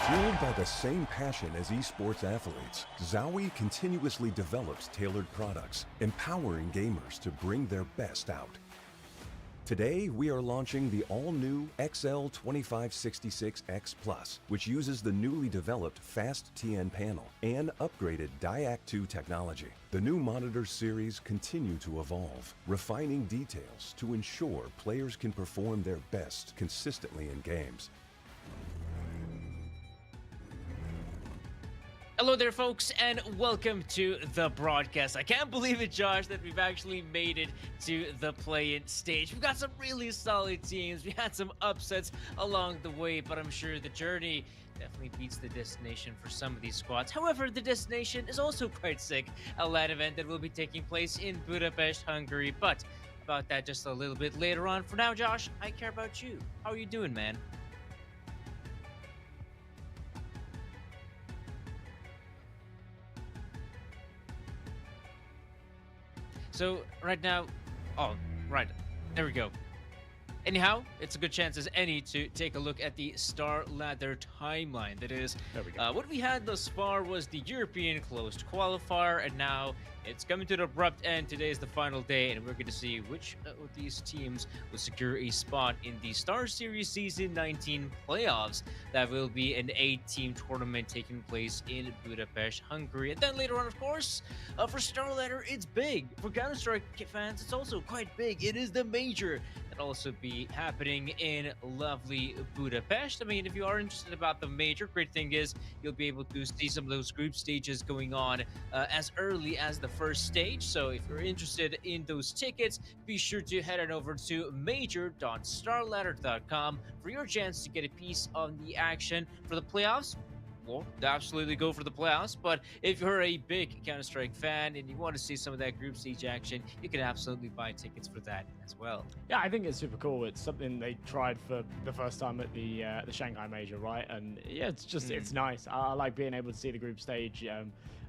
Fueled by the same passion as esports athletes, Zowie continuously develops tailored products, empowering gamers to bring their best out. Today, we are launching the all-new XL2566X Plus, which uses the newly developed Fast TN panel and upgraded Diac2 technology. The new monitor series continue to evolve, refining details to ensure players can perform their best consistently in games. Hello there, folks, and welcome to the broadcast. I can't believe it, Josh, that we've actually made it to the play-in stage. We've got some really solid teams. We had some upsets along the way, but I'm sure the journey definitely beats the destination for some of these squads. However, the destination is also quite sick. A LAN event that will be taking place in Budapest, Hungary, but about that just a little bit later on. For now, Josh, I care about you. How are you doing, man? So right now, oh, right, there we go. Anyhow, it's a good chance as any to take a look at the Star Ladder timeline. That is, there we go. What we had thus far was the European closed qualifier, and now it's coming to an abrupt end. Today is the final day, and we're going to see which of these teams will secure a spot in the StarSeries Season 19 playoffs. That will be an 8-team tournament taking place in Budapest, Hungary. And then later on, of course, for Star Ladder, it's big. For Counter-Strike fans, it's also quite big. It is the major that also be happening in lovely Budapest. I mean, if you are interested about the major, great thing is you'll be able to see some of those group stages going on as early as the first stage. So if you're interested in those tickets, be sure to head on over to major.starladder.com for your chance to get a piece of the action for the playoffs. Well, absolutely go for the playoffs, but if you're a big Counter-Strike fan and you want to see some of that group stage action, you can absolutely buy tickets for that as well. Yeah, I think it's super cool. It's something they tried for the first time at the Shanghai Major, right? And yeah, it's just it's nice. I like being able to see the group stage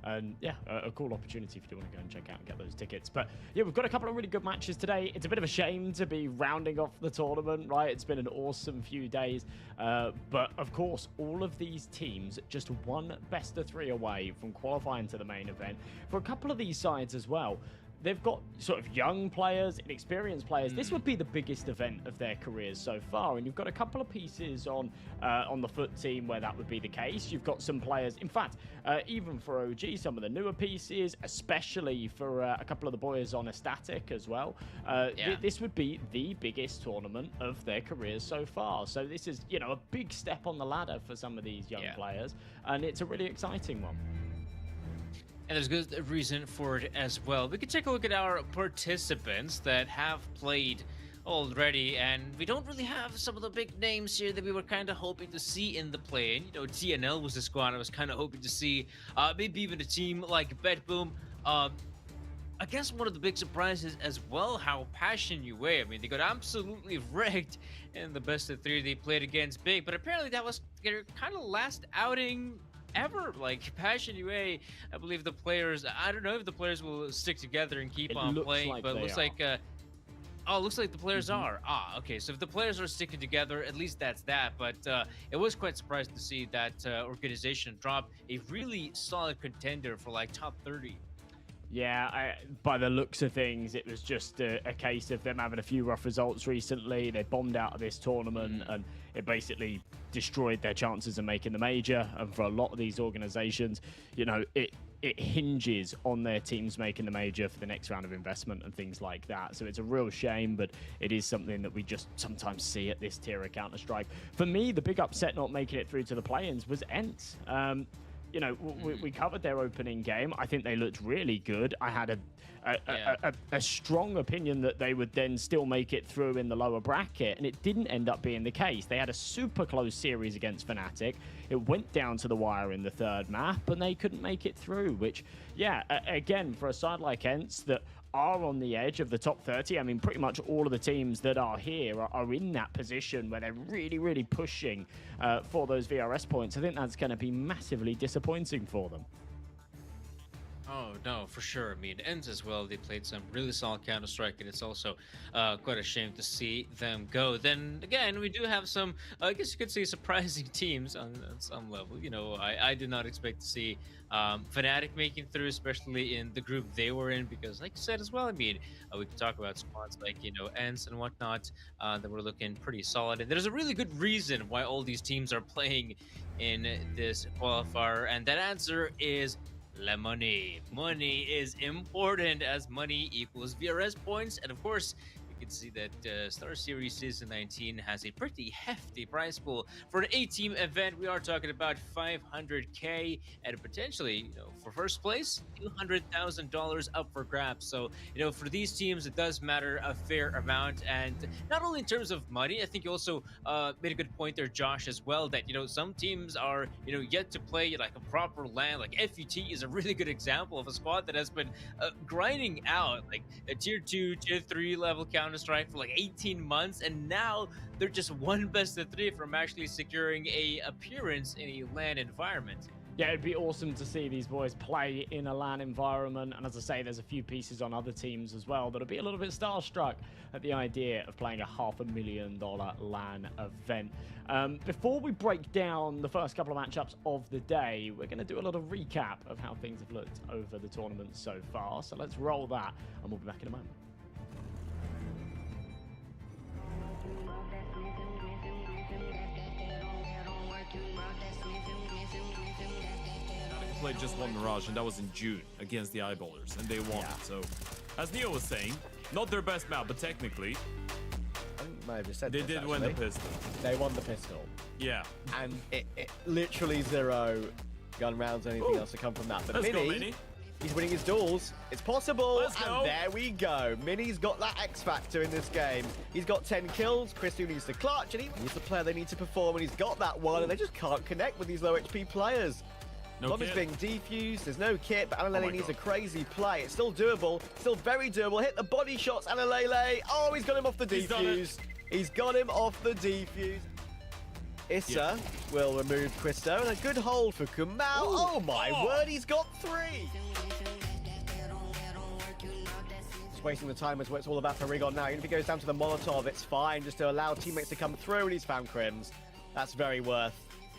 And yeah, a cool opportunity if you do want to go and check out and get those tickets. But yeah, we've got a couple of really good matches today. It's a bit of a shame to be rounding off the tournament, right? It's been an awesome few days. But of course, all of these teams just one best of 3 away from qualifying to the main event. For a couple of these sides as well, they've got sort of young players, inexperienced players. This would be the biggest event of their careers so far, and you've got a couple of pieces on the foot team where that would be the case. You've got some players, in fact, even for OG, some of the newer pieces, especially for a couple of the boys on a static as well. This would be the biggest tournament of their careers so far. So this is, you know, a big step on the ladder for some of these young players, and it's a really exciting one. And there's good reason for it as well. We can take a look at our participants that have played already, and we don't really have some of the big names here that we were kind of hoping to see in the play-in. You know, TNL was the squad I was kind of hoping to see. Maybe even a team like BetBoom. I guess one of the big surprises as well, how Passion UA, I mean, they got absolutely wrecked in the best of 3 they played against Big, but apparently that was their kind of last outing ever. Like Passion UA, I believe the players, I don't know if the players will stick together and keep on playing, like but it looks like oh, looks like the players are. Okay, so if the players are sticking together, at least that's that. But it was quite surprising to see that organization drop a really solid contender for like top 30. Yeah, by the looks of things, it was just a case of them having a few rough results recently. They bombed out of this tournament, and it basically destroyed their chances of making the major. And for a lot of these organizations, you know, it hinges on their teams making the major for the next round of investment and things like that. So it's a real shame, but it is something that we just sometimes see at this tier of Counter-Strike. For me, the big upset not making it through to the play-ins was ENT. You know, we covered their opening game. I think they looked really good. I had a strong opinion that they would then still make it through in the lower bracket, and it didn't end up being the case. They had a super close series against Fnatic. It went down to the wire in the 3rd map, and they couldn't make it through, which, yeah, again, for a side like ENT that are on the edge of the top 30. I mean, pretty much all of the teams that are here are in that position where they're really, really pushing for those VRS points. I think that's going to be massively disappointing for them. Oh, no, for sure. I mean, ENT as well, they played some really solid Counter-Strike, and it's also quite a shame to see them go. Then, again, we do have some, I guess you could say, surprising teams on some level. You know, I did not expect to see Fnatic making through, especially in the group they were in, because, like you said as well, I mean, we can talk about squads like, you know, ENT and whatnot that were looking pretty solid. And there's a really good reason why all these teams are playing in this qualifier, and that answer is la money. Money is important, as money equals VRS points, and of course you can see that StarSeries Season 19 has a pretty hefty prize pool. For an 8-team event, we are talking about $500K, and potentially, you know, for first place, $200,000 up for grabs. So, you know, for these teams, it does matter a fair amount, and not only in terms of money. I think you also made a good point there, Josh, as well, that, you know, some teams are, you know, yet to play like a proper LAN. Like FUT is a really good example of a squad that has been grinding out like a tier 2, tier 3 level Counter-Strike for like 18 months, and now they're just one best of 3 from actually securing a appearance in a LAN environment. Yeah, it'd be awesome to see these boys play in a LAN environment. And as I say, there's a few pieces on other teams as well that'll be a little bit starstruck at the idea of playing a $500,000 LAN event. Before we break down the first couple of matchups of the day, we're going to do a little recap of how things have looked over the tournament so far. So let's roll that, and we'll be back in a moment. Played just one Mirage, and that was in June against the Eyeballers, and they won. So, as Neo was saying, not their best map, but technically, I think I might have just said they this, did win the pistol. They won the pistol. Yeah. And it literally 0 gun rounds or anything else to come from that. But Let's go, Mini, Mini. he's winning his duels. It's possible. Let's go. And there we go. Mini's got that X factor in this game. He's got 10 kills. Christu needs to clutch, and he's the player they need to perform, and he's got that one, and they just can't connect with these low HP players. No Bomb is kit. being defused, there's no kit, but Analele needs God. a crazy play. It's still doable, still very doable. Hit the body shots, Analele. Oh, he's got him off the He's done it. defuse. He's got him off the defuse. Issa will remove Christo, and a good hold for Kumal. Oh my word, he's got 3! Just wasting the time is what it's all about for Rigon now. Even if he goes down to the Molotov, it's fine, just to allow teammates to come through, and he's found Crims. That's very worth.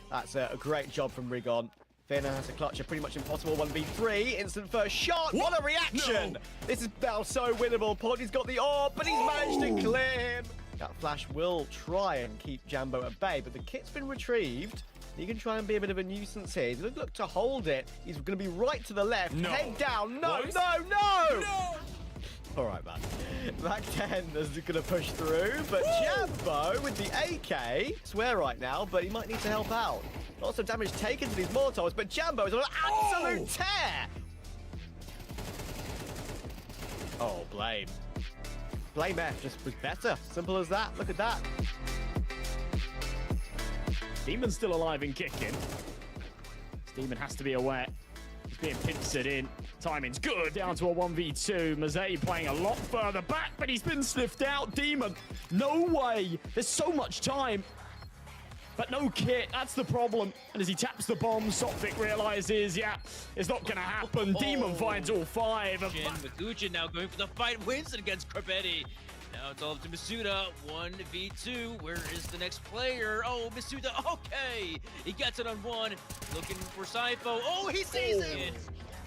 That's a great job from Rigon. Fina has to clutch a pretty much impossible 1v3. Instant first shot. What a reaction! No. This is now so winnable. Poddy's got the orb, but he's managed to clear him. That flash will try and keep Jambo at bay, but the kit's been retrieved. He can try and be a bit of a nuisance here. He's going to look to hold it. He's going to be right to the left. No. Head down. No, Boys? no! All right, man. Mac 10 is going to push through, but Jambo with the AK, swear right now, but he might need to help out. Lots of damage taken to these Molotovs, but Jambo is on an absolute tear! Oh, Blame. Blame F just was better. Simple as that. Look at that. Demon's still alive and kicking. Demon has to be aware. He's being pincered in. Timing's good. Down to a 1v2. Mazet playing a lot further back, but he's been sniffed out. Demon, no way. There's so much time. But no kit, that's the problem. And as he taps the bomb, Sophic realizes, yeah, it's not gonna happen. Demon finds all 5. Magujin now going for the fight, wins it against Krabbetti. Now it's all up to Masuda, 1v2. Where is the next player? Oh, Masuda, okay. He gets it on 1, looking for Sypho. Oh, he sees it!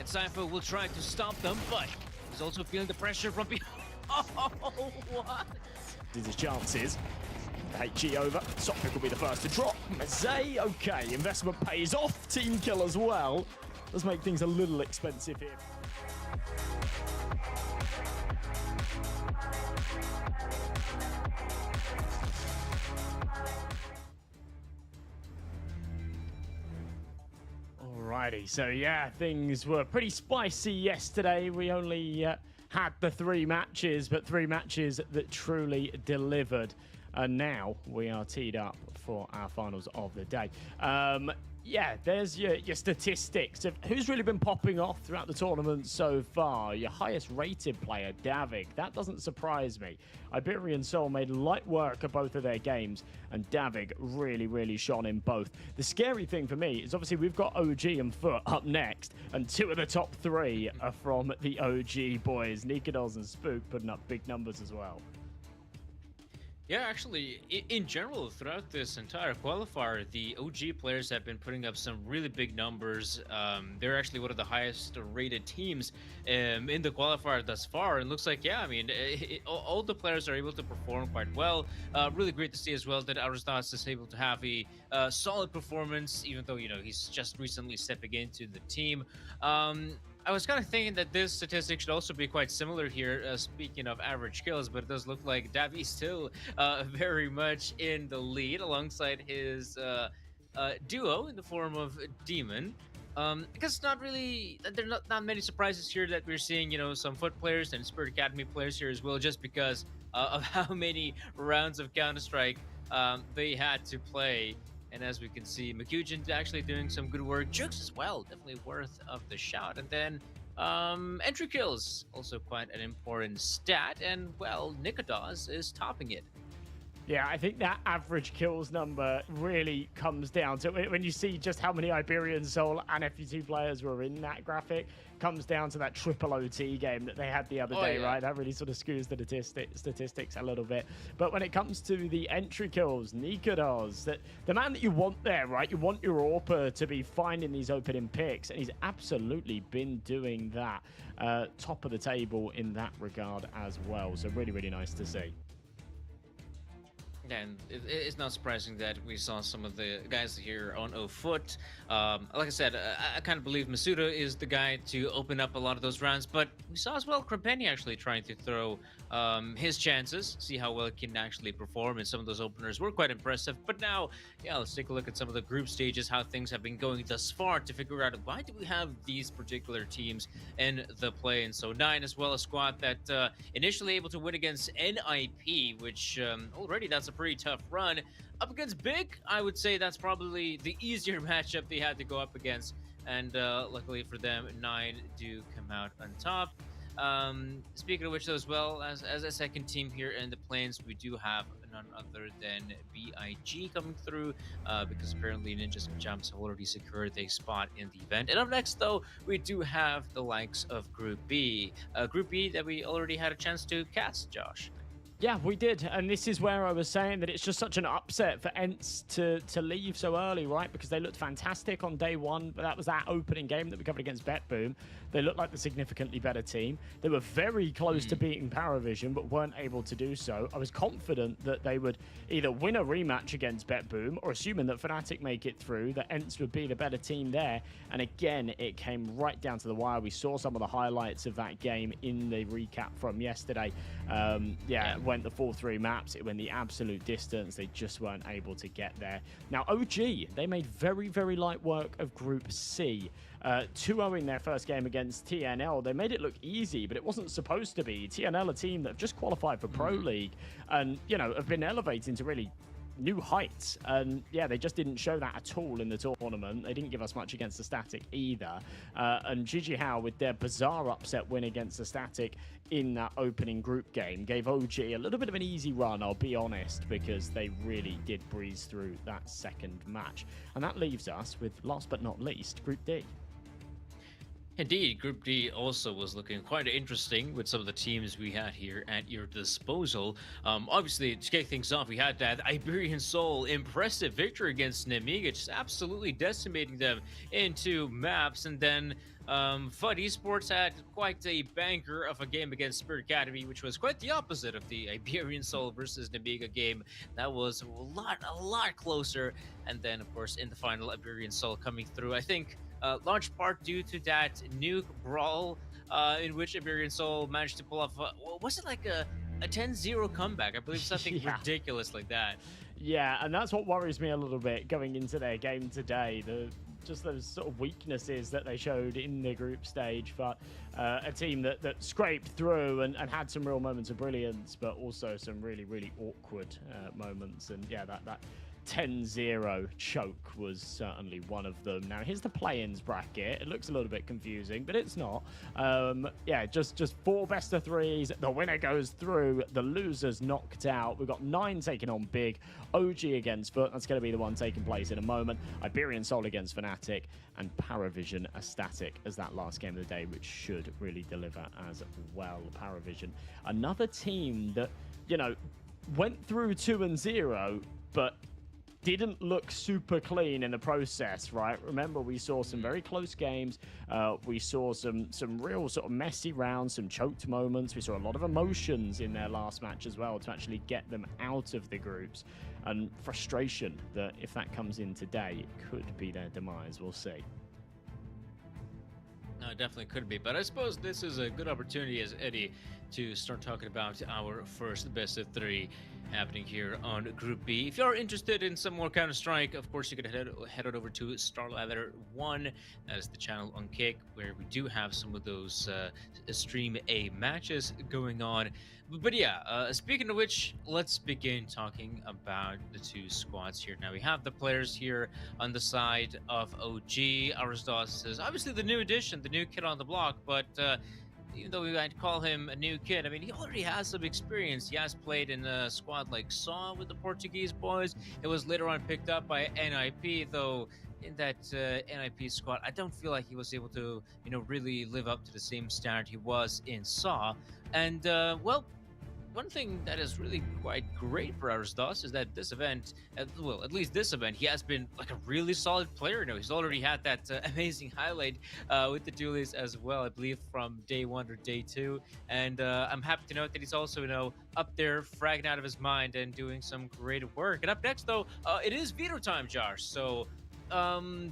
And Sypho will try to stop them, but he's also feeling the pressure from behind. Oh, what? These are chances. HG over. Sophic will be the first to drop. Mazet, okay. Investment pays off. Team kill as well. Does make things a little expensive here. Alrighty, so yeah, things were pretty spicy yesterday. We only had the 3 matches, but 3 matches that truly delivered. And now we are teed up for our finals of the day. Yeah, there's your statistics of who's really been popping off throughout the tournament so far. Your highest rated player, Davik. That doesn't surprise me. Iberian Soul made light work of both of their games, and Davik really, really shone in both. The scary thing for me is obviously we've got OG and Foot up next, and 2 of the top 3 are from the OG boys. Nikados and Spook putting up big numbers as well. Yeah, actually, in general, throughout this entire qualifier, the OG players have been putting up some really big numbers. They're actually one of the highest rated teams in the qualifier thus far. And looks like, yeah, I mean, all the players are able to perform quite well. Really great to see as well that Aristas is able to have a solid performance, even though, you know, he's just recently stepping into the team. I was kind of thinking that this statistic should also be quite similar here, speaking of average kills, but it does look like Davi's still very much in the lead alongside his duo in the form of Demon. I guess it's not really, there are not many surprises here that we're seeing, you know, some Foot players and Spirit Academy players here as well, just because of how many rounds of Counter-Strike they had to play. And as we can see, Magujin actually doing some good work. Jukes as well, definitely worth of the shout. And then entry kills, also quite an important stat. And, well, Nikados is topping it. Yeah, I think that average kills number really comes down to when you see just how many Iberian Soul and FUT players were in that graphic. Comes down to that triple OT game that they had the other day, right? That really sort of skews the statistics a little bit. But when it comes to the entry kills, Nikados, that the man that you want there, right? You want your AWPer to be finding these opening picks, and he's absolutely been doing that. Top of the table in that regard as well. So really, really nice to see. And it's not surprising that we saw some of the guys here on Foot. Like I said, I kind of believe Masuda is the guy to open up a lot of those rounds, but we saw as well Krabbetti actually trying to throw his chances, see how well he can actually perform, and some of those openers were quite impressive. But now, yeah, let's take a look at some of the group stages, how things have been going thus far to figure out why do we have these particular teams in the play. And so 9 as well, a squad that initially able to win against NIP, which already that's a pretty tough run. Up against Big, I would say that's probably the easier matchup they had to go up against, and luckily for them, 9 do come out on top. Speaking of which, though, as well as a second team here in the Plains, we do have none other than BIG coming through, because apparently Ninjas and Jumps have already secured a spot in the event. And up next, though, we do have the likes of Group B. Group B that we already had a chance to cast, Josh. Yeah, we did, and this is where I was saying that it's just such an upset for ENT to leave so early, right? Because they looked fantastic on day one, but that was that opening game that we covered against BetBoom. They looked like the significantly better team. They were very close to beating Paravision, but weren't able to do so. I was confident that they would either win a rematch against BetBoom, or assuming that Fnatic make it through, that ENT would be the better team there. And again, it came right down to the wire. We saw some of the highlights of that game in the recap from yesterday. It went the full 3 maps. It went the absolute distance. They just weren't able to get there. Now, OG, they made very, very light work of Group C. 2-0 in their first game against TNL. They made it look easy, but it wasn't supposed to be. TNL, a team that have just qualified for Pro League and, you know, have been elevating to really new heights. And yeah, they just didn't show that at all in the tournament. They didn't give us much against the Static either. And Gigi Howe, with their bizarre upset win against the Static in that opening group game, gave OG a little bit of an easy run, I'll be honest, because they really did breeze through that second match. And that leaves us with, last but not least, Group D. Indeed, Group D also was looking quite interesting with some of the teams we had here at your disposal. Obviously, to kick things off, we had that Iberian Soul impressive victory against Nemiga, just absolutely decimating them into maps. And then FUT Esports had quite a banker of a game against Spirit Academy, which was quite the opposite of the Iberian Soul versus Nemiga game. That was a lot closer. And then, of course, in the final, Iberian Soul coming through. I think large part due to that nuke brawl in which Iberian Soul managed to pull off, was it like a 10-0 comeback? I believe something ridiculous like that. Yeah, and that's what worries me a little bit going into their game today. Just those sort of weaknesses that they showed in the group stage, but a team that scraped through and had some real moments of brilliance, but also some really, really awkward moments. And yeah, that 10-0 choke was certainly one of them. Now, here's the play-ins bracket. It looks a little bit confusing, but it's not. Yeah, just 4 best of 3s. The winner goes through. The loser's knocked out. We've got 9 taking on Big. OG against FUT. That's going to be the one taking place in a moment. Iberian Soul against Fnatic. And Paravision a Static as that last game of the day, which should really deliver as well. Paravision, another team that, you know, went through 2-0, but didn't look super clean in the process, right? Remember, we saw some very close games. We saw some real sort of messy rounds, some choked moments. We saw a lot of emotions in their last match as well to actually get them out of the groups. And frustration that if that comes in today, it could be their demise. We'll see. No, it definitely could be. But I suppose this is a good opportunity as Eddie to start talking about our first best of 3 happening here on Group B. If you're interested in some more Counter-Strike, of course, you can head on over to Starladder 1. That is the channel on Kick, where we do have some of those Stream A matches going on. But yeah, speaking of which, let's begin talking about the 2 squads here. Now, we have the players here on the side of OG. Arsdos is obviously the new addition, the new kid on the block, but even though we might call him a new kid, I mean, he already has some experience. He has played in a squad like SAW with the Portuguese boys. It was later on picked up by NIP, though in that NIP squad, I don't feel like he was able to, you know, really live up to the same standard he was in SAW. And, well, one thing that is really quite great for Arsdos is that this event, well, at least this event, he has been like a really solid player. You know, he's already had that amazing highlight with the duelies as well, I believe from day 1 or day 2. And I'm happy to note that he's also, you know, up there fragging out of his mind and doing some great work. And up next, though, it is veto time, Josh. So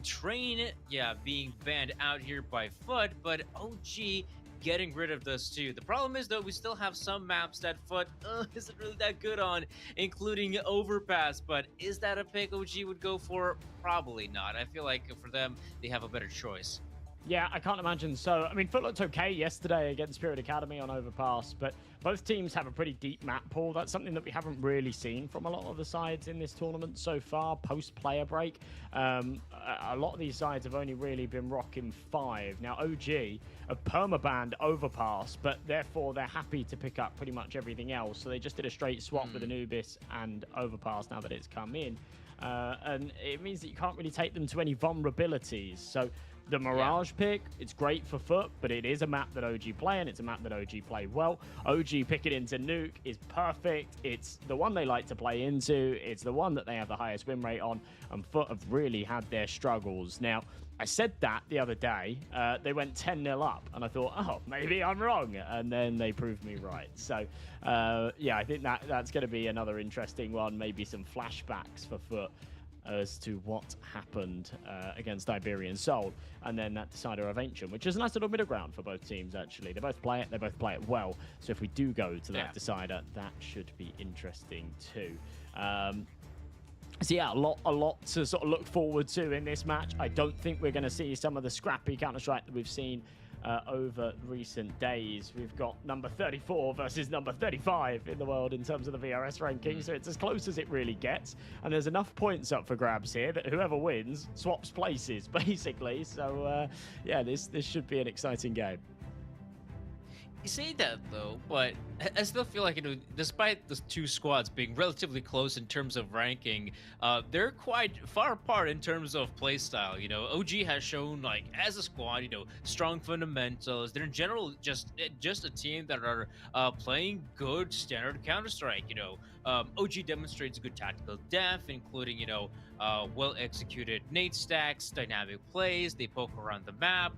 Train, yeah, being banned out here by FUT, but OG getting rid of this too. The problem is, though, we still have some maps that FUT isn't really that good on, including Overpass. But is that a pick OG would go for? Probably not. I feel like for them, they have a better choice. Yeah, I can't imagine so. I mean, Foot looked okay yesterday against Spirit Academy on Overpass, but both teams have a pretty deep map pool. That's something that we haven't really seen from a lot of the sides in this tournament so far, post-player break. A lot of these sides have only really been rocking 5. Now, OG have permabanned Overpass, but therefore they're happy to pick up pretty much everything else. So they just did a straight swap with Anubis and Overpass now that it's come in. And it means that you can't really take them to any vulnerabilities. So the Mirage pick, it's great for Foot, but it is a map that OG play, and it's a map that OG play well. OG picking into Nuke is perfect. It's the one they like to play into. It's the one that they have the highest win rate on, and Foot have really had their struggles. Now, I said that the other day. They went 10-0 up, and I thought, oh, maybe I'm wrong. And then they proved me right. So, yeah, I think that's going to be another interesting one. Maybe some flashbacks for Foot as to what happened against Iberian Soul, and then that decider of Ancient, which is a nice little middle ground for both teams, actually. They both play it well, so if we do go to that decider, that should be interesting too. So yeah, a lot to sort of look forward to in this match. I don't think we're going to see some of the scrappy Counter-Strike that we've seen over recent days. We've got number 34 versus number 35 in the world in terms of the VRS ranking, so it's as close as it really gets. And there's enough points up for grabs here that whoever wins swaps places, basically. So yeah, this should be an exciting game. You say that though, but I still feel like, despite the two squads being relatively close in terms of ranking, they're quite far apart in terms of playstyle. OG has shown, like, as a squad, strong fundamentals. They're in general just a team that are playing good standard Counter-Strike. OG demonstrates good tactical depth, including well executed nade stacks, dynamic plays. They poke around the map.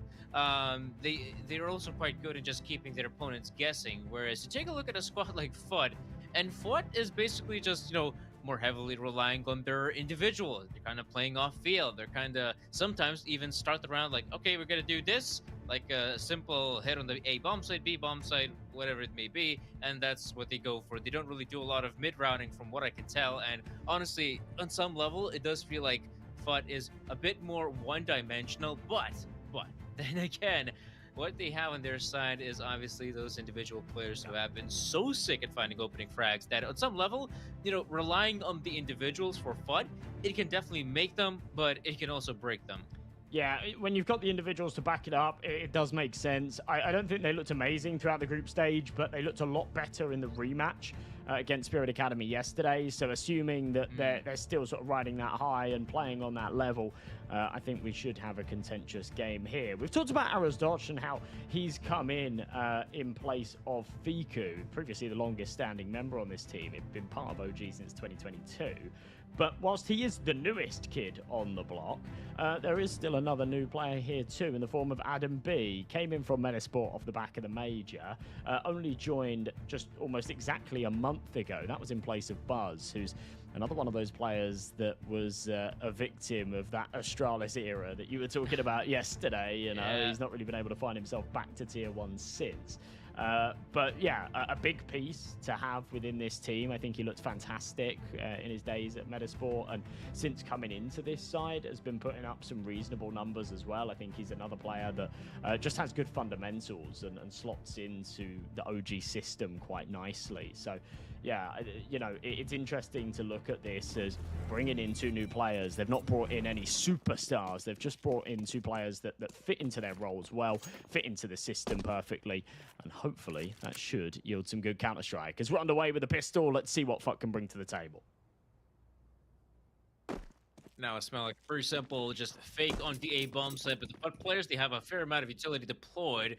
They're also quite good in just keeping their opponents guessing. Whereas you take a look at a squad like FUT, and FUT is basically just more heavily relying on their individuals. They're kind of playing off field. They're kind of sometimes even start the round like, okay, we're gonna do this, like a simple hit on the A bomb site, B bomb site, whatever it may be, and that's what they go for. They don't really do a lot of mid rounding, from what I can tell. And honestly, on some level, it does feel like FUT is a bit more one-dimensional, but then again, what they have on their side is obviously those individual players who have been so sick at finding opening frags that on some level, relying on the individuals for FUT, it can definitely make them, but it can also break them. Yeah, when you've got the individuals to back it up, it does make sense. I don't think they looked amazing throughout the group stage, but they looked a lot better in the rematch against Spirit Academy yesterday. So assuming that they're still sort of riding that high and playing on that level, I think we should have a contentious game here. We've talked about Arasdosh and how he's come in place of Fiku, previously the longest standing member on this team. He'd been part of OG since 2022. But whilst he is the newest kid on the block, there is still another new player here too, in the form of Adam B. Came in from Metasport off the back of the major, only joined just almost exactly a month ago. That was in place of Buzz, who's another one of those players that was a victim of that Astralis era that you were talking about yesterday. He's not really been able to find himself back to tier 1 since. But yeah, a big piece to have within this team. I think he looked fantastic in his days at Metasport, and since coming into this side has been putting up some reasonable numbers as well. I think he's another player that just has good fundamentals and slots into the OG system quite nicely. So yeah, it's interesting to look at this as bringing in 2 new players. They've not brought in any superstars. They've just brought in 2 players that fit into their roles well, fit into the system perfectly, and hopefully that should yield some good Counter-Strike. As we're underway with the pistol, let's see what FUT can bring to the table. Now it smells like pretty simple, just fake on the A bomb site, but the FUT players, they have a fair amount of utility deployed.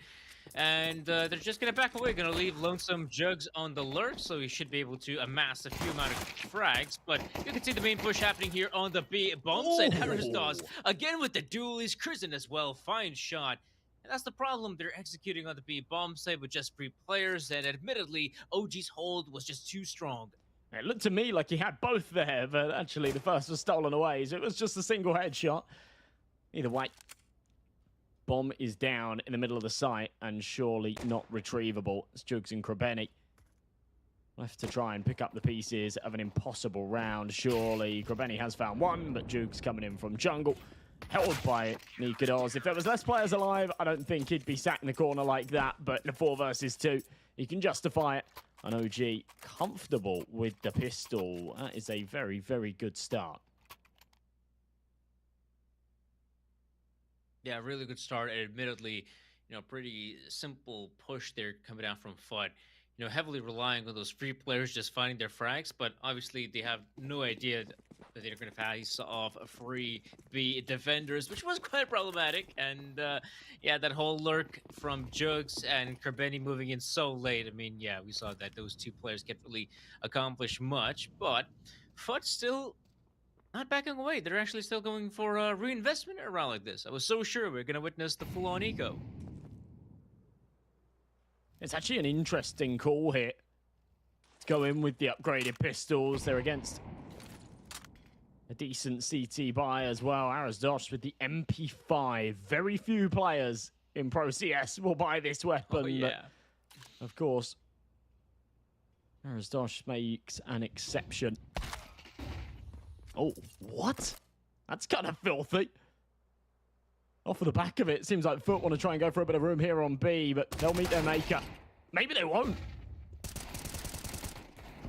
And they're just going to back away, going to leave Lonesome Jugs on the lurch, so he should be able to amass a few amount of frags. But you can see the main push happening here on the B bomb site. Harrisdos again with the dualies, Kristen as well, fine shot. And that's the problem, they're executing on the B bomb site with just 3 players, and admittedly, OG's hold was just too strong. It looked to me like he had both there, but actually the first was stolen away, so it was just a single headshot. Either way, bomb is down in the middle of the site and surely not retrievable. It's Jugs and Krabeni left to try and pick up the pieces of an impossible round. Surely Krabeni has found one, but Jugs coming in from jungle held by Nikodos. If there was less players alive, I don't think he'd be sat in the corner like that. But in a 4 versus 2, he can justify it. And OG comfortable with the pistol. That is a very, very good start. Yeah, really good start. And admittedly, pretty simple push there coming out from FUT. Heavily relying on those free players just finding their frags, but obviously they have no idea that they're going to face off a free B defenders, which was quite problematic. And yeah, that whole lurk from Jugs and Kerbeni moving in so late. I mean, yeah, we saw that those 2 players can't really accomplish much, but FUT still not backing away. They're actually still going for a reinvestment in a round like this. I was so sure we are going to witness the full-on eco. It's actually an interesting call here to go in with the upgraded pistols. They're against a decent CT buy as well. Arazdosh with the MP5. Very few players in Pro CS will buy this weapon. Oh, yeah. But of course, Arazdosh makes an exception. Oh, what? That's kind of filthy. Off of the back of it, seems like FUT want to try and go for a bit of room here on B, but they'll meet their maker. Maybe they won't.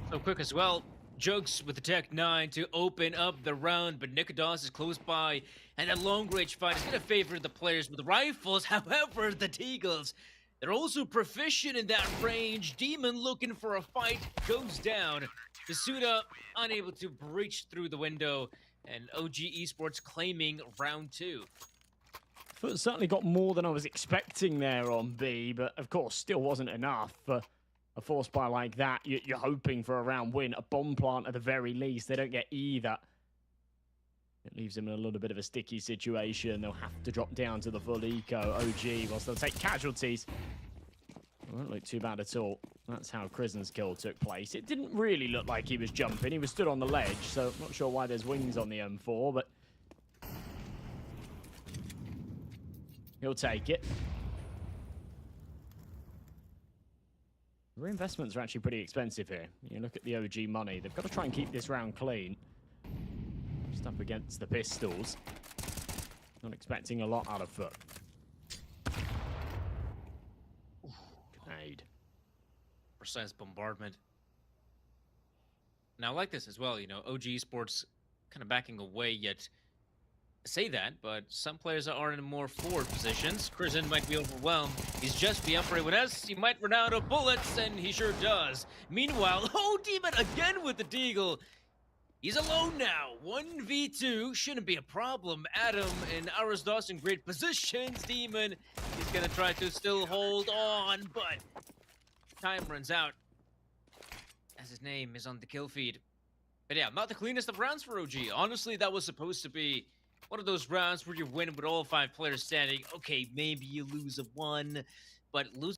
So quick as well. Jugs with the Tech 9 to open up the round, but Nikodos is close by, and that long range fight is going to favor the players with rifles. However, the Deagles, they're also proficient in that range. Demon looking for a fight goes down. Basuda unable to breach through the window, and OG Esports claiming round 2. FUT certainly got more than I was expecting there on B, but of course still wasn't enough for a force buy like that. You're hoping for a round win, a bomb plant at the very least. They don't get either. It leaves them in a little bit of a sticky situation. They'll have to drop down to the full eco. OG, whilst they'll take casualties. It won't look too bad at all. That's how Krisen's kill took place. It didn't really look like he was jumping. He was stood on the ledge, so I'm not sure why there's wings on the M4, but he'll take it. Reinvestments are actually pretty expensive here. You look at the OG money. They've got to try and keep this round clean. Just up against the pistols. Not expecting a lot out of FUT. Grenade. Precise bombardment. Now, I like this as well. OG Sports kind of backing away, yet say that, but some players are in more forward positions. Krisen might be overwhelmed. He's just the upgrade with S. He might run out of bullets, and he sure does. Meanwhile, Demon again with the Deagle. He's alone now. 1v2 shouldn't be a problem. Adam and Arazdos in great positions. Demon, he's gonna try to still hold on, but time runs out as his name is on the kill feed. But yeah, not the cleanest of rounds for OG. Honestly, that was supposed to be one of those rounds where you win with all 5 players standing. Okay, maybe you lose a 1, but lose.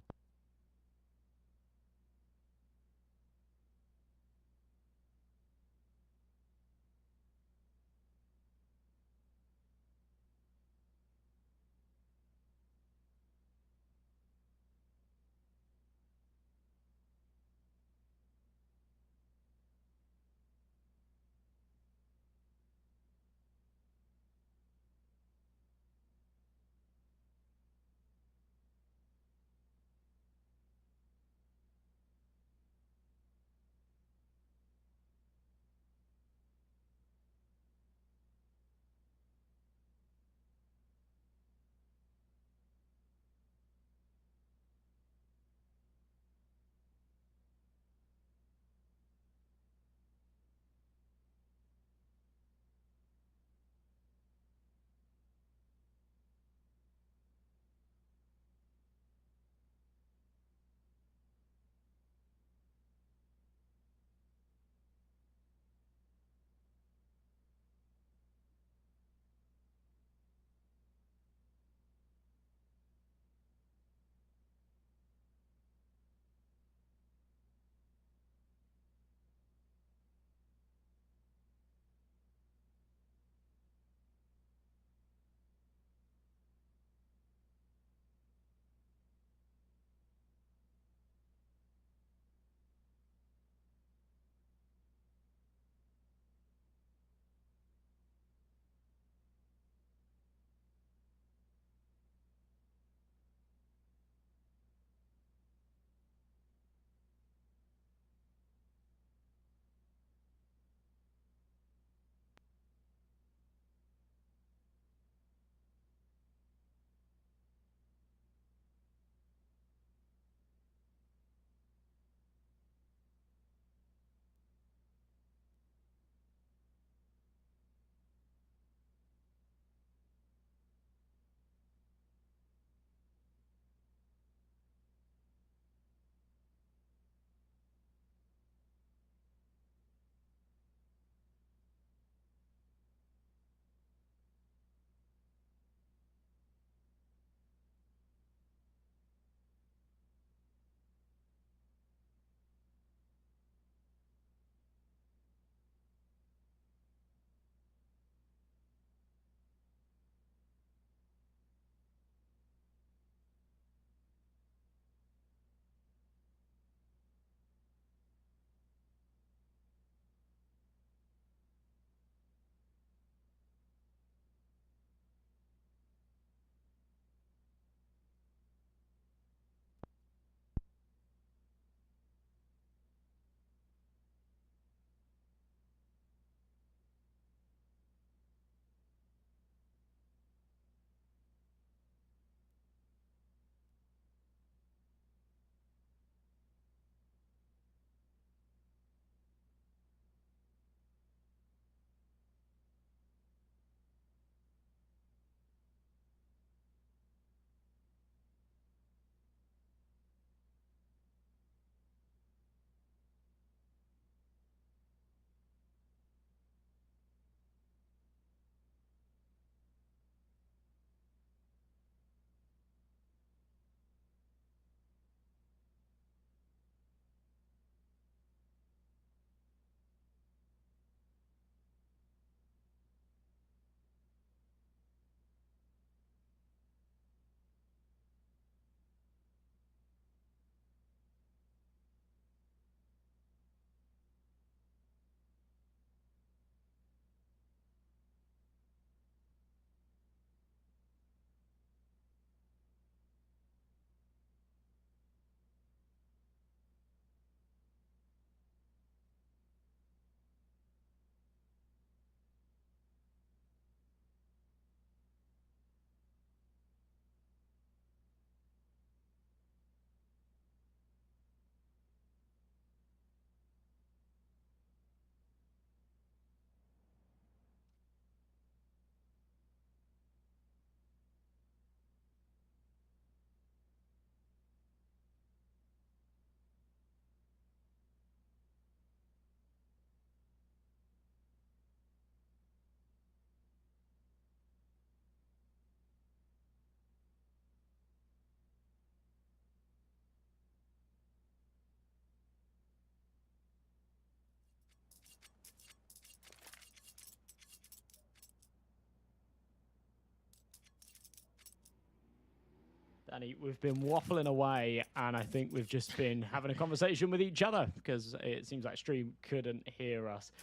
Danny, we've been waffling away, and I think we've just been having a conversation with each other because it seems like stream couldn't hear us.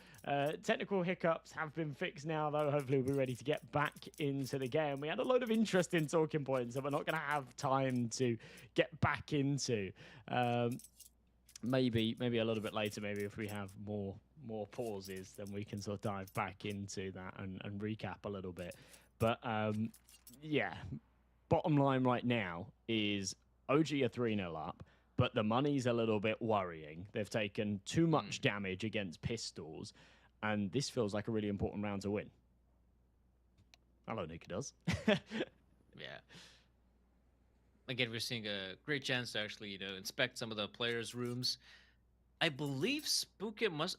Technical hiccups have been fixed now, though. Hopefully we'll be ready to get back into the game. We had a load of interesting talking points that we're not going to have time to get back into. Maybe a little bit later, maybe if we have more pauses, then we can sort of dive back into that and recap a little bit. But yeah, bottom line right now is OG are 3-0 up, but the money's a little bit worrying. They've taken too much damage against pistols, and this feels like a really important round to win. Hello, Nick does. Yeah. Again, we're seeing a great chance to actually, inspect some of the players' rooms. I believe Spooky must...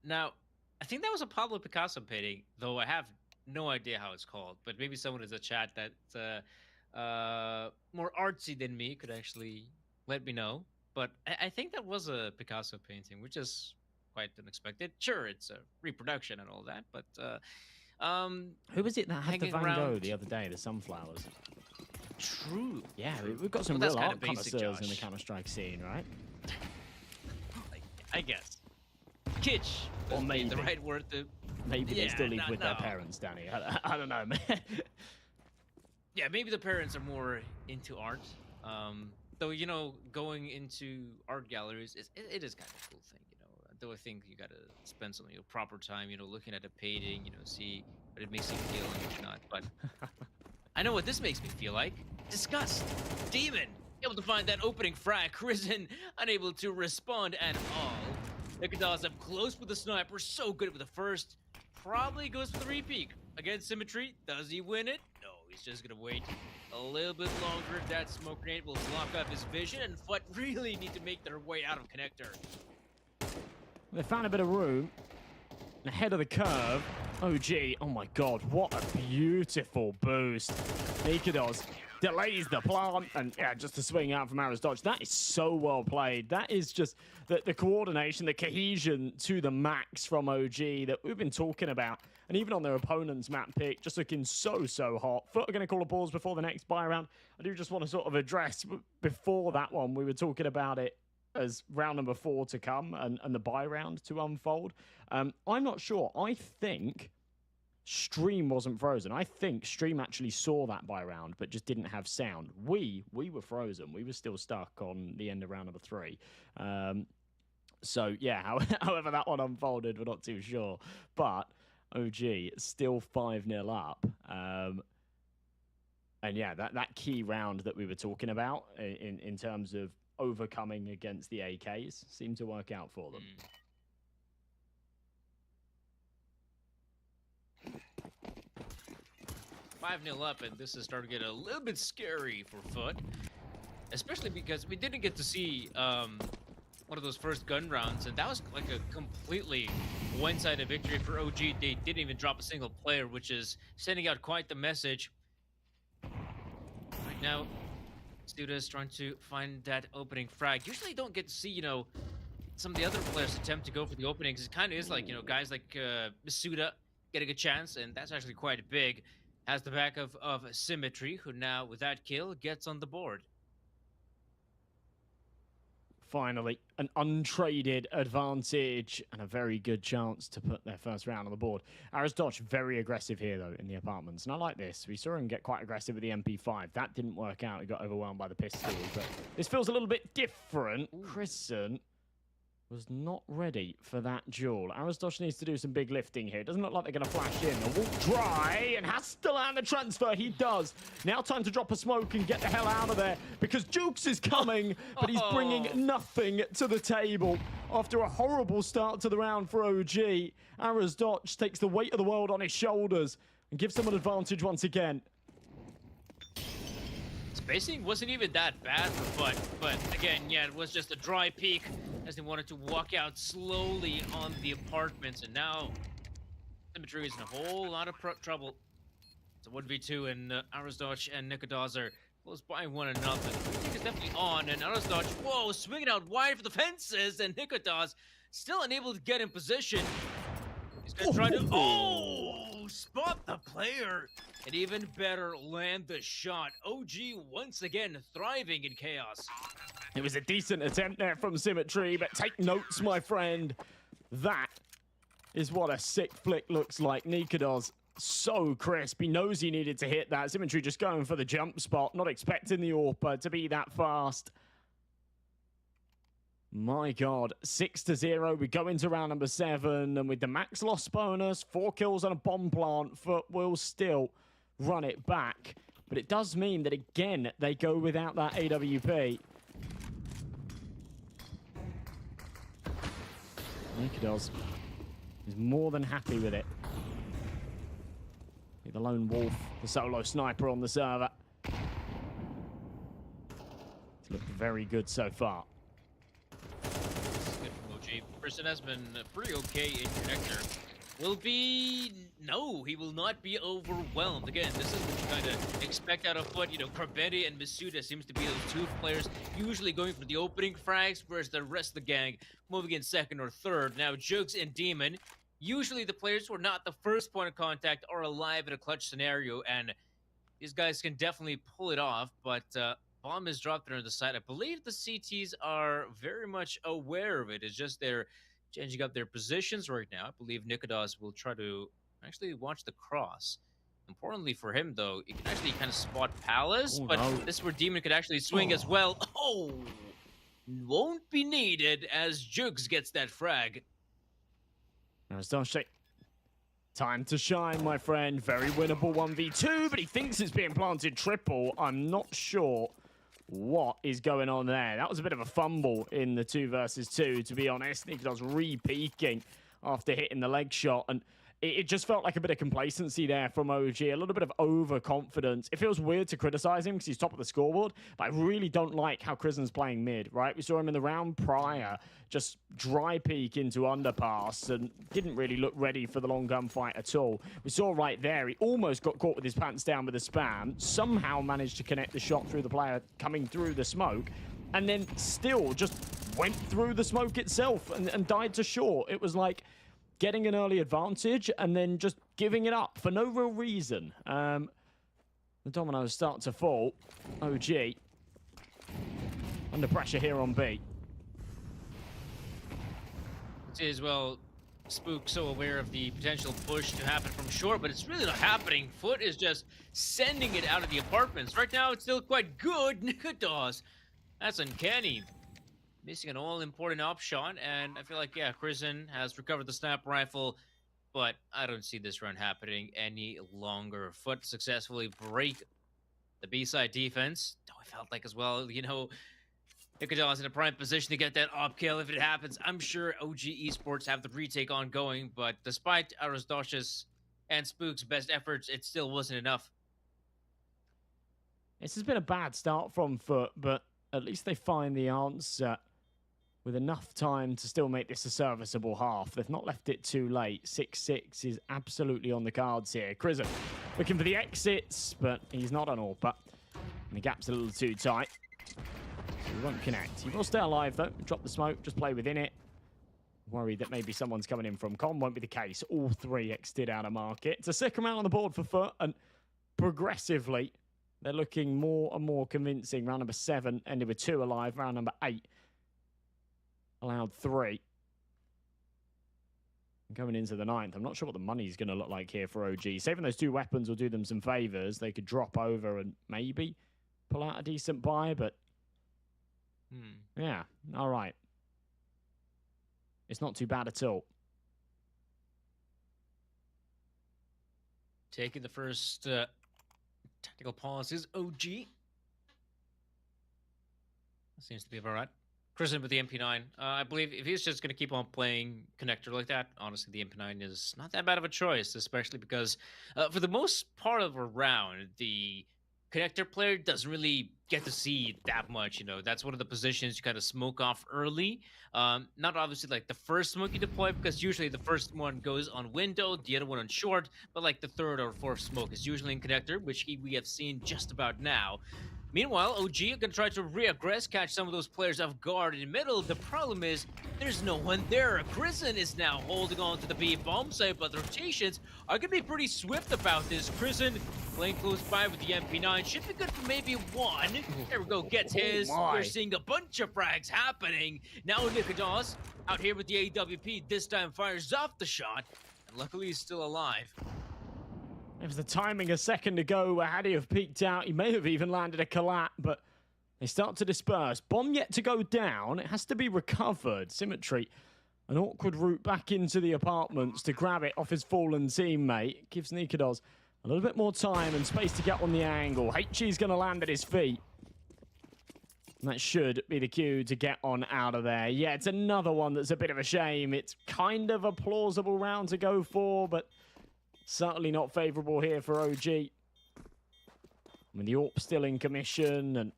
Now, I think that was a Pablo Picasso painting, though I have no idea how it's called. But maybe someone in the chat that's more artsy than me could actually let me know. But I think that was a Picasso painting, which is quite unexpected. Sure, it's a reproduction and all that, but... who was it that had the hanging Van around- Gogh the other day, the sunflowers? True. Yeah, we've got some Well, real that's art kinda basic, connoisseurs in the Josh. Counter-Strike scene, right? I guess. Kitsch. Or would be the maybe. right word to... Maybe they still live Yeah, with their no. parents, Danny. I don't know, man. Yeah, maybe the parents are more into art. Though, going into art galleries, it is kind of a cool thing, Though I think you gotta spend some proper time, looking at a painting, see what it makes you feel and whatnot. But I know what this makes me feel like. Disgust. Demon. Able to find that opening frag. Risen unable to respond at all. Nicodemus up close with the sniper. So good with the first. Probably goes for the repeat. Against Symmetry. Does he win it? No, he's just gonna wait a little bit longer. That smoke grenade will block up his vision, and Foot really need to make their way out of connector. They found a bit of room. Ahead of the curve. OG, oh my god, what a beautiful boost. Nikados delays the plant, and yeah, just a swing out from Arrow's dodge. That is so well played. That is just the coordination, the cohesion to the max from OG that we've been talking about. And even on their opponent's map pick, just looking so hot. Foot are going to call a pause before the next buy round. I do just want to sort of address, before that one, we were talking about it as round number 4 to come and the buy round to unfold. I'm not sure. I think Stream wasn't frozen. I think Stream actually saw that buy round, but just didn't have sound. We were frozen. We were still stuck on the end of round number 3. So yeah, however that one unfolded, we're not too sure. But OG still 5-0 up. And yeah, that key round that we were talking about in terms of overcoming against the AKs seemed to work out for them. 5-0 up, and this is starting to get a little bit scary for Foot. Especially because we didn't get to see one of those first gun rounds, and that was like a completely one-sided victory for OG. They didn't even drop a single player, which is sending out quite the message. Right now, Studa is trying to find that opening frag. Usually don't get to see, some of the other players attempt to go for the openings. It kind of is like, guys like Masuda getting a chance, and that's actually quite big. Has the back of Symmetry, who now, with that kill, gets on the board. Finally, an untraded advantage and a very good chance to put their first round on the board. Arrows Dodge very aggressive here, though, in the apartments. And I like this. We saw him get quite aggressive with the MP5. That didn't work out. He got overwhelmed by the pistol. But this feels a little bit different. Crescent was not ready for that duel. Arrows Dodge needs to do some big lifting here. It doesn't look like they're going to flash in. The Wolf dry and has to land the transfer. He does. Now time to drop a smoke and get the hell out of there because Jukes is coming, but he's bringing nothing to the table. After a horrible start to the round for OG, Arrows Dodge takes the weight of the world on his shoulders and gives them an advantage once again. Spacing wasn't even that bad for Foot, but again, yeah, it was just a dry peak as they wanted to walk out slowly on the apartments, and now Symmetry is in a whole lot of trouble. It's a 1v2, and Arasdodge and Nikodas are close by one another. The retake is definitely on, and Arasdodge, whoa, swinging out wide for the fences, and Nikodas still unable to get in position. He's gonna try to, spot the player, and even better, land the shot. OG once again thriving in chaos. It was a decent attempt there from Symmetry, but take notes, my friend. That is what a sick flick looks like. Nikados, so crisp. He knows he needed to hit that. Symmetry just going for the jump spot, not expecting the AWP to be that fast. My God, 6-0. We go into round number 7, and with the max loss bonus, 4 kills on a bomb plant, Foot will still run it back. But it does mean that, again, they go without that AWP. Nikados is more than happy with it. The lone wolf, the solo sniper on the server. It's looked very good so far. Good from OG. Person has been pretty okay in connector. Will be... No, he will not be overwhelmed. Again, this is what you kind of expect out of Foot. You know, Krabedi and Masuda seems to be those two players usually going for the opening frags, whereas the rest of the gang moving in second or third. Now, Jugs and Demon, usually the players who are not the first point of contact are alive in a clutch scenario, and these guys can definitely pull it off, but bomb is dropped there on the side. I believe the CTs are very much aware of it. It's just they're changing up their positions right now. I believe Nikados will try to actually watch the cross. Importantly for him, though, he can actually kind of spot Palace, but this is where Demon could actually swing as well. Oh! Won't be needed as Jugs gets that frag. Now it's Darshake. Time to shine, my friend. Very winnable 1v2, but he thinks it's being planted triple. I'm not sure what is going on there. That was a bit of a fumble in the 2 versus 2, to be honest. Nikados re-peeking after hitting the leg shot, and it just felt like a bit of complacency there from OG, a little bit of overconfidence. It feels weird to criticize him because he's top of the scoreboard, but I really don't like how Krisen's playing mid, right? We saw him in the round prior just dry peek into underpass and didn't really look ready for the long gun fight at all. We saw right there, he almost got caught with his pants down with a spam, somehow managed to connect the shot through the player coming through the smoke, and then still just went through the smoke itself and died to short. It was like getting an early advantage and then just giving it up for no real reason. The dominoes start to fall. OG under pressure here on B. It is, well, Spook so aware of the potential push to happen from short, but it's really not happening. Foot is just sending it out of the apartments. Right now, it's still quite good. Nikados. That's uncanny. Missing an all-important op shot, and I feel like, yeah, Krisen has recovered the snap rifle, but I don't see this run happening any longer. Foot successfully break the B-side defense. Oh, I felt like as well, you know, Nikados in a prime position to get that op kill if it happens. I'm sure OG Esports have the retake ongoing, but despite Arosdosh's and Spook's best efforts, it still wasn't enough. This has been a bad start from Foot, but at least they find the answer with enough time to still make this a serviceable half. They've not left it too late. 6-6 is absolutely on the cards here. Krisen looking for the exits, but he's not on all. But the gap's a little too tight. So he won't connect. He will stay alive, though. Drop the smoke, just play within it. Worried that maybe someone's coming in from con. Won't be the case. All 3 exited out of market. It's a second round on the board for Foot, and progressively, they're looking more and more convincing. Round number 7 ended with 2 alive. Round number 8 allowed 3. And going into the 9th, I'm not sure what the money's going to look like here for OG. Saving those 2 weapons will do them some favors. They could drop over and maybe pull out a decent buy, but yeah, all right. It's not too bad at all. Taking the first tactical pause is OG. Seems to be about right. Krisen with the MP9. I believe if he's just going to keep on playing connector like that, honestly, the MP9 is not that bad of a choice, especially because for the most part of a round, the connector player doesn't really get to see that much. You know, that's one of the positions you kind of smoke off early. Not obviously like the first smoke you deploy, because usually the first one goes on window, the other one on short, but like the 3rd or 4th smoke is usually in connector, which we have seen just about now. Meanwhile, OG are going to try to re-aggress, catch some of those players off guard in the middle. The problem is, there's no one there. Krisen is now holding on to the B bomb site, but the rotations are going to be pretty swift about this. Krisen playing close by with the MP9. Should be good for maybe one. There we go, gets his. We're seeing a bunch of frags happening. Now Nikodos out here with the AWP. This time fires off the shot. And luckily, he's still alive. It was the timing a second ago where had he have peeked out, he may have even landed a collat, but they start to disperse. Bomb yet to go down. It has to be recovered. Symmetry, an awkward route back into the apartments to grab it off his fallen teammate. Gives Nikodos a little bit more time and space to get on the angle. HG's going to land at his feet. And that should be the cue to get on out of there. Yeah, it's another one that's a bit of a shame. It's kind of a plausible round to go for, but certainly not favourable here for OG. I mean, the AWP still in commission, and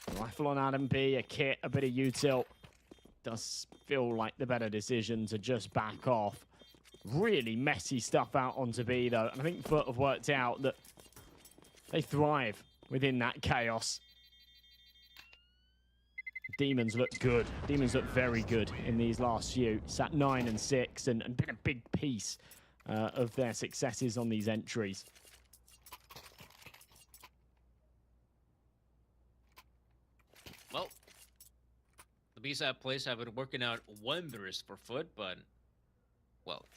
a rifle on Adam B, a kit, a bit of util. Does feel like the better decision to just back off. Really messy stuff out onto B, though. And I think Foot have worked out that they thrive within that chaos. Demons look good. Demons look very good in these last few. Sat 9 and 6 and been a big piece of their successes on these entries. Well, the B-side plays have been working out wondrous for Foot, but, well,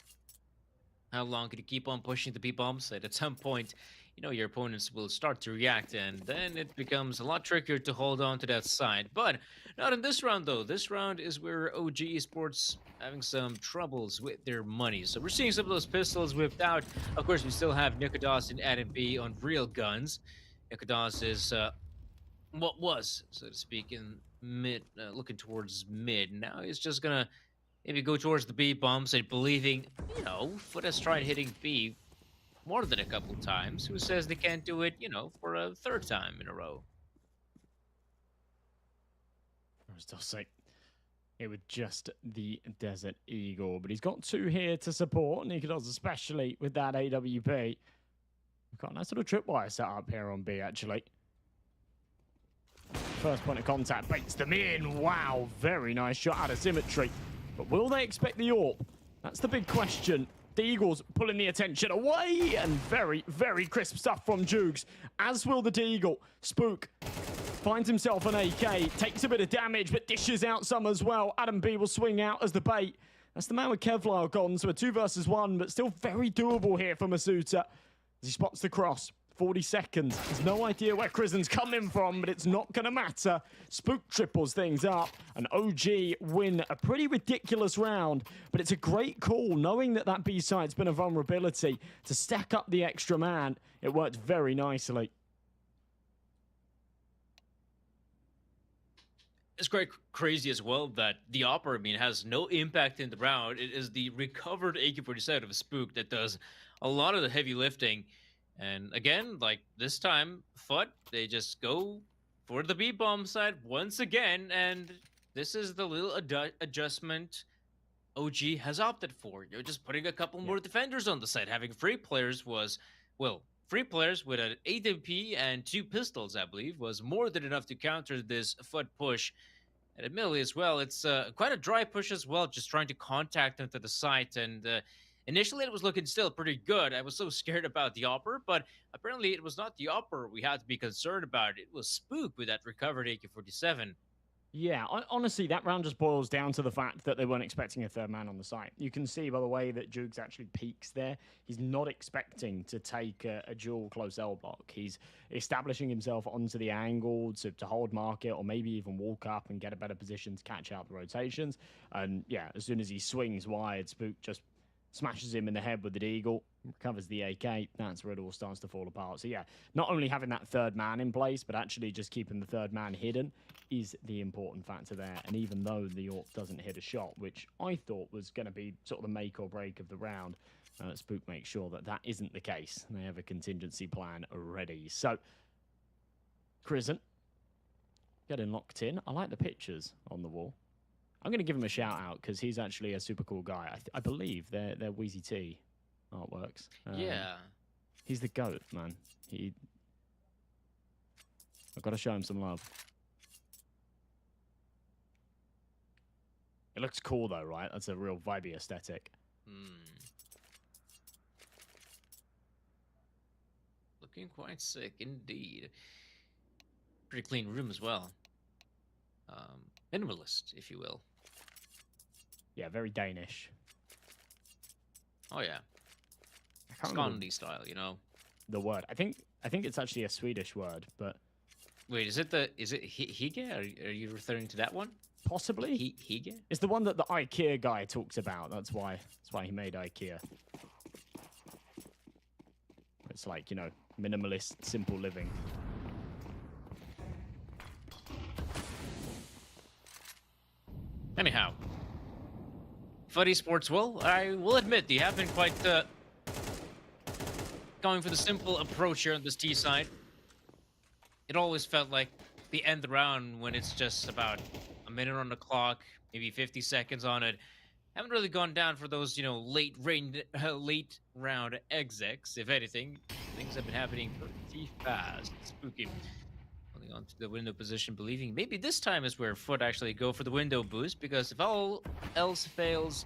how long can you keep on pushing the B-bomb site? At some point, you know, your opponents will start to react, and then it becomes a lot trickier to hold on to that side. But not in this round, though. This round is where OG Esports having some troubles with their money. So we're seeing some of those pistols whipped out. Of course, we still have Nikodos and Adam B on real guns. Nikodos is what was, so to speak, in mid, looking towards mid. Now he's just gonna maybe go towards the B bomb site, believing, you know, Foot has tried hitting B more than a couple times. Who says they can't do it, you know, for a third time in a row? I was still saying it with just the Desert Eagle, but he's got two here to support, Nikodos especially with that AWP. We've got a nice little tripwire set up here on B, actually. First point of contact baits them in. Wow, very nice shot out of Symmetry. But will they expect the AWP? That's the big question. The Eagles pulling the attention away, and very, very crisp stuff from Jukes, as will the Deagle. Spook finds himself an AK, takes a bit of damage, but dishes out some as well. Adam B will swing out as the bait. That's the man with Kevlar gone, so a 2 versus 1, but still very doable here for Masuta. As he spots the cross. 40 seconds. There's no idea where Krisen's coming from, but it's not going to matter. Spook triples things up, and OG win a pretty ridiculous round, but it's a great call, knowing that that B-side's been a vulnerability, to stack up the extra man. It worked very nicely. It's quite crazy as well that the Opera, I mean, has no impact in the round. It is the recovered AK-47 of Spook that does a lot of the heavy lifting. And again, like this time, Foot, they just go for the B-bomb side once again, and this is the little adjustment OG has opted for. You're just putting a couple more defenders on the side. Having free players was, well, free players with an AWP and 2 pistols, I believe, was more than enough to counter this Foot push. And admittedly as well, it's quite a dry push as well, just trying to contact them to the site. And initially, it was looking still pretty good. I was so scared about the Opper, but apparently it was not the Opper we had to be concerned about. It was Spook with that recovered AK-47. Yeah, honestly, that round just boils down to the fact that they weren't expecting a third man on the site. You can see by the way that Jukes actually peeks there. He's not expecting to take a dual close L block. He's establishing himself onto the angle to hold market, or maybe even walk up and get a better position to catch out the rotations. And yeah, as soon as he swings wide, Spook just smashes him in the head with the Deagle, recovers the AK. That's where it all starts to fall apart. So yeah, not only having that third man in place, but actually just keeping the third man hidden is the important factor there. And even though the AWP doesn't hit a shot, which I thought was going to be sort of the make or break of the round, Spook makes sure that that isn't the case. They have a contingency plan already. So, Krisen getting locked in. I like the pictures on the wall. I'm going to give him a shout out because he's actually a super cool guy. I believe they're Wheezy T artworks. Yeah. He's the GOAT, man. I've got to show him some love. It looks cool though, right? That's a real vibey aesthetic. Looking quite sick indeed. Pretty clean room as well. Minimalist, if you will. Yeah, very Danish. Oh yeah. I can't remember Scandi style, you know. the word. I think it's actually a Swedish word, but Wait, is it Hige? Are you referring to that one? possibly. Hige? It's the one that the IKEA guy talks about. That's why he made IKEA. It's like, you know, minimalist, simple living. Anyhow, FUT Esports, well, I will admit they have been quite going for the simple approach here on this T side. It always felt like the end round when it's just about a minute on the clock, maybe 50 seconds on it. Haven't really gone down for those, you know, late round execs. If anything, things have been happening pretty fast. Spooky. Holding on to the window position, believing maybe this time is where FUT actually go for the window boost, because if all else fails,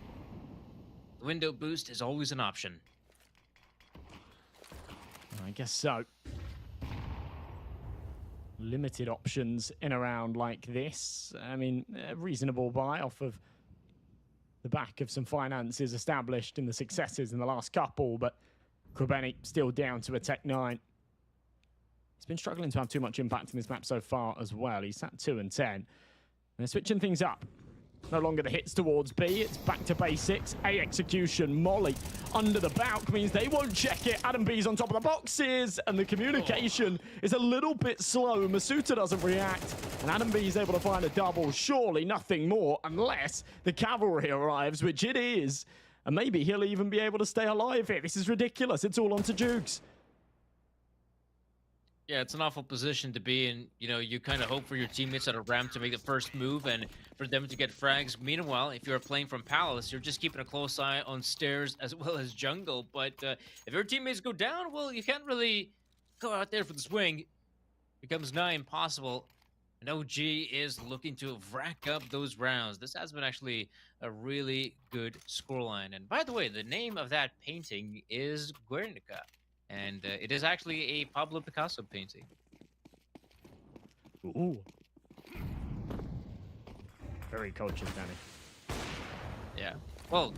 the window boost is always an option. I guess so. Limited options in a round like this. I mean, a reasonable buy off of the back of some finances established in the successes in the last couple, but Krebeni still down to a Tech 9. He's been struggling to have too much impact in this map so far as well. He's at 2 and 10. And they're switching things up. No longer the hits towards B, it's back to basics. A execution, Molly under the back means they won't check it. Adam B's on top of the boxes, and the communication is a little bit slow. Masuta doesn't react, and Adam B is able to find a double. Surely nothing more, unless the cavalry arrives, which it is. And maybe he'll even be able to stay alive here. This is ridiculous. It's all on to Jukes. Yeah, it's an awful position to be in. You know, you kind of hope for your teammates at a ramp to make the first move and for them to get frags. Meanwhile, if you're playing from Palace, you're just keeping a close eye on stairs as well as jungle. But if your teammates go down, well, you can't really go out there for the swing. It becomes nigh impossible. And OG is looking to rack up those rounds. This has been actually a really good scoreline. And by the way, the name of that painting is Guernica. And it is actually a Pablo Picasso painting. Ooh. Very cultured, Danny. Yeah. Well,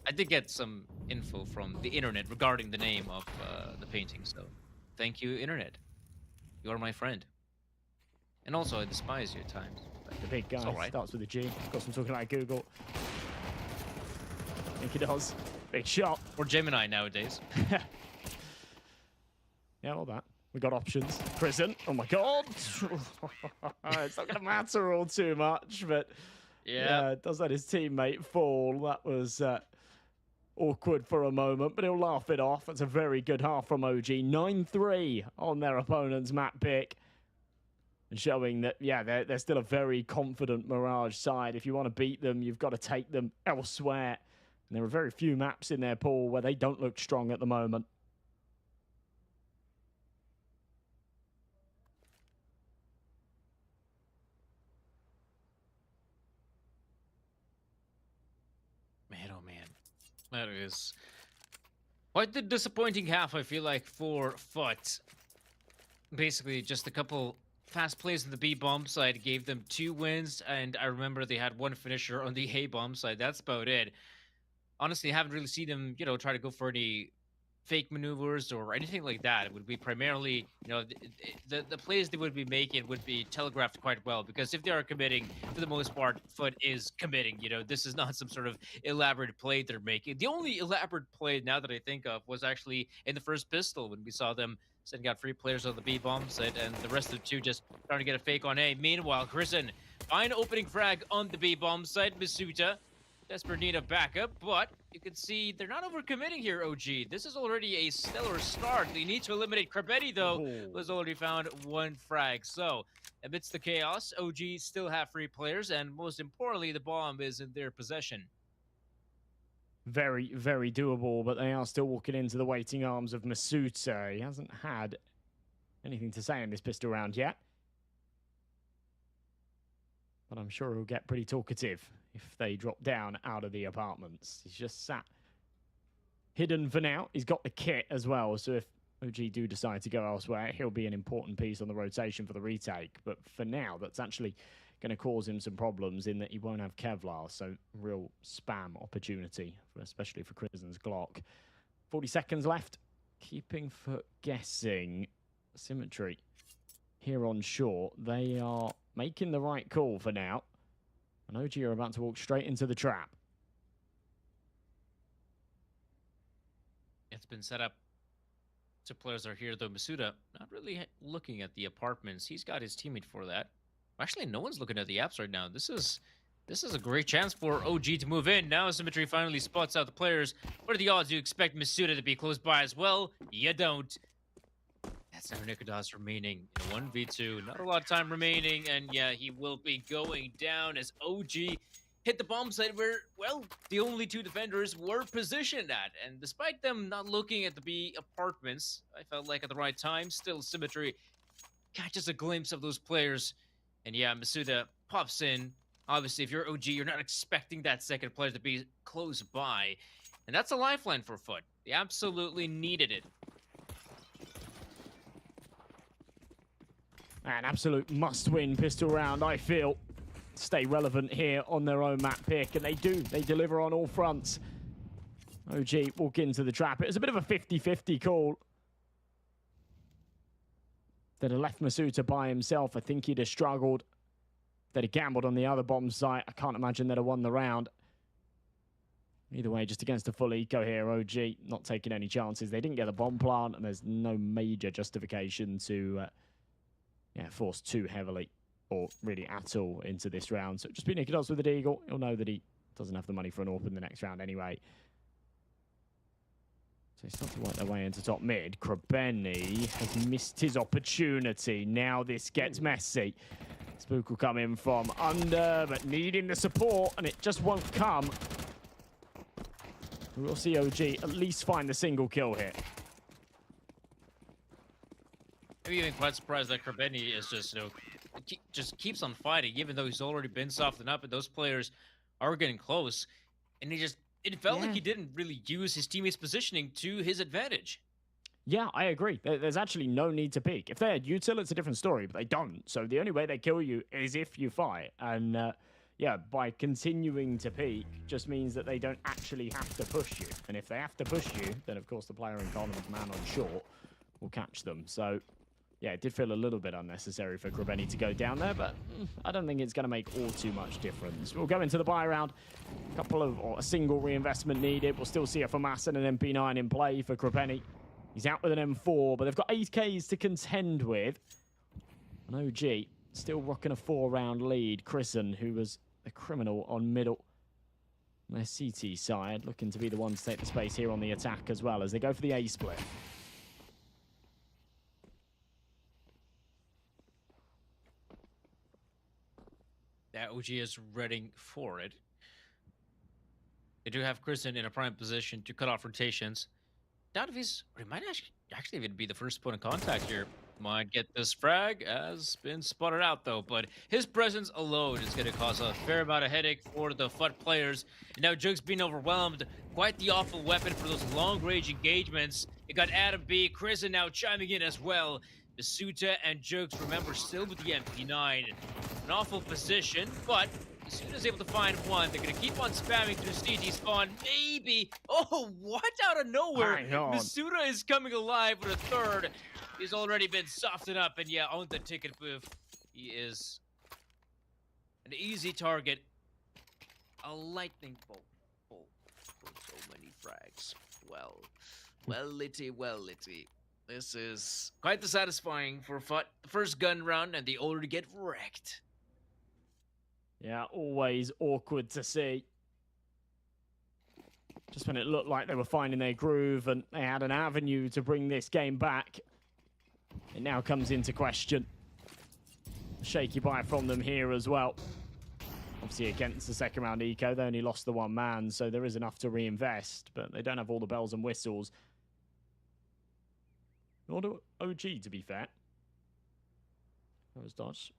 I did get some info from the internet regarding the name of the painting, so thank you, internet. You are my friend. And also, I despise you at times. The big guy All right. starts with a G. Of course, I'm talking about Google. I think he does. Big shot. Or Gemini nowadays. Yeah, all that. We got options. Prison. Oh my god. It's not going to matter all too much, but Yeah. does let his teammate fall. That was awkward for a moment, but he'll laugh it off. That's a very good half from OG. 9-3 on their opponent's map pick. And showing that, yeah, they're still a very confident Mirage side. If you want to beat them, you've got to take them elsewhere. And there are very few maps in their pool where they don't look strong at the moment. Man, oh man. That is quite the disappointing half, I feel like, for FUT. Basically, just a couple fast plays on the B bomb side gave them 2 wins, and I remember they had 1 finisher on the A bomb side. That's about it. Honestly, I haven't really seen them, you know, try to go for any fake maneuvers or anything like that. It would be primarily, you know, the plays they would be making would be telegraphed quite well, because if they are committing, for the most part, FUT is committing. You know, this is not some sort of elaborate play they're making. The only elaborate play now that I think of was actually in the first pistol when we saw them sending out 3 players on the B bomb side and the rest of the 2 just trying to get a fake on A. Meanwhile, Chrisen, fine opening frag on the B bomb side. Masuta, desperate need of backup, but you can see they're not overcommitting here, OG. This is already a stellar start. They need to eliminate Krebeni, though, who has already found 1 frag. So, amidst the chaos, OG still have 3 players, and most importantly, the bomb is in their possession. Very, very doable, but they are still walking into the waiting arms of Masuta. He hasn't had anything to say in this pistol round yet. but I'm sure he'll get pretty talkative if they drop down out of the apartments. He's just sat hidden for now. He's got the kit as well, so if OG do decide to go elsewhere, he'll be an important piece on the rotation for the retake. But for now, that's actually going to cause him some problems in that he won't have Kevlar, so real spam opportunity, especially for Krisen's Glock. 40 seconds left. Keeping for guessing. Symmetry here on short. They are making the right call for now. And OG are about to walk straight into the trap. It's been set up. Two players are here, though. Masuda not really looking at the apartments. He's got his teammate for that. Actually, no one's looking at the apps right now. This is a great chance for OG to move in. Now Symmetry finally spots out the players. What are the odds you expect Masuda to be close by as well? You don't. That's now Nikodas remaining in 1v2. Not a lot of time remaining, and yeah, he will be going down as OG hit the bomb site where, well, the only two defenders were positioned at. And despite them not looking at the B apartments, I felt like at the right time, still Symmetry catches a glimpse of those players. And yeah, Masuda pops in. Obviously, if you're OG, you're not expecting that second player to be close by. And that's a lifeline for Foot. They absolutely needed it. An absolute must-win pistol round, I feel. Stay relevant here on their own map pick, and they do. They deliver on all fronts. OG walk into the trap. It was a bit of a 50-50 call. That had left Masuda by himself. I think he'd have struggled. That he gambled on the other bomb site. I can't imagine they'd have won the round. Either way, just against a full eco here, OG not taking any chances. They didn't get a bomb plant, and there's no major justification to force too heavily or really at all into this round. So just be Nikodas with the Deagle. He'll know that he doesn't have the money for an AWP in the next round anyway. So they start to work their way into top mid. Krabeni has missed his opportunity. Now this gets messy. Spook will come in from under, but needing the support, and it just won't come. We'll see OG at least find the single kill here. I'm even quite surprised that Krabeni is just keeps on fighting, even though he's already been softened up, and those players are getting close. And it felt like he didn't really use his teammates' positioning to his advantage. Yeah, I agree. There's actually no need to peek. If they had util, it's a different story, but they don't. So the only way they kill you is if you fight. And by continuing to peek just means that they don't actually have to push you. And if they have to push you, then of course the player in column with man on short will catch them. So yeah, it did feel a little bit unnecessary for Krabeni to go down there, but I don't think it's going to make all too much difference. We'll go into the buy round. A single reinvestment needed. We'll still see a FAMAS and an MP9 in play for Krabeni. He's out with an M4, but they've got 8Ks to contend with. And OG still rocking a 4-round lead. Krisen, who was the criminal on middle. Their CT side looking to be the one to take the space here on the attack as well as they go for the A split. That OG is ready for it. They do have Kristen in a prime position to cut off rotations. Doubt if he might actually even be the first point of contact here. Might get this frag, has been spotted out though, but his presence alone is going to cause a fair amount of headache for the FUT players. And now Jugs being overwhelmed, quite the awful weapon for those long-range engagements. It got Adam B, Kristen now chiming in as well. Masuda and Jugs, remember, still with the MP9. An awful position, but Masuda's able to find one. They're going to keep on spamming through CT spawn. Maybe. Oh, what? Out of nowhere. Masuda is coming alive with a third. He's already been softened up, and yeah, on the ticket booth, he is an easy target. A lightning bolt for so many frags. Well, Litty. This is quite the satisfying for FUT. The first gun round, and they already get wrecked. Yeah, always awkward to see. Just when it looked like they were finding their groove and they had an avenue to bring this game back, it now comes into question. Shaky buy from them here as well. Obviously against the second round eco, they only lost the one man, so there is enough to reinvest, but they don't have all the bells and whistles. Nor do OG, to be fair. That was dodge.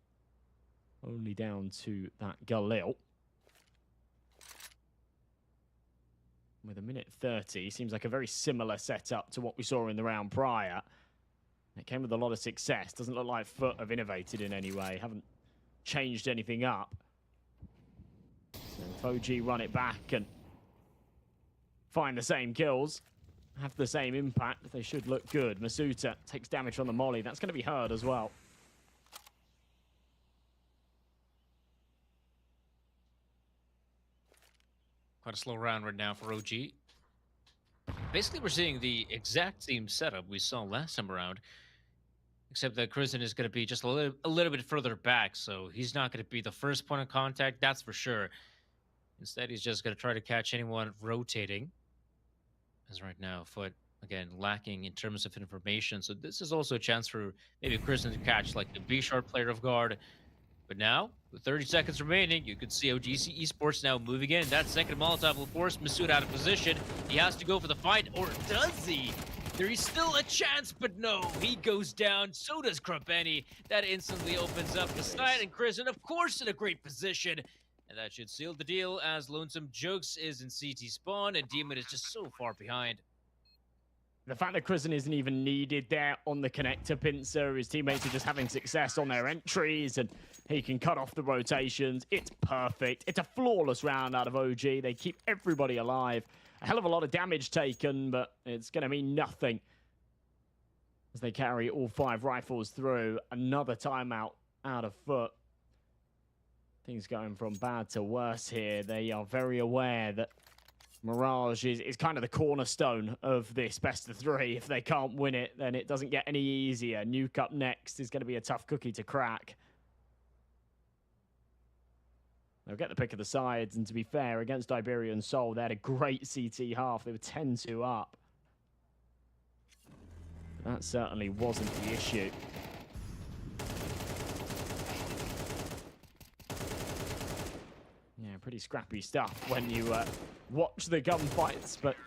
Only down to that Galil. With 1:30, seems like a very similar setup to what we saw in the round prior. It came with a lot of success. Doesn't look like Foot have innovated in any way. Haven't changed anything up. So if OG run it back and find the same kills, have the same impact, they should look good. Masuta takes damage from the molly. That's going to be heard as well. Quite a slow round right now for OG. Basically, we're seeing the exact same setup we saw last time around, except that Kristen is going to be just a little bit further back, so he's not going to be the first point of contact, that's for sure. Instead, he's just going to try to catch anyone rotating. As right now, Foot, again, lacking in terms of information, so this is also a chance for maybe Kristen to catch like the B-sharp player of guard. But now, with 30 seconds remaining, you could see OGC Esports now moving in. That second Molotov will force Masood out of position. He has to go for the fight, or does he? There is still a chance, but no, he goes down. So does Krabeni. That instantly opens up the side, and Kristen, of course, in a great position. And that should seal the deal, as Lonesome Jokes is in CT spawn, and Demon is just so far behind. The fact that Kristen isn't even needed there on the connector pincer, his teammates are just having success on their entries, and he can cut off the rotations. It's perfect. It's a flawless round out of OG. They keep everybody alive. A hell of a lot of damage taken, but it's going to mean nothing as they carry all 5 rifles through. Another timeout out of Foot. Things going from bad to worse here. They are very aware that Mirage is kind of the cornerstone of this best of 3. If they can't win it, then it doesn't get any easier. Nuke up next is going to be a tough cookie to crack. They'll get the pick of the sides, and to be fair, against Iberian Soul, they had a great CT half. They were 10-2 up. But that certainly wasn't the issue. Yeah, pretty scrappy stuff when you watch the gunfights, but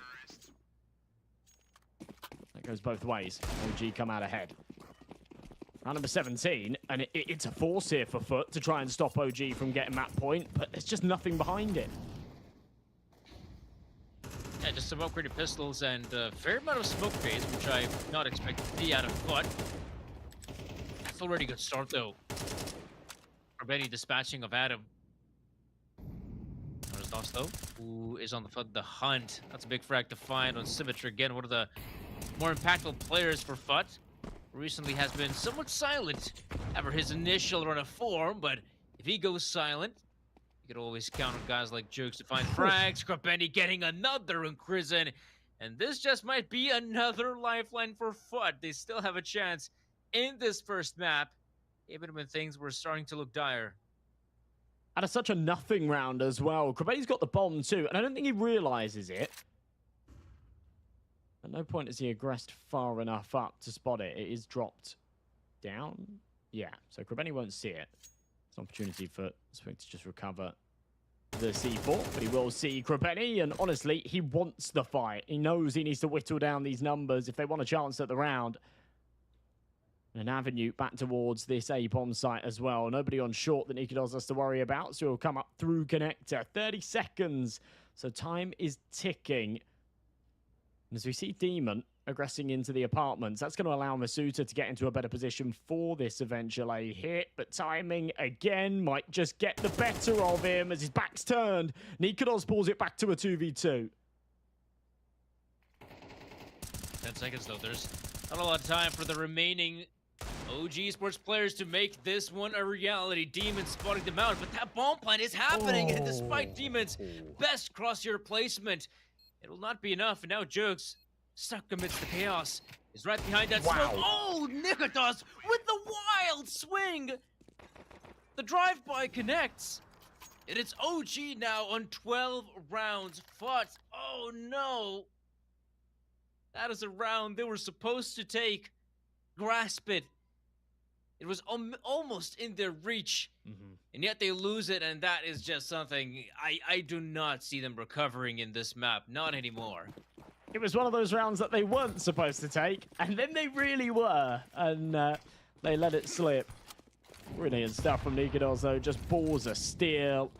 that goes both ways. OG come out ahead. Round number 17, and it's a force here for Foot to try and stop OG from getting that point, but there's just nothing behind it. Yeah, just some upgraded pistols and a fair amount of smoke phase, which I not expect to see out of Foot. That's already a good start, though. Krabeni dispatching of Adam. There's Dosto, who is on the hunt. That's a big frag to find on Symmetry. Again, one of the more impactful players for Foot. Recently has been somewhat silent after his initial run of form, but if he goes silent, you could always count on guys like Jokes to find frags. Krabeni getting another in Krisen, and this just might be another lifeline for Foot. They still have a chance in this first map, even when things were starting to look dire. Out of such a nothing round as well. Krabeni's got the bomb too, and I don't think he realizes it. At no point has he aggressed far enough up to spot it. It is dropped down. Yeah, so Krabeni won't see it. It's an opportunity for Swig to just recover the C4, but he will see Krabeni, and honestly, he wants the fight. He knows he needs to whittle down these numbers if they want a chance at the round. An avenue back towards this A-bomb site as well. Nobody on short that Nikodos has to worry about, so he'll come up through connector. 30 seconds, so time is ticking. And as we see Demon aggressing into the apartments, that's going to allow Masuta to get into a better position for this eventual A hit. But timing, again, might just get the better of him as his back's turned. Nikodos pulls it back to a 2v2. 10 seconds, though. There's not a lot of time for the remaining OG Sports players to make this one a reality. Demon spotting them out, but that bomb plant is happening, and despite Demon's best crosshair placement, it will not be enough, and now Jokes, stuck amidst the chaos, is right behind that smoke. Oh, Nikodos with the wild swing! The drive-by connects, and it's OG now on 12 rounds fought. Oh no! That is a round they were supposed to take. Grasp it. It was almost in their reach, and yet they lose it, and that is just something I do not see them recovering in this map. Not anymore. It was one of those rounds that they weren't supposed to take, and then they really were, and they let it slip. Brilliant stuff from Nikodos, though. Just balls of steel.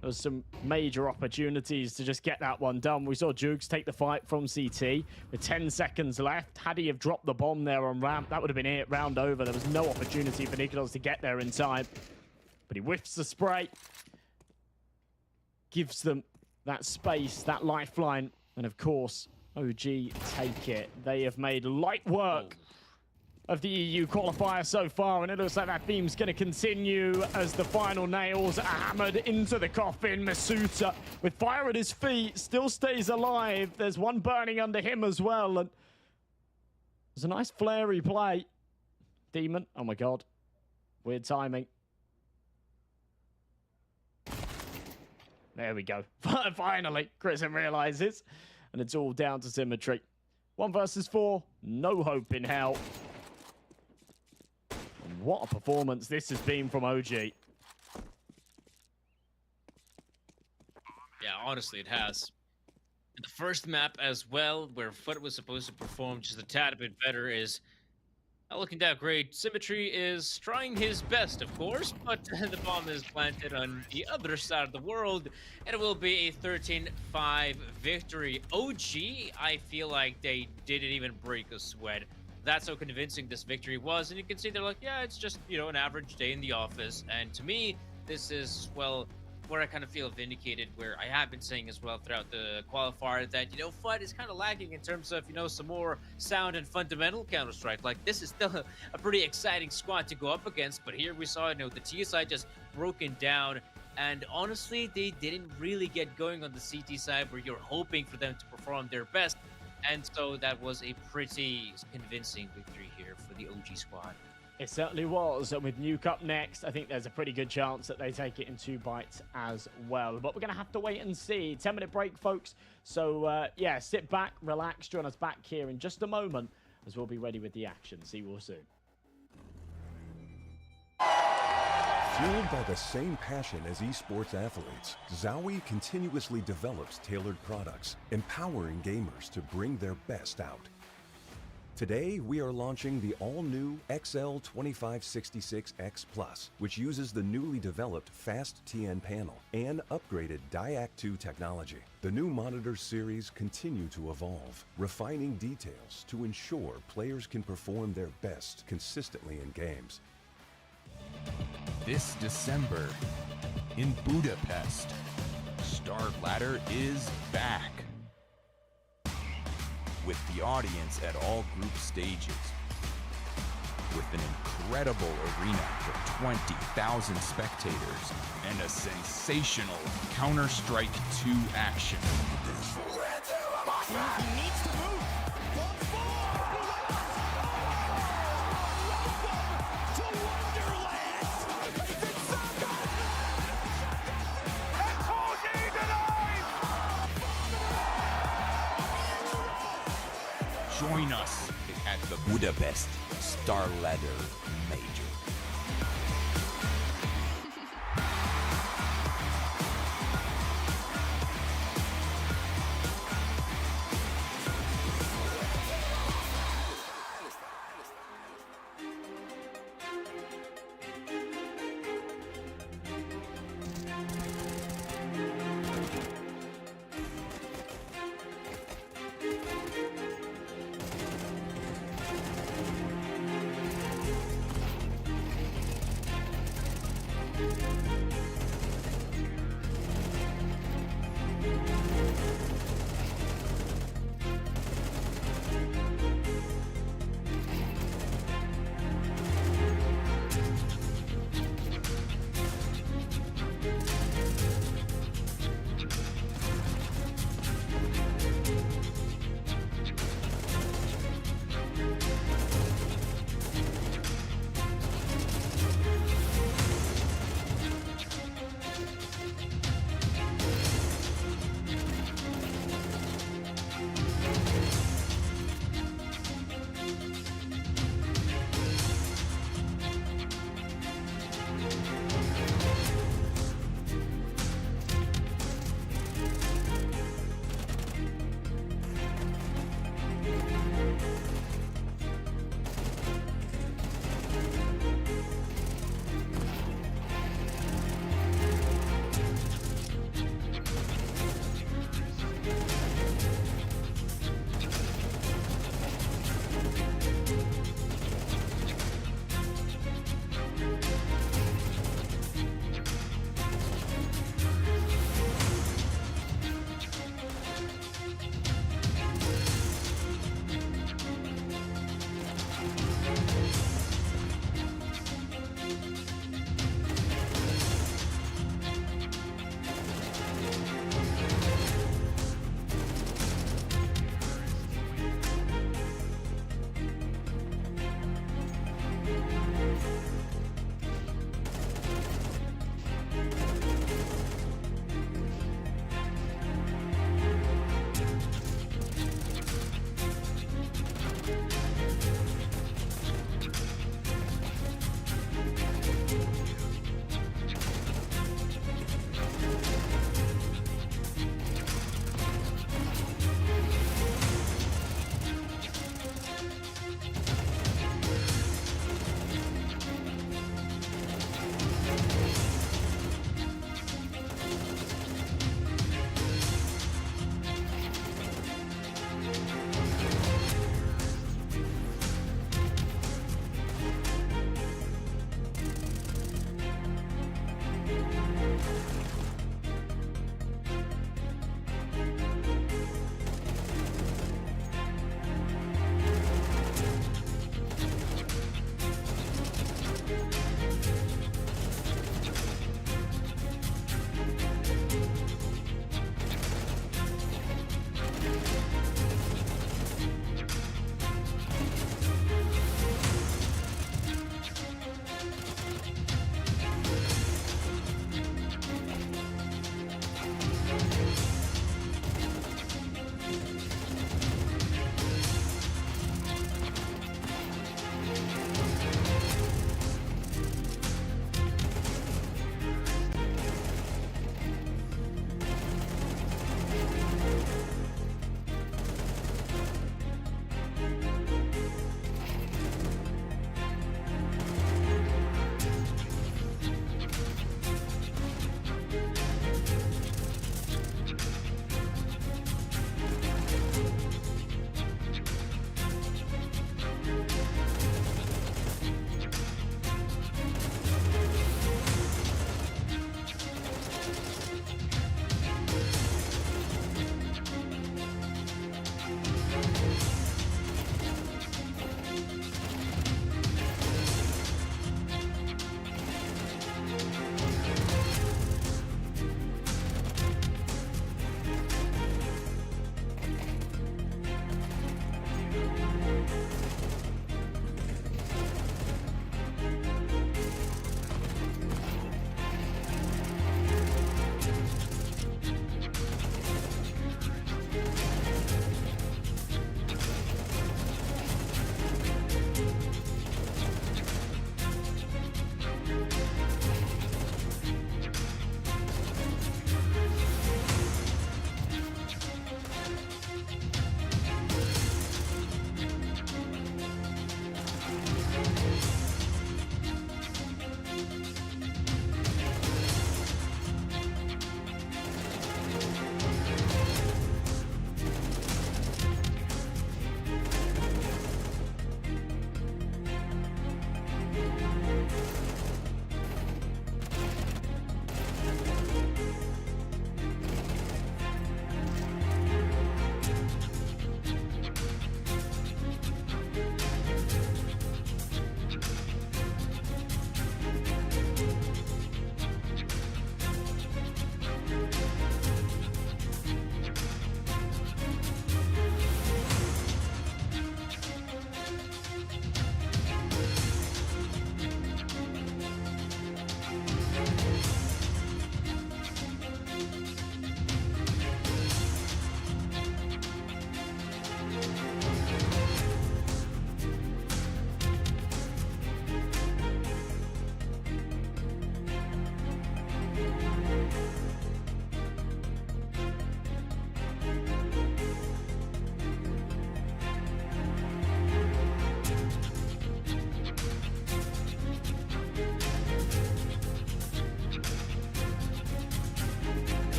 There was some major opportunities to just get that one done. We saw Jukes take the fight from CT with 10 seconds left. Had he have dropped the bomb there on ramp, that would have been it. Round over. There was no opportunity for Nikodos to get there in time. But he whiffs the spray. Gives them that space, that lifeline. And of course, OG take it. They have made light work of the EU qualifier so far, and it looks like that theme's going to continue as the final nails are hammered into the coffin. Masuta, with fire at his feet, still stays alive. There's one burning under him as well, and there's a nice flary play. Demon, oh my god. Weird timing. There we go. Finally, Chrisen realizes, and it's all down to symmetry. 1 versus 4, no hope in hell. And what a performance this has been from OG. Yeah, honestly, it has. The first map as well, where Foot was supposed to perform just a tad bit better, is not looking that great. Symmetry is trying his best, of course, but the bomb is planted on the other side of the world, and it will be a 13-5 victory. OG, I feel like they didn't even break a sweat. That's how convincing this victory was, and you can see they're like, yeah, it's just, you know, an average day in the office. And to me, this is, well, where I kind of feel vindicated, where I have been saying as well throughout the qualifier that, you know, FUT is kind of lacking in terms of, you know, some more sound and fundamental Counter-Strike. Like, this is still a pretty exciting squad to go up against, but here we saw, you know, the TSI just broken down, and honestly, they didn't really get going on the CT side where you're hoping for them to perform their best, and so that was a pretty convincing victory here for the OG squad. It certainly was, and with Nuke up next, I think there's a pretty good chance that they take it in 2 bites as well. But we're going to have to wait and see. 10-minute break, folks. So, yeah, sit back, relax, join us back here in just a moment as we'll be ready with the action. See you all soon. Fueled by the same passion as esports athletes, Zowie continuously develops tailored products, empowering gamers to bring their best out. Today, we are launching the all-new XL2566X Plus, which uses the newly developed Fast TN panel and upgraded DIAC2 technology. The new monitor series continue to evolve, refining details to ensure players can perform their best consistently in games. This December, in Budapest, Star Ladder is back. With the audience at all group stages. With an incredible arena for 20,000 spectators and a sensational Counter-Strike 2 action. He needs to move. Join us at the Budapest Star Ladder Major.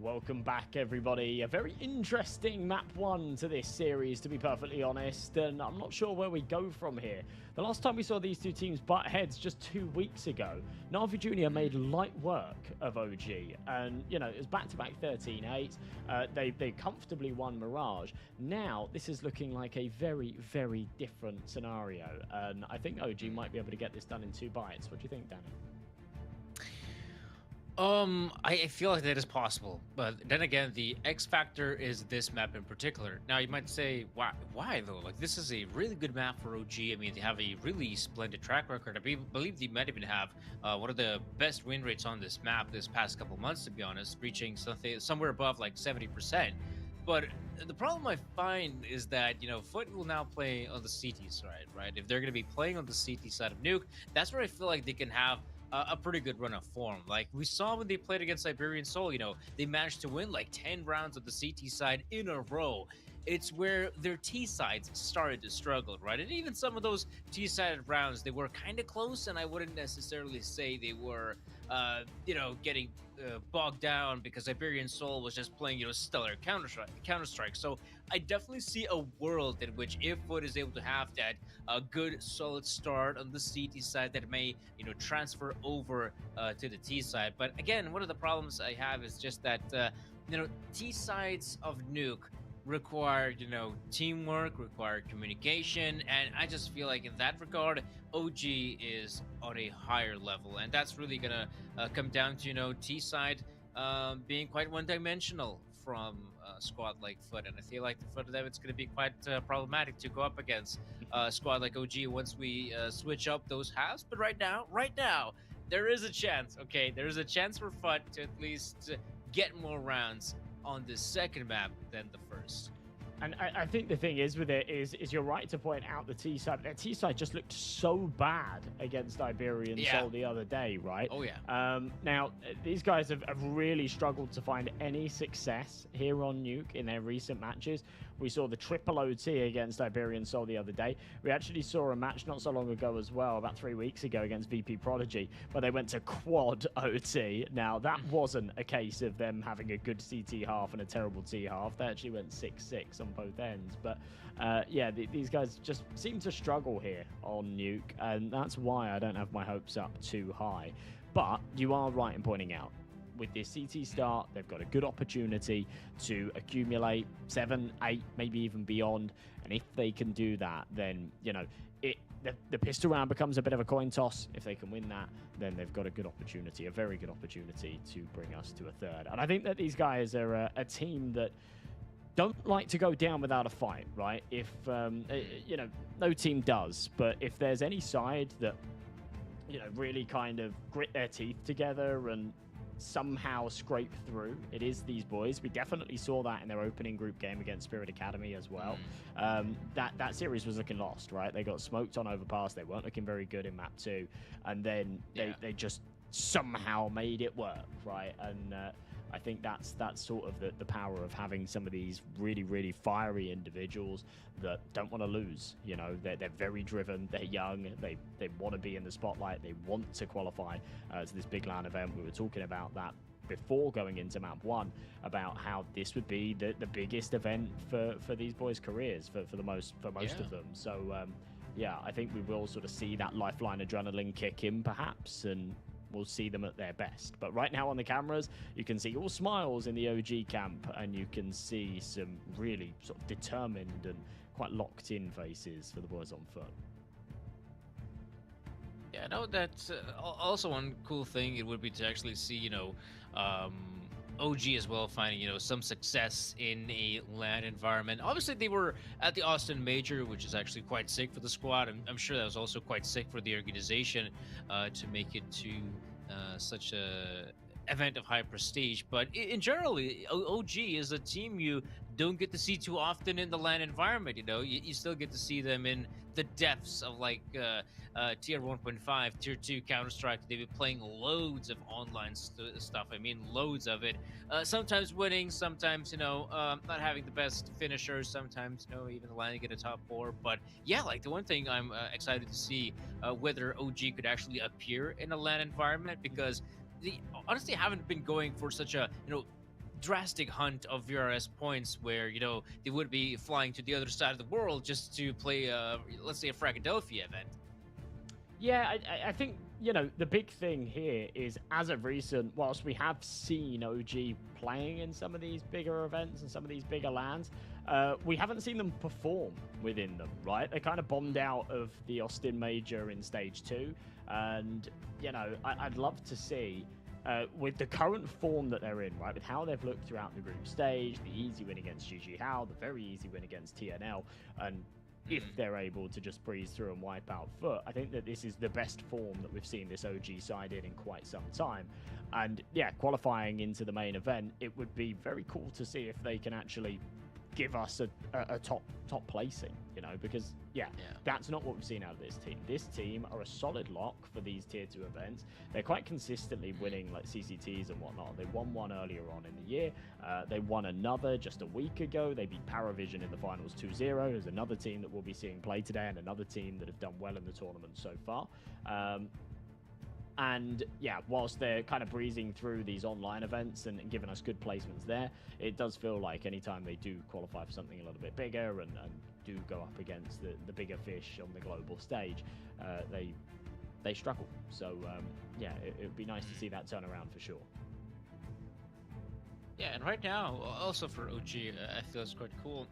Welcome back, everybody. A very interesting map 1 to this series, to be perfectly honest, and I'm not sure where we go from here. The last time we saw these two teams butt heads just 2 weeks ago, Na'Vi Jr. made light work of OG, and, you know, it was back-to-back 13-8. They comfortably won Mirage. Now, this is looking like a very, very different scenario, and I think OG might be able to get this done in 2 bites. What do you think, Danny? I feel like that is possible, but then again, the X factor is this map in particular. Now, you might say, why though? Like, this is a really good map for OG. I mean, they have a really splendid track record. I believe they might even have one of the best win rates on this map this past couple months, to be honest, reaching somewhere above like 70%. But the problem I find is that, you know, Foot will now play on the CT side, right? If they're going to be playing on the CT side of Nuke, that's where I feel like they can have a pretty good run of form. Like we saw when they played against Iberian Soul, you know, they managed to win like 10 rounds of the CT side in a row. It's where their T sides started to struggle, right? And even some of those T-sided rounds, they were kind of close, and I wouldn't necessarily say they were, you know, getting bogged down because Iberian Soul was just playing, you know, stellar Counter-Strike. So I definitely see a world in which if Foot is able to have that good, solid start on the CT side, that may, you know, transfer over to the T side. But again, one of the problems I have is just that, you know, T sides of Nuke require, you know, teamwork, require communication, and I just feel like in that regard, OG is on a higher level, and that's really gonna come down to, you know, T side being quite one-dimensional from a squad like Foot, and I feel like for them it's gonna be quite problematic to go up against a squad like OG once we switch up those halves. But right now, there is a chance. Okay, there is a chance for Foot to at least get more rounds on the second map than the first. And I think the thing is with it is you're right to point out the T side. Their T side just looked so bad against Iberian Soul the other day, right? Oh yeah. Now these guys have really struggled to find any success here on Nuke in their recent matches. We saw the triple OT against Iberian Soul the other day. We actually saw a match not so long ago as well, about 3 weeks ago, against VP Prodigy, where they went to quad OT. Now, that wasn't a case of them having a good CT half and a terrible T half. They actually went 6-6 on both ends. But yeah, these guys just seem to struggle here on Nuke, and that's why I don't have my hopes up too high. But you are right in pointing out, with this CT start, they've got a good opportunity to accumulate 7, 8, maybe even beyond. And if they can do that, then, you know, the pistol round becomes a bit of a coin toss. If they can win that, then they've got a good opportunity, a very good opportunity to bring us to a third. And I think that these guys are a team that don't like to go down without a fight, right? If, you know, no team does. But if there's any side that, you know, really kind of grit their teeth together and somehow scrape through, it is these boys. We definitely saw that in their opening group game against Spirit Academy as well. That series was looking lost, right? They got smoked on Overpass. They weren't looking very good in map 2, and then they just somehow made it work, right? And I think that's sort of the power of having some of these really, really fiery individuals that don't want to lose. You know, they're very driven, they're young, they want to be in the spotlight, they want to qualify to this big LAN event. We were talking about that before going into map 1, about how this would be the biggest event for these boys' careers for most of them. So yeah, I think we will sort of see that lifeline adrenaline kick in perhaps, and we'll see them at their best. But right now on the cameras, you can see all smiles in the OG camp, and you can see some really sort of determined and quite locked in faces for the boys on Foot. Yeah, no, that's also one cool thing. It would be to actually see, you know, OG as well finding, you know, some success in a LAN environment. Obviously, they were at the Austin Major, which is actually quite sick for the squad. I'm sure that was also quite sick for the organization to make it to such a event of high prestige. But in general, OG is a team you don't get to see too often in the LAN environment. You know, you still get to see them in the depths of like tier 1.5, tier 2 Counter-Strike. They've been playing loads of online stuff. I mean, loads of it. Sometimes winning, sometimes, you know, not having the best finishers, sometimes, you know, even landing in a top 4. But yeah, like the one thing I'm excited to see whether OG could actually appear in a LAN environment, because they honestly haven't been going for such a, you know, drastic hunt of VRS points where, you know, they would be flying to the other side of the world just to play, let's say, a Fragadelphia event. Yeah, I think, you know, the big thing here is, as of recent, whilst we have seen OG playing in some of these bigger events and some of these bigger lands, we haven't seen them perform within them, right? They kind of bombed out of the Austin Major in Stage 2, and, you know, I'd love to see, with the current form that they're in, right, with how they've looked throughout the group stage, the easy win against GG Hao, the very easy win against TNL, and if they're able to just breeze through and wipe out Foot, I think that this is the best form that we've seen this OG side in quite some time. And yeah, qualifying into the main event, it would be very cool to see if they can actually give us a top placing, you know, because yeah, that's not what we've seen out of this team. This team are a solid lock for these tier 2 events. They're quite consistently winning like CCTs and whatnot. They won one earlier on in the year. They won another just a week ago. They beat Paravision in the finals 2-0. There's another team that we'll be seeing play today, and another team that have done well in the tournament so far. And yeah, whilst they're kind of breezing through these online events and giving us good placements there, it does feel like anytime they do qualify for something a little bit bigger and do go up against the bigger fish on the global stage, they struggle. So yeah, it would be nice to see that turn around for sure. Yeah, and right now, also for OG, I feel it's quite cool.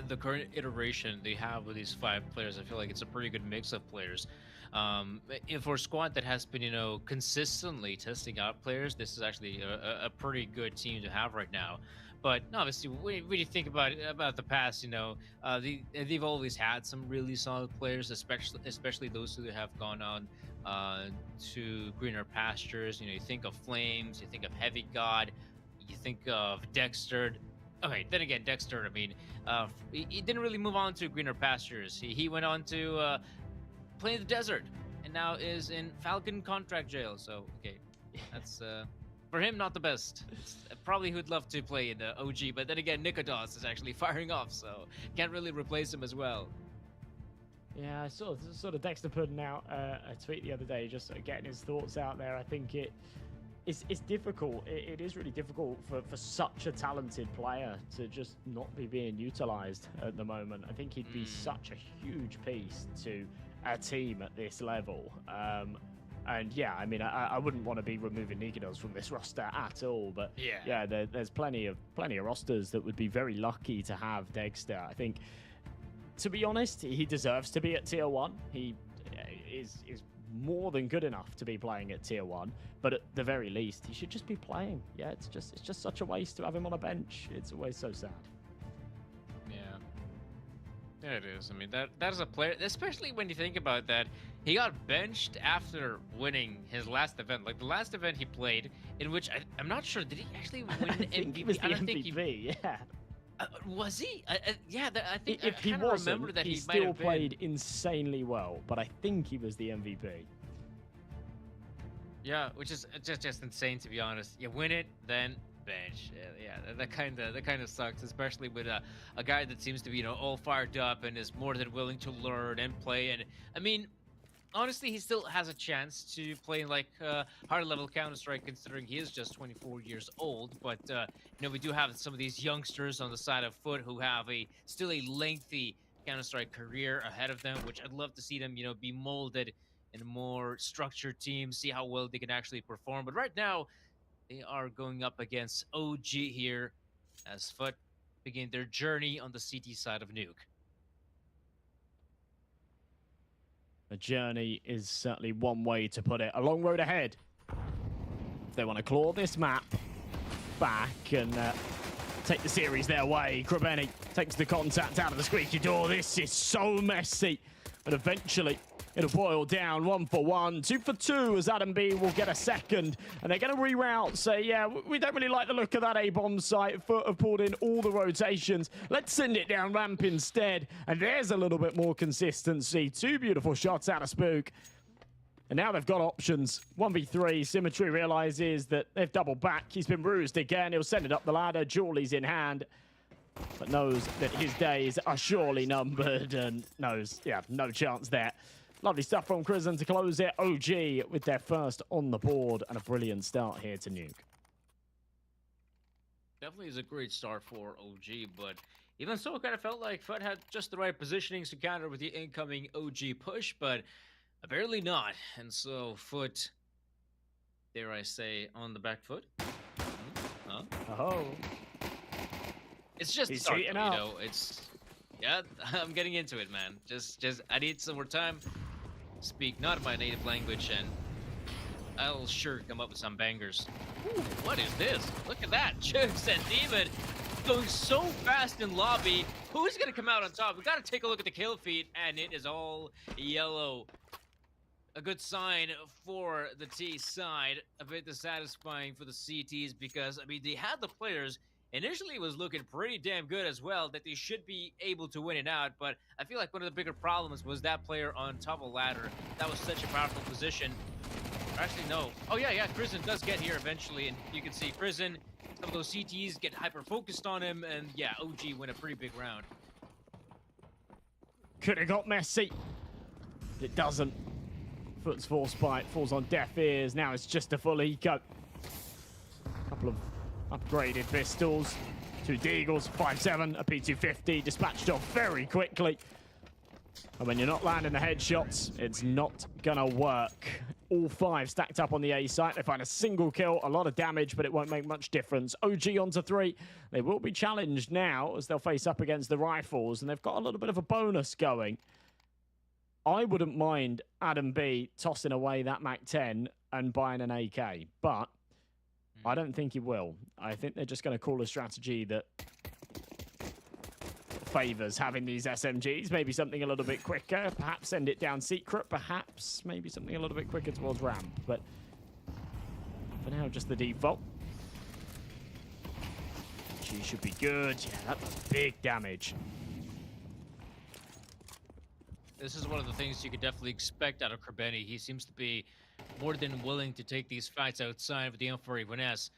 The current iteration they have with these 5 players, I feel like it's a pretty good mix of players. For a squad that has been, you know, consistently testing out players, this is actually a pretty good team to have right now. But obviously, when you think about the past, you know, they've always had some really solid players, especially those who have gone on to greener pastures. You know, you think of Flames, you think of Heavy God, you think of Dexter. Okay, then again, Dexter, I mean, he didn't really move on to greener pastures. He went on to play in the desert, and now is in Falcon contract jail. So, okay, that's for him not the best. Probably would love to play in the OG, but then again, Nikodos is actually firing off, so can't really replace him as well. Yeah, I saw sort of Dexter putting out a tweet the other day, just sort of getting his thoughts out there. I think it's difficult. It is really difficult for such a talented player to just not be being utilized at the moment. I think he'd be such a huge piece to a team at this level. And yeah, I mean, I wouldn't want to be removing Nikodos from this roster at all. But yeah, there's plenty of rosters that would be very lucky to have Dexter. I think, to be honest, he deserves to be at tier 1. He is more than good enough to be playing at tier 1, but at the very least he should just be playing. Yeah, it's just such a waste to have him on a bench. It's always so sad. Yeah, it is. I mean, that is a player, especially when you think about that. He got benched after winning his last event, like the last event he played, in which I'm not sure, did he actually win I think MVP? he was the MVP. Yeah. Was he? Yeah, I think if he wasn't, remember that he still played insanely well, but I think he was the MVP. Yeah, which is just insane, to be honest. You win it, then bench. Yeah, that kind of sucks, especially with a guy that seems to be, you know, all fired up and is more than willing to learn and play. And I mean, honestly, he still has a chance to play like higher level Counter-Strike, considering he is just 24 years old. But you know, we do have some of these youngsters on the side of Foot who have still a lengthy Counter-Strike career ahead of them, which I'd love to see them, you know, be molded in a more structured team, see how well they can actually perform. But right now, they are going up against OG here as Foot begin their journey on the CT side of Nuke. The journey is certainly one way to put it. A long road ahead. If they want to claw this map back and take the series their way, Krabeni takes the contact out of the squeaky door. This is so messy. But eventually, it'll boil down 1 for 1, 2 for 2 as Adam B will get a second. And they're going to reroute, say, yeah, we don't really like the look of that A-bomb site. Foot have pulled in all the rotations. Let's send it down ramp instead. And there's a little bit more consistency. 2 beautiful shots out of Spook. And now they've got options. 1v3, Symmetry realizes that they've doubled back. He's been bruised again. He'll send it up the ladder. Jawley's in hand, but knows that his days are surely numbered and knows, yeah, no chance there. Lovely stuff from Crizzen to close it. OG with their first on the board and a brilliant start here to Nuke. definitely is a great start for OG, but even so, it kind of felt like FUT had just the right positionings to counter with the incoming OG push, but apparently not. And so FUT, dare I say, on the back foot. Huh? Oh. It's just He's start, heating though, up. you know. It's yeah, I'm getting into it, man. Just I need some more time. Speak not my native language, and I'll sure come up with some bangers. Ooh, what is this? Look at that, Jukes and Demon going so fast in lobby. Who's gonna come out on top? We gotta take a look at the kill feed, and it is all yellow. A good sign for the T side, a bit dissatisfying for the CTs because, I mean, they had the players. Initially, it was looking pretty damn good as well, that they should be able to win it out, but I feel like one of the bigger problems was that player on top of ladder. That was such a powerful position. Actually, no. Oh, yeah, Prison does get here eventually, and you can see Prison, some of those CTs get hyper-focused on him, and yeah, OG win a pretty big round. Could have got messy. It doesn't. FUT's force bite falls on deaf ears. Now it's just a full eco. Couple of upgraded pistols. 2 Deagles, 5.7, a P250, dispatched off very quickly. And when you're not landing the headshots, it's not gonna work. All 5 stacked up on the A site. They find a single kill, a lot of damage, but it won't make much difference. OG onto 3. They will be challenged now as they'll face up against the rifles, and they've got a little bit of a bonus going. I wouldn't mind Adam B tossing away that MAC-10 and buying an AK, but I don't think he will. I think they're just going to call a strategy that favors having these SMGs, maybe something a little bit quicker, perhaps send it down secret, perhaps maybe something a little bit quicker towards ramp, but for now, just the default. She should be good. Yeah, that does big damage. This is one of the things you could definitely expect out of Krebeni. He seems to be more than willing to take these fights outside with the M4A1S.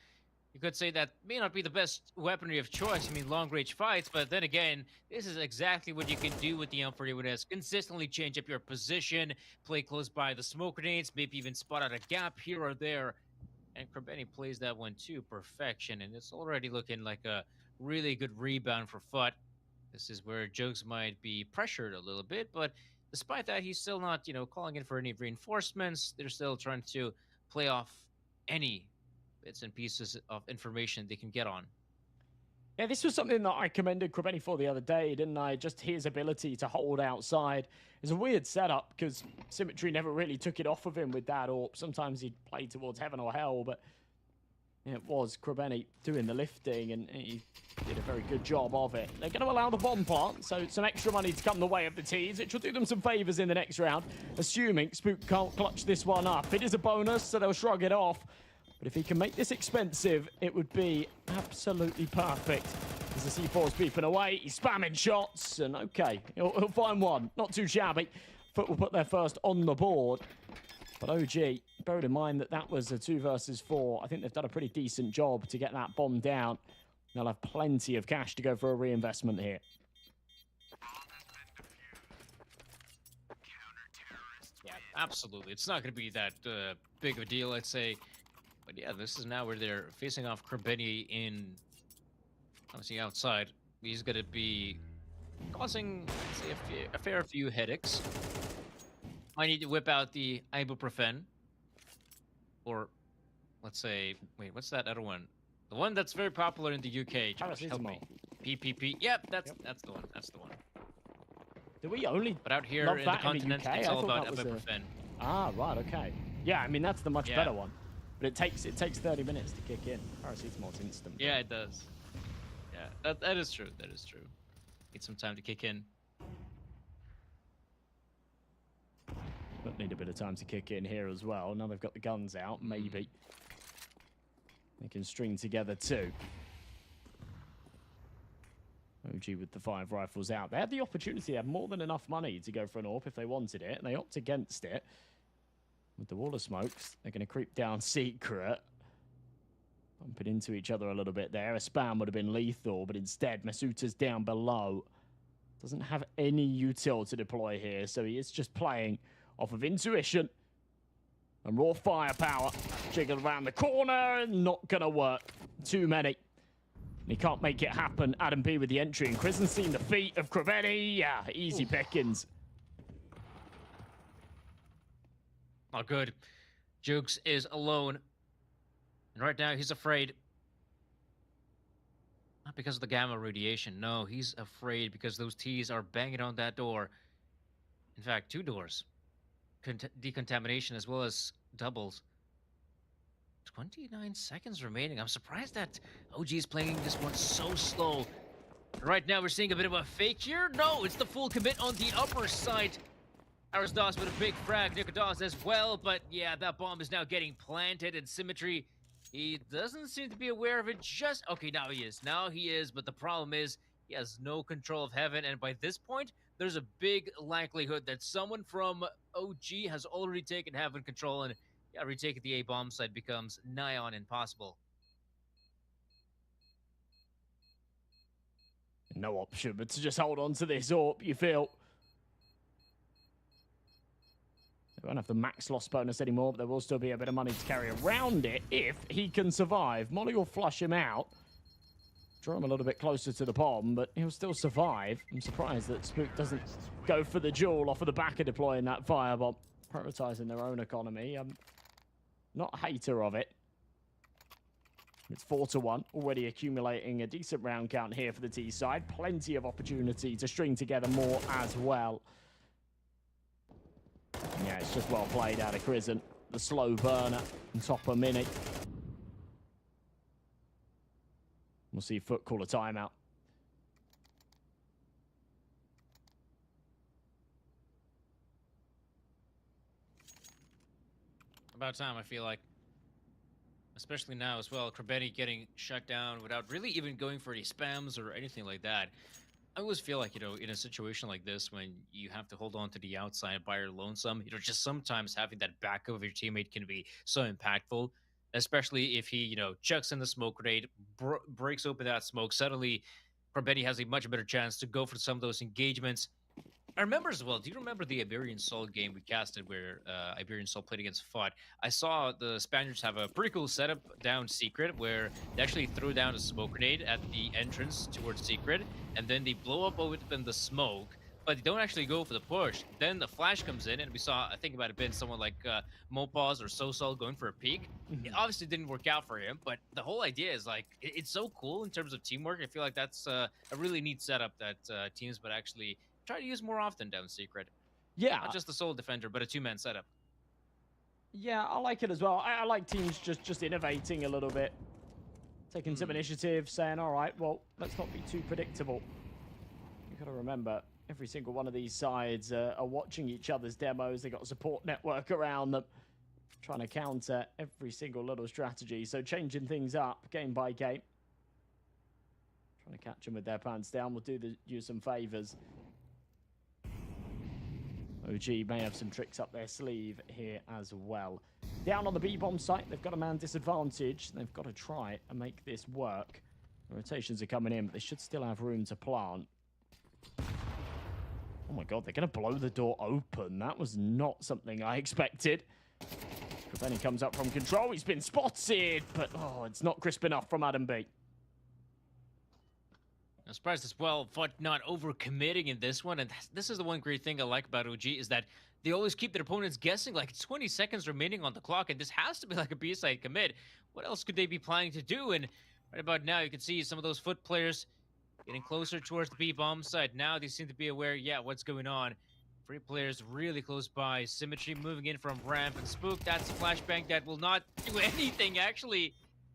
You could say that may not be the best weaponry of choice, I mean long-range fights, but then again, this is exactly what you can do with the M4A1S. Consistently change up your position, play close by the smoke grenades, maybe even spot out a gap here or there. And Krebeni plays that one to perfection, and it's already looking like a really good rebound for FUT. This is where Jokes might be pressured a little bit, but despite that, he's still not, calling in for any reinforcements. They're still trying to play off any bits and pieces of information they can get on. Yeah, this was something that I commended Krebeni for the other day, didn't I? Just his ability to hold outside. It's a weird setup because Symmetry never really took it off of him with that AWP. Sometimes he'd play towards heaven or hell, but it was Krebeni doing the lifting, and he did a very good job of it. They're going to allow the bomb plant, so some extra money to come the way of the T's. It should do them some favors in the next round, assuming Spook can't clutch this one up. It is a bonus, so they'll shrug it off. But if he can make this expensive, it would be absolutely perfect. As the C4's beeping away, he's spamming shots, and okay, he'll find one. Not too shabby. FUT will put their first on the board. But OG, bearing in mind that that was a 2 versus 4, I think they've done a pretty decent job to get that bomb down. They'll have plenty of cash to go for a reinvestment here. Yeah, absolutely. It's not going to be that big of a deal, I'd say. But yeah, this is now where they're facing off Krebeni in, obviously, outside. He's going to be causing, let's say, a fair few headaches. I need to whip out the ibuprofen. Or, let's say, wait, what's that other one? The one that's very popular in the UK. Josh, help me. PPP. Yep, that's the one. That's the one. Do we only But out here love in the that continent, UK? it's all about that was ibuprofen. Ah, right, okay. Yeah, I mean, that's the much better one. But it takes 30 minutes to kick in. Paracetamol's instant. Yeah, it does. Yeah, that is true. That is true. Need some time to kick in. But need a bit of time to kick in here as well. Now they've got the guns out, maybe. They can string together 2. OG with the 5 rifles out. They had the opportunity, they had more than enough money to go for an AWP if they wanted it, and they opt against it. With the wall of smokes, they're going to creep down secret. Bumping into each other a little bit there. A spam would have been lethal, but instead, Masuta's down below. Doesn't have any util to deploy here, so he is just playing off of intuition and raw firepower. Jiggle around the corner, and not going to work. Too many. He can't make it happen. Adam B with the entry, and Krisen's seen the feet of Kravetti. Yeah, easy pickings. Not good. Jukes is alone. And right now, he's afraid. Not because of the gamma radiation. No, he's afraid because those T's are banging on that door. In fact, 2 doors. Decontamination as well as doubles. 29 seconds remaining. I'm surprised that OG is playing this one so slow. Right now, we're seeing a bit of a fake here. No, it's the full commit on the upper side. Arisdos with a big frag. Nikodas as well. But yeah, that bomb is now getting planted in Symmetry. He doesn't seem to be aware of it just... Okay, now he is. Now he is, but the problem is he has no control of Heaven. And by this point, there's a big likelihood that someone from OG has already taken Heaven control. And yeah, retaking the A-bomb site becomes nigh on impossible. No option but to just hold on to this AWP, you feel. They won't have the max loss bonus anymore, but there will still be a bit of money to carry around it if he can survive. Molly will flush him out. Draw him a little bit closer to the bomb, but he'll still survive. I'm surprised that Spook doesn't go for the duel off of the back of deploying that firebomb. Prioritizing their own economy. I'm not a hater of it. It's 4-1, already accumulating a decent round count here for the T side. Plenty of opportunity to string together more as well. Yeah, it's just well played out of Krisen. The slow burner on top of Mini. We'll see Foot call a timeout. About time, I feel like. Especially now as well, Krabetti getting shut down without really even going for any spams or anything like that. I always feel like, in a situation like this, when you have to hold on to the outside by your lonesome, just sometimes having that backup of your teammate can be so impactful, especially if he, chucks in the smoke grenade, breaks open that smoke. Suddenly, Krabetti has a much better chance to go for some of those engagements. I remember as well, do you remember the Iberian Sol game we casted where Iberian Sol played against FUT? I saw the Spaniards have a pretty cool setup down Secret where they actually throw down a smoke grenade at the entrance towards Secret, and then they blow up open the smoke, but they don't actually go for the push. Then the flash comes in, and we saw, I think it might have been someone like Mopaz or Sosol going for a peek. It obviously didn't work out for him, but the whole idea is like, it's so cool in terms of teamwork. I feel like that's a really neat setup that teams would actually try to use more often down Secret. Yeah. Not just the sole defender, but a 2-man setup. Yeah, I like it as well. I like teams just innovating a little bit. Taking some initiative, saying, all right, well, let's not be too predictable. You've got to remember, every single one of these sides are watching each other's demos. They got a support network around them, trying to counter every single little strategy. So changing things up game by game. Trying to catch them with their pants down. We'll do you some favors. OG may have some tricks up their sleeve here as well. Down on the B-bomb site, they've got a man disadvantage. They've got to try and make this work. The rotations are coming in, but they should still have room to plant. Oh my god, they're going to blow the door open. That was not something I expected. But then he comes up from control. He's been spotted, but it's not crisp enough from Adam B. I'm surprised as well, FUT not overcommitting in this one. And this is the one great thing I like about OG is that they always keep their opponents guessing. Like, it's 20 seconds remaining on the clock, and this has to be like a B-side commit. What else could they be planning to do? And right about now, you can see some of those FUT players getting closer towards the B-bomb side. Now they seem to be aware, what's going on. 3 players really close by. Symmetry moving in from ramp, and Spook, that's a flashbang that will not do anything, actually.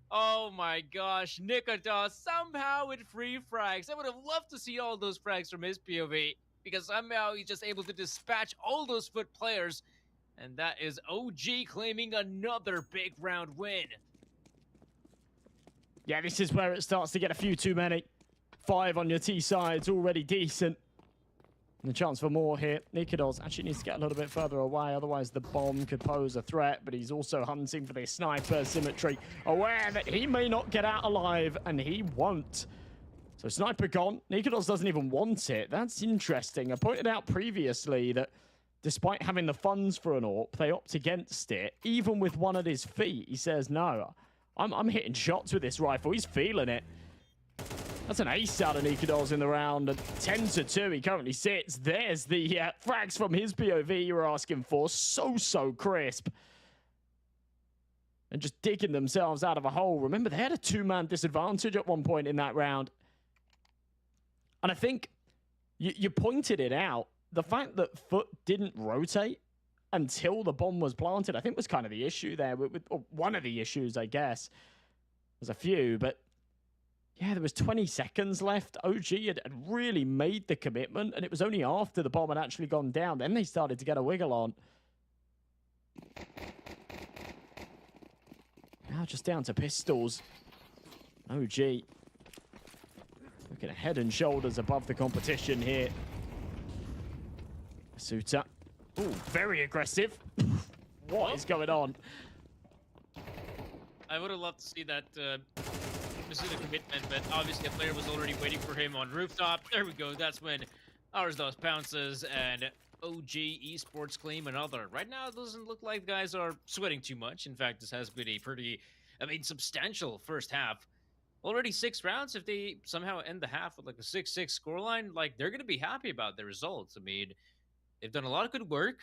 Oh my gosh, Nikodas somehow with free frags. I would have loved to see all those frags from his POV, because somehow he's just able to dispatch all those FUT players. And that is OG claiming another big round win. Yeah, this is where it starts to get a few too many. 5 on your T side's already decent. And the chance for more here. Nikodas actually needs to get a little bit further away, otherwise the bomb could pose a threat, but he's also hunting for this sniper. Symmetry, aware that he may not get out alive, and he won't. So sniper gone. Nikodas doesn't even want it. That's interesting. I pointed out previously that despite having the funds for an AWP, they opt against it. Even with one at his feet, he says, no, I'm hitting shots with this rifle. He's feeling it. That's an ace out of Nikodos in the round. 10-2, he currently sits. There's the frags from his POV you were asking for. So crisp. And just digging themselves out of a hole. Remember, they had a 2-man disadvantage at one point in that round. And I think you pointed it out. The fact that Foot didn't rotate until the bomb was planted, I think was kind of the issue there. Or one of the issues, I guess. There's a few, but yeah, there was 20 seconds left. OG had really made the commitment, and it was only after the bomb had actually gone down. Then they started to get a wiggle on. Now just down to pistols. OG looking head and shoulders above the competition here. Masuta. Ooh, very aggressive. What is going on? I would have loved to see that Masuda commitment, but obviously a player was already waiting for him on rooftop. There we go. That's when Arsdos pounces and OG Esports claim another. Right now, it doesn't look like guys are sweating too much. In fact, this has been a pretty, substantial first half. Already 6 rounds. If they somehow end the half with like a 6-6 scoreline, like they're going to be happy about the results. I mean, they've done a lot of good work.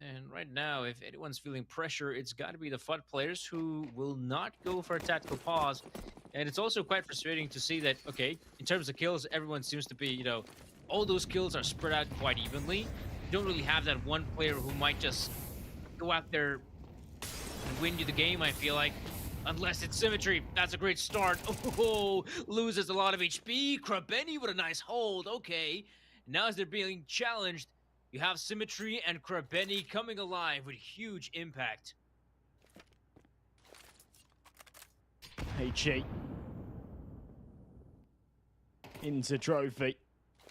And right now, if anyone's feeling pressure, it's got to be the FUT players who will not go for a tactical pause. And it's also quite frustrating to see that, okay, in terms of kills, everyone seems to be, all those kills are spread out quite evenly. You don't really have that one player who might just go out there and win you the game, I feel like. Unless it's Symmetry. That's a great start. Oh, loses a lot of HP. Krabeni with a nice hold. Okay. Now as they're being challenged, you have Symmetry and Krabeni coming alive with huge impact. HG. Into Trophy.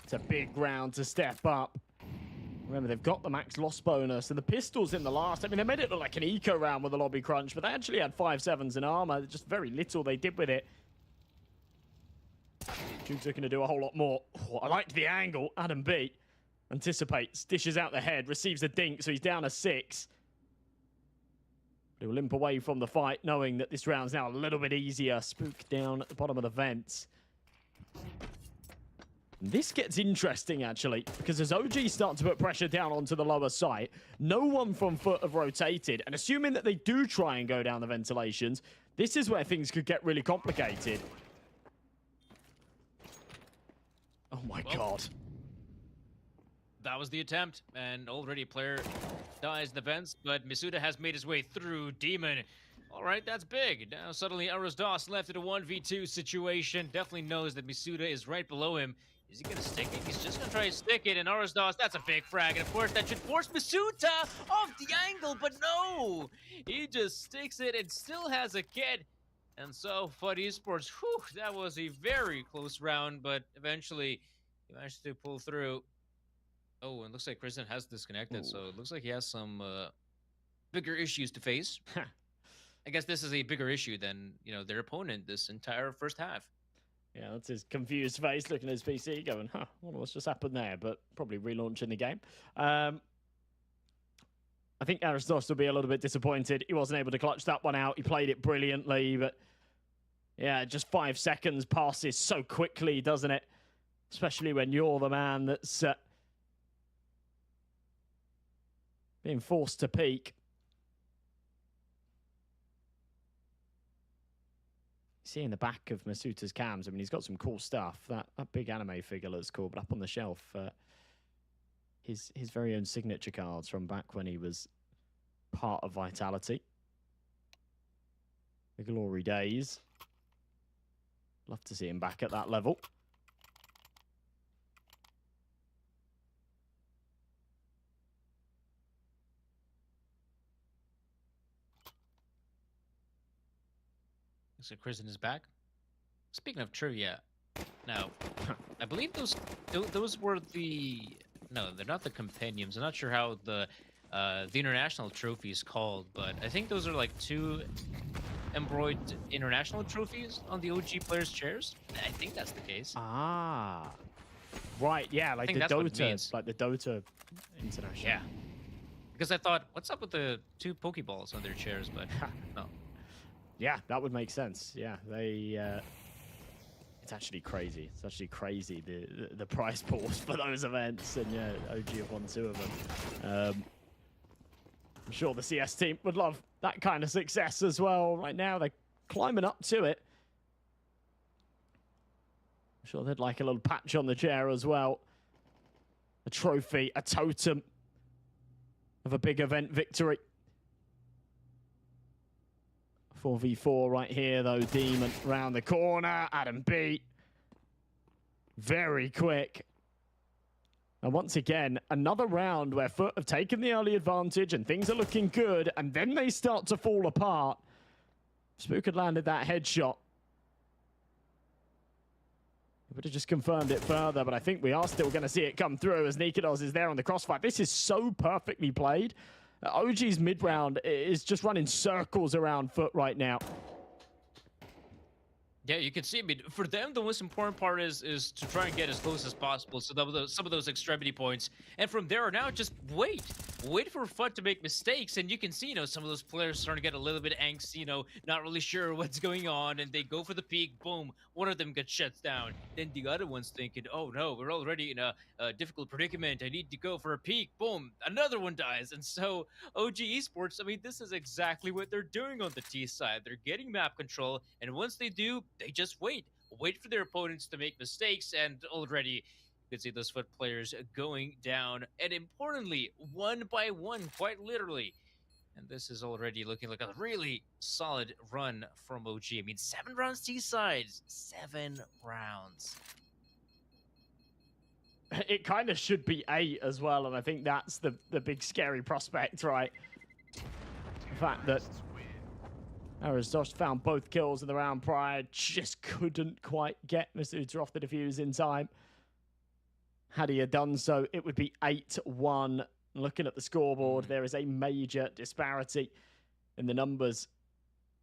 It's a big round to step up. Remember, they've got the max loss bonus, and the pistols in the last. I mean, they made it look like an eco round with a lobby crunch, but they actually had 5-7s in armor. Just very little they did with it. Juke's looking to do a whole lot more. Oh, I liked the angle. Adam B anticipates, dishes out the head, receives a dink, so he's down a 6. He'll limp away from the fight, knowing that this round's now a little bit easier. Spook down at the bottom of the vents. This gets interesting, actually, because as OG start to put pressure down onto the lower site, no one from FUT have rotated, and assuming that they do try and go down the ventilations, this is where things could get really complicated. Oh my god. That was the attempt, and already a player dies in the vents, but Masuda has made his way through. Demon. All right, that's big. Now suddenly Arsdos left in a 1v2 situation. Definitely knows that Masuda is right below him. Is he going to stick it? He's just going to try to stick it, and Arsdos, that's a big frag. And of course, that should force Masuda off the angle, but no! He just sticks it and still has a kid. And so, FUT Esports, whew, that was a very close round, but eventually he managed to pull through. Oh, and it looks like Kristen has disconnected, so it looks like he has some bigger issues to face. I guess this is a bigger issue than, their opponent this entire first half. Yeah, that's his confused face looking at his PC going, what's just happened there? But probably relaunching the game. I think Aristos will be a little bit disappointed. He wasn't able to clutch that one out. He played it brilliantly, but yeah, just 5 seconds passes so quickly, doesn't it? Especially when you're the man that's being forced to peak. See in the back of Masuta's cams, I mean, he's got some cool stuff. That big anime figure looks cool, but up on the shelf, his very own signature cards from back when he was part of Vitality. The glory days. Love to see him back at that level. So Kristen is back. Speaking of trivia, now I believe those were no, they're not the compendiums. I'm not sure how the international trophy is called, but I think those are like 2 embroidered international trophies on the OG players' chairs. I think that's the case. Ah, right, yeah, like the Dota, like the Dota international. Yeah, because I thought, what's up with the 2 Pokeballs on their chairs? But no. Yeah, that would make sense. Yeah, they It's actually crazy. It's actually crazy, the prize pools for those events. And yeah, OG have won 2 of them. I'm sure the CS team would love that kind of success as well. Right now, they're climbing up to it. I'm sure they'd like a little patch on the chair as well. A trophy, a totem of a big event victory. 4v4 right here, though. Demon round the corner. Adam B. Very quick. And once again, another round where Foot have taken the early advantage and things are looking good, and then they start to fall apart. Spook had landed that headshot. Would have just confirmed it further, but I think we are still going to see it come through as Nikodos is there on the crossfire. This is so perfectly played. OG's mid-round is just running circles around Foot right now. Yeah, you can see. I mean, for them, the most important part is to try and get as close as possible. So some of those extremity points, and from there on out, just wait for FUT to make mistakes. And you can see, some of those players starting to get a little bit angsty, not really sure what's going on, and they go for the peak. Boom, one of them gets shut down. Then the other one's thinking, oh no, we're already in a difficult predicament. I need to go for a peak. Boom, another one dies. And so OG Esports, I mean, this is exactly what they're doing on the T side. They're getting map control, and once they do, they just wait for their opponents to make mistakes, and already you can see those FUT players going down, and importantly, one by one, quite literally. And this is already looking like a really solid run from OG. I mean, 7 rounds T-sides, 7 rounds. It kind of should be 8 as well, and I think that's the big scary prospect, right? The fact that Aristosh found both kills in the round prior, just couldn't quite get Masuta off the defuse in time. Had he had done so, it would be 8-1. Looking at the scoreboard, there is a major disparity in the numbers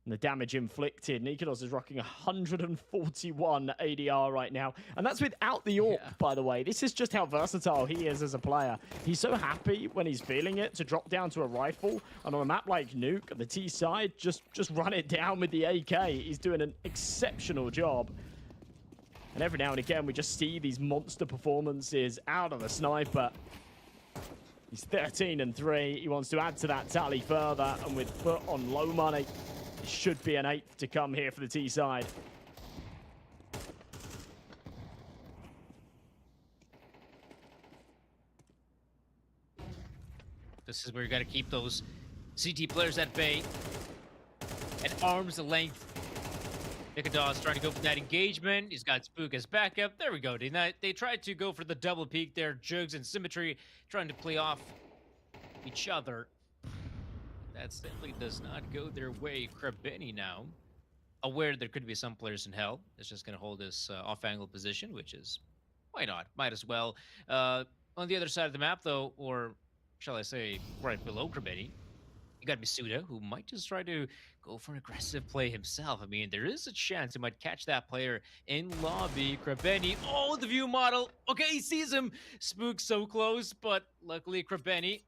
and the damage inflicted. Nikodos is rocking 141 ADR right now, and that's without the AWP, by the way. This is just how versatile he is as a player. He's so happy when he's feeling it to drop down to a rifle, and on a map like Nuke, on the T side, just run it down with the AK. He's doing an exceptional job. And every now and again, we just see these monster performances out of the sniper. He's 13-3. He wants to add to that tally further, and with FUT on low money, it should be an 8th to come here for the T side. This is where you got to keep those CT players at bay, at arm's length. Nikodos trying to go for that engagement. He's got Spook as backup. There we go. They tried to go for the double peek there. Jugs and Symmetry trying to play off each other. That simply does not go their way. Krabeni now, aware there could be some players in hell, is just going to hold this off-angle position, which is, why not? Might as well. On the other side of the map, though, or shall I say, right below Krabeni, you got Masuda, who might just try to go for an aggressive play himself. I mean, there is a chance he might catch that player in lobby. Krabeni, oh, the view model. Okay, he sees him. Spook so close, but luckily Krabeni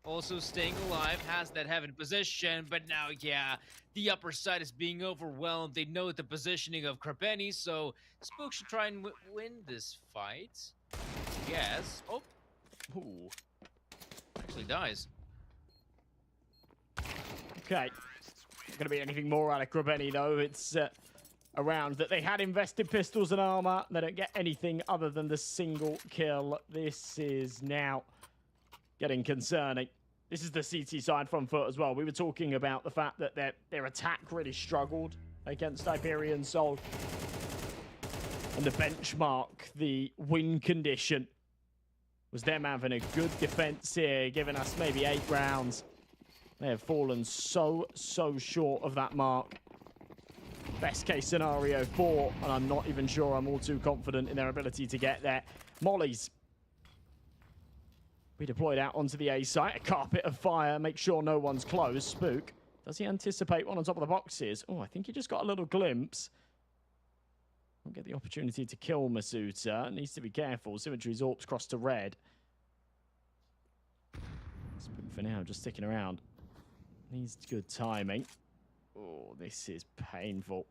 also staying alive, has that heaven position, but now, yeah, the upper side is being overwhelmed. They know the positioning of Krabeni, so Spook should try and win this fight. Yes. Oh. Ooh. Actually dies. Okay. Not going to be anything more out of Krabeni, though. It's a round that they had invested pistols and armor. They don't get anything other than the single kill. This is now getting concerning. This is the CT side from FUT as well. We were talking about the fact that their attack really struggled against Hyperion Soul. And the benchmark, the win condition, was them having a good defense here, giving us maybe 8 rounds. They have fallen so short of that mark. Best case scenario 4, and I'm not even sure I'm all too confident in their ability to get there. Mollies be deployed out onto the A site. A carpet of fire. Make sure no one's close. Spook. Does he anticipate one on top of the boxes? Oh, I think he just got a little glimpse. Won't get the opportunity to kill Masuta. Needs to be careful. Symmetry's AWP's crossed to red. Spook for now, just sticking around. Needs good timing. Oh, this is painful.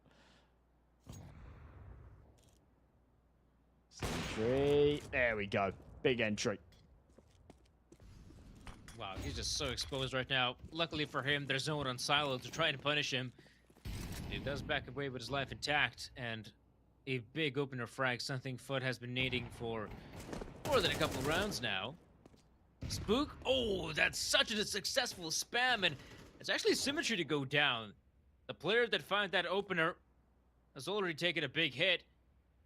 Entry. There we go. Big entry. Wow, he's just so exposed right now. Luckily for him, there's no one on Silo to try and punish him. He does back away with his life intact, and a big opener frag, something Foot has been needing for more than a couple rounds now. Spook, oh, that's such a successful spam, and it's actually symmetry to go down. The player that found that opener has already taken a big hit,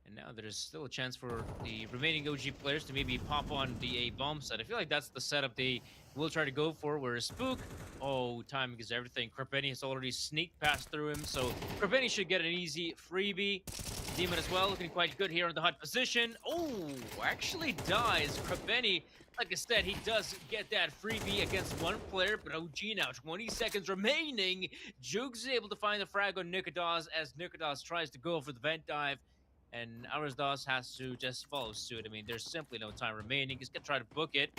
and now there's still a chance for the remaining OG players to maybe pop on the A bomb side. I feel like that's the setup they will try to go for, whereas Spook, oh, timing is everything. Krapeni has already sneaked past through him, so Krapeni should get an easy freebie. Demon as well, looking quite good here in the hot position. Oh, actually dies. Krapeni, like I said, he does get that freebie against one player, but OG now, 20 seconds remaining. Jukes is able to find the frag on Nikodas as Nikodas tries to go for the vent dive, and Arazdos has to just follow suit. I mean, there's simply no time remaining. He's gonna try to book it,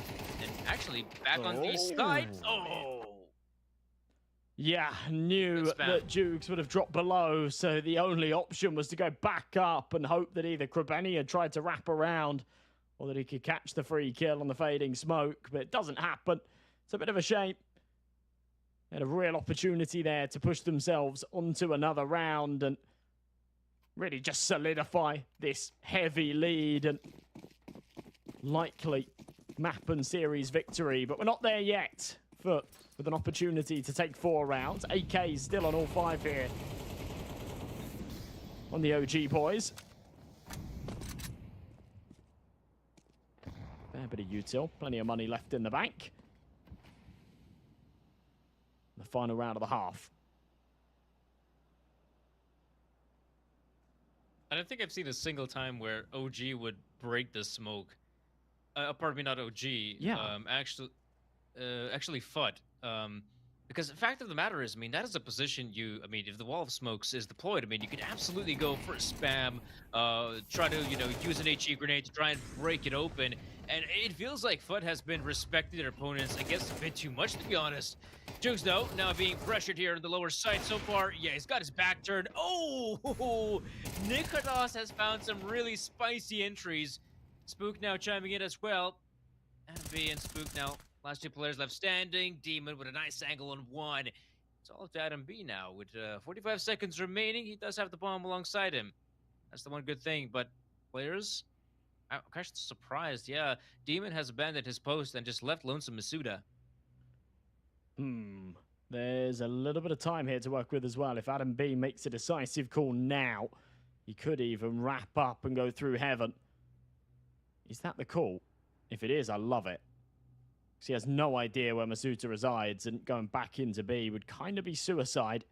and actually back on the side. Oh! Yeah, knew that Jukes would have dropped below, so the only option was to go back up and hope that either Krabeni had tried to wrap around or that he could catch the free kill on the fading smoke, but it doesn't happen. It's a bit of a shame. They had a real opportunity there to push themselves onto another round and really just solidify this heavy lead and likely map and series victory, but we're not there yet. Foot with an opportunity to take 4 rounds. AK is still on all 5 here on the OG boys. Fair bit of util, plenty of money left in the bank. The final round of the half. I don't think I've seen a single time where OG would break the smoke. Pardon me, not OG. Yeah. Actually FUT. Because the fact of the matter is, I mean, that is a position I mean, if the wall of smokes is deployed, I mean, you could absolutely go for a spam, try to, use an HE grenade to try and break it open. And it feels like FUT has been respecting their opponents, I guess, a bit too much, to be honest. Jukes, though, now being pressured here in the lower side so far. Yeah, he's got his back turned. Oh! Nikodas has found some really spicy entries. Spook now chiming in as well. And B and Spook now. Last 2 players left standing. Demon with a nice angle on 1. It's all up to Adam B now. With 45 seconds remaining, he does have the bomb alongside him. That's the one good thing. But players, I'm kind of surprised. Yeah, Demon has abandoned his post and just left Lonesome Masuda. There's a little bit of time here to work with as well. If Adam B makes a decisive call now, he could even wrap up and go through heaven. Is that the call? If it is, I love it. He has no idea where Masuda resides, and going back into B would kind of be suicide.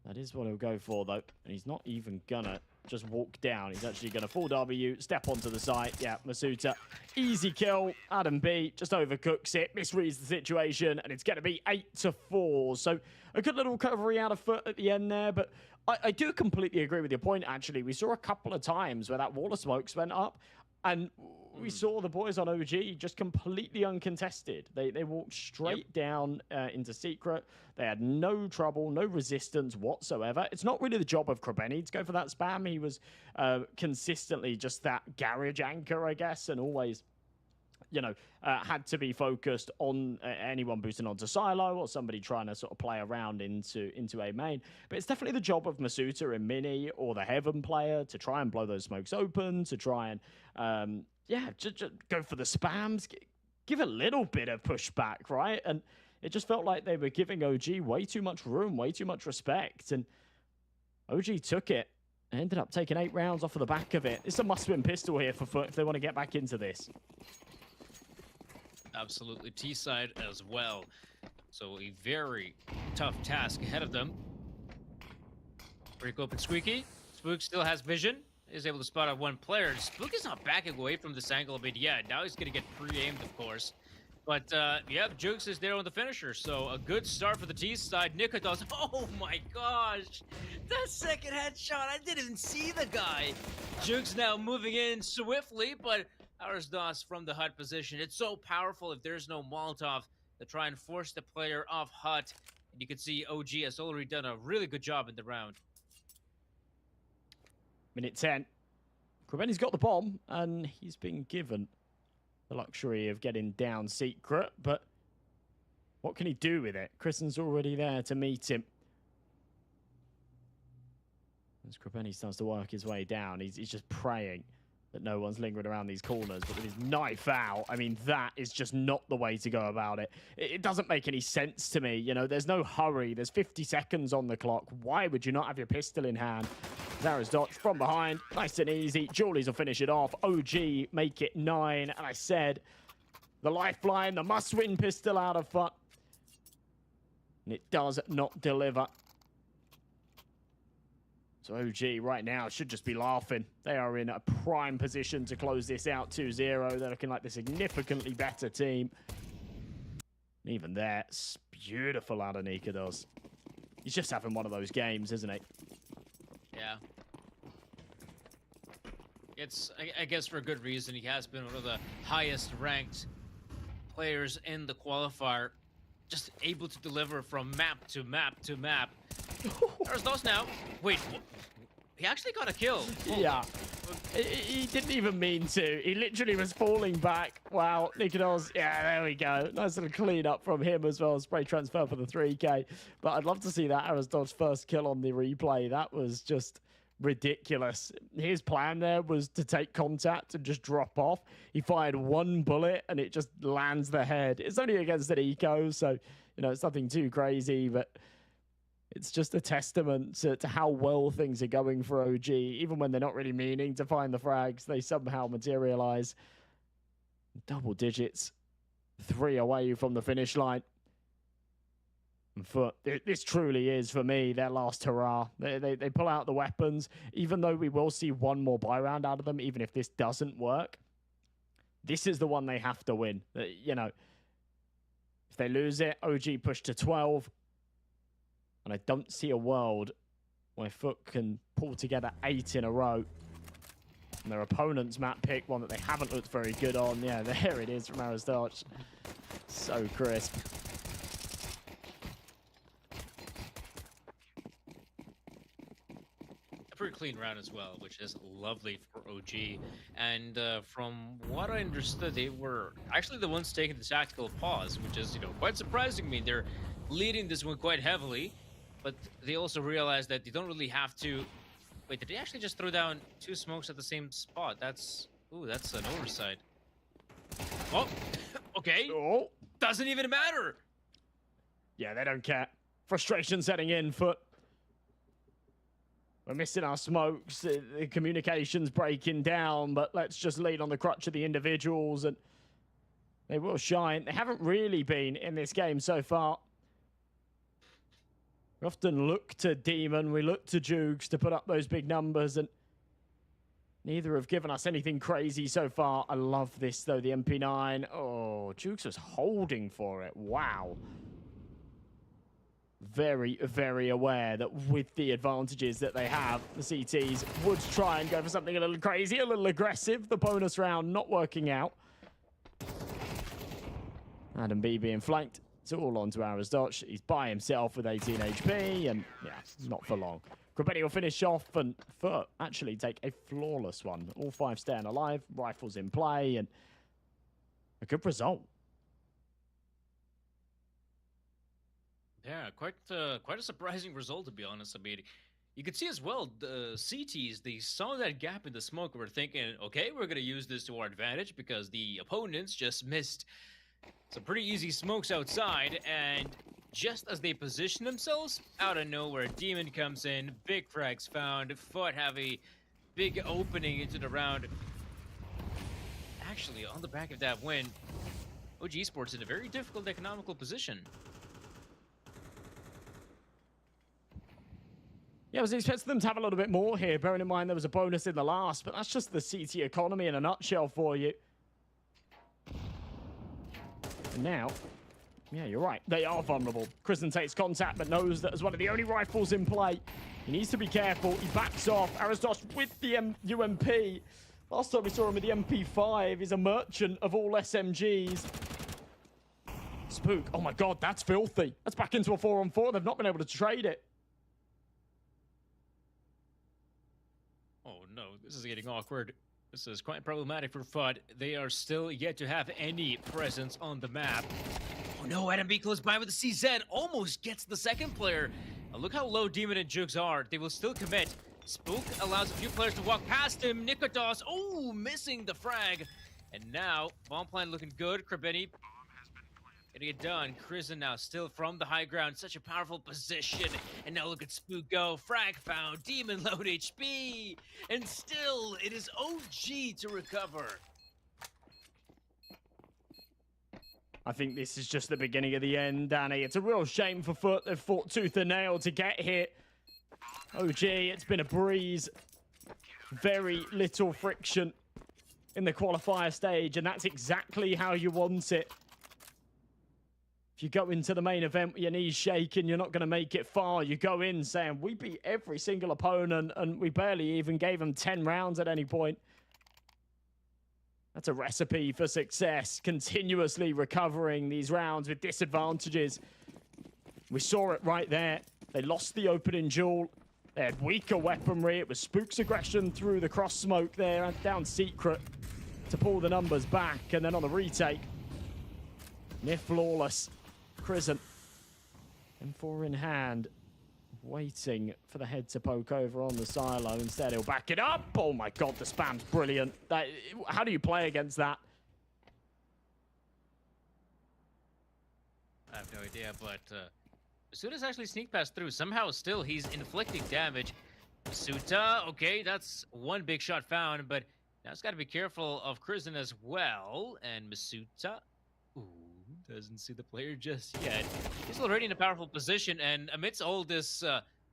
That is what he'll go for, though. And he's not even gonna just walk down. He's actually gonna full W, step onto the site. Yeah, Masuda, easy kill. Adam B just overcooks it, misreads the situation, and it's gonna be 8-4. So a good little recovery out of Foot at the end there, but I do completely agree with your point, actually. We saw a couple of times where that wall of smokes went up, and we saw the boys on OG just completely uncontested. They walked straight down into secret. They had no trouble, no resistance whatsoever. It's not really the job of Krabeni to go for that spam. He was consistently just that garage anchor, I guess, and always, had to be focused on anyone boosting onto silo or somebody trying to sort of play around into a main. But it's definitely the job of Masuda and Mini or the Heaven player to try and blow those smokes open, to try and just go for the spams, give a little bit of pushback, right? And it just felt like they were giving OG way too much room, way too much respect, and OG took it. Ended up taking 8 rounds off of the back of it. It's a must-win pistol here for Foot if they want to get back into this. Absolutely, T-side as well. So a very tough task ahead of them. Break open Squeaky. Spook still has vision. Is able to spot out 1 player. Spook is not backing away from this angle a bit yet. Now he's going to get pre-aimed, of course. But, yeah, Jukes is there on the finisher. So a good start for the T-side. Nikodas. Oh, my gosh. That second headshot. I didn't even see the guy. Jukes now moving in swiftly, but Arazdos from the hut position. It's so powerful if there's no Molotov to try and force the player off hut. And you can see OG has already done a really good job in the round. Minute 10. Krebeni's got the bomb, and he's been given the luxury of getting down secret, but what can he do with it? Kristen's already there to meet him. As Krebeni starts to work his way down, he's just praying that no one's lingering around these corners. But with his knife out, I mean, that is just not the way to go about it. It doesn't make any sense to me. You know, there's no hurry. There's 50 seconds on the clock. Why would you not have your pistol in hand? Zara's dodge from behind. Nice and easy. Julies will finish it off. OG make it 9. And I said, the lifeline, the must-win pistol out of FUT. And it does not deliver. So OG right now should just be laughing. They are in a prime position to close this out 2-0. They're looking like the significantly better team. And even there, it's beautiful out of Nikados. He's just having one of those games, isn't he? Yeah. It's, I guess, for a good reason. He has been one of the highest ranked players in the qualifier. Just able to deliver from map to map to map. There's those now. Wait, he actually got a kill. Yeah. He didn't even mean to. He literally was falling back. Wow, Nikados. Yeah, there we go. Nice little clean up from him as well. Spray transfer for the 3K. But I'd love to see that Arasdod's first kill on the replay. That was just ridiculous. His plan there was to take contact and just drop off. He fired one bullet and it just lands the head. It's only against an eco, so, you know, it's nothing too crazy, but it's just a testament to how well things are going for OG. Even when they're not really meaning to find the frags, they somehow materialize. Double digits. 3 away from the finish line. And this truly is, for me, their last hurrah. They pull out the weapons, even though we will see one more buy round out of them, even if this doesn't work. This is the one they have to win. You know, if they lose it, OG push to 12. And I don't see a world where FUT can pull together 8 in a row. And their opponent's map pick, one that they haven't looked very good on. Yeah, there it is from Arasdodge. So crisp. A pretty clean round as well, which is lovely for OG. And from what I understood, they were actually the ones taking the tactical pause, which is, you know, quite surprising. I mean, they're leading this one quite heavily. But they also realized that they don't really have to... Wait, did they actually just throw down 2 smokes at the same spot? That's... Ooh, that's an oversight. Oh, okay. Oh. Doesn't even matter. Yeah, they don't care. Frustration setting in, FUT. We're missing our smokes. The communication's breaking down, but let's just lean on the crutch of the individuals, and they will shine. They haven't really been in this game so far. We often look to Demon, we look to Jukes to put up those big numbers, and neither have given us anything crazy so far. I love this, though, the MP9. Oh, Jukes was holding for it. Wow. Very, very aware that with the advantages that they have, the CTs would try and go for something a little crazy, a little aggressive. The bonus round not working out. Adam B being flanked. It's all onto Arasdodge. He's by himself with 18 HP, and yeah, not for long. Krebeni will finish off, and FUT actually take a flawless one. All 5 staying alive, rifles in play, and a good result. Yeah, quite a surprising result, to be honest. I mean, you could see as well, the CTs, they saw that gap in the smoke and were thinking, okay, we're going to use this to our advantage because the opponents just missed some pretty easy smokes outside, and just as they position themselves, out of nowhere, Demon comes in, big frags found, FUT have a big opening into the round. Actually, on the back of that win, OG Esports in a very difficult economical position. Yeah, I was expecting them to have a little bit more here, bearing in mind there was a bonus in the last, but that's just the CT economy in a nutshell for you. And now, yeah, you're right. They are vulnerable. Kristen takes contact, but knows that as one of the only rifles in play, he needs to be careful. He backs off. Arasdodge with the UMP. Last time we saw him with the MP5. He's a merchant of all SMGs. Spook. Oh my god, that's filthy. That's back into a 4-on-4. They've not been able to trade it. Oh no, this is getting awkward. This is quite problematic for FUD. They are still yet to have any presence on the map. Oh no, Adam B close by with the CZ. Almost gets the second player. Now look how low Demon and Jugs are. They will still commit. Spook allows a few players to walk past him. Nikodos, oh, missing the frag. And now, bomb plan looking good. Krabeni getting it done. Krisen now still from the high ground. Such a powerful position. And now look at Spook go. Frag found. Demon low HP. And still, it is OG to recover. I think this is just the beginning of the end, Danny. It's a real shame for Foot. They've fought tooth and nail to get here. OG, it's been a breeze. Very little friction in the qualifier stage, and that's exactly how you want it. If you go into the main event with your knees shaking, you're not going to make it far. You go in saying, we beat every single opponent, and we barely even gave them 10 rounds at any point. That's a recipe for success, continuously recovering these rounds with disadvantages. We saw it right there. They lost the opening duel. They had weaker weaponry. It was Spook's aggression through the cross smoke there and down Secret to pull the numbers back. And then on the retake, near flawless. Krisen, M4 in hand, waiting for the head to poke over on the silo. Instead, he'll back it up. Oh my god, the spam's brilliant. How do you play against that? I have no idea, but as soon as actually sneak past through, somehow still he's inflicting damage. Masuta, okay, that's one big shot found, but now it's got to be careful of Krisen as well. And Masuta, ooh, doesn't see the player just yet. He's already in a powerful position, and amidst all this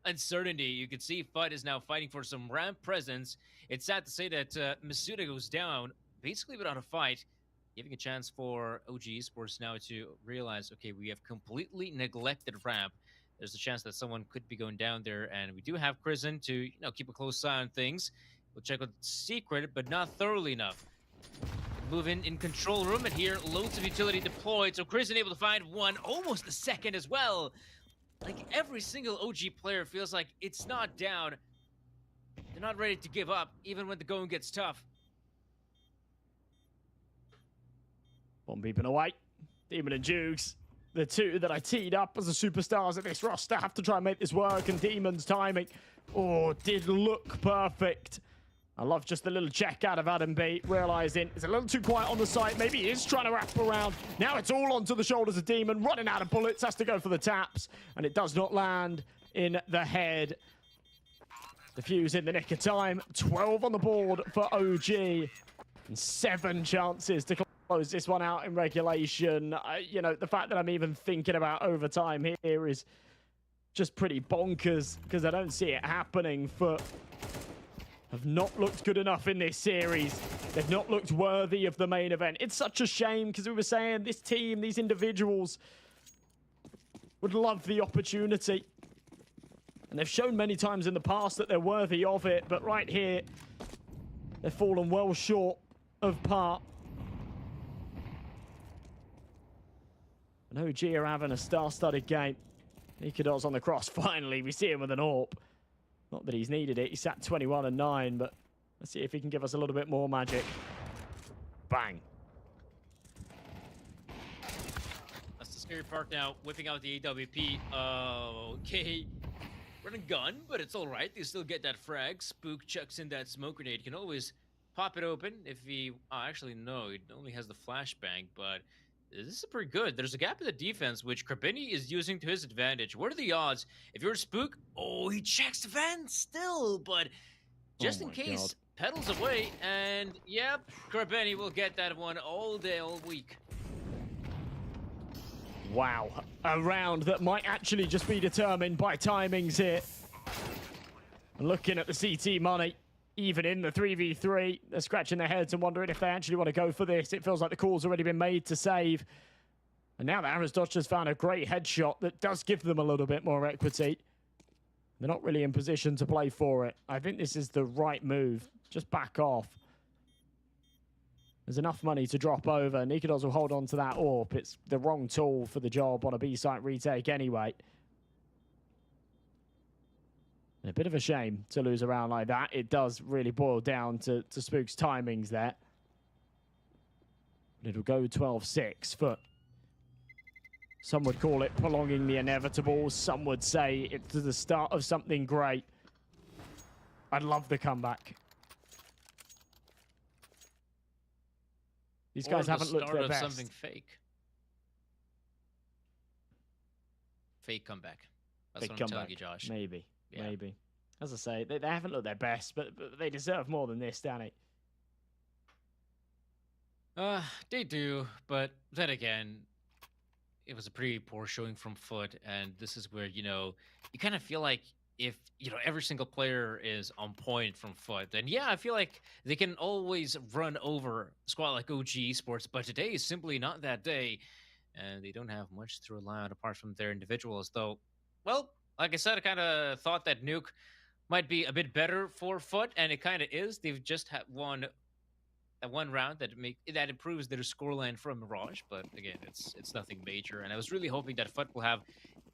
uncertainty, you can see FUD is now fighting for some ramp presence. It's sad to say that Masuta goes down basically without a fight, giving a chance for OG Esports now to realize, okay, we have completely neglected ramp. There's a chance that someone could be going down there, and we do have Krisen to, keep a close eye on things. We'll check with Secret, but not thoroughly enough. Move in control room, and here, loads of utility deployed, so Krisen able to find one, almost the second as well. Like, every single OG player feels like it's not down. They're not ready to give up, even when the going gets tough. Bomb beeping away. Demon and Jugs, the two that I teed up as the superstars of this roster, have to try and make this work, and Demon's timing, did look perfect. I love just the little check out of Adam B, realizing it's a little too quiet on the site. Maybe he is trying to wrap around. Now it's all onto the shoulders of Demon, running out of bullets, has to go for the taps, and it does not land in the head. The fuse in the nick of time. 12 on the board for OG, and 7 chances to close this one out in regulation. The fact that I'm even thinking about overtime here is just pretty bonkers, because I don't see it happening. For have not looked good enough in this series. They've not looked worthy of the main event. It's such a shame, because we were saying this team, these individuals would love the opportunity. And they've shown many times in the past that they're worthy of it, but right here, they've fallen well short of par. And OG are having a star-studded game. Nikodos on the cross. Finally, we see him with an AWP. Not that he's needed it. He sat 21 and 9, but let's see if he can give us a little bit more magic. Bang. That's the scary part now, whipping out the AWP. Okay. Run and gun, but it's all right. They still get that frag. Spook chucks in that smoke grenade. Can always pop it open if he... actually, no. He only has the flashbang, but this is pretty good. There's a gap in the defense, which Krabeni is using to his advantage. What are the odds? If you're a Spook, he checks the vent still, but just in case, pedals away, and yep, Krabeni will get that one all day, all week. Wow, a round that might actually just be determined by timings here. Looking at the CT money, even in the 3v3, they're scratching their heads and wondering if they actually want to go for this. It feels like the call's already been made to save. And now that Aristotle has found a great headshot that does give them a little bit more equity. They're not really in position to play for it. I think this is the right move. Just back off. There's enough money to drop over. Nikodos will hold on to that AWP. It's the wrong tool for the job on a B-site retake anyway. A bit of a shame to lose a round like that. It does really boil down to Spook's timings there. But it'll go 12-6 for... Some would call it prolonging the inevitable. Some would say it's the start of something great. I'd love the comeback. These guys haven't looked their best. Something fake. Fake comeback. That's what I'm telling you, Josh. Maybe. Yeah. Maybe. As I say, they haven't looked their best, but they deserve more than this, Danny. They do, but then again, it was a pretty poor showing from Foot, and this is where, you kind of feel like if, every single player is on point from Foot, then yeah, I feel like they can always run over a squad like OG Esports, but today is simply not that day, and they don't have much to rely on apart from their individuals, though. Well, like I said, I kind of thought that Nuke might be a bit better for Foot, and it kind of is. They've just won that one round that improves their scoreline from Mirage, but again, it's nothing major. And I was really hoping that Foot will have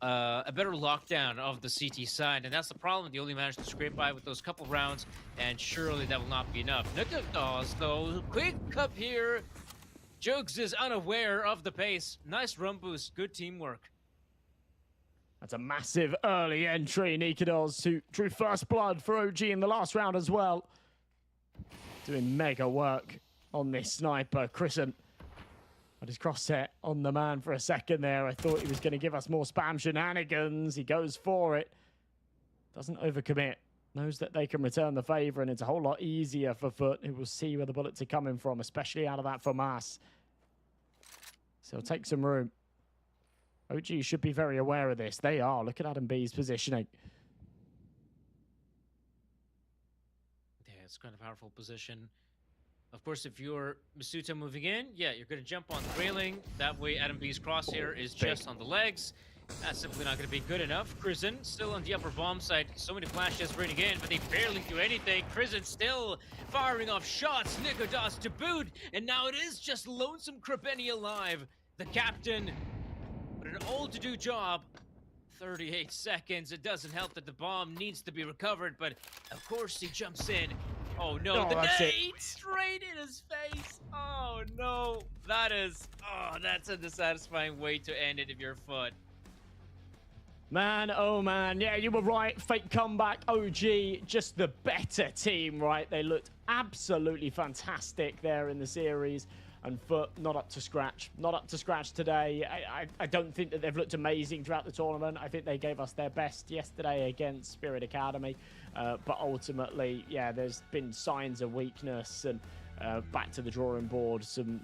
a better lockdown of the CT side, and that's the problem. They only managed to scrape by with those couple rounds, and surely that will not be enough. Nukadaz, though, quick cup here. Jokes is unaware of the pace. Nice run boost, good teamwork. That's a massive early entry. Nikados, who drew first blood for OG in the last round as well. Doing mega work on this sniper. Chrisen had his cross set on the man for a second there. I thought he was going to give us more spam shenanigans. He goes for it. Doesn't overcommit. Knows that they can return the favor, and it's a whole lot easier for Foot, who will see where the bullets are coming from, especially out of that FAMAS. So he'll take some room. OG should be very aware of this. They are. Look at Adam B's positioning. Yeah, it's kind of a powerful position. Of course, if you're Masuta moving in, yeah, you're going to jump on the railing. That way, Adam B's crosshair is just on the legs. That's simply not going to be good enough. Chrisen still on the upper bomb site. So many flashes raining in, but they barely do anything. Chrisen still firing off shots. Nikodas to boot. And now it is just Lonesome Krabeni alive. The captain. But an all-to-do job. 38 seconds. It doesn't help that the bomb needs to be recovered, but of course he jumps in. Oh no, the nade straight in his face. Oh no, that's a dissatisfying way to end it if you're Foot. Man, oh man, yeah, you were right. Fake comeback, OG, just the better team, right? They looked absolutely fantastic there in the series. And Foot, not up to scratch. Not up to scratch today. I don't think that they've looked amazing throughout the tournament. I think they gave us their best yesterday against Spirit Academy. But ultimately, yeah, there's been signs of weakness and back to the drawing board. Some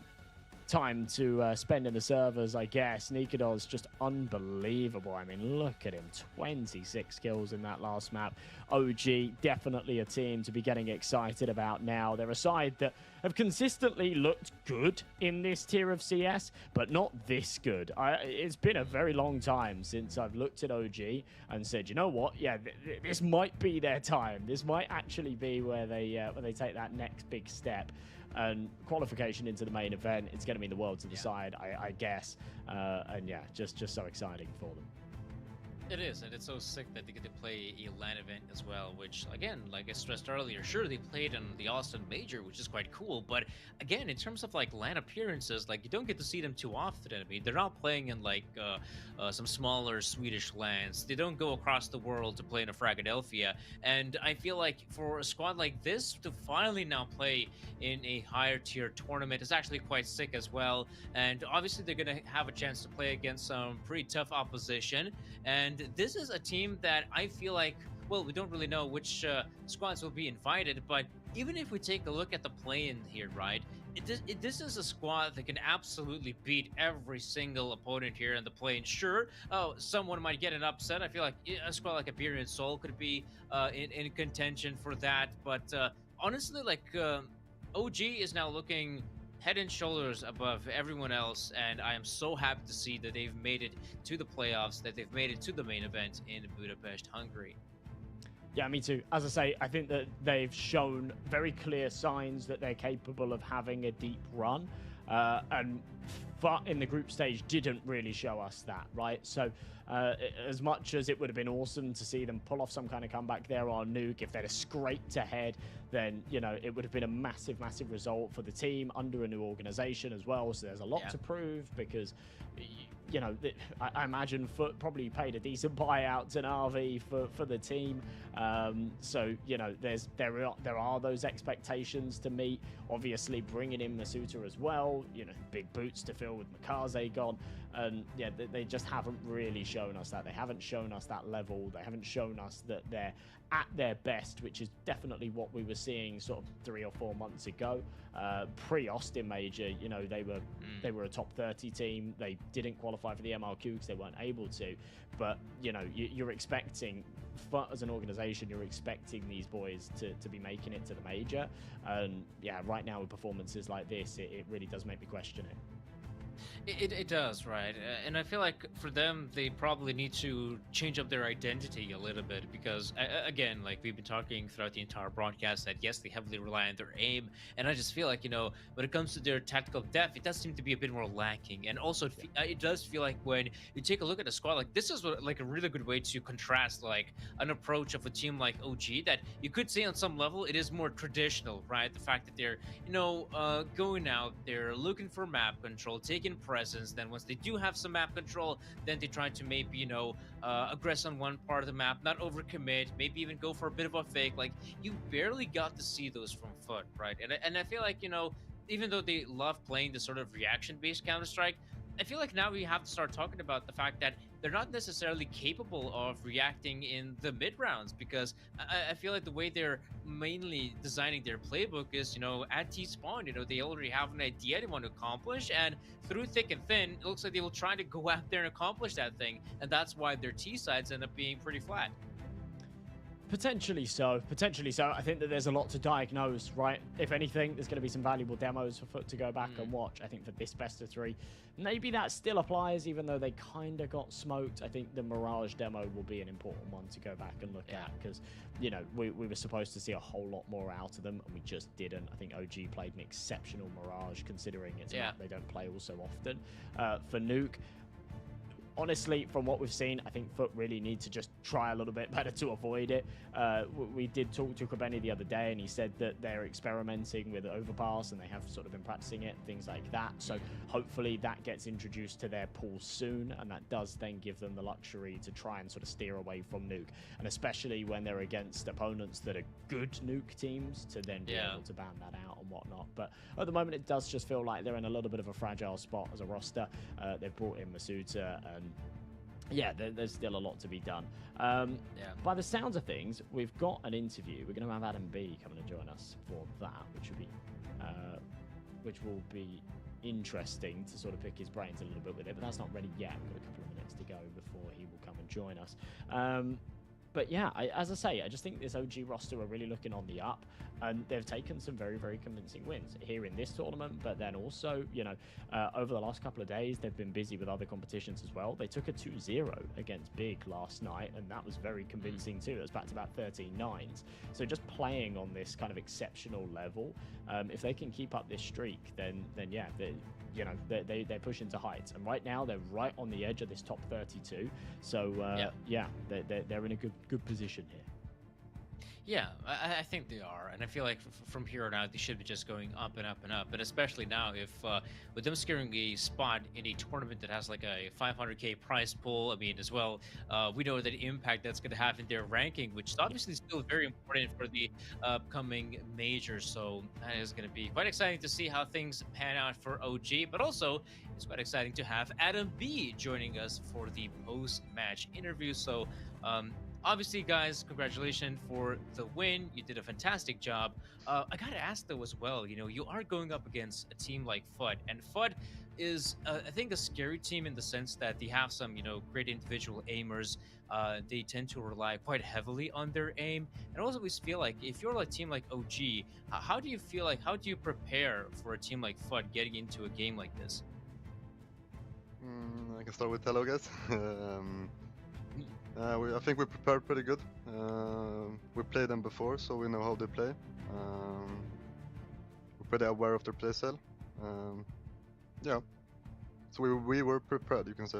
time to spend in the servers, I guess. Nikados just unbelievable. I mean, look at him. 26 kills in that last map. OG, definitely a team to be getting excited about now. They're a side that have consistently looked good in this tier of CS, but not this good. It's been a very long time since I've looked at OG and said, you know what? Yeah, this might be their time. This might actually be where they take that next big step. And qualification into the main event, it's going to mean the world to the side, I guess. And yeah, just so exciting for them. It is, and it's so sick that they get to play a LAN event as well, which, again, like I stressed earlier, sure, they played in the Austin Major, which is quite cool, but again, in terms of, like, LAN appearances, like, you don't get to see them too often. I mean, they're not playing in, like, some smaller Swedish LANs. They don't go across the world to play in a Philadelphia, and I feel like for a squad like this to finally now play in a higher tier tournament is actually quite sick as well, and obviously they're going to have a chance to play against some pretty tough opposition, and this is a team that I feel like, well, we don't really know which squads will be invited, but even if we take a look at the play-in here, right, this is a squad that can absolutely beat every single opponent here in the play-in. Sure, someone might get an upset. I feel like a squad like Iberian Soul could be in contention for that, but honestly, like, OG is now looking head and shoulders above everyone else, and I am so happy to see that they've made it to the playoffs, that they've made it to the main event in Budapest, Hungary. Yeah, me too. As I say, I think that they've shown very clear signs that they're capable of having a deep run. And FUT in the group stage didn't really show us that, right? So as much as it would have been awesome to see them pull off some kind of comeback there on Nuke, if they'd have scraped ahead, then, you know, it would have been a massive, massive result for the team under a new organization as well. So there's a lot to prove because, you know, I imagine FUT probably paid a decent buyout to Na'Vi for the team. So, you know, there are those expectations to meet. Obviously, bringing in Masuta as well, you know, big boots to fill with Mikaze gone. And, yeah, they just haven't really shown us that. They haven't shown us that level. They haven't shown us that they're at their best, which is definitely what we were seeing sort of 3 or 4 months ago. Pre-Austin Major, you know, they were a top 30 team. They didn't qualify for the MRQ because they weren't able to. But, you know, you're expecting, as an organization, you're expecting these boys to be making it to the major. And, yeah, right now with performances like this, it really does make me question it. It does, right? And I feel like for them, they probably need to change up their identity a little bit because, again, like we've been talking throughout the entire broadcast, that yes, they heavily rely on their aim, and I just feel like, you know, when it comes to their tactical depth, it does seem to be a bit more lacking. And also, it does feel like when you take a look at the squad, like this is like a really good way to contrast like an approach of a team like OG that you could say on some level it is more traditional, right? The fact that they're, you know, going out, they're looking for map control, taking presence. Then once they do have some map control, then they try to maybe, you know, aggress on one part of the map, not overcommit, maybe even go for a bit of a fake. Like you barely got to see those from FUT, right? And I feel like, you know, even though they love playing the sort of reaction-based Counter-Strike, I feel like now we have to start talking about the fact that they're not necessarily capable of reacting in the mid rounds, because I feel like the way they're mainly designing their playbook is, you know, at T-spawn, you know, they already have an idea they want to accomplish, and through thick and thin, it looks like they will try to go out there and accomplish that thing, and that's why their T sides end up being pretty flat. Potentially so. Potentially so. I think that there's a lot to diagnose, right? If anything, there's going to be some valuable demos for FUT to go back and watch. I think for this best of 3, maybe that still applies, even though they kind of got smoked. I think the Mirage demo will be an important one to go back and look at because, you know, we were supposed to see a whole lot more out of them, and we just didn't. I think OG played an exceptional Mirage, considering it's a map they don't play all so often. For Nuke, honestly, from what we've seen, I think FUT really need to just try a little bit better to avoid it. We did talk to Kobeni the other day, and he said that they're experimenting with Overpass, and they have sort of been practicing it, things like that. So hopefully that gets introduced to their pool soon, and that does then give them the luxury to try and sort of steer away from Nuke. And especially when they're against opponents that are good Nuke teams, to then be able to ban that out and whatnot. But at the moment, it does just feel like they're in a little bit of a fragile spot as a roster. They've brought in Masuta, and yeah, there's still a lot to be done. By the sounds of things, we've got an interview. We're going to have Adam B coming to join us for that, which will be interesting to sort of pick his brains a little bit with it. But that's not ready yet. We've got a couple of minutes to go before he will come and join us. But yeah, as I say, I just think this OG roster are really looking on the up, and they've taken some very, very convincing wins here in this tournament, but then also, you know, over the last couple of days, they've been busy with other competitions as well. They took a 2-0 against Big last night, and that was very convincing too. It was back to back 13-9s. So just playing on this kind of exceptional level, if they can keep up this streak, then yeah, they're pushing to heights. And right now, they're right on the edge of this top 32. So yeah, they're in a good position here. Yeah, I think they are, and I feel like from here on out they should be just going up and up and up. And especially now, if with them securing a spot in a tournament that has like a 500k prize pool, I mean, as well, we know the impact that's going to have in their ranking, which is obviously still very important for the upcoming major. So that is going to be quite exciting to see how things pan out for OG, but also it's quite exciting to have Adam B joining us for the post-match interview. So obviously, guys, congratulations for the win. You did a fantastic job. I gotta ask though as well, you know, you are going up against a team like FUT, and FUT is, I think, a scary team in the sense that they have some, you know, great individual aimers. They tend to rely quite heavily on their aim, and also we feel like if you're a team like OG, how do you prepare for a team like FUT getting into a game like this? I can start with hello, guys. I think we prepared pretty good. We played them before, so we know how they play. We're pretty aware of their playstyle. Yeah, So we were prepared, you can say.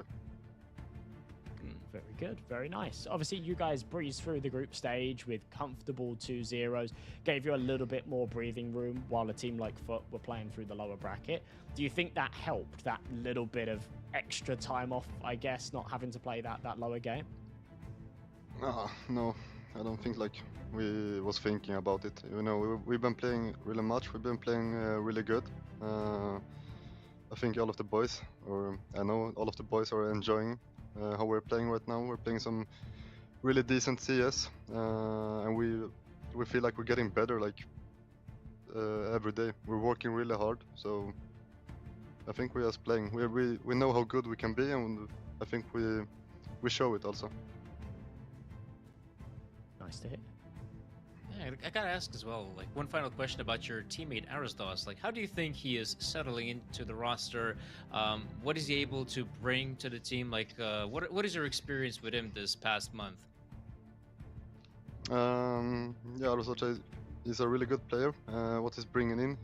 Very good, very nice. Obviously, you guys breezed through the group stage with comfortable 2-0s, gave you a little bit more breathing room while a team like Foot were playing through the lower bracket. Do you think that helped, that little bit of extra time off, I guess, not having to play that lower game? No, I don't think like we was thinking about it. You know, we've been playing really much. We've been playing really good. I think all of the boys, or I know all of the boys are enjoying how we're playing right now. We're playing some really decent CS, and we feel like we're getting better like every day. We're working really hard, so I think we're just playing. We know how good we can be, and I think we show it also. Nice to hear. Yeah, I gotta ask as well, like one final question about your teammate Aristos. Like, how do you think he is settling into the roster? What is he able to bring to the team? Like, what is your experience with him this past month? Yeah, Aristos is a really good player. What he's bringing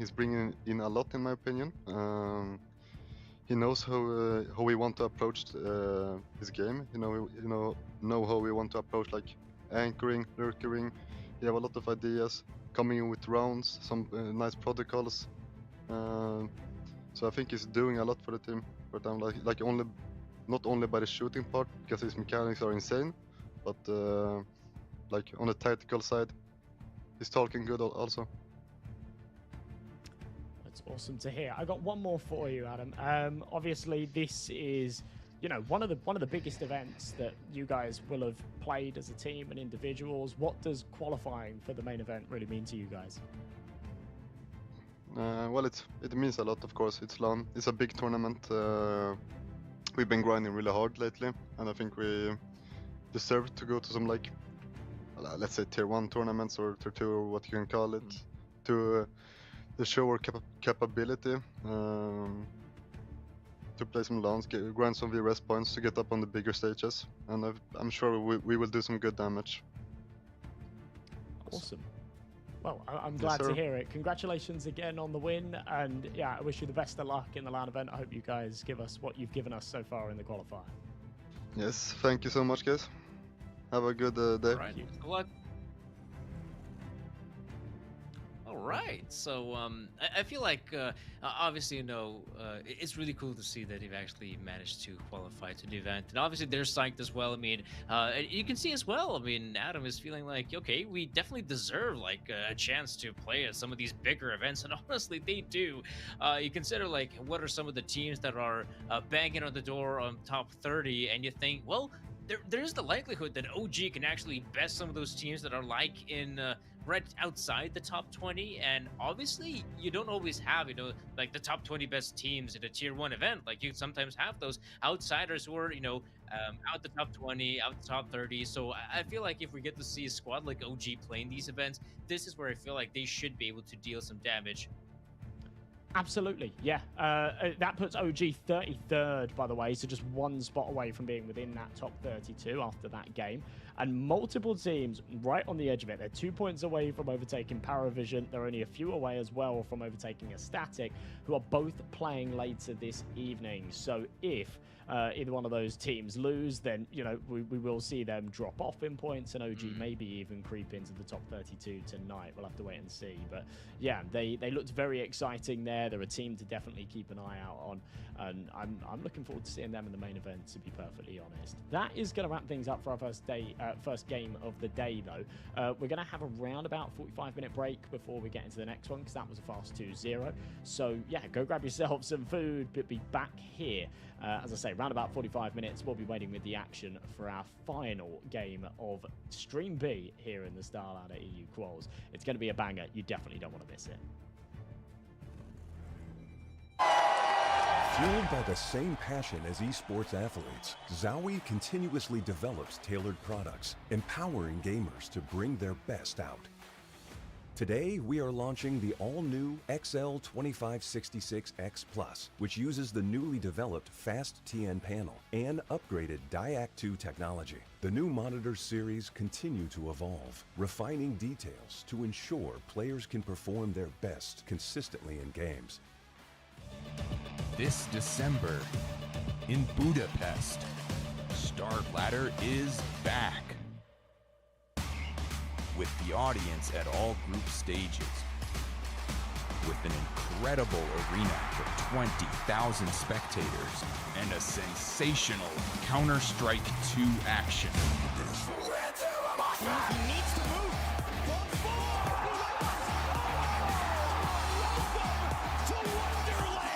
in a lot, in my opinion. He knows how we want to approach his game. Know how we want to approach like anchoring, lurkering. We have a lot of ideas coming in with rounds, some nice protocols. So I think he's doing a lot for the team. But I'm not only by the shooting part, because his mechanics are insane, but like on the tactical side, he's talking good also. That's awesome to hear. I got one more for you, Adam. Obviously, this is, one of the biggest events that you guys will have played as a team and individuals. What does qualifying for the main event really mean to you guys? Well, it means a lot, of course. It's long. It's a big tournament. We've been grinding really hard lately, and I think we deserve to go to some like, let's say tier 1 tournaments or tier 2 or what you can call it, to show our capability. To play some lawns, grind some VRS points to get up on the bigger stages, and I'm sure we will do some good damage. Awesome. Well, I'm glad to hear it. Congratulations again on the win, and yeah, I wish you the best of luck in the LAN event. I hope you guys give us what you've given us so far in the qualifier. Yes, thank you so much, guys. Have a good day. Right. Good luck. All right, so I feel like obviously it's really cool to see that they've actually managed to qualify to the event, and obviously they're psyched as well. I mean, you can see as well. I mean, Adam is feeling like, okay, we definitely deserve like a chance to play at some of these bigger events, and honestly, they do. You consider like what are some of the teams that are banging on the door on top 30, and you think, well, there's the likelihood that OG can actually best some of those teams that are like in right outside the top 20, and obviously you don't always have like the top 20 best teams in a tier 1 event. Like you sometimes have those outsiders who are out the top 20, out the top 30. So I feel like if we get to see a squad like OG playing these events, this is where I feel like they should be able to deal some damage. Absolutely, yeah. That puts OG 33rd, by the way, so just one spot away from being within that top 32 after that game. And multiple teams right on the edge of it. They're 2 points away from overtaking Paravision. They're only a few away as well from overtaking a Static, who are both playing later this evening. So if either one of those teams lose, then we will see them drop off in points, and OG maybe even creep into the top 32 tonight. We'll have to wait and see. But yeah, they looked very exciting there. They're a team to definitely keep an eye out on, and I'm looking forward to seeing them in the main event, to be perfectly honest. That is going to wrap things up for our first game of the day, though. We're going to have around about 45-minute break before we get into the next one, because that was a fast 2-0. So yeah, go grab yourself some food, but be back here. As I say, around about 45 minutes, we'll be waiting with the action for our final game of Stream B here in the StarLadder EU Quals. It's going to be a banger. You definitely don't want to miss it. Fueled by the same passion as esports athletes, Zowie continuously develops tailored products, empowering gamers to bring their best out. Today, we are launching the all-new XL2566X Plus, which uses the newly developed Fast TN panel and upgraded Diac 2 technology. The new monitor series continue to evolve, refining details to ensure players can perform their best consistently in games. This December in Budapest, Star Ladder is back. With the audience at all group stages. With an incredible arena for 20,000 spectators and a sensational Counter-Strike 2 action. He needs to move. Once more. Welcome to Wonderland.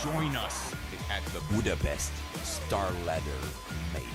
Join us at the Budapest Star Ladder Major.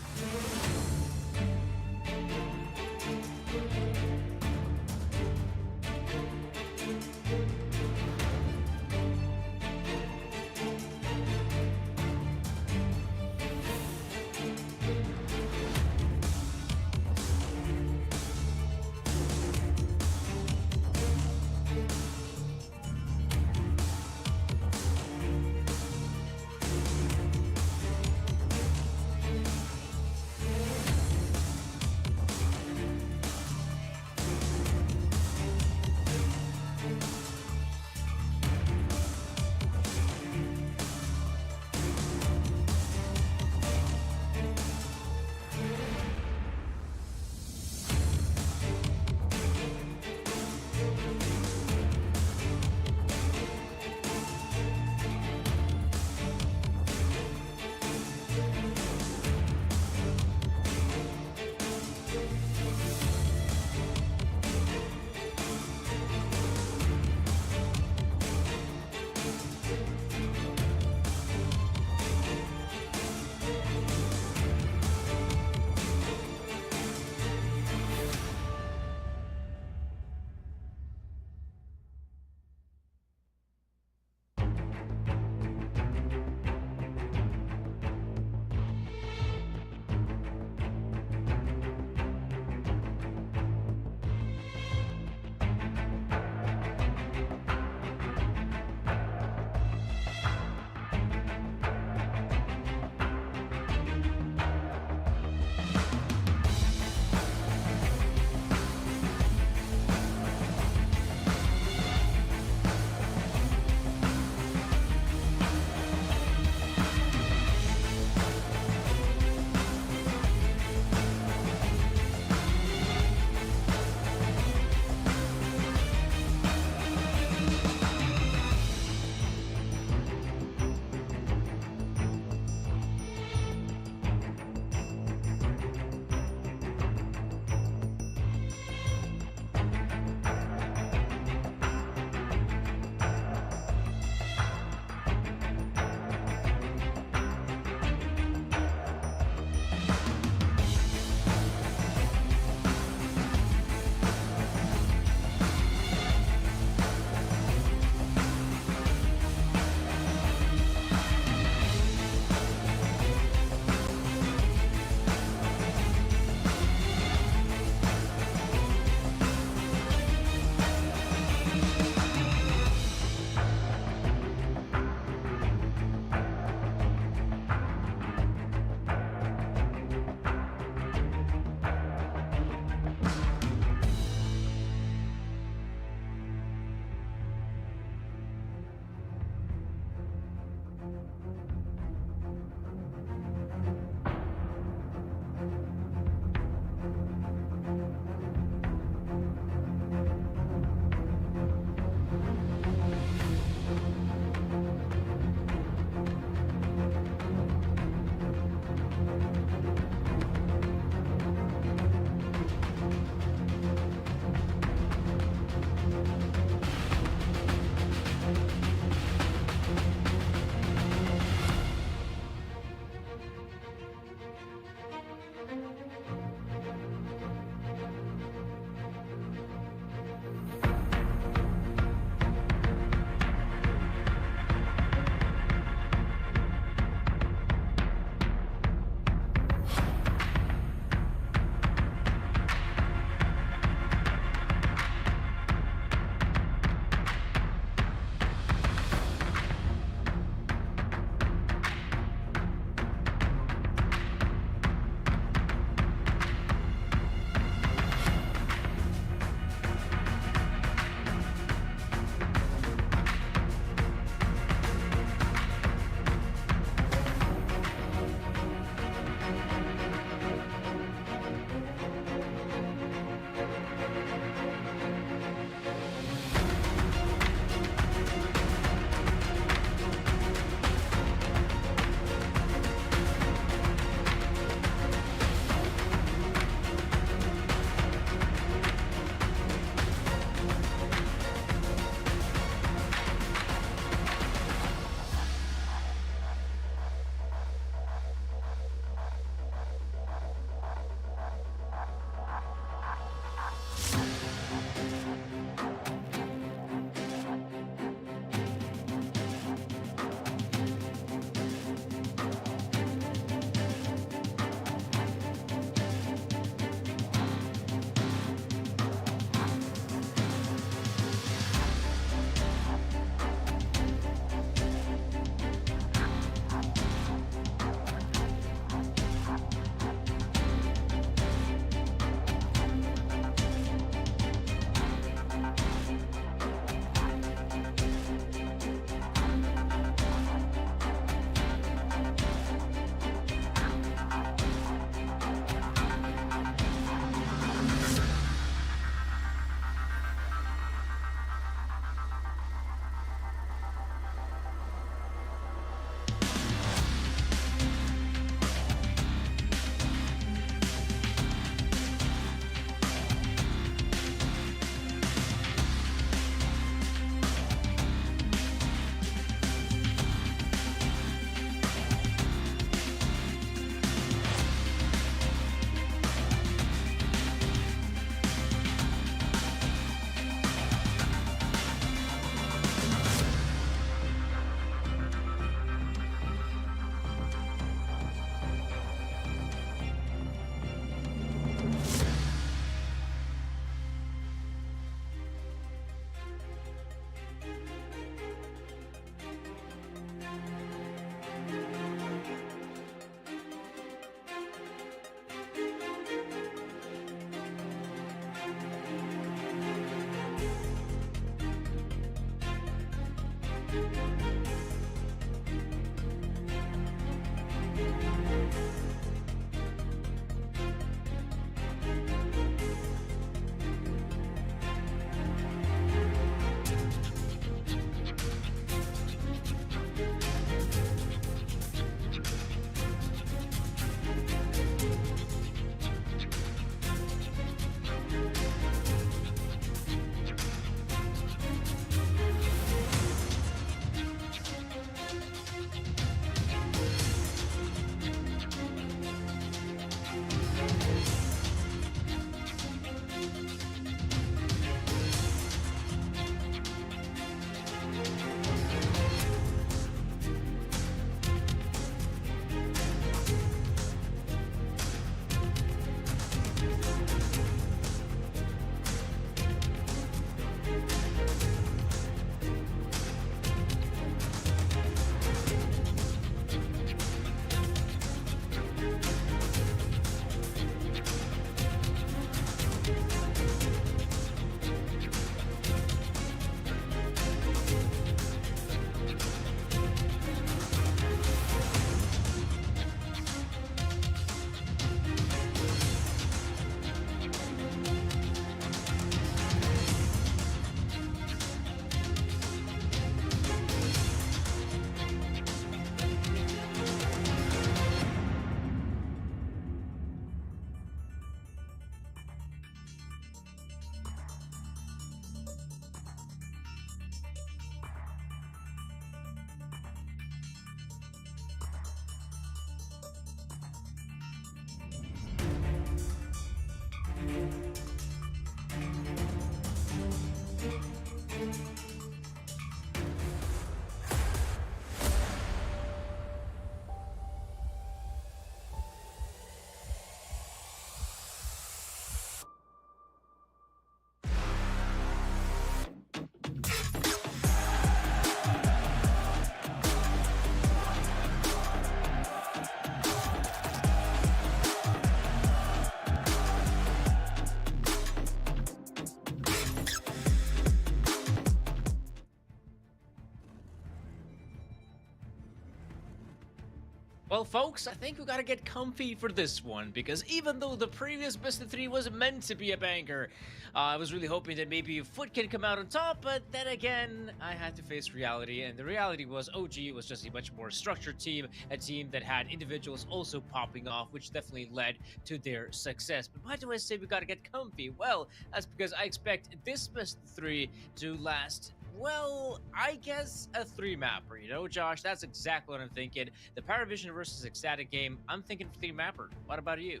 Well, folks, I think we gotta get comfy for this one, because even though the previous best of three was meant to be a banger, I was really hoping that maybe Foot can come out on top, but then again, I had to face reality, and the reality was OG was just a much more structured team, a team that had individuals also popping off, which definitely led to their success. But why do I say we gotta get comfy? Well, that's because I expect this best of three to last, well, I guess a three-mapper, you know, Josh? That's exactly what I'm thinking. The Paravision versus Ecstatic game, I'm thinking three-mapper. What about you?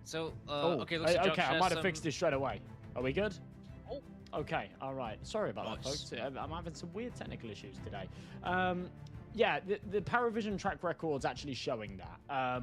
So, okay, looks like okay, Josh I has might have some- fixed this straight away. Are we good? Oh. Okay, all right. Sorry about that, Nice. folks. I'm having some weird technical issues today. Yeah, the Paravision track record's actually showing that.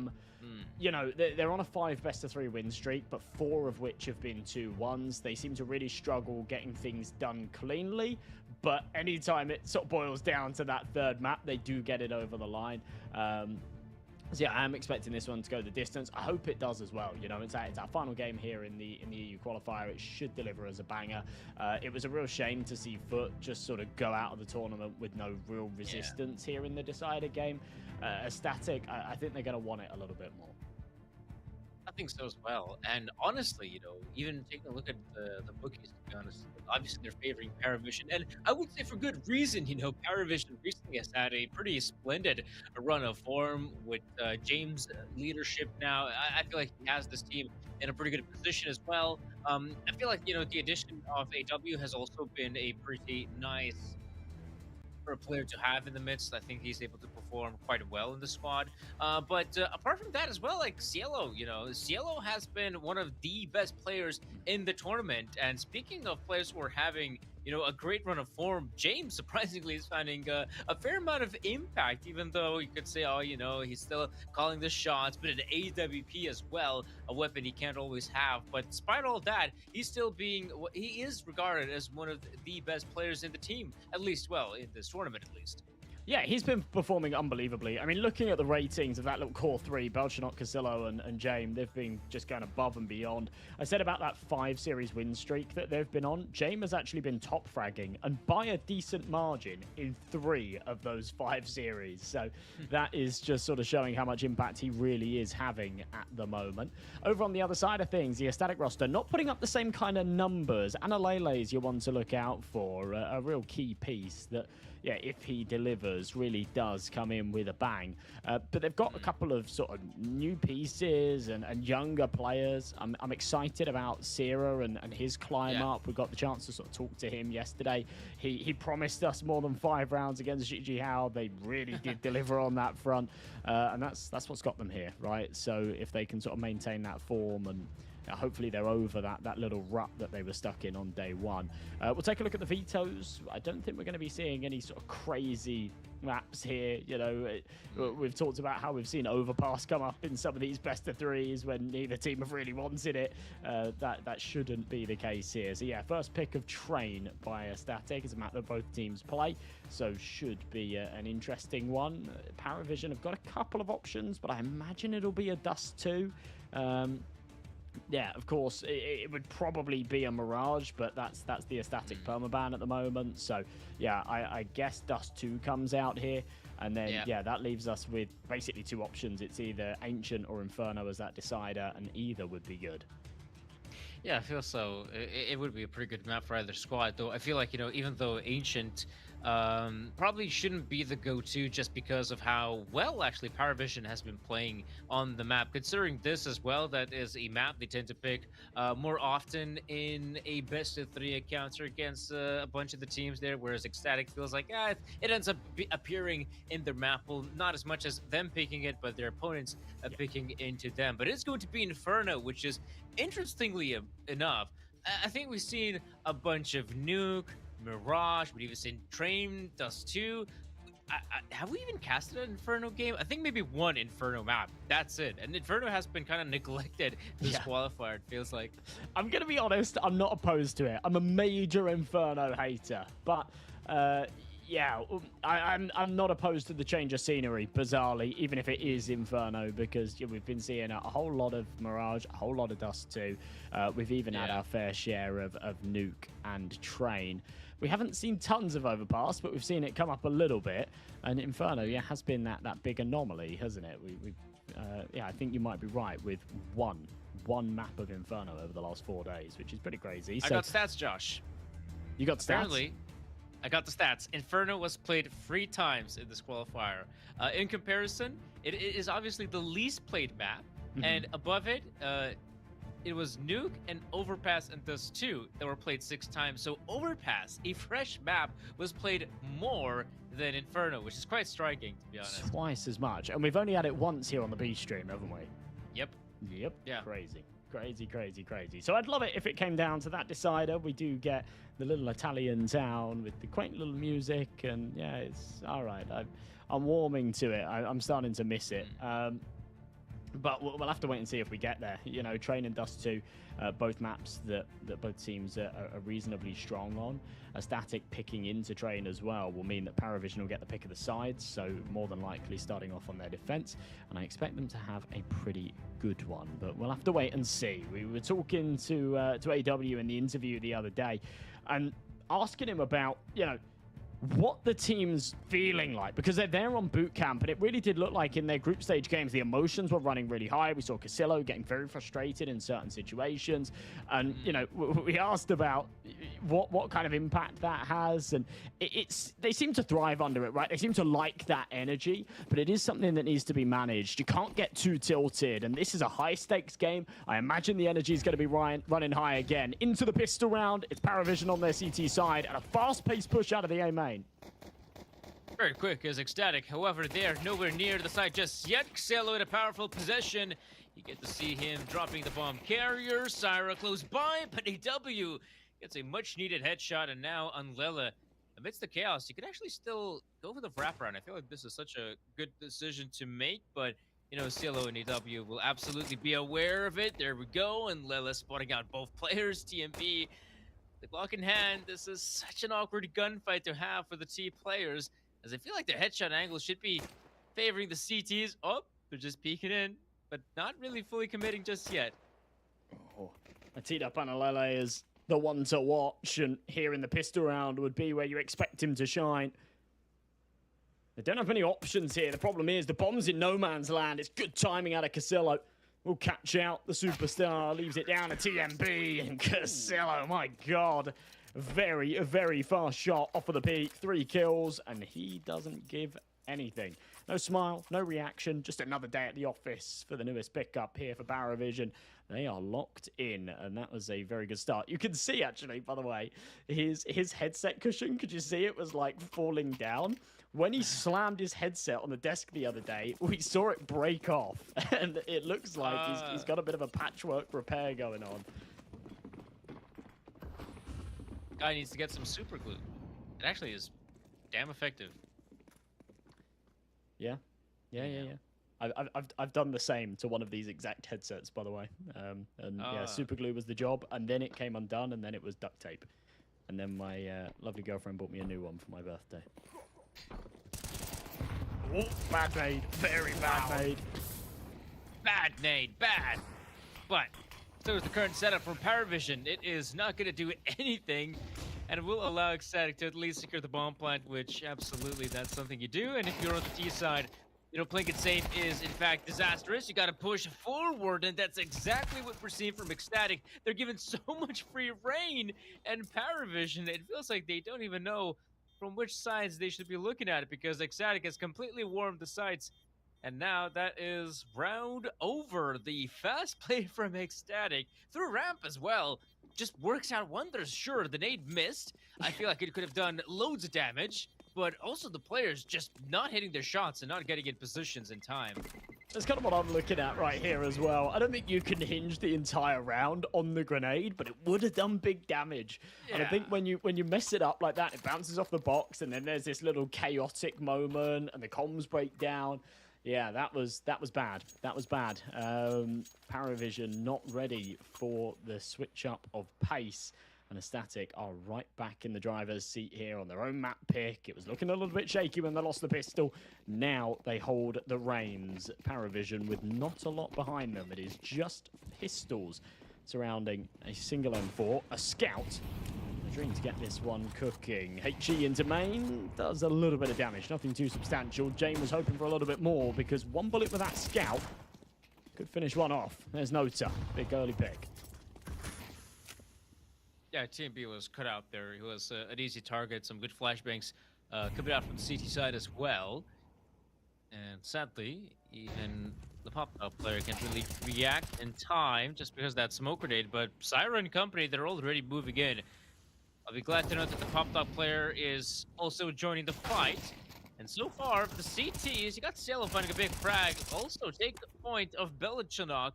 You know, they're on a 5 best-of-3 win streak, but 4 of which have been 2-1s. They seem to really struggle getting things done cleanly, but anytime it sort of boils down to that third map, they do get it over the line. So yeah, I am expecting this one to go the distance. I hope it does as well. You know, it's our final game here in the EU qualifier. It should deliver as a banger. It was a real shame to see Foot just sort of go out of the tournament with no real resistance here in the decider game. Ecstatic, I think they're going to want it a little bit more. I think so as well. And honestly, you know, even taking a look at the bookies, to be honest, obviously they're favoring Paravision. And I would say for good reason, you know, Paravision recently has had a pretty splendid run of form with James' leadership now. I feel like he has this team in a pretty good position as well. I feel like, you know, the addition of AW has also been a pretty nice for a player to have in the midst. I think he's able to perform quite well in the squad. But apart from that as well, like Cielo, you know, Cielo has been one of the best players in the tournament. And speaking of players who are having, you know, a great run of form, James surprisingly is finding a fair amount of impact, even though you could say, oh, you know, he's still calling the shots, but an AWP as well, a weapon he can't always have. But despite all that, he's still being, he is regarded as one of the best players in the team, at least, well, in this tournament at least. Yeah, he's been performing unbelievably. I mean, looking at the ratings of that little core three, Belchanot, Casillo, and Jame, they've been just going above and beyond. I said about that 5-series win streak that they've been on. Jame has actually been top fragging, and by a decent margin, in 3 of those 5 series. So that is just sort of showing how much impact he really is having at the moment. Over on the other side of things, the Ecstatic roster not putting up the same kind of numbers. Analele is you want to look out for, a real key piece that, yeah, if he delivers, really does come in with a bang. But they've got a couple of sort of new pieces and younger players. I'm excited about Sierra and his climb up. We got the chance to sort of talk to him yesterday. He promised us more than 5 rounds against Gigi Hao. They really did deliver on that front. And that's what's got them here, right? So if they can sort of maintain that form and hopefully they're over that little rut that they were stuck in on day 1. We'll take a look at the vetoes. I don't think we're going to be seeing any sort of crazy maps here. You know, we've talked about how we've seen Overpass come up in some of these best of 3s when neither team have really wanted it. That shouldn't be the case here. So yeah, first pick of Train by Static is a map that both teams play, so should be an interesting one. Paravision have got a couple of options, but I imagine it'll be a Dust 2. Yeah, of course, it would probably be a Mirage, but that's the Ecstatic permaban at the moment. So, yeah, I guess Dust 2 comes out here. And then, yeah, that leaves us with basically 2 options. It's either Ancient or Inferno as that decider, and either would be good. Yeah, I feel so. It would be a pretty good map for either squad, though. I feel like, you know, even though Ancient probably shouldn't be the go-to just because of how well, actually, Paravision has been playing on the map. Considering this as well, that is a map they tend to pick more often in a best-of-3 encounter against a bunch of the teams there, whereas Ecstatic feels like it ends up appearing in their map pool, not as much as them picking it, but their opponents picking into them. But it's going to be Inferno, which is, interestingly enough, I think we've seen a bunch of Nuke, Mirage, we've even seen Train, Dust 2. Have we even casted an Inferno game? I think maybe 1 Inferno map. That's it. And Inferno has been kind of neglected this qualifier, it feels like. I'm going to be honest, I'm not opposed to it. I'm a major Inferno hater. But, yeah, I'm not opposed to the change of scenery, bizarrely, even if it is Inferno, because we've been seeing a whole lot of Mirage, a whole lot of Dust 2. We've even had our fair share of Nuke and Train. We haven't seen tons of Overpass, but we've seen it come up a little bit. And Inferno, has been that big anomaly, hasn't it? I think you might be right with one map of Inferno over the last 4 days, which is pretty crazy. I got stats, Josh. You got stats? Apparently, I got the stats. Inferno was played 3 times in this qualifier. In comparison, it is obviously the least played map, and above it, it was Nuke and Overpass and Dust 2 that were played 6 times. So Overpass, a fresh map, was played more than Inferno, which is quite striking, to be honest. Twice as much. And we've only had it once here on the B stream, haven't we? Yep. Yeah. Crazy. So I'd love it if it came down to that decider. We do get the little Italian town with the quaint little music, and yeah, it's all right. I'm warming to it. I'm starting to miss it. But we'll have to wait and see if we get there. You know, Train and Dust 2, both maps that both teams are reasonably strong on. A Static picking into Train as well will mean that Paravision will get the pick of the sides, so more than likely starting off on their defense. And I expect them to have a pretty good one, but we'll have to wait and see. We were talking to AW in the interview the other day and asking him about, what the team's feeling like, because they're there on boot camp, and it really did look like in their group stage games the emotions were running really high. We saw Casillo getting very frustrated in certain situations, and we asked about what kind of impact that has, and they seem to thrive under it, right? They seem to like that energy, but it is something that needs to be managed. You can't get too tilted, and this is a high stakes game. I imagine the energy is going to be running high again. Into the pistol round, it's Paravision on their CT side, and a fast-paced push out of the A main. Very quick as Ecstatic. However, they are nowhere near the site just yet. Xelo in a powerful possession. You get to see him dropping the bomb carrier. Syra close by, but AW gets a much-needed headshot, and now Unlela, amidst the chaos, you could actually still go for the wraparound. I feel like this is such a good decision to make, but Cielo and AW will absolutely be aware of it. There we go, and Lela spotting out both players. TMB, the Glock in hand. This is such an awkward gunfight to have for the T players, as I feel like their headshot angle should be favoring the CTs. Oh, they're just peeking in, but not really fully committing just yet. Oh, I teed up Analele as the one to watch, and here in the pistol round would be where you expect him to shine. They don't have many options here. The problem is the bomb's in no man's land. It's good timing out of Casillo. Will catch out the superstar, leaves it down to TMB, and Casillo, my God. Very, very fast shot off of the peak. 3 kills, and he doesn't give anything. No smile, no reaction, just another day at the office for the newest pickup here for Paravision. They are locked in, and that was a very good start. You can see, actually, by the way, his headset cushion, could you see it was like falling down? When he slammed his headset on the desk the other day, we saw it break off, and it looks like he's got a bit of a patchwork repair going on. Guy needs to get some super glue. It actually is damn effective. Yeah. I've done the same to one of these exact headsets, by the way. Yeah, super glue was the job, and then it came undone, and then it was duct tape. And then my lovely girlfriend bought me a new one for my birthday. Oh, bad nade. Very bad nade. Bad nade, bad. But so is the current setup from Paravision. It is not going to do anything, and it will allow Ecstatic to at least secure the bomb plant, which absolutely that's something you do. And if you're on the T side, you know, playing it safe is in fact disastrous. You got to push forward, and that's exactly what we're seeing from Ecstatic. They're given so much free reign, and Paravision, it feels like they don't even know from which sides they should be looking at it, because Ecstatic has completely warmed the sights. And now that is round over. The fast play from Ecstatic through ramp as well just works out wonders. Sure, the nade missed. I feel like it could have done loads of damage, but also the players just not hitting their shots and not getting in positions in time. That's kind of what I'm looking at right here as well. I don't think you can hinge the entire round on the grenade, but it would have done big damage. Yeah. And I think when you mess it up like that, it bounces off the box, and then there's this little chaotic moment, and the comms break down. Yeah, that was bad. That was bad. Paravision not ready for the switch up of pace. And Ecstatic are right back in the driver's seat here on their own map pick. It was looking a little bit shaky when they lost the pistol. Now they hold the reins. Paravision with not a lot behind them. It is just pistols surrounding a single M4. A scout. A dream to get this one cooking. HE into main does a little bit of damage. Nothing too substantial. Jane was hoping for a little bit more, because one bullet with that scout could finish one off. There's Nota. Big early pick. Yeah, TMB was cut out there. He was an easy target. Some good flashbangs coming out from the CT side as well. And sadly, even the pop-up player can't really react in time just because of that smoke grenade. But Siren Company, they're already moving in. I'll be glad to note that the pop-up player is also joining the fight. And so far, the CTs, you got Cielo finding a big frag. Also take the point of Belichanok,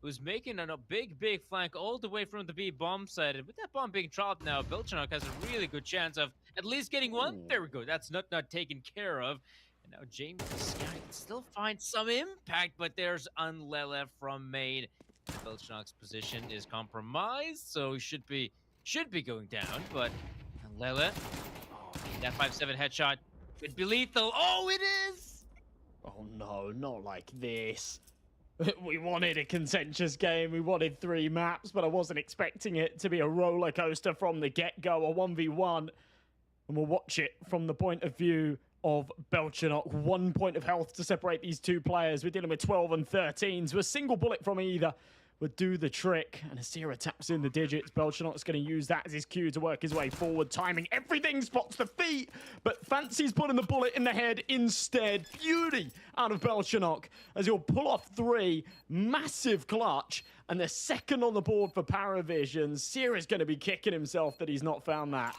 who's making a big flank all the way from the B bomb side. And with that bomb being dropped now, Belichanok has a really good chance of at least getting one. Ooh. There we go. That's not taken care of. And now James Sky can still find some impact, but there's Unlele from main. Belichanok's position is compromised, so he should be going down, but Unlele, that 5-7 headshot could be lethal. Oh, it is! Oh no, not like this. We wanted a contentious game. We wanted 3 maps, but I wasn't expecting it to be a roller coaster from the get-go, a 1v1. And we'll watch it from the point of view of Belichanok. 1 point of health to separate these 2 players. We're dealing with 12 and 13, so a single bullet from either would do the trick. And Asira taps in the digits. Belichanok's going to use that as his cue to work his way forward. Timing everything, spots the feet, but fancies putting the bullet in the head instead. Beauty out of Belichanok as he'll pull off 3. Massive clutch, and the second on the board for Paravision. Sira's going to be kicking himself that he's not found that.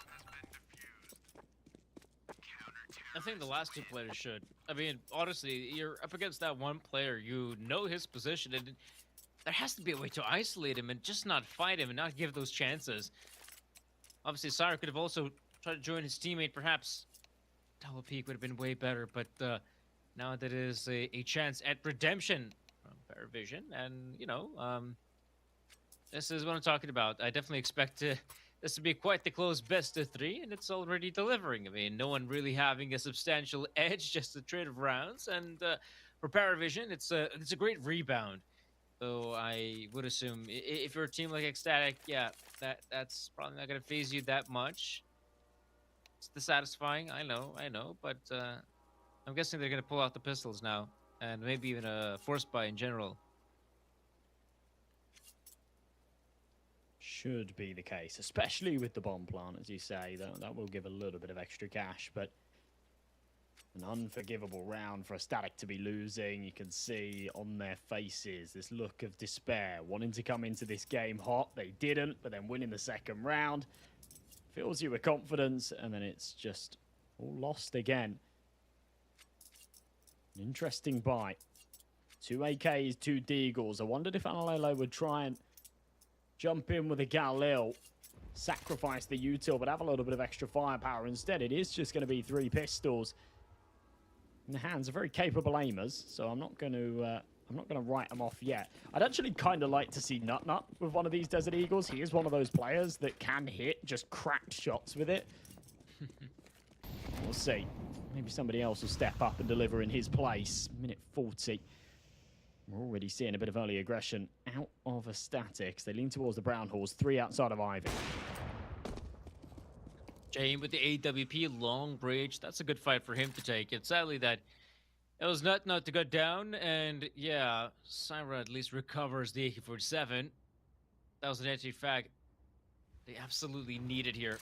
I think the last 2 players should. I mean, honestly, you're up against that one player. You know his position, and there has to be a way to isolate him and just not fight him and not give those chances. Obviously, Sire could have also tried to join his teammate. Perhaps double peak would have been way better, but now that is a chance at redemption from Paravision. And, you know, this is what I'm talking about. I definitely expect this would be quite the close best of 3, and it's already delivering. I mean, no one really having a substantial edge, just a trade of rounds. And for Paravision, it's a great rebound. So I would assume if you're a team like Ecstatic, yeah, that's probably not going to phase you that much. It's dissatisfying, I know, but I'm guessing they're going to pull out the pistols now, and maybe even a force buy in general. Should be the case, especially with the bomb plant, as you say. That will give a little bit of extra cash, but an unforgivable round for a Static to be losing. You can see on their faces this look of despair, wanting to come into this game hot. They didn't, but then winning the second round fills you with confidence, and then it's just all lost again. An interesting buy. 2 AKs, 2 Deagles. I wondered if Analele would try and jump in with a Galil, sacrifice the util, but have a little bit of extra firepower. Instead, it is just going to be 3 pistols in the hands of very capable aimers, so I'm not going to write them off yet. I'd actually kind of like to see Nut with one of these Desert Eagles. He is one of those players that can hit just cracked shots with it. We'll see. Maybe somebody else will step up and deliver in his place. Minute 40. We're already seeing a bit of early aggression out of a Statics. They lean towards the Brown Halls, 3 outside of Ivy. Jane with the AWP, long bridge. That's a good fight for him to take. It's sadly that it was not to go down, and yeah, Syra at least recovers the AK-47. That was an anti-fag they absolutely needed here.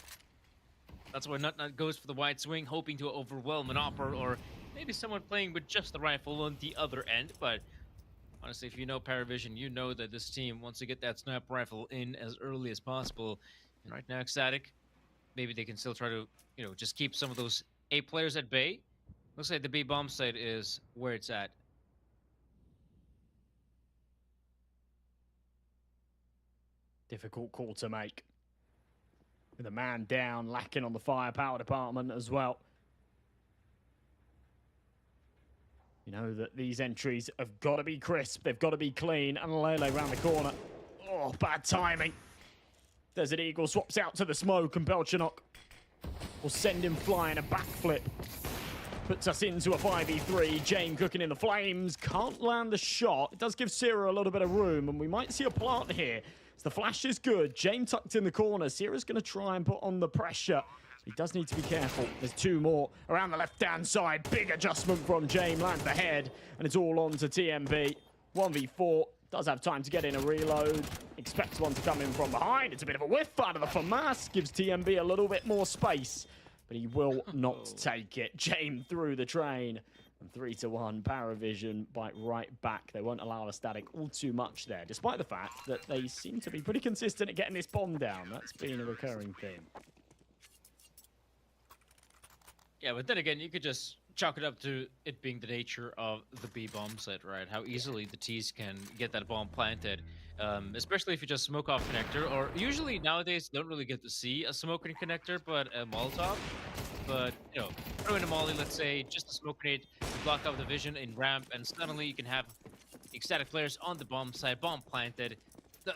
That's why Nut goes for the wide swing, hoping to overwhelm an Opper, or maybe someone playing with just the rifle on the other end. But honestly, if you know Paravision, you know that this team wants to get that sniper rifle in as early as possible. And right now, Ecstatic, maybe they can still try to, just keep some of those A players at bay. Looks like the B bomb site is where it's at. Difficult call to make. With a man down, lacking on the firepower department as well. You know that these entries have got to be crisp. They've got to be clean. And Lele round the corner. Oh, bad timing. Desert Eagle swaps out to the smoke, and Belchanok will send him flying a backflip. Puts us into a 5v3. Jane cooking in the flames. Can't land the shot. It does give Sierra a little bit of room, and we might see a plant here. So the flash is good. Jane tucked in the corner. Sierra's going to try and put on the pressure. He does need to be careful. There's 2 more around the left-hand side. Big adjustment from Jane. Lands the head, and it's all on to TMB. 1v4. Does have time to get in a reload. Expects one to come in from behind. It's a bit of a whiff out of the FAMAS. Gives TMB a little bit more space, but he will not take it. Jane through the train. And 3-1, Paravision bite right back. They won't allow a Static all too much there, despite the fact that they seem to be pretty consistent at getting this bomb down. That's been a recurring theme. Yeah, but then again, you could just chalk it up to it being the nature of the B bomb set, right? How easily the T's can get that bomb planted, especially if you just smoke off connector, or usually nowadays you don't really get to see a smoking connector, but a Molotov. But, throw in a molly, let's say, just a smoke grenade to block out the vision in ramp, and suddenly you can have Ecstatic players on the bomb side, bomb planted.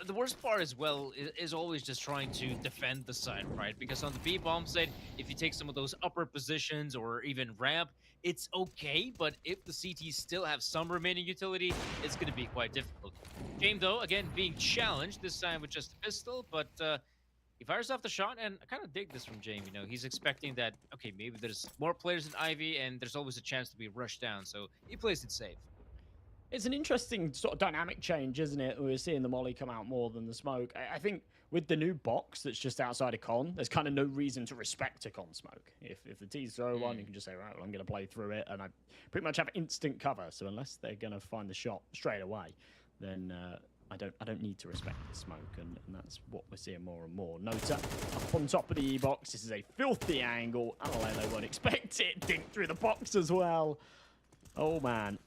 The worst part as well is always just trying to defend the side, right? Because on the B bomb side, if you take some of those upper positions or even ramp, it's okay, but if the CTs still have some remaining utility, it's going to be quite difficult. James, though, again, being challenged, this time with just a pistol, but he fires off the shot, and I kind of dig this from James. He's expecting that, okay, maybe there's more players in Ivy, and there's always a chance to be rushed down, so he plays it safe. It's an interesting sort of dynamic change, isn't it? We're seeing the molly come out more than the smoke. I think with the new box that's just outside of con, there's kind of no reason to respect a con smoke. If the T's throw one, you can just say, right, well, I'm going to play through it, and I pretty much have instant cover. So unless they're going to find the shot straight away, then I don't need to respect the smoke, and that's what we're seeing more and more. Nota up on top of the E-box. This is a filthy angle. Analele won't expect it. Dink through the box as well. Oh, man.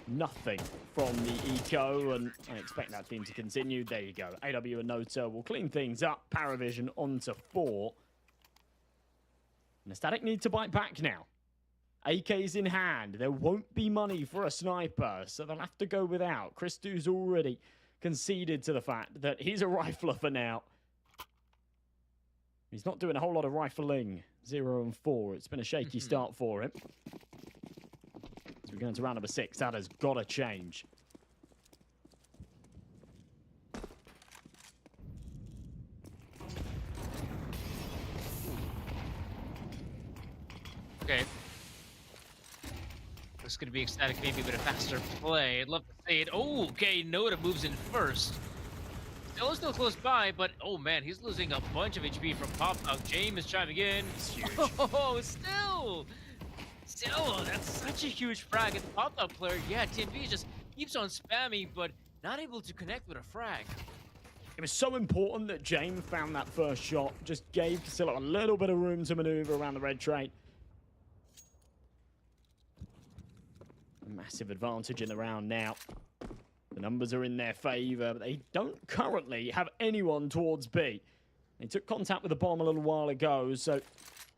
Nothing from the eco, and I expect that theme to continue. There you go. AW and Nota will clean things up. Paravision onto 4. And the Static need to bite back now. AK's in hand. There won't be money for a sniper, so they'll have to go without. Christou's already conceded to the fact that he's a rifler for now. He's not doing a whole lot of rifling. 0 and 4. It's been a shaky start for him. As we go into round number 6, that has got to change. Okay. This is going to be ecstatic, maybe a bit of faster play. I'd love to see it. Oh, okay. Noda moves in first. Still close by, but oh man, he's losing a bunch of HP from pop out. James is chiming in. It's huge. Oh, still, that's such a huge frag. And the pop out player, yeah, TMB just keeps on spamming, but not able to connect with a frag. It was so important that James found that first shot. Just gave Castillo a little bit of room to maneuver around the red train. A massive advantage in the round now. The numbers are in their favor, but they don't currently have anyone towards B. They took contact with the bomb a little while ago, so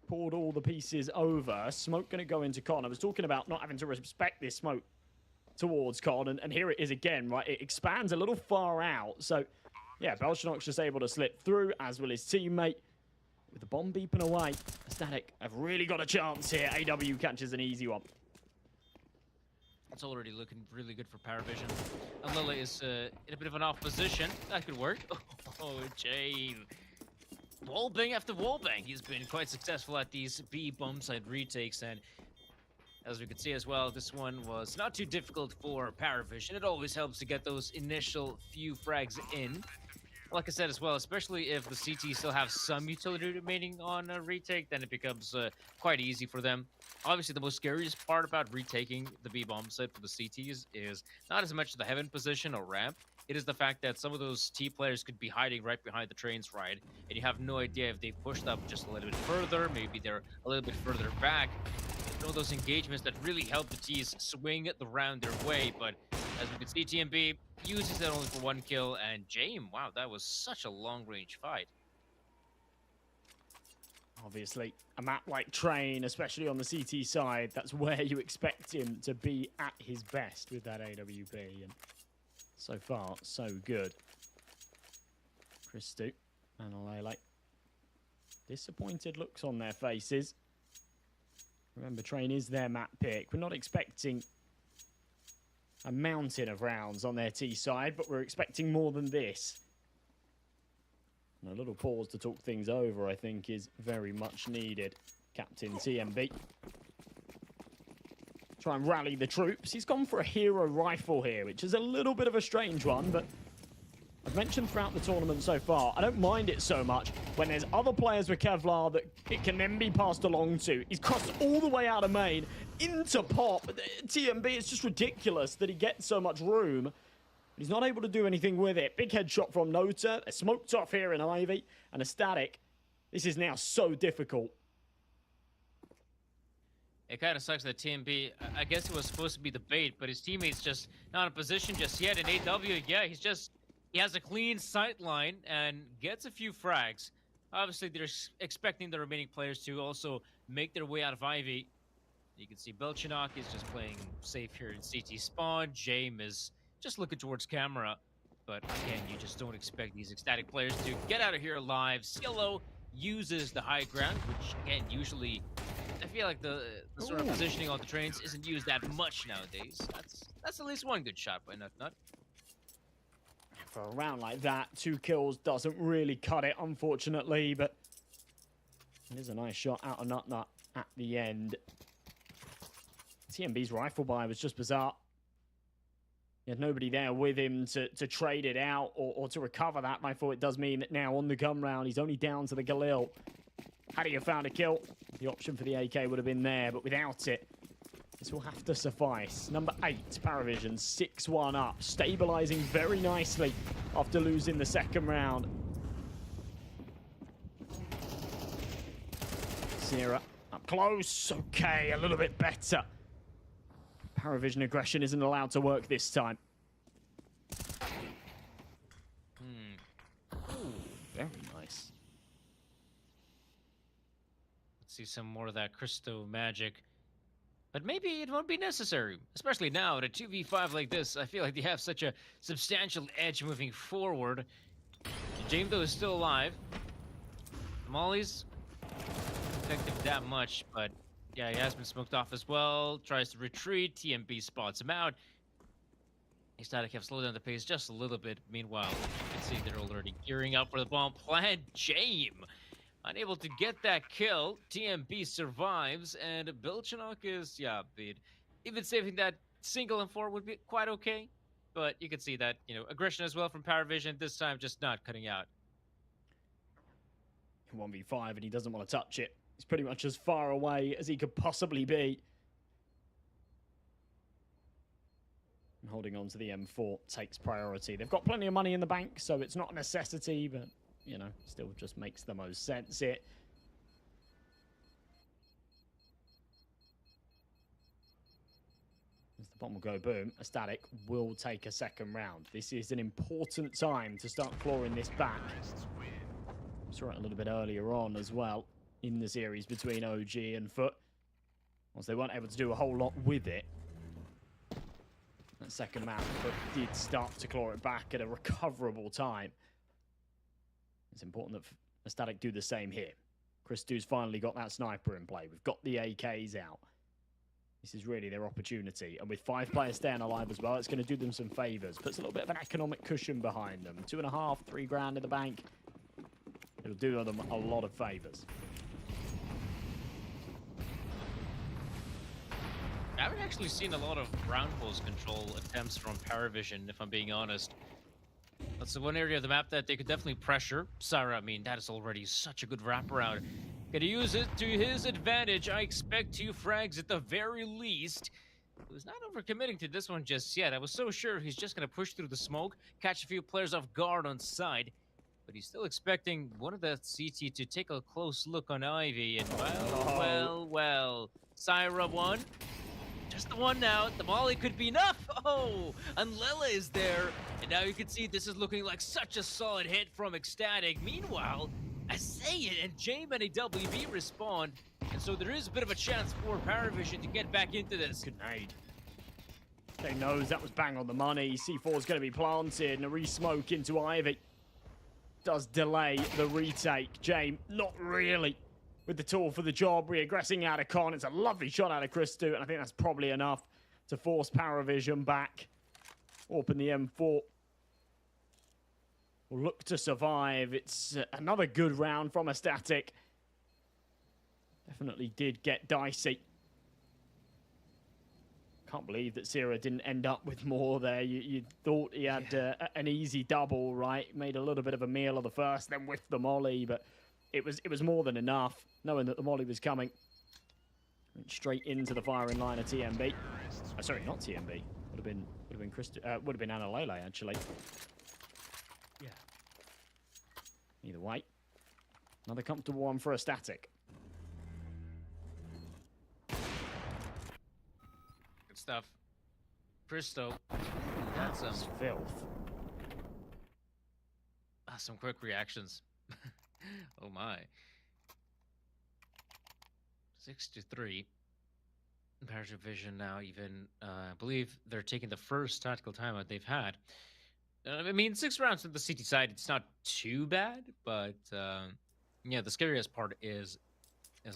poured all the pieces over. Smoke going to go into Con. I was talking about not having to respect this smoke towards Con, and here it is again, right? It expands a little far out, so yeah, Belchanok's just able to slip through, as will his teammate. With the bomb beeping away, Static have really got a chance here. AW catches an easy one. It's already looking really good for Power Vision. And Lila is in a bit of an off position. That could work. Oh, Jane. Wallbang after wallbang. He's been quite successful at these B bomb side retakes. And as we could see as well, this one was not too difficult for Power Vision. It always helps to get those initial few frags in. Like I said as well, especially if the CT still have some utility remaining on a retake, then it becomes quite easy for them. Obviously, the most scariest part about retaking the B-bomb site for the CTs is not as much the heaven position or ramp. It is the fact that some of those T players could be hiding right behind the trains ride, and you have no idea if they've pushed up just a little bit further, maybe they're a little bit further back. Some of those engagements that really help the Ts swing the round their way, but as we can see, TMB uses it only for 1 kill, and Jame, wow, that was such a long-range fight. Obviously, a map like Train, especially on the CT side, that's where you expect him to be at his best with that AWP. And so far, so good. Christu and Alele. Disappointed looks on their faces. Remember, Train is their map pick. We're not expecting a mountain of rounds on their T side, but we're expecting more than this. And a little pause to talk things over, I think, is very much needed. Captain TMB. Try and rally the troops. He's gone for a hero rifle here, which is a little bit of a strange one, but I've mentioned throughout the tournament so far, I don't mind it so much when there's other players with Kevlar that it can then be passed along to. He's crossed all the way out of main into pop. TMB, it's just ridiculous that he gets so much room. He's not able to do anything with it. Big headshot from Nota. They're smoked off here in Ivy. And a Static. This is now so difficult. It kind of sucks that TMB, I guess it was supposed to be the bait, but his teammate's just not in position just yet. And AW, yeah, he has a clean sight line and gets a few frags. Obviously, they're expecting the remaining players to also make their way out of Ivy. You can see Belchanok is just playing safe here in CT spawn. Jame is just looking towards camera. But again, you just don't expect these ecstatic players to get out of here alive. Cielo uses the high ground, which again, usually, I feel like the sort of positioning on the trains isn't used that much nowadays. That's at least one good shot by Nut. For a round like that, 2 kills doesn't really cut it, unfortunately, but it is a nice shot out of Nut at the end. TMB's rifle buy was just bizarre. He had nobody there with him to trade it out or to recover that rifle. It does mean that now on the gun round, he's only down to the Galil. Had he have found a kill, the option for the AK would have been there, but without it, this will have to suffice. Number 8, Paravision, 6-1 up, stabilizing very nicely after losing the second round. Sierra up close, okay, a little bit better. Paravision aggression isn't allowed to work this time. Ooh, very nice. Let's see some more of that Crystal magic. But maybe it won't be necessary, especially now at a 2v5 like this. I feel like they have such a substantial edge moving forward. Jame, though, is still alive. Molly's effective that much, but yeah, he has been smoked off as well. Tries to retreat. TMB spots him out. Static have slowed down the pace just a little bit. Meanwhile, you can see they're already gearing up for the bomb plant. Jame unable to get that kill. TMB survives, and Bilchanok is, yeah, even saving that single and 4 would be quite okay. But you can see that, you know, aggression as well from Paravision. This time, just not cutting out. 1v5, and he doesn't want to touch it. He's pretty much as far away as he could possibly be. And holding on to the M4 takes priority. They've got plenty of money in the bank, so it's not a necessity, but, you know, still just makes the most sense here. As the bomb will go boom, a Static will take a second round. This is an important time to start clawing this back. Saw it a little bit earlier on as well in the series between OG and Foot. Once they weren't able to do a whole lot with it. That second map, Foot did start to claw it back at a recoverable time. It's important that the Static do the same here. Christou's finally got that sniper in play. We've got the AKs out. This is really their opportunity. And with 5 players staying alive as well, it's going to do them some favours. Puts a little bit of an economic cushion behind them. 2.5, 3 grand in the bank. It'll do them a lot of favours. I haven't actually seen a lot of ground pulse control attempts from Paravision, if I'm being honest. That's the one area of the map that they could definitely pressure. Sarah, I mean, that is already such a good wraparound. Gonna use it to his advantage. I expect 2 frags at the very least. He was not overcommitting to this one just yet. I was so sure he's just gonna push through the smoke, catch a few players off guard on side. But he's still expecting one of the CT to take a close look on Ivy. And well. Syra 1. Just the one now. The molly could be enough. Oh, and Lela is there. And now you can see this is looking like such a solid hit from Ecstatic. Meanwhile, Asayan and Jame and a WB respond. And so there is a bit of a chance for Paravision to get back into this. Good nade. They knows that was bang on the money. C4 is going to be planted and a re-smoke into Ivy. Does delay the retake. Jame, not really with the tool for the job. Reaggressing out of Con. It's a lovely shot out of Christou, and I think that's probably enough to force Paravision back. Open the M4. Will look to survive. It's another good round from a Static. Definitely did get dicey. Can't believe that Sierra didn't end up with more there. You thought he had an easy double, right? Made a little bit of a meal of the first, then whiffed the molly, but it was more than enough, knowing that the molly was coming. Went straight into the firing line of TMB. Oh, sorry, not TMB. Would have been Analele, actually. Yeah. Either way, another comfortable one for a Static. Stuff. Christou. That's filth. Some quick reactions. Oh my. 6-3. Paravision now even, I believe they're taking the first tactical timeout they've had. I mean, 6 rounds on the CT side, it's not too bad, but yeah, the scariest part is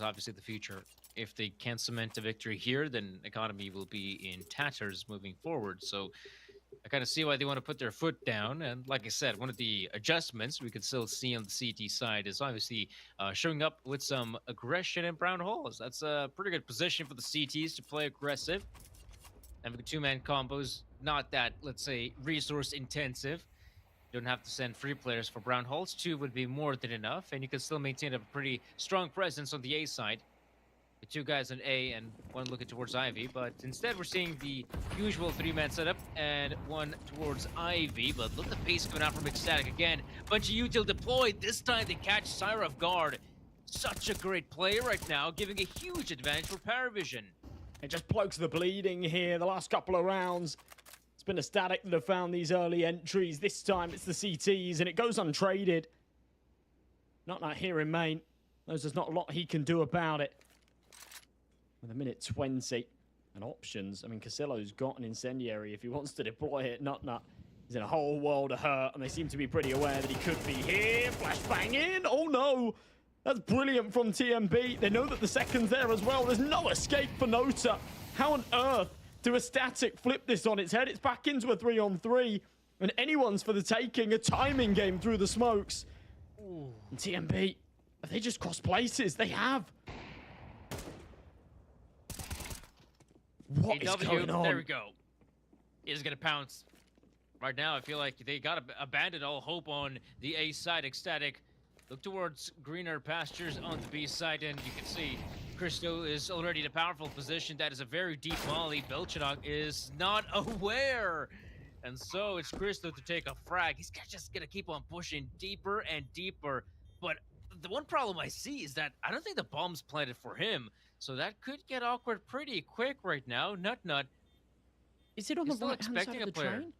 obviously the future. If they can't cement a victory here, then economy will be in tatters moving forward. So I kind of see why they want to put their foot down. And like I said, one of the adjustments we could still see on the CT side is obviously showing up with some aggression in brown holes. That's a pretty good position for the CTs to play aggressive. Having 2-man combos, not that, let's say, resource intensive. You don't have to send 3 players for brown holes. 2 would be more than enough, and you can still maintain a pretty strong presence on the A side. The 2 guys on A and 1 looking towards Ivy, but instead we're seeing the usual 3-man setup and 1 towards Ivy. But look at the pace coming out from Ecstatic again. Bunch of util deployed. This time they catch Syra off guard. Such a great play right now, giving a huge advantage for Paravision. It just plugs the bleeding here the last couple of rounds. It's been a Static that have found these early entries. This time it's the CTs, and it goes untraded. Not like here in main. There's not a lot he can do about it. With a minute 20 and options. I mean, Casillo's got an incendiary if he wants to deploy it. Nut. He's in a whole world of hurt, and they seem to be pretty aware that he could be here. Flashbang in. Oh, no. That's brilliant from TMB. They know that the second's there as well. There's no escape for Nota. How on earth do a static flip this on its head? It's back into a 3-on-3. And anyone's for the taking. A timing game through the smokes. Ooh. And TMB, have they just crossed places? They have. What is going on? There we go. Is going to pounce. Right now, I feel like they got to abandon all hope on the A side. Ecstatic. Look towards greener pastures on the B side, and you can see Cristo is already in a powerful position. That is a very deep molly. Belchadok is not aware. And so it's Cristo to take a frag. He's just going to keep on pushing deeper and deeper. But the one problem I see is that I don't think the bomb's planted for him. So that could get awkward pretty quick right now. Nut. Is it on the right hand side of the player. train?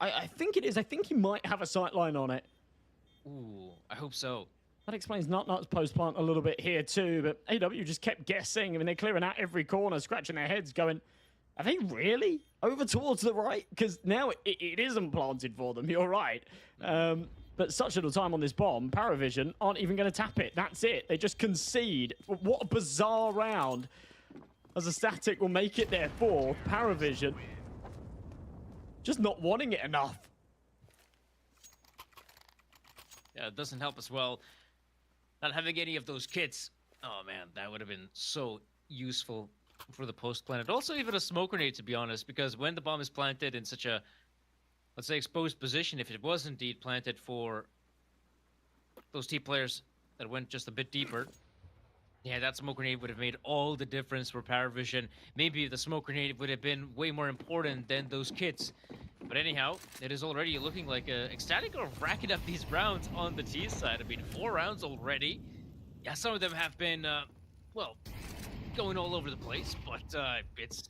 I think it is. I think he might have a sight line on it. Ooh, I hope so. That explains Nut's post plant a little bit here too, but AW just kept guessing. I mean, they're clearing out every corner, scratching their heads, going, are they really over towards the right? Because now it isn't planted for them, you're right. But such little time on this bomb, Paravision aren't even going to tap it. That's it. They just concede. What a bizarre round. As a static will make it their fourth. Paravision just not wanting it enough. Yeah, it doesn't help as well. Not having any of those kits. Oh man, that would have been so useful for the post planet. Also even a smoke grenade, to be honest, because when the bomb is planted in such a, let's say, exposed position, if it was indeed planted for those T players that went just a bit deeper, yeah, that smoke grenade would have made all the difference for Paravision. Maybe the smoke grenade would have been way more important than those kits. But anyhow, it is already looking like Ecstatic are racking up these rounds on the T side. I mean, 4 rounds already. Yeah, some of them have been, well, going all over the place, but it's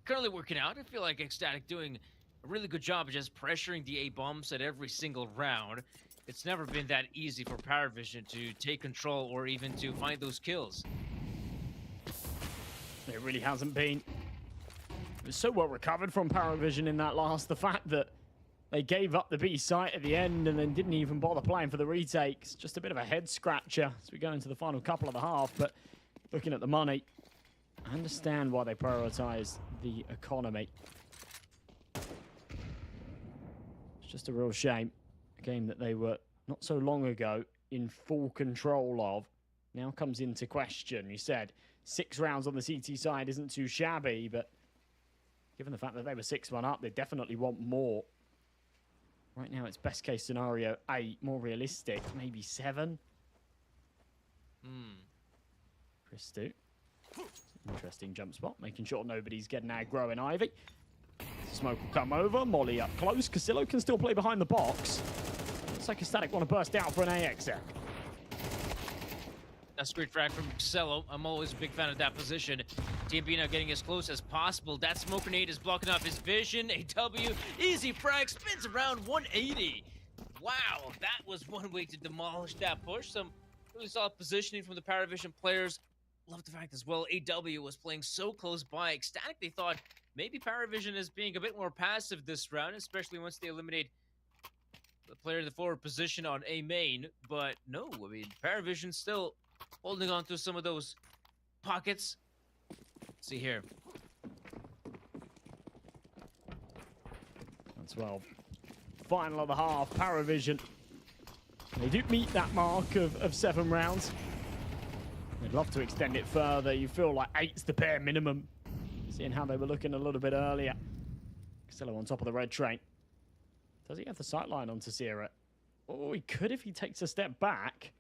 currently working out. I feel like Ecstatic doing a really good job of just pressuring the A-bombs at every single round. It's never been that easy for Paravision to take control or even to find those kills. It really hasn't been. It was so well recovered from Paravision in that last. The fact that they gave up the B site at the end and then didn't even bother playing for the retakes. Just a bit of a head scratcher as we go into the final couple of the half. But looking at the money, I understand why they prioritize the economy. It's just a real shame. A game that they were not so long ago in full control of now comes into question. You said 6 rounds on the CT side isn't too shabby, but given the fact that they were 6-1 up, they definitely want more. Right now, it's best case scenario 8, more realistic, maybe 7. Christo. Interesting jump spot, making sure nobody's getting aggro in Ivy. Smoke will come over, Molly up close. Casillo can still play behind the box. Looks like Ecstatic want to burst out for an AXF. That's a great frag from Casillo. I'm always a big fan of that position. TMB now getting as close as possible. That smoke grenade is blocking off his vision. AW, easy frag, spins around 180. Wow, that was one way to demolish that push. Some really solid positioning from the Paravision players. Love the fact as well, AW was playing so close by. Ecstatic, they thought maybe Paravision is being a bit more passive this round, especially once they eliminate the player in the forward position on A main. But no, I mean, Paravision still holding on to some of those pockets. Let's see here. That's well. Final of the half, Paravision. They do meet that mark of 7 rounds. They'd love to extend it further. You feel like 8's the bare minimum. Seeing how they were looking a little bit earlier. Casillo on top of the red train. Does he have the sight line onto Sierra? Oh, he could if he takes a step back.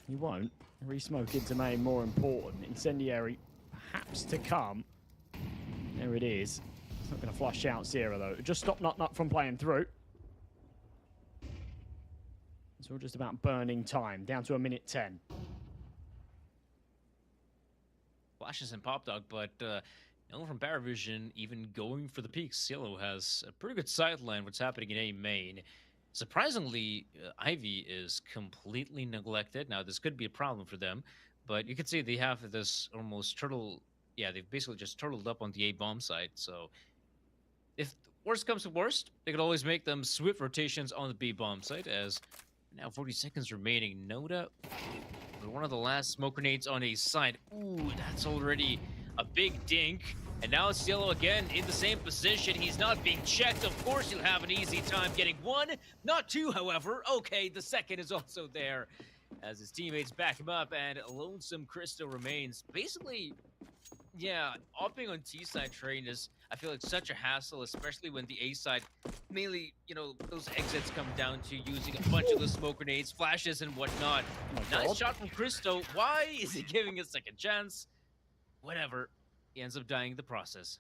He won't. Re-smoke into main, more important. Incendiary, perhaps to come. There it is. It's not going to flush out Sierra, though. Just stop Nut from playing through. It's all just about burning time. Down to 1:10. Flashes and Pop Dog, but no one from Paravision even going for the peaks. Cielo has a pretty good sideline what's happening in A main. Surprisingly, Ivy is completely neglected. Now, this could be a problem for them, but you can see they have this almost turtle... Yeah, they've basically just turtled up on the A-bomb side, so... If worst comes to worst, they could always make them swift rotations on the B bomb site, as now 40 seconds remaining. Noda with one of the last smoke grenades on a side. Ooh, that's already a big dink. And now it's Yellow again in the same position. He's not being checked. Of course he'll have an easy time getting one, not two, however. Okay, the second is also there as his teammates back him up, and Lonesome Crystal remains. Basically, yeah, opting on T-side train is, I feel like, such a hassle, especially when the A-side, mainly, you know, those exits come down to using a bunch of the smoke grenades, flashes, and whatnot. Nice shot from Cristo. Why is he giving a second chance? Whatever. He ends up dying in the process.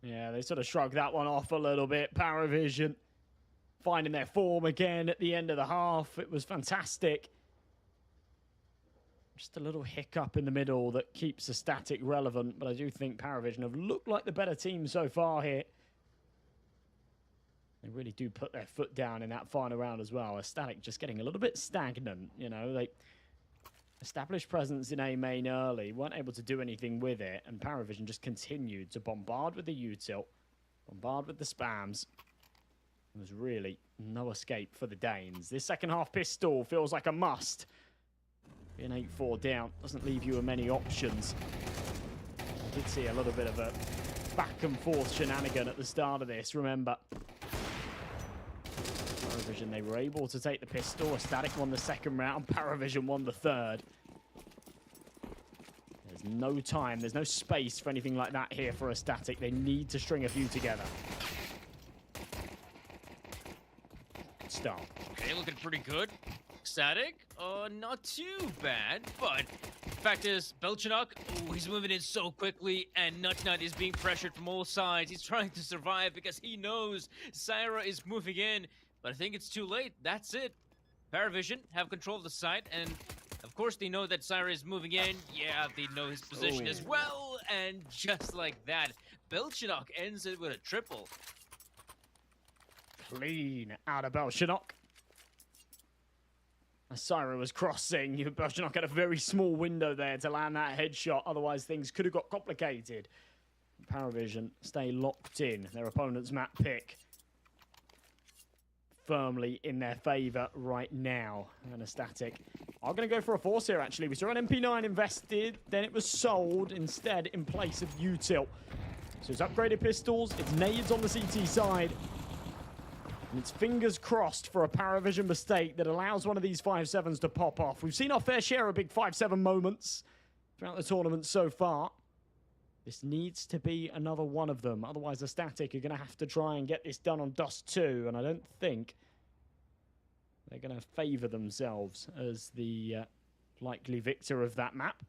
Yeah, they sort of shrugged that one off a little bit. Paravision finding their form again at the end of the half. It was fantastic. Just a little hiccup in the middle that keeps the static relevant, but I do think Paravision have looked like the better team so far here. They really do put their foot down in that final round as well. A static just getting a little bit stagnant, you know. They established presence in A main early, weren't able to do anything with it, and Paravision just continued to bombard with the util, bombard with the spams. There was really no escape for the Danes. This second half pistol feels like a must. Being 8-4 down doesn't leave you with many options. I did see a little bit of a back and forth shenanigan at the start of this, remember. Paravision, they were able to take the pistol. Static won the second round. Paravision won the third. There's no time. There's no space for anything like that here for a Static. They need to string a few together. Good start. Okay, looking pretty good. Static, not too bad, but fact is, Belchanok, he's moving in so quickly, and Nutnut is being pressured from all sides. He's trying to survive because he knows Syra is moving in, but I think it's too late. That's it. Paravision have control of the site, and of course they know that Syra is moving in. Yeah, they know his position as well, and just like that, Belchanok ends it with a triple. Clean out of Belchanok. As Syra was crossing, Belchanok had a very small window there to land that headshot. Otherwise, things could have got complicated. Paravision stay locked in. Their opponent's map pick firmly in their favor right now. And a Static are going to go for a force here, actually. We saw an MP9 invested, then it was sold instead in place of util. So it's upgraded pistols, it's nades on the CT side. And it's fingers crossed for a Paravision mistake that allows one of these 5.7s to pop off. We've seen our fair share of big 5.7 moments throughout the tournament so far. This needs to be another one of them. Otherwise, the Static are going to have to try and get this done on Dust 2. And I don't think they're going to favour themselves as the likely victor of that map.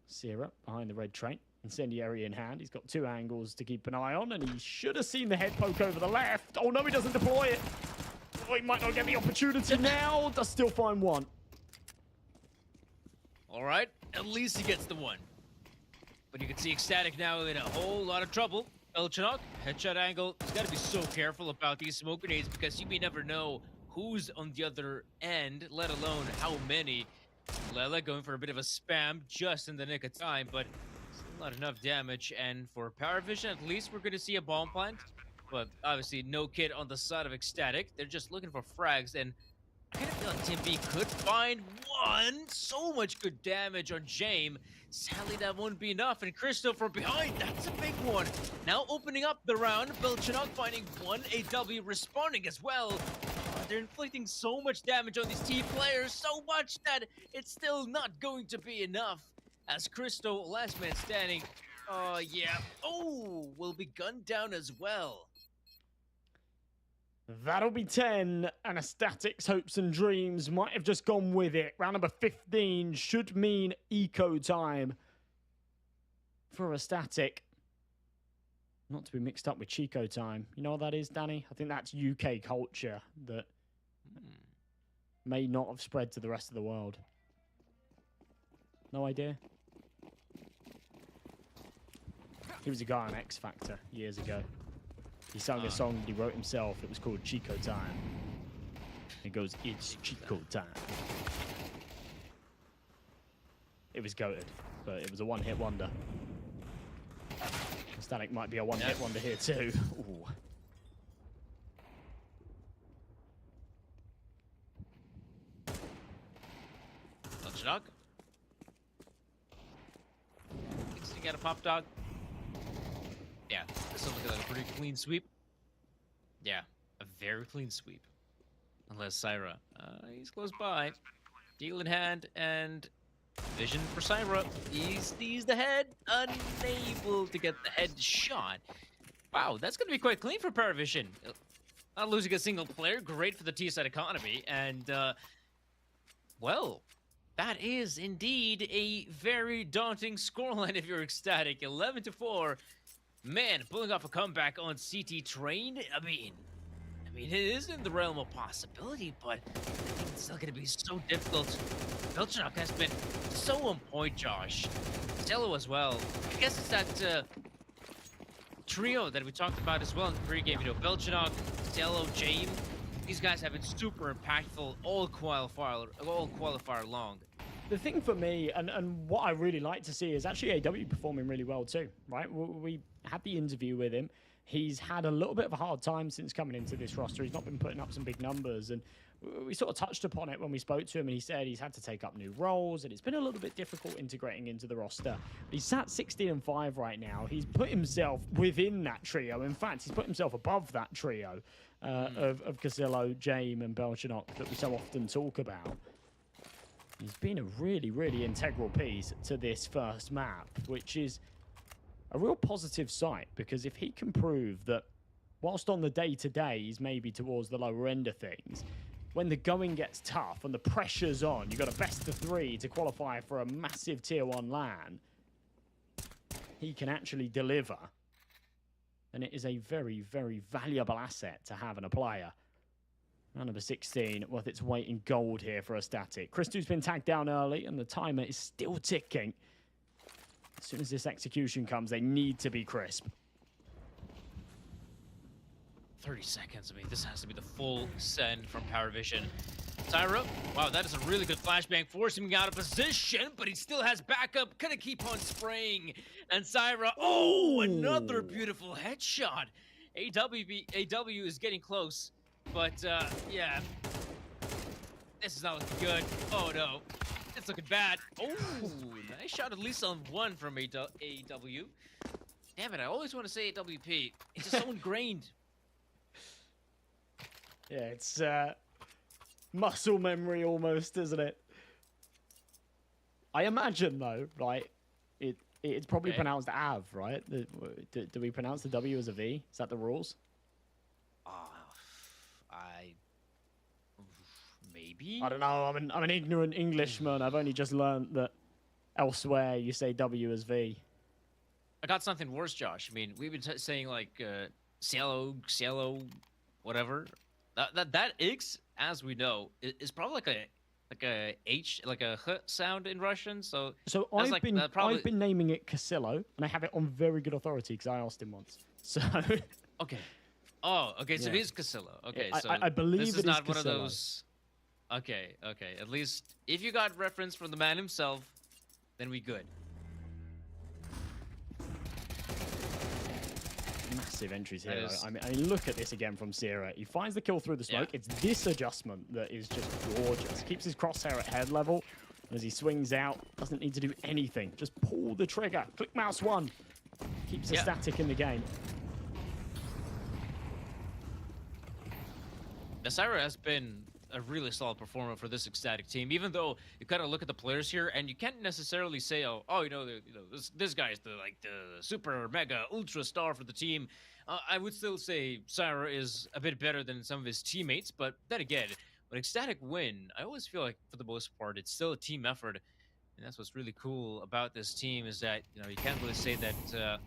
Sierra behind the red train. Incendiary in hand. He's got two angles to keep an eye on, and he should have seen the head poke over the left. Oh, no, he doesn't deploy it. Oh, he might not get the opportunity now. Does still find one. All right, at least he gets the one. But you can see Ecstatic now in a whole lot of trouble. Belchanok, headshot angle. He's got to be so careful about these smoke grenades because you may never know who's on the other end, let alone how many. Lela going for a bit of a spam just in the nick of time, but not enough damage. And for Paravision, at least we're going to see a bomb plant. But obviously no kit on the side of Ecstatic. They're just looking for frags, and I kind of feel like Team B could find one. So much good damage on Jame. Sadly, that won't be enough. And Crystal from behind, that's a big one. Now opening up the round, Belchanok finding one AW, responding as well. They're inflicting so much damage on these team players, so much that it's still not going to be enough. As Crystal, last man standing, will be gunned down as well. That'll be 10, and a Static's hopes and dreams might have just gone with it. Round number 15 should mean eco time for a Static. Not to be mixed up with Chico time. You know what that is, Danny? I think that's UK culture that may not have spread to the rest of the world. No idea? He was a guy on X Factor years ago. He sang a song that he wrote himself. It was called Chico Time. It goes, it's Chico Time. It was goated, but it was a one-hit wonder. Static might be a one-hit wonder here too. Ooh. Belchadog. Thinks he got a pop dog. Yeah, this looks like a pretty clean sweep. Yeah, a very clean sweep. Unless Syra, he's close by. Deal in hand and vision for Syra. He sees the head, unable to get the head shot. Wow, that's going to be quite clean for Paravision. Not losing a single player, great for the T-side economy. And, well, that is indeed a very daunting scoreline if you're ecstatic. 11-4. Man, pulling off a comeback on CT Train. I mean, it is in the realm of possibility, but I think it's still going to be so difficult. Belchadog has been so on point, Josh. Cello as well. I guess it's that trio that we talked about as well in the pregame. You know, Belchadog, Cello, James. These guys have been super impactful all qualifier long. The thing for me, and what I really like to see, is actually AW performing really well too, right? We had the interview with him. He's had a little bit of a hard time since coming into this roster. He's not been putting up some big numbers, and we sort of touched upon it when we spoke to him, and he said he's had to take up new roles, and it's been a little bit difficult integrating into the roster. But he's sat 16-5 right now. He's put himself within that trio. In fact, he's put himself above that trio of Casillo, Jame, and Belchadog that we so often talk about. He's been a really, really integral piece to this first map, which is a real positive sight, because if he can prove that whilst on the day-to-day he's maybe towards the lower end of things, when the going gets tough and the pressure's on, you've got a best of 3 to qualify for a massive tier 1 LAN, he can actually deliver. And it is a very, very valuable asset to have in a player. Round number 16, worth its weight in gold here for a static. Christu's been tagged down early, and the timer is still ticking. As soon as this execution comes, they need to be crisp. 30 seconds. I mean, this has to be the full send from Paravision. Syra, wow, that is a really good flashbang, forcing him out of position, but he still has backup. Gonna keep on spraying. And Syra, oh, another beautiful headshot. AW is getting close, but yeah, this is not looking good. Oh no, it's looking bad. Oh, nice shot at least on one from AW. Damn it, I always want to say AWP. It's just so ingrained. Yeah, it's muscle memory almost, isn't it? I imagine though, right? It's probably pronounced Av, right? Do we pronounce the W as a V? Is that the rules? Maybe. I don't know. I'm an ignorant Englishman. I've only just learned that elsewhere you say W as V. I got something worse, Josh. I mean, we've been saying like cielo, whatever. That X, as we know, is probably like a H, like a H sound in Russian. So I've been naming it Casillo, and I have it on very good authority because I asked him once. So okay. Oh, okay. So Yeah. it is Casillo. Okay, I- so I believe this it is is not one of Casillo. those. Okay. At least if you got reference from the man himself, then we good. Massive entries That here. is- I mean, look at this again from Sierra. He finds the kill through the smoke. Yeah. It's this adjustment that is just gorgeous. Keeps his crosshair at head level. As he swings out, doesn't need to do anything. Just pull the trigger. Click mouse 1. Keeps the static in the game. Nasira has been a really solid performer for this ecstatic team, even though you kind of look at the players here and you can't necessarily say, this guy's the super mega ultra star for the team. I would still say Syra is a bit better than some of his teammates, but then again, when ecstatic win, I always feel like for the most part it's still a team effort, and that's what's really cool about this team is that you can't really say that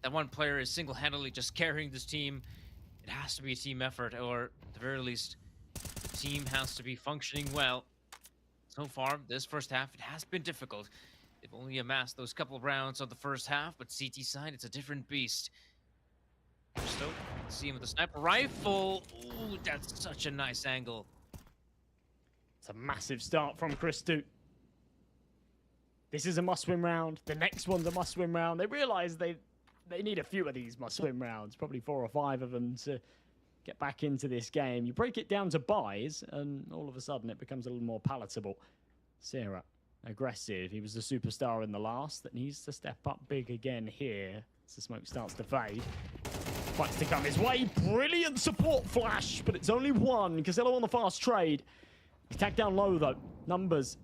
that one player is single-handedly just carrying this team. It has to be a team effort, or at the very least, the team has to be functioning well. So far, this first half, it has been difficult. They've only amassed those couple of rounds on the first half, but CT side, it's a different beast. So, see him with the sniper rifle. Ooh, that's such a nice angle. It's a massive start from Christu. This is a must-win round. The next one's a must-win round. They realize they need a few of these must-win rounds, probably 4 or 5 of them to get back into this game. You break it down to buys, and all of a sudden it becomes a little more palatable. Sarah, aggressive. He was the superstar in the last. That needs to step up big again here as the smoke starts to fade. Fights to come his way. Brilliant support flash, but it's only one. Casillo on the fast trade. He's tagged down low, though. Numbers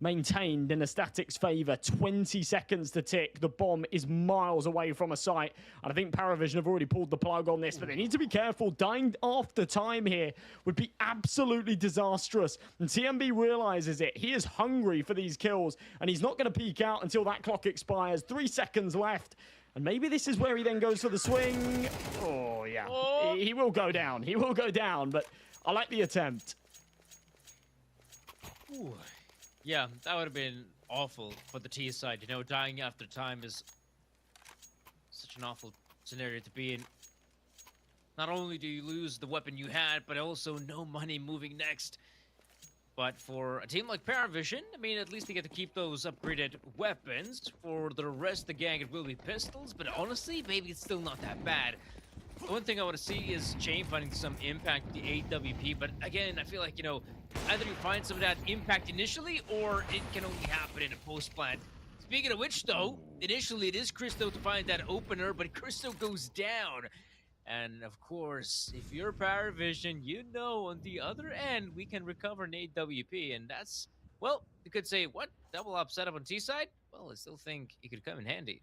maintained in the Static's favor. 20 seconds to tick. The bomb is miles away from a site. And I think Paravision have already pulled the plug on this, but they need to be careful. Dying after time here would be absolutely disastrous. And TMB realizes it. He is hungry for these kills, and he's not going to peek out until that clock expires. 3 seconds left. And maybe this is where he then goes for the swing. Oh, yeah. Oh. He will go down. He will go down, but I like the attempt. Ooh. Yeah, that would have been awful for the T side. You know, dying after time is such an awful scenario to be in. Not only do you lose the weapon you had, but also no money moving next. But for a team like Paravision, I mean, at least they get to keep those upgraded weapons. For the rest of the gang, it will be pistols, but honestly, maybe it's still not that bad. The one thing I want to see is Chain finding some impact with the AWP, but again, I feel like, you know, either you find some of that impact initially, or it can only happen in a post-plant. Speaking of which, though, initially it is Christo to find that opener, but Christo goes down. And of course, if you're Paravision, you know on the other end, we can recover an AWP, and that's, well, you could say, what? Double up setup on T-side? Well, I still think it could come in handy.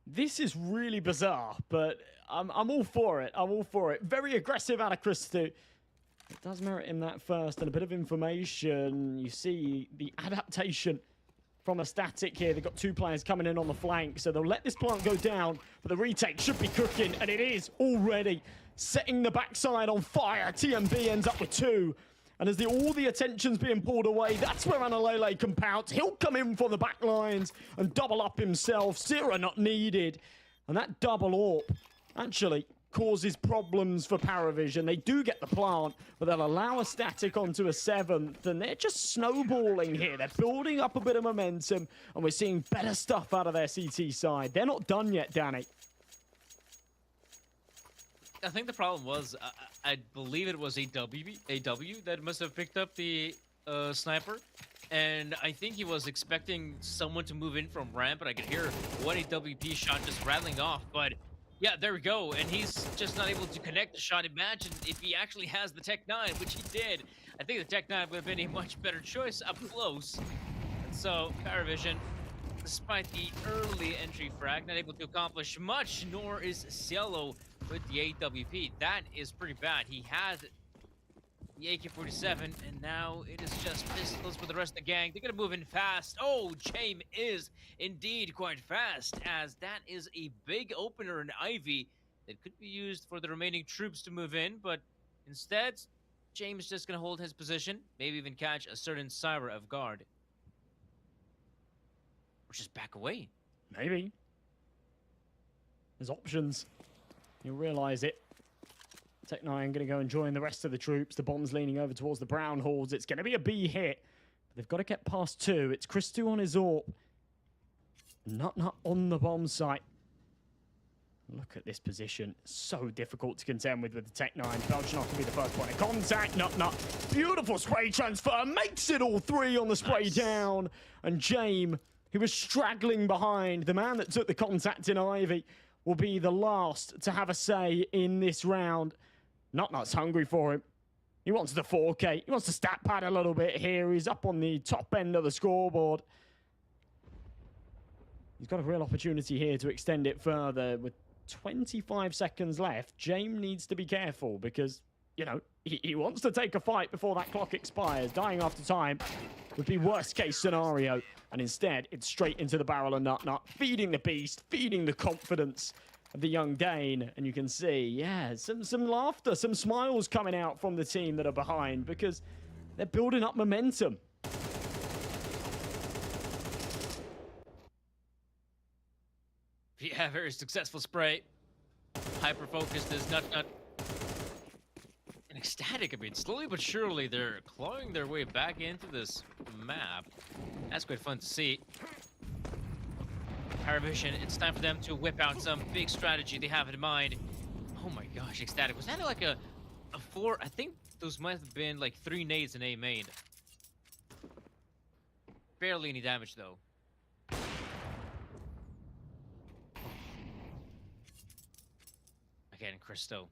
This is really bizarre, but I'm all for it. I'm all for it. Very aggressive out of Christo. It does merit him that first, and a bit of information. You see the adaptation from a Static here. They've got 2 players coming in on the flank, so they'll let this plant go down, but the retake should be cooking, and it is already setting the backside on fire. TMB ends up with 2. And as all the attention's being pulled away, that's where Analele can pounce. He'll come in for the back lines and double up himself. Sira not needed. And that double AWP actually causes problems for Paravision. They do get the plant, but they'll allow a Static onto a 7th, and they're just snowballing here. They're building up a bit of momentum, and we're seeing better stuff out of their CT side. They're not done yet, Danny. I think the problem was, I believe it was AW that must have picked up the sniper. And I think he was expecting someone to move in from ramp, and I could hear one AWP shot just rattling off. But yeah, there we go. And he's just not able to connect the shot. Imagine if he actually has the Tech 9, which he did. I think the Tech 9 would have been a much better choice up close. And so, Paravision, despite the early entry frag, not able to accomplish much, nor is Cielo with the AWP. That is pretty bad. He had the AK-47, and now it is just pistols for the rest of the gang. They're gonna move in fast. Oh, James is indeed quite fast, as that is a big opener in Ivy that could be used for the remaining troops to move in, but instead, James is just gonna hold his position, maybe even catch a certain Syra of guard. Or just back away. Maybe. There's options. You'll realize it. Tech 9 going to go and join the rest of the troops. The bomb's leaning over towards the brown halls. It's going to be a B hit. But they've got to get past 2. It's Christo on his AWP. Nut on the bomb site. Look at this position. So difficult to contend with the Tech 9. Belchanov can be the first point of contact. Nut. Beautiful spray transfer. Makes it all 3 on the spray down. And James, who was straggling behind, the man that took the contact in Ivy, will be the last to have a say in this round. Nut's hungry for him. He wants the 4K. He wants to stat pad a little bit here. He's up on the top end of the scoreboard. He's got a real opportunity here to extend it further. With 25 seconds left, James needs to be careful because, you know, he wants to take a fight before that clock expires. Dying after time would be worst case scenario. And instead, it's straight into the barrel of Nut, feeding the beast, feeding the confidence of the young Dane. And you can see, yeah, some laughter, some smiles coming out from the team that are behind because they're building up momentum. Yeah, very successful spray. Hyper-focused is Nut. And ecstatic, I mean, slowly but surely they're clawing their way back into this map. That's quite fun to see. Paravision, it's time for them to whip out some big strategy they have in mind. Oh my gosh, ecstatic. Was that like a 4? I think those might have been like 3 nades in A main. Barely any damage though. Again, Christo.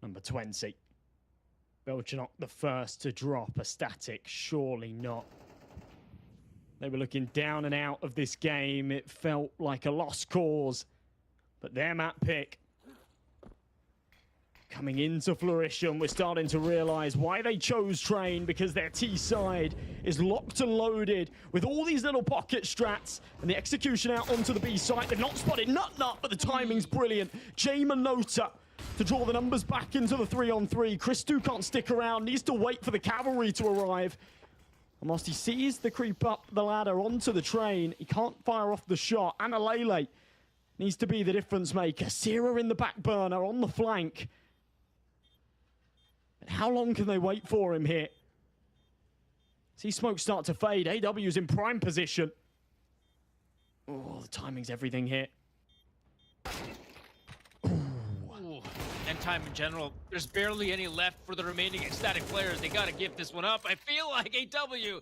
Number 20. Belchanok the first to drop a static, surely not. They were looking down and out of this game. It felt like a lost cause. But their map pick coming into fruition. We're starting to realize why they chose Train, because their T side is locked and loaded with all these little pocket strats, and the execution out onto the B side. They've not spotted Nut, but the timing's brilliant. Jame and Nota to draw the numbers back into the 3-on-3. Christu can't stick around, needs to wait for the cavalry to arrive. And whilst he sees the creep up the ladder onto the Train, he can't fire off the shot. Analele needs to be the difference maker. Sierra in the back burner on the flank. But how long can they wait for him here? See smoke start to fade. AW's in prime position. Oh, the timing's everything here. Ooh, and time in general. There's barely any left for the remaining ecstatic players. They gotta give this one up. I feel like AW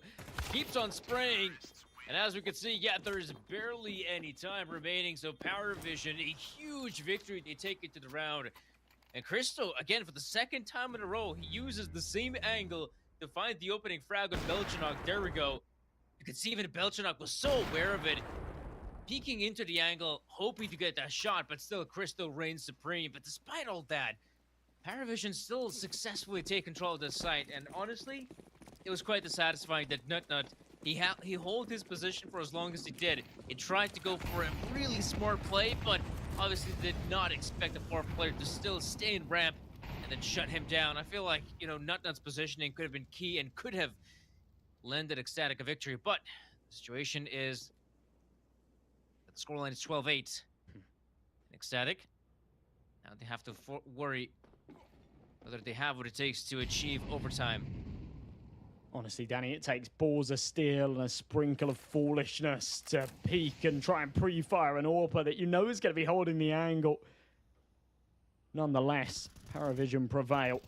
keeps on spraying. And as we can see, yeah, there's barely any time remaining. So Power Vision, a huge victory. They take it to the round. And Christo, again, for the second time in a row, he uses the same angle to find the opening frag on Belchanok. There we go. You can see even Belchanok was so aware of it. Peeking into the angle, hoping to get that shot, but still Christo reigns supreme. But despite all that, Paravision still successfully take control of this site. And honestly, it was quite satisfying that Nut he held his position for as long as he did. He tried to go for a really smart play, but obviously did not expect the fourth player to still stay in ramp and then shut him down. I feel like, you know, Nut's positioning could have been key and could have lended Ecstatic a victory, but the situation is that the scoreline is 12-8. Ecstatic, now they have to worry whether they have what it takes to achieve overtime. Honestly, Danny, it takes balls of steel and a sprinkle of foolishness to peek and try and pre-fire an AWPer that you know is going to be holding the angle. Nonetheless, Paravision prevail.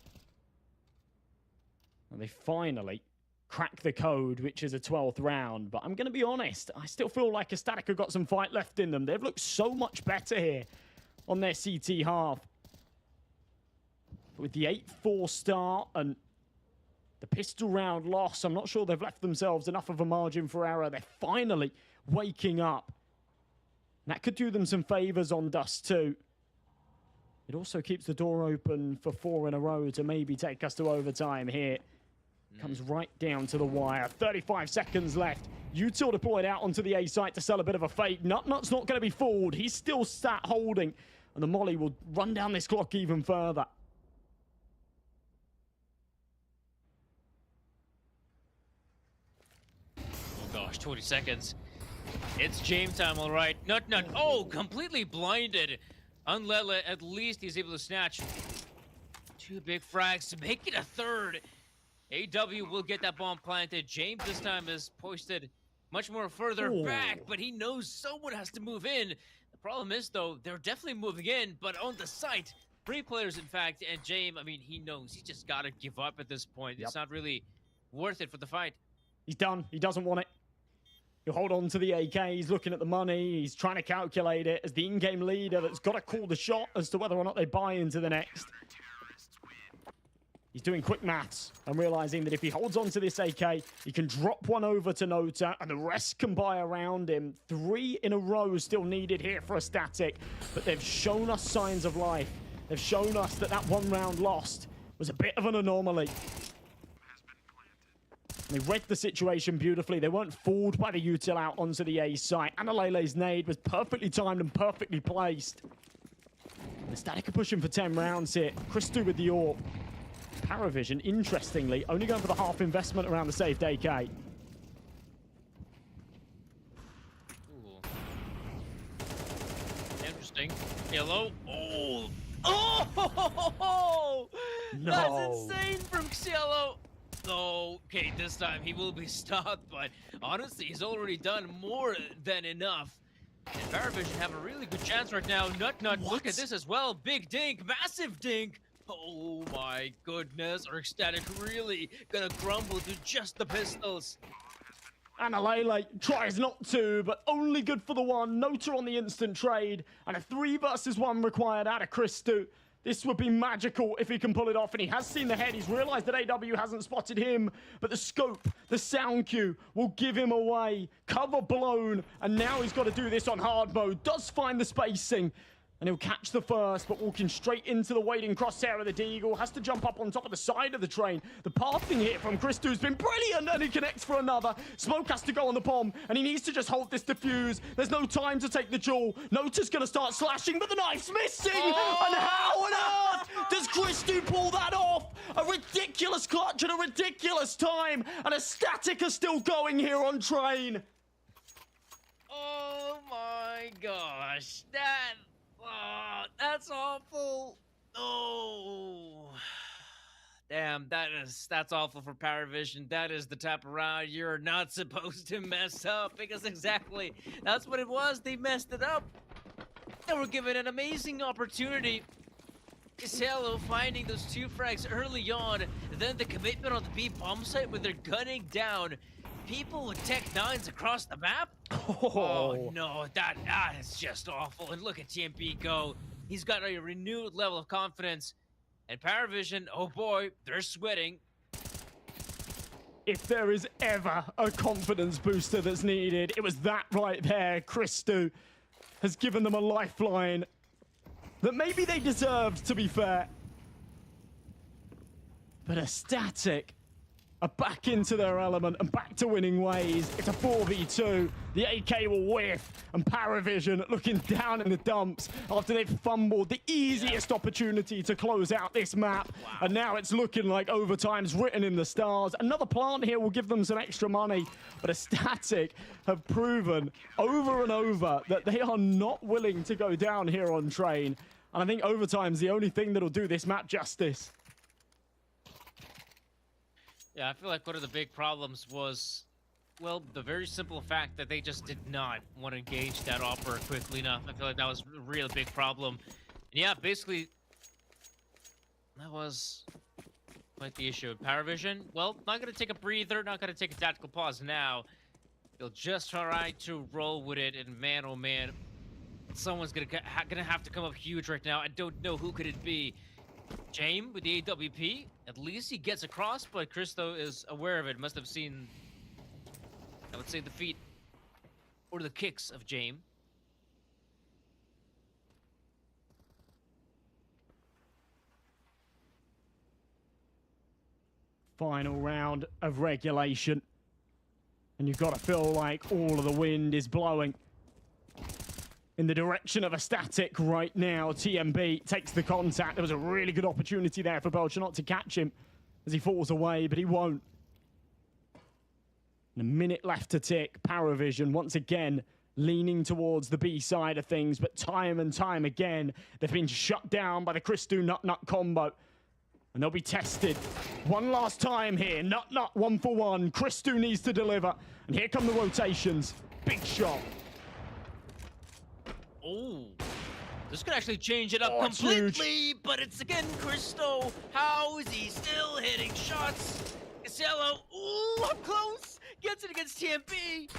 And they finally crack the code, which is a 12th round. But I'm going to be honest, I still feel like Ecstatic have got some fight left in them. They've looked so much better here on their CT half. With the 8-4 start and the pistol round loss, I'm not sure they've left themselves enough of a margin for error. They're finally waking up. And that could do them some favors on Dust too. It also keeps the door open for 4 in a row to maybe take us to overtime here. Comes right down to the wire. 35 seconds left. Util deployed out onto the A site to sell a bit of a fake. Nut's not going to be fooled. He's still sat holding. And the molly will run down this clock even further. Gosh, 20 seconds. It's James time, all right. Nut. Oh, completely blinded. Unlele, at least he's able to snatch 2 big frags to make it a third. AW will get that bomb planted. James this time is posted much more further back, but he knows someone has to move in. The problem is, though, they're definitely moving in, but on the site, 3 players, in fact, and James, I mean, he knows he just got to give up at this point. It's not really worth it for the fight. He's done. He doesn't want it. He'll hold on to the AK. He's looking at the money. He's trying to calculate it as the in-game leader that's got to call the shot as to whether or not they buy into the next. He's doing quick maths and realizing that if he holds on to this AK, he can drop one over to Nota and the rest can buy around him. 3 in a row still needed here for a static, but they've shown us signs of life. They've shown us that 1 round lost was a bit of an anomaly. They read the situation beautifully. They weren't fooled by the util out onto the A site. Analele's nade was perfectly timed and perfectly placed. The Static are pushing for 10 rounds here. Christu with the AWP. Paravision, interestingly, only going for the half investment around the saved AK. Ooh. Interesting. Yellow. Oh! Oh! No. That's insane from Xielo. Oh, okay, this time he will be stopped, but honestly, he's already done more than enough And Paravision have a really good chance right now. Nut, look at this as well. Big dink, massive dink. Oh my goodness, are Ecstatic really gonna crumble to just the pistols? And Alele tries not to, but only good for the one. Nota on the instant trade, and a 3 versus 1 required out of Christu. This would be magical if he can pull it off, and he has seen the head. He's realized that AW hasn't spotted him, but the scope, the sound cue will give him away. Cover blown, and now he's got to do this on hard mode. Does find the spacing, and he'll catch the first, but walking straight into the waiting crosshair of the Deagle. Has to jump up on top of the side of the train. The pathing here from Christu's been brilliant, and he connects for another. Smoke has to go on the bomb, and he needs to just hold this defuse. There's no time to take the jewel. Nota's going to start slashing, but the knife's missing! Oh! And how on earth does Christu pull that off? A ridiculous clutch at a ridiculous time, and a Static are still going here on train. Oh my gosh, that's awful. Oh, damn, that's awful for Paravision. That is the type of round you're not supposed to mess up, because exactly that's what it was. They messed it up. They were given an amazing opportunity. Casello finding those 2 frags early on, then the commitment on the B bomb site where they're gunning down people with Tech 9s across the map. Oh no, that is just awful. And look at TMP go. He's got a renewed level of confidence. And Paravision, oh boy, they're sweating. If there is ever a confidence booster that's needed, it was that right there. Christu has given them a lifeline that maybe they deserved, to be fair. But a Static are back into their element and back to winning ways. It's a 4v2. The AK will whiff, and Paravision looking down in the dumps after they've fumbled the easiest opportunity to close out this map. Wow. And now it's looking like overtime's written in the stars. Another plant here will give them some extra money, but a Static have proven over and over that they are not willing to go down here on train. And I think overtime's the only thing that'll do this map justice. Yeah, I feel like one of the big problems was, well, the very simple fact that they just did not want to engage that offer quickly enough. I feel like that was a real big problem. And yeah, basically, that was quite the issue. Paravision, well, not going to take a breather, not going to take a tactical pause now. They'll just try to roll with it, and man, oh man, someone's gonna have to come up huge right now. I don't know who could it be. James with the AWP, at least he gets across, but Christo is aware of it. Must have seen, I would say, the feet or the kicks of James. Final round of regulation. And you've got to feel like all of the wind is blowing in the direction of a Static right now. TMB takes the contact. There was a really good opportunity there for Belcher not to catch him as he falls away, but he won't. And a minute left to tick. Paravision once again leaning towards the B side of things, but time and time again, they've been shut down by the Christu Nut combo. And they'll be tested one last time here. Nut 1-for-1. Christu needs to deliver. And here come the rotations. Big shot. Oh, this could actually change it up completely, but it's again Christo. How is he still hitting shots? Casello, ooh, up close. Gets it against TMP.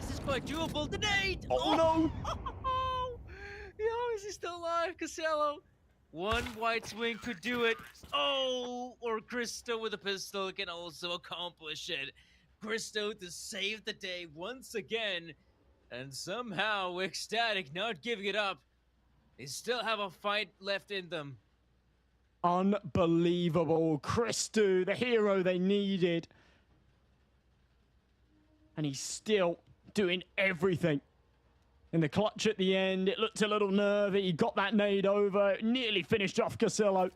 This is quite doable. The nade. Oh no. How is he still alive, Casello? One white swing could do it. Oh, or Christo with a pistol can also accomplish it. Christo to save the day once again. And somehow, Ecstatic not giving it up. They still have a fight left in them. Unbelievable. Christu, the hero they needed. And he's still doing everything. In the clutch at the end, it looked a little nervy. He got that nade over. Nearly finished off Casillo.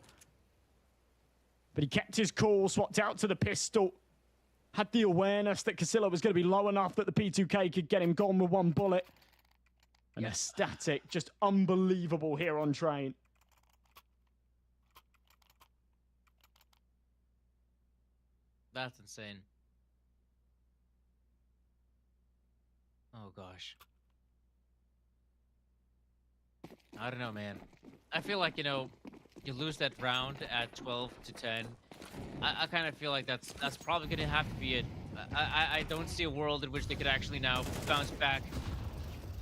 But he kept his cool, swapped out to the pistol. Had the awareness that Casillo was going to be low enough that the P2K could get him gone with one bullet. And a Static, just unbelievable here on train. That's insane. Oh gosh. I don't know, man. I feel like, you lose that round at 12-10. I kind of feel like that's probably going to have to be it. I don't see a world in which they could actually now bounce back.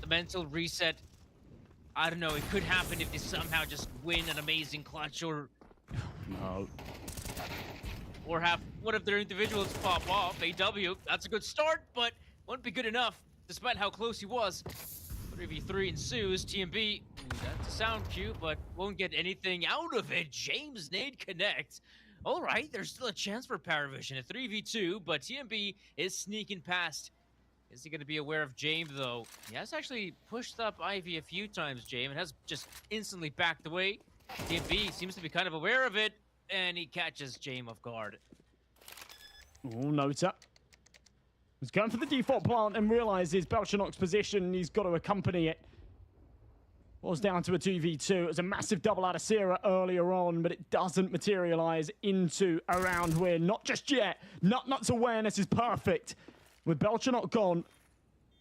The mental reset, I don't know, it could happen if they somehow just win an amazing clutch or No. have one of their individuals pop off. AW, that's a good start, but won't be good enough, despite how close he was. 3v3 ensues. TMB, that's a sound cue, but won't get anything out of it. James nade connect. All right, there's still a chance for Paravision at 3v2, but TMB is sneaking past. Is he going to be aware of James, though? He has actually pushed up Ivy a few times, James, and has just instantly backed away. TMB seems to be kind of aware of it, and he catches James off guard. Oh, Nota. He's going for the default plant and realizes Belchanok's position. He's got to accompany it. Was down to a 2v2. It was a massive double out of Sierra earlier on, but it doesn't materialize into a round win. Not just yet. Nutnut's awareness is perfect. With Belchanok gone,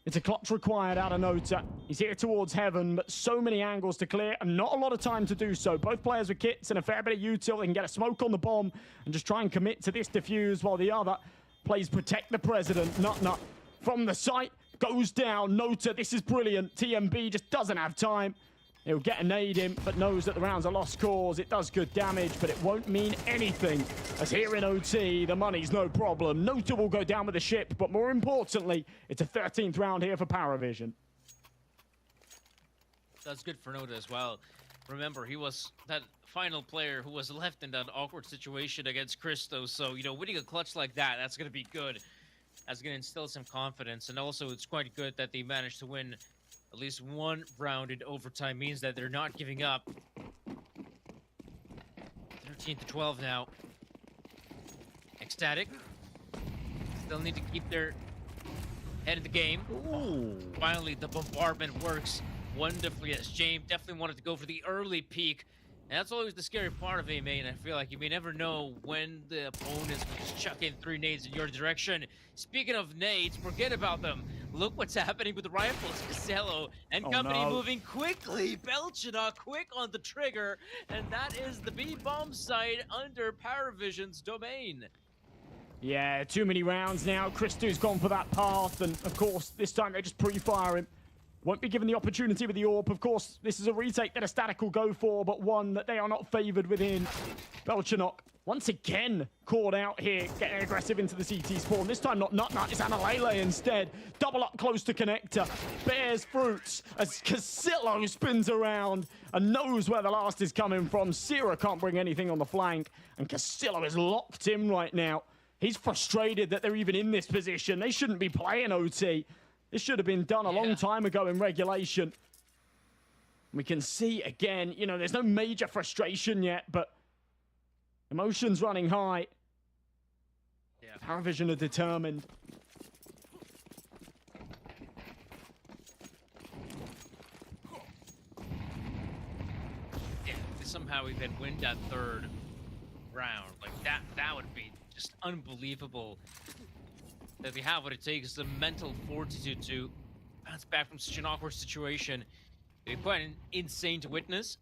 it's a clutch required out of Nota. He's here towards heaven, but so many angles to clear and not a lot of time to do so. Both players with kits and a fair bit of util. They can get a smoke on the bomb and just try and commit to this defuse while the other plays protect the president. Nutnut from the site goes down. Nota, this is brilliant. TMB just doesn't have time. He'll get a nade in, but knows that the round's a lost cause. It does good damage, but it won't mean anything. As here in OT, the money's no problem. Nota will go down with the ship, but more importantly, it's a 13th round here for Paravision. That's good for Nota as well. Remember, he was that final player who was left in that awkward situation against Christo. So, winning a clutch like that, that's going to be good. That's going to instill some confidence. And also, it's quite good that they managed to win at least one round in overtime. Means that they're not giving up. 13-12 now. Ecstatic. Still need to keep their head in the game. Ooh. Finally, the bombardment works wonderfully as James definitely wanted to go for the early peak. And that's always the scary part of AMA, and I feel like you may never know when the opponents will just chuck in 3 nades in your direction. Speaking of nades, forget about them. Look what's happening with the rifles. Casello and company moving quickly. Belchanok quick on the trigger, and that is the B-bomb site under Paravision's domain. Yeah, too many rounds now. Christo's gone for that path, and of course, this time they just pre-fire him. Won't be given the opportunity with the AWP. Of course, this is a retake that a Static will go for, but one that they are not favored within. Belchanok, once again, caught out here, getting aggressive into the CT spawn. This time not Nutnut, it's Analele instead. Double up close to connector. Bears fruits as Casillo spins around and knows where the last is coming from. Sierra can't bring anything on the flank, and Casillo is locked in right now. He's frustrated that they're even in this position. They shouldn't be playing OT. This should have been done a long time ago in regulation. We can see again, there's no major frustration yet, but emotions running high. Yeah. Paravision are determined. If somehow we can win that 3rd round, like that would be just unbelievable. That they have what it takes, the mental fortitude to bounce back from such an awkward situation. It'd be quite insane to witness.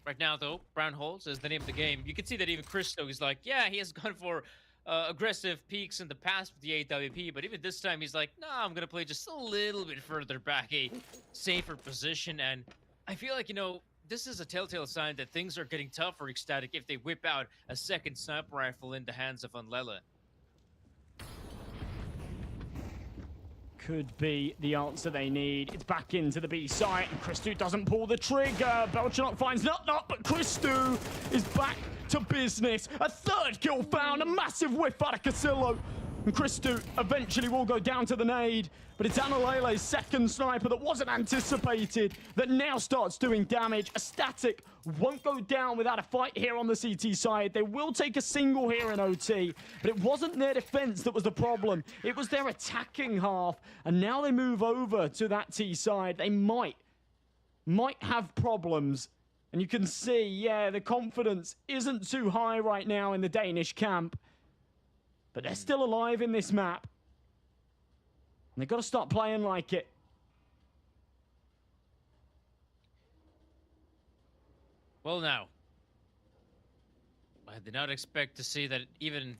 Right now, though, Brown Holds is the name of the game. You can see that even Christo is like, yeah, he has gone for aggressive peaks in the past with the AWP, but even this time he's like, nah, I'm going to play just a little bit further back, a safer position. And I feel like, this is a telltale sign that things are getting tough for Ecstatic if they whip out a second sniper rifle in the hands of Unlela. Could be the answer they need. It's back into the B site, and Christo doesn't pull the trigger. Belchanok finds Nutnut, but Christo is back to business. A 3rd kill found, a massive whiff out of Casillo. And Christo eventually will go down to the nade, but it's Analele's 2nd sniper that wasn't anticipated that now starts doing damage. A Static won't go down without a fight here on the CT side. They will take a single here in OT, but it wasn't their defense that was the problem. It was their attacking half, and now they move over to that T side. They might have problems. And you can see, yeah, the confidence isn't too high right now in the Danish camp. But they're still alive in this map. And they've got to start playing like it. Well, now, I did not expect to see that even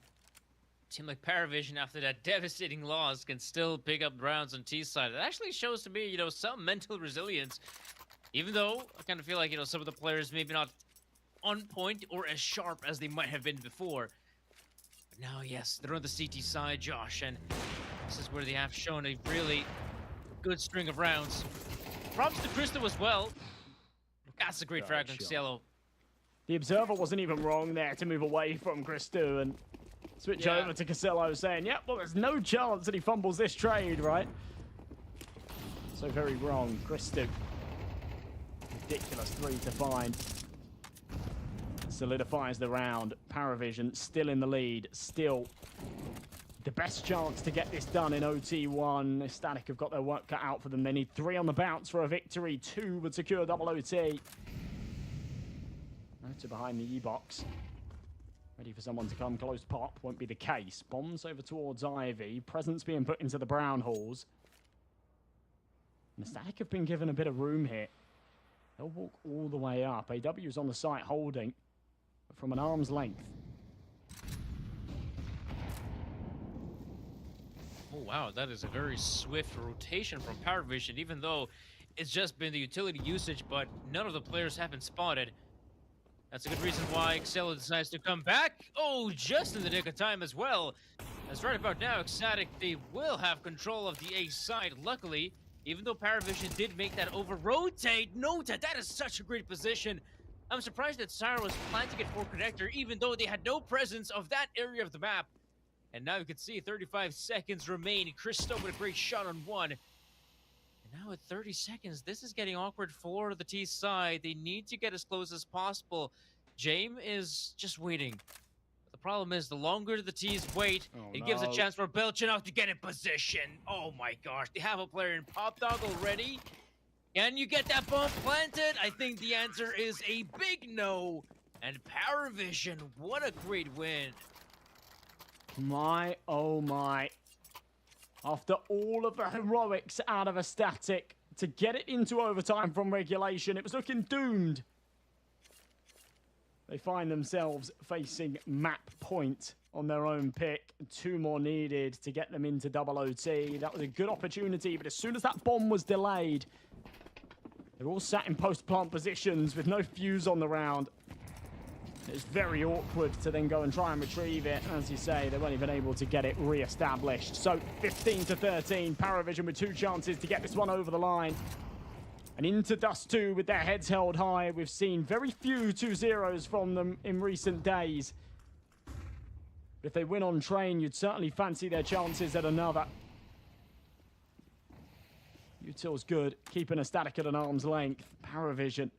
a team like Paravision, after that devastating loss, can still pick up rounds on T side. It actually shows to me, you know, some mental resilience. Even though I kind of feel like, you know, some of the players maybe not on point or as sharp as they might have been before. But now, yes, they're on the CT side, Josh, and this is where they have shown a really good string of rounds. Props to Christo as well. That's a great frag on Cielo. The Observer wasn't even wrong there to move away from Christo and switch over to Casello, saying, yep, well, there's no chance that he fumbles this trade, right? So very wrong. Christo. Ridiculous 3 to find. Solidifies the round. Paravision still in the lead. Still the best chance to get this done in OT1. Static have got their work cut out for them. They need 3 on the bounce for a victory. 2 would secure double OT. Nota behind the E-box. Ready for someone to come close pop. Won't be the case. Bombs over towards Ivy. Presents being put into the brown halls. And the Static have been given a bit of room here. They'll walk all the way up. AW's on the site holding, but from an arm's length. Oh, wow, that is a very swift rotation from Paravision, even though it's just been the utility usage, but none of the players have been spotted. That's a good reason why Excel decides to come back. Oh, just in the nick of time as well. As right about now, Ecstatic, they will have control of the A side. Luckily, even though Paravision did make that over-rotate, Nota, that is such a great position. I'm surprised that Syra was planting it for Connector, even though they had no presence of that area of the map. And now you can see 35 seconds remain. Christo with a great shot on 1. And now at 30 seconds, this is getting awkward for the T side. They need to get as close as possible. James is just waiting. But the problem is, the longer the T's wait, it gives a chance for Belchinok to get in position. Oh my gosh, they have a player in Pop Dog already. Can you get that bomb planted? I think the answer is a big no. And Paravision, what a great win. My, oh my. After all of the heroics out of a Static, to get it into overtime from regulation, it was looking doomed. They find themselves facing map point on their own pick. 2 more needed to get them into double OT. That was a good opportunity, but as soon as that bomb was delayed, they're all sat in post-plant positions with no fuse on the round. It's very awkward to then go and try and retrieve it. As you say, they weren't even able to get it re-established. So 15 to 13, Paravision with 2 chances to get this one over the line. And into Dust 2 with their heads held high. We've seen very few 2-0s from them in recent days. But if they win on train, you'd certainly fancy their chances at another. Util's good, keeping a Static at an arm's length. Paravision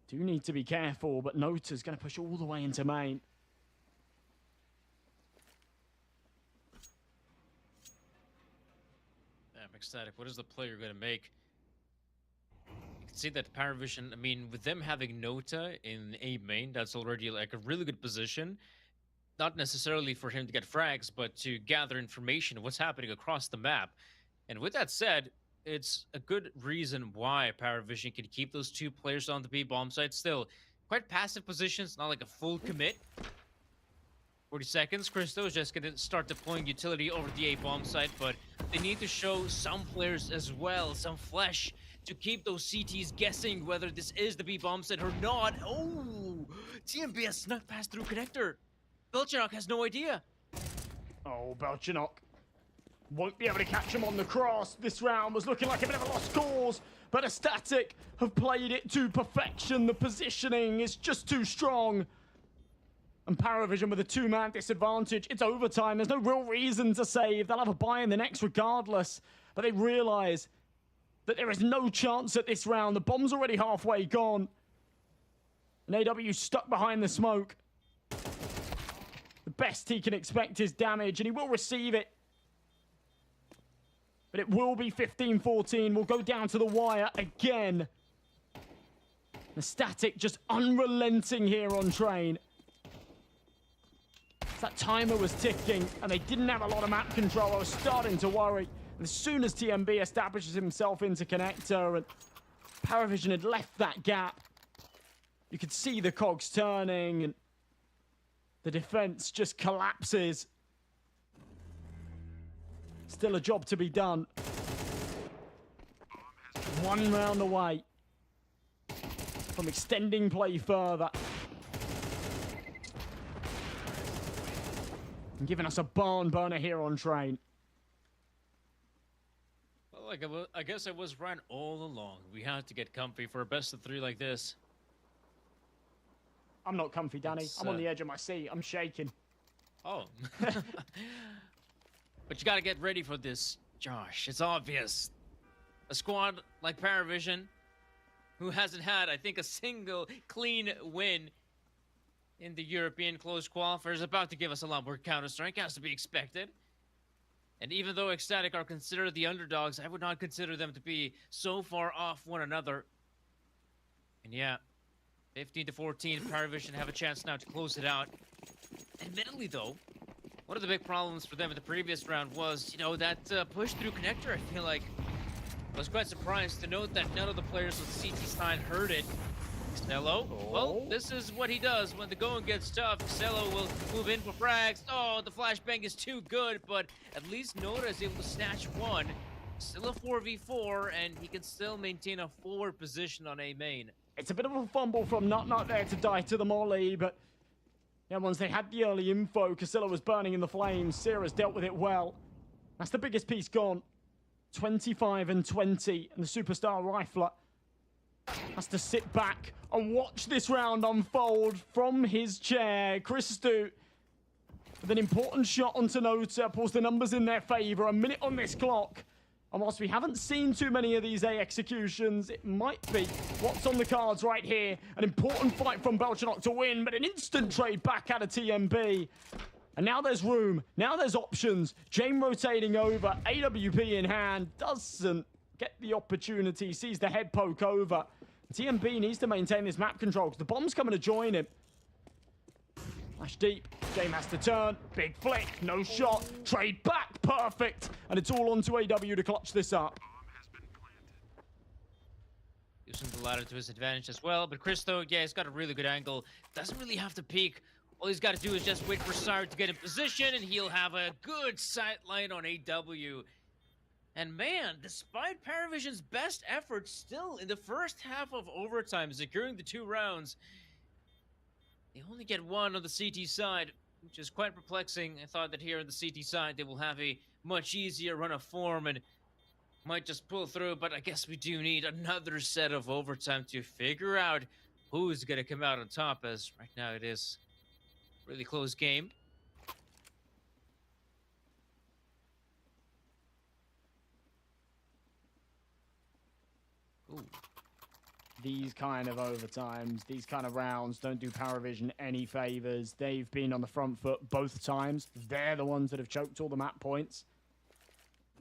do need to be careful, but Nota's going to push all the way into main. Damn, Ecstatic, what is the player going to make? You can see that Paravision, I mean, with them having Nota in A main, that's already like a really good position. Not necessarily for him to get frags, but to gather information of what's happening across the map. And with that said, it's a good reason why Paravision can keep those 2 players on the B bomb site still. Quite passive positions, not like a full commit. 40 seconds, Christo is just going to start deploying utility over the A bomb site, but they need to show some players as well, some flesh, to keep those CTs guessing whether this is the B bomb site or not. Oh, TMB has snuck past through Connector. Belchinok has no idea. Oh, Belchinok won't be able to catch him on the cross. This round was looking like a bit of a lost cause, but a Static have played it to perfection. The positioning is just too strong. And Paravision with a 2-man disadvantage. It's overtime. There's no real reason to save. They'll have a buy in the next regardless. But they realize that there is no chance at this round. The bomb's already halfway gone. And AW stuck behind the smoke. The best he can expect is damage, and he will receive it. But it will be 15-14. We'll go down to the wire again. The Static just unrelenting here on train. That timer was ticking, and they didn't have a lot of map control. I was starting to worry. And as soon as TMB establishes himself into Connector, and Paravision had left that gap, You could see the cogs turning, and the defense just collapses. Still a job to be done. One round away from extending play further. And giving us a barn burner here on Train. Well, I guess I was right all along. We had to get comfy for a best of 3 like this. I'm not comfy, Danny. I'm on the edge of my seat. I'm shaking. Oh. But you gotta get ready for this, Josh. It's obvious. A squad like Paravision, who hasn't had, I think, a single clean win in the European closed qualifier, is about to give us a lot more Counter-Strike, as to be expected. And even though Ecstatic are considered the underdogs, I would not consider them to be so far off one another. And yeah, 15-14, Paravision have a chance now to close it out. Admittedly, though, one of the big problems for them in the previous round was, you know, that push-through connector. I feel like I was quite surprised to note that none of the players with CT side heard it. Xello, well, this is what he does when the going gets tough. Xello will move in for frags. Oh, the flashbang is too good, but at least Noda is able to snatch one. Still a 4v4, and he can still maintain a forward position on A main. It's a bit of a fumble from Nut there to die to the molly, but yeah, once they had the early info, Casilla was burning in the flames. Sierra's dealt with it well. That's the biggest piece gone. 25 and 20, and the superstar rifler has to sit back and watch this round unfold from his chair. Christou with an important shot onto Nota, pulls the numbers in their favor. A minute on this clock. And whilst we haven't seen too many of these A executions, it might be what's on the cards right here. An important fight from Belchanok to win, but an instant trade back out of TMB. And now there's room. Now there's options. Jane rotating over. AWP in hand. Doesn't get the opportunity. Sees the head poke over. TMB needs to maintain this map control because the bomb's coming to join him. Flash deep. Game has to turn. Big flick. No shot. Trade back. Perfect. And it's all onto AW to clutch this up. Using the ladder to his advantage as well. But Christou, yeah, he's got a really good angle. Doesn't really have to peek. All he's got to do is just wait for Sire to get in position, and he'll have a good sight line on AW. And man, despite Paravision's best efforts still in the first half of overtime, securing the 2 rounds, they only get 1 on the CT side, which is quite perplexing. I thought that here on the CT side, they will have a much easier run of form and might just pull through, but I guess we do need another set of overtime to figure out who's going to come out on top, as right now it is a really close game. Ooh. These kind of overtimes, these kind of rounds don't do Paravision any favors. They've been on the front foot both times. They're the ones that have choked all the map points.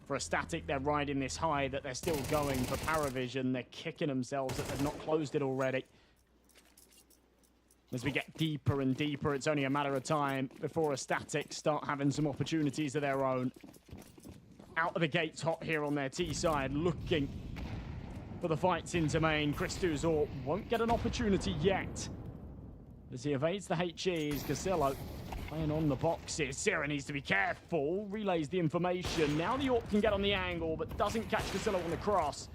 For a Static, they're riding this high that they're still going. For Paravision, they're kicking themselves that they've not closed it already. As we get deeper and deeper, it's only a matter of time before a Static start having some opportunities of their own. Out of the gates hot here on their T side, looking for the fights into main. Christou's AWP won't get an opportunity yet. As he evades the HEs, Casillo playing on the boxes. Sierra needs to be careful. Relays the information. Now the AWP can get on the angle, but doesn't catch Casillo on the cross.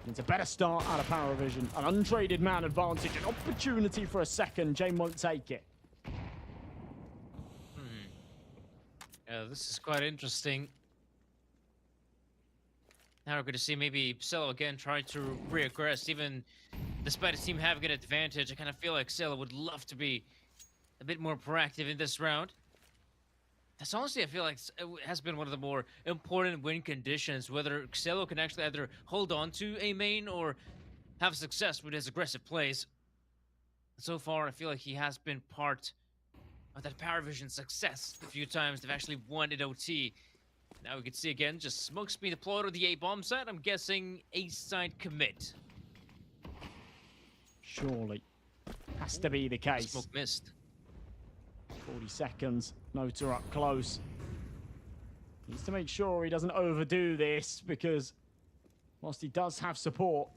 It's a better start out of Paravision. An untraded man advantage. An opportunity for a second. Jane won't take it. Yeah, this is quite interesting. Now we're going to see maybe Xello again try to reaggress, even despite his team having an advantage. I kind of feel like Xello would love to be a bit more proactive in this round. That's honestly, I feel like it has been one of the more important win conditions, whether Xello can actually either hold on to a main or have success with his aggressive plays. So far, I feel like he has been part of that Paravision success a few times. They've actually won at OT. Now we can see again, just smokes being deployed on the A bomb side. I'm guessing A side commit. Surely. Has to be the case. Smoke missed. 40 seconds. Nota up close. Needs to make sure he doesn't overdo this, because whilst he does have support,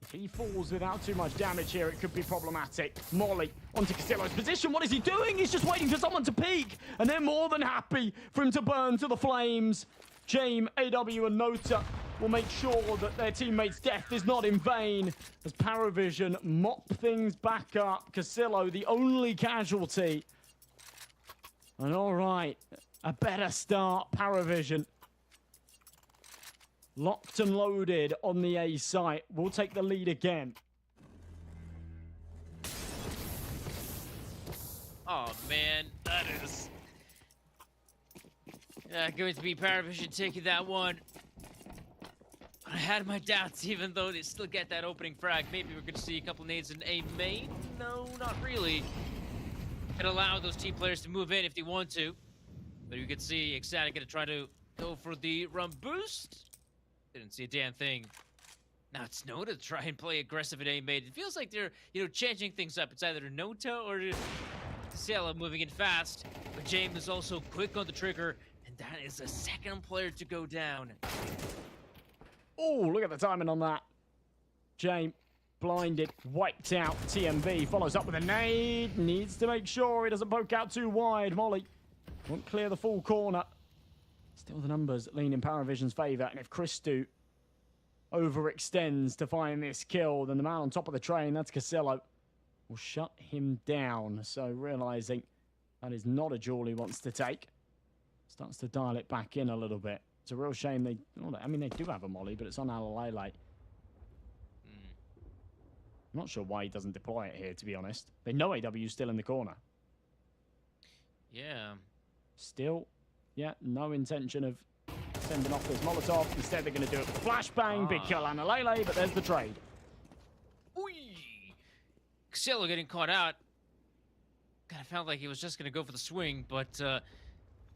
if he falls without too much damage here, it could be problematic. Molly onto Castillo's position. What is he doing? He's just waiting for someone to peek, and they're more than happy for him to burn to the flames. James, AW, and Nota will make sure that their teammates' death is not in vain as Paravision mop things back up. Castillo, the only casualty. And all right, a better start, Paravision. Locked and loaded on the A site. We'll take the lead again. Oh, man, that is... going to be Paravision taking that one. I had my doubts, even though they still get that opening frag. Maybe we're going to see a couple nades in A main. No, not really. Can allow those team players to move in if they want to. But you can see Ecstatic going to try to go for the run boost. Didn't see a damn thing. Now it's Nota to try and play aggressive at A main. It feels like they're, changing things up. It's either Nota or Ciela moving in fast. But James is also quick on the trigger. And that is the second player to go down. Oh, look at the timing on that. James blinded, wiped out. TMB follows up with a nade. Needs to make sure he doesn't poke out too wide. Molly won't clear the full corner. Still the numbers lean in Paravision's favour. And if Christou overextends to find this kill, then the man on top of the train, that's Castillo, will shut him down. So realising that is not a duel he wants to take, starts to dial it back in a little bit. It's a real shame they do have a molly, but it's on Alalele. I'm not sure why he doesn't deploy it here, to be honest. They know AW's still in the corner. Yeah. Still, yeah, no intention of sending off this Molotov. Instead, they're going to do it with a flashbang. Big kill Alalele, but there's the trade. Castillo getting caught out. Kind of felt like he was just going to go for the swing, but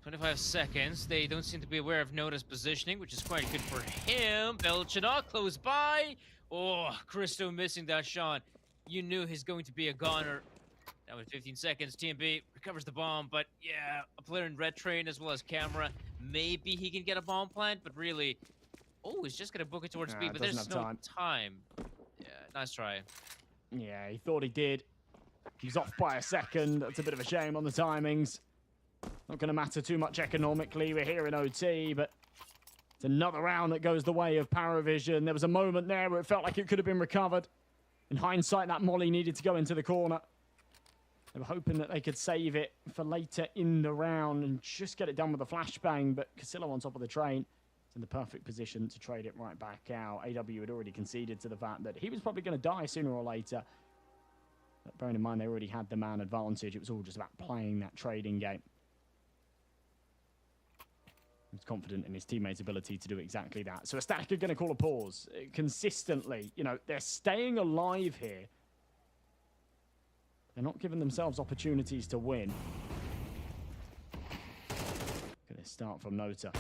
25 seconds. They don't seem to be aware of Nota's positioning, which is quite good for him. Belchanok close by. Oh, Christou missing that shot. You knew he's going to be a goner. Now with 15 seconds, TMB recovers the bomb, but yeah, a player in red train as well as camera. Maybe he can get a bomb plant, but really, he's just going to book it towards B, but there's no time. Yeah, nice try. Yeah, he thought he did. He's off by a second. That's a bit of a shame on the timings. Not going to matter too much economically. We're here in OT, but it's another round that goes the way of Paravision. There was a moment there where it felt like it could have been recovered. In hindsight, that molly needed to go into the corner. They were hoping that they could save it for later in the round and just get it done with a flashbang, but Castillo on top of the train is in the perfect position to trade it right back out. AW had already conceded to the fact that he was probably going to die sooner or later. But bearing in mind they already had the man advantage, it was all just about playing that trading game. He was confident in his teammates' ability to do exactly that. So Ecstatic are going to call a pause consistently. They're staying alive here. They're not giving themselves opportunities to win. Look at this start from Nota.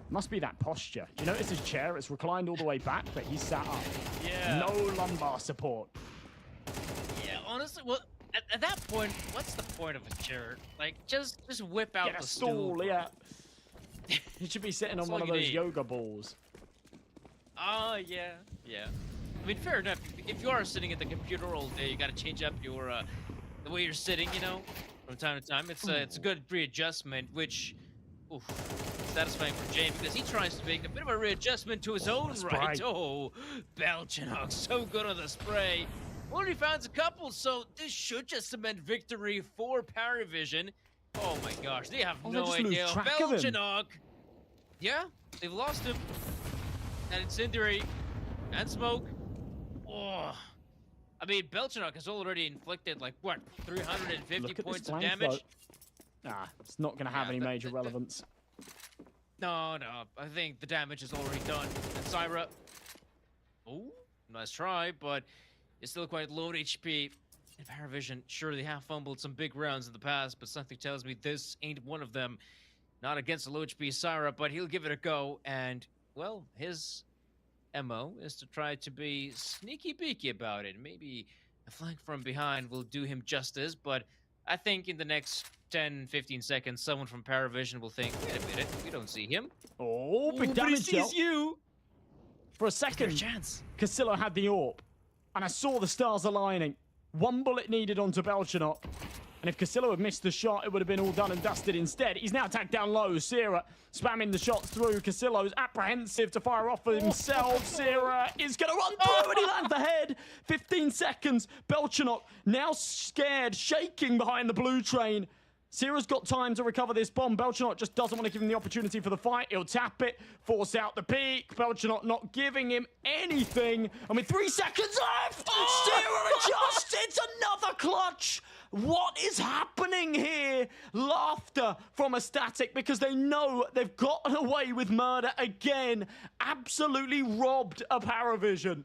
Must be that posture. Do you notice his chair? It's reclined all the way back, but he's sat up. Yeah. No lumbar support. Yeah, honestly, well, at that point, what's the point of a chair? Like, just whip out Get a the stool, stool. yeah. He should be sitting on one of those yoga balls. Oh, yeah. I mean, fair enough. If you are sitting at the computer all day, you got to change up your the way you're sitting, from time to time. It's a good readjustment, which is satisfying for James because he tries to make a bit of a readjustment to his own right. Oh, Belchanok, so good on the spray. Only found a couple, so this should just cement victory for Paravision. Oh my gosh, they have no idea. Belchanok. Yeah, they've lost him. And Incendiary and Smoke. Oh, I mean, Belchanok has already inflicted, 350 points of damage? It's not going to have any major relevance. No, I think the damage is already done. And Syra, nice try, but it's still quite low HP. And Paravision, sure, they have fumbled some big rounds in the past, but something tells me this ain't one of them. Not against a low HP Syra, but he'll give it a go, and, well, his MO is to try to be sneaky-beaky about it. Maybe a flank from behind will do him justice, but I think in the next 10-15 seconds, someone from Paravision will think, wait a minute, we don't see him. Oh, big damage, but he sees you! For a Is there a second, chance? Casillo had the AWP, and I saw the stars aligning. One bullet needed onto Belchanok. And if Casillo had missed the shot, it would have been all done and dusted instead. He's now tagged down low. Sierra spamming the shots through. Casillo's apprehensive to fire off for himself. Sierra is going to run through and he lands the head. 15 seconds. Belchanok now scared, shaking behind the blue train. Sierra's got time to recover this bomb. Belchanok just doesn't want to give him the opportunity for the fight. He'll tap it, force out the peak. Belchanok not giving him anything. And with 3 seconds left, Sierra adjusts. It's another clutch. What is happening here? Laughter from Ecstatic because they know they've gotten away with murder again. Absolutely robbed a Paravision.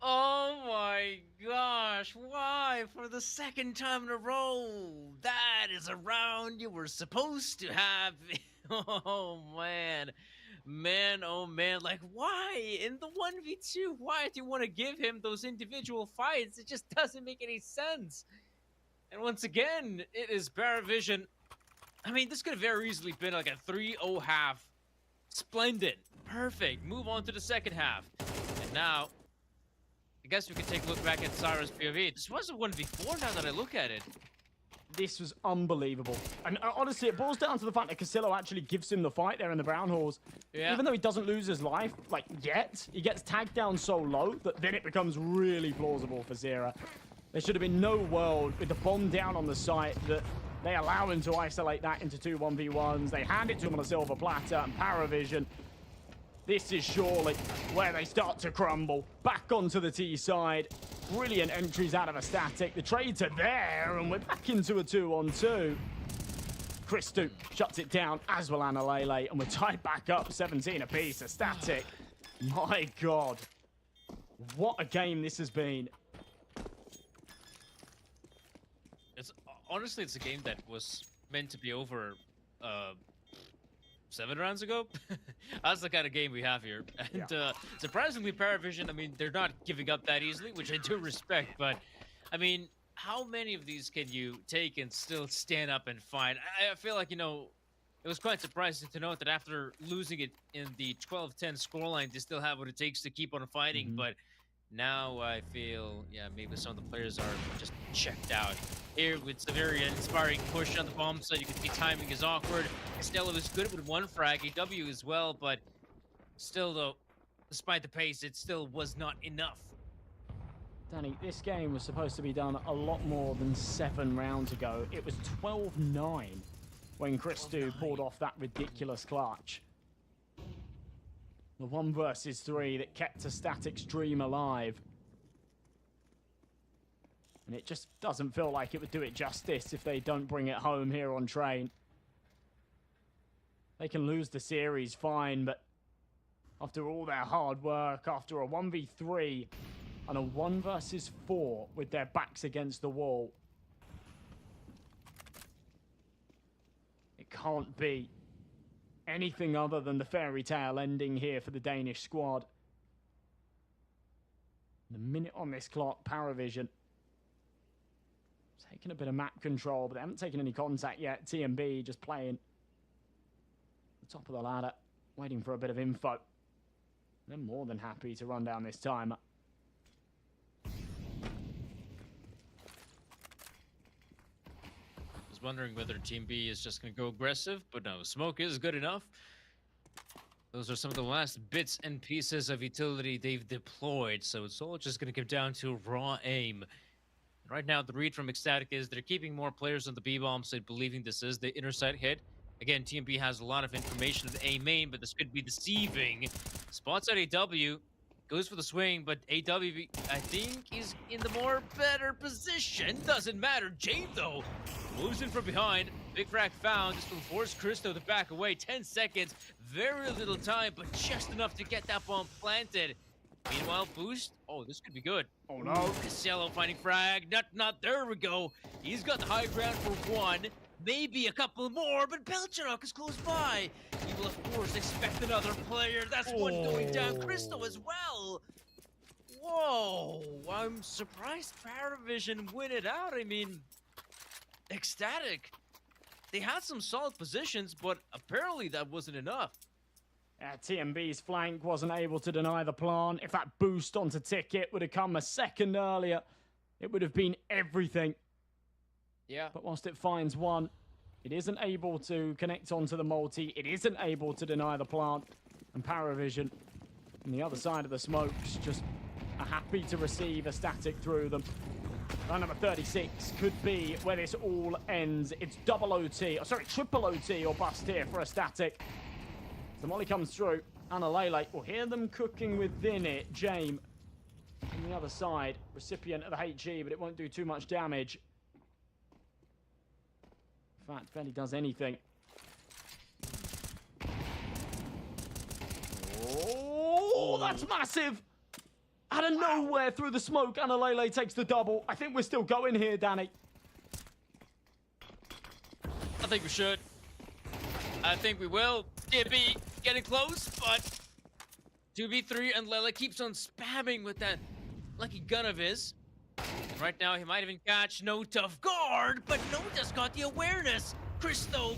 Oh my gosh, why for the second time in a row? That is a round you were supposed to have. Oh man. Man, oh man, like why? In the 1v2, why do you want to give him those individual fights? It just doesn't make any sense. And once again, it is Paravision. I mean, this could have very easily been like a 3-0 half. Splendid. Perfect. Move on to the second half. And now, I guess we can take a look back at Cyrus POV. This was a 1v4 now that I look at it. This was unbelievable. And honestly, it boils down to the fact that Casillo actually gives him the fight there in the Brown Halls. Yeah. Even though he doesn't lose his life, like, yet, he gets tagged down so low that then it becomes really plausible for Zera. There should have been no world with the bomb down on the site that they allow him to isolate that into 2 1v1s. They hand it to him on a silver platter, and Paravision, this is surely where they start to crumble. Back onto the T side. Brilliant entries out of Ecstatic. The trades are there, and we're back into a 2-on-2. Christu shuts it down, as will Analele, and we're tied back up 17 apiece. Ecstatic. My God. What a game this has been. Honestly, it's a game that was meant to be over 7 rounds ago. That's the kind of game we have here. And surprisingly, Paravision, I mean, they're not giving up that easily, which I do respect. But, I mean, how many of these can you take and still stand up and fight? I feel like, you know, it was quite surprising to note that after losing it in the 12-10 scoreline, they still have what it takes to keep on fighting. But now I feel, yeah, maybe some of the players are just checked out. Here, it's a very inspiring push on the bomb side. You can see timing is awkward. Costello is good with 1 frag, AW as well, but still, though, despite the pace, it still was not enough. Danny, this game was supposed to be done a lot more than 7 rounds ago. It was 12-9 when Christu pulled off that ridiculous clutch. The 1 versus 3 that kept Ecstatic's dream alive. And it just doesn't feel like it would do it justice if they don't bring it home here on Train. They can lose the series, fine, but after all their hard work, after a 1v3 and a 1 versus 4 with their backs against the wall, it can't be anything other than the fairy tale ending here for the Danish squad. The minute on this clock, Paravision taking a bit of map control, but they haven't taken any contact yet. TMB just playing the top of the ladder, waiting for a bit of info. They're more than happy to run down this timer. I was wondering whether Team B is just going to go aggressive, but no, smoke is good enough. Those are some of the last bits and pieces of utility they've deployed, so it's all just going to come down to raw aim. Right now, the read from Ecstatic is they're keeping more players on the B-bomb side, believing this is the inner side hit. Again, TMB has a lot of information of the A main, but this could be deceiving. Spots out AW, goes for the swing, but AW, I think, is in the more better position. Doesn't matter. Jade, though, moves in from behind. Big frag found. This will force Christo to back away. 10 seconds, very little time, but just enough to get that bomb planted. Meanwhile, boost. Oh, this could be good. Oh no. Casello finding frag. Not there we go. He's got the high ground for 1. Maybe a couple more, but Belchanok is close by. He will, of course, expect another player. That's 1 going down. Christo as well. Whoa. I'm surprised Paravision win it out. I mean, Ecstatic. They had some solid positions, but apparently that wasn't enough. TMB's flank wasn't able to deny the plant. If that boost onto Ticket would have come a second earlier, it would have been everything. Yeah. But whilst it finds one, it isn't able to connect onto the multi. It isn't able to deny the plant. And Paravision on the other side of the smokes just are happy to receive a static through them. Round number 36 could be where this all ends. It's double OT, or sorry, triple OT or bust here for a static. The molly comes through. Analele will hear them cooking within it. Jame on the other side, recipient of the HE, but it won't do too much damage. In fact, barely does anything. Oh, that's massive! Out of nowhere through the smoke, Analele takes the double. I think we're still going here, Danny. I think we should. I think we will. TMB getting close, but 2v3 and Lele keeps on spamming with that lucky gun of his. And right now, he might even catch No Tough Guard, but Nota's got the awareness. Cristo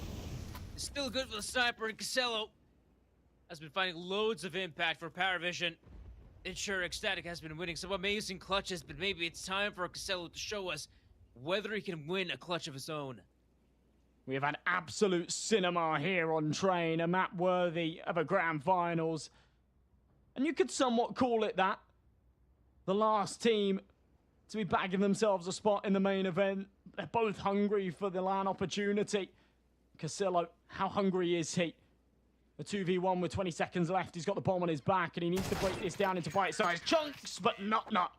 is still good for the sniper, and Casello has been finding loads of impact for Paravision. Sure, Ecstatic has been winning some amazing clutches, but maybe it's time for Casello to show us whether he can win a clutch of his own. We have had absolute cinema here on Train, a map worthy of a grand finals. And you could somewhat call it that. The last team to be bagging themselves a spot in the main event. They're both hungry for the LAN opportunity. Casello, how hungry is he? A 2v1 with 20 seconds left. He's got the bomb on his back, and he needs to break this down into bite-sized chunks, but not.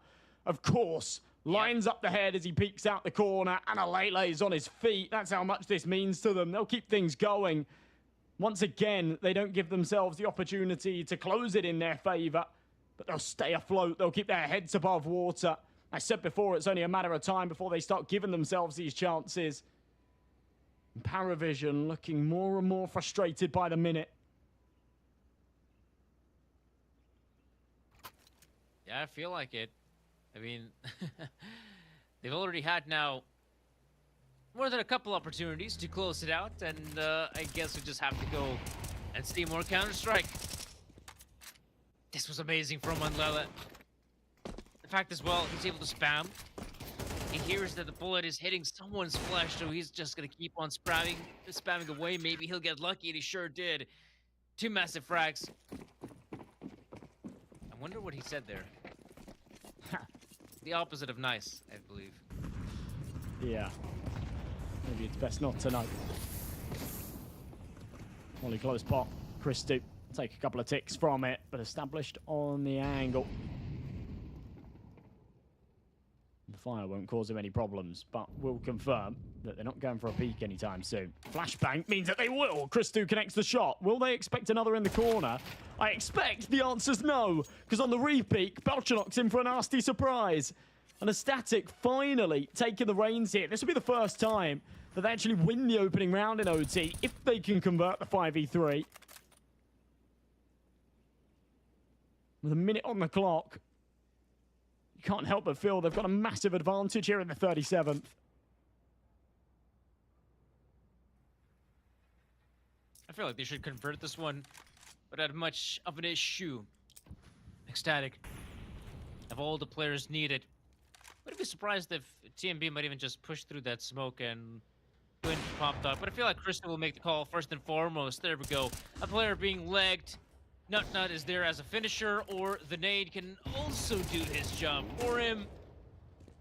Of course, lines up the head as he peeks out the corner, and Alele is on his feet. That's how much this means to them. They'll keep things going. Once again, they don't give themselves the opportunity to close it in their favor, but they'll stay afloat. They'll keep their heads above water. I said before, it's only a matter of time before they start giving themselves these chances. And Paravision looking more and more frustrated by the minute. Yeah, I feel like it. I mean, they've already had now more than a couple opportunities to close it out, and I guess we just have to go and see more Counter-Strike. This was amazing from Manlele. The fact as well, he's able to spam. He hears that the bullet is hitting someone's flesh, so he's just gonna keep on spamming away. Maybe he'll get lucky, and he sure did. 2 massive frags. I wonder what he said there. The opposite of nice, I believe. Yeah. Maybe it's best not to know. Only close pot. Christu take a couple of ticks from it, but established on the angle. The fire won't cause him any problems, but will confirm that they're not going for a peek anytime soon. Flashbang means that they will. Christu connects the shot. Will they expect another in the corner? I expect the answer's no, because on the re-peek, Belchanok's in for a nasty surprise. And a Static finally taking the reins here. This will be the first time that they actually win the opening round in OT, if they can convert the 5v3. With a minute on the clock, you can't help but feel they've got a massive advantage here in the 37th. I feel like they should convert this one without much of an issue. Ecstatic. Of all the players needed. Wouldn't be surprised if TMB might even just push through that smoke and win popped up. But I feel like Krista will make the call first and foremost. There we go. A player being legged. Nut is there as a finisher, or the nade can also do his job for him.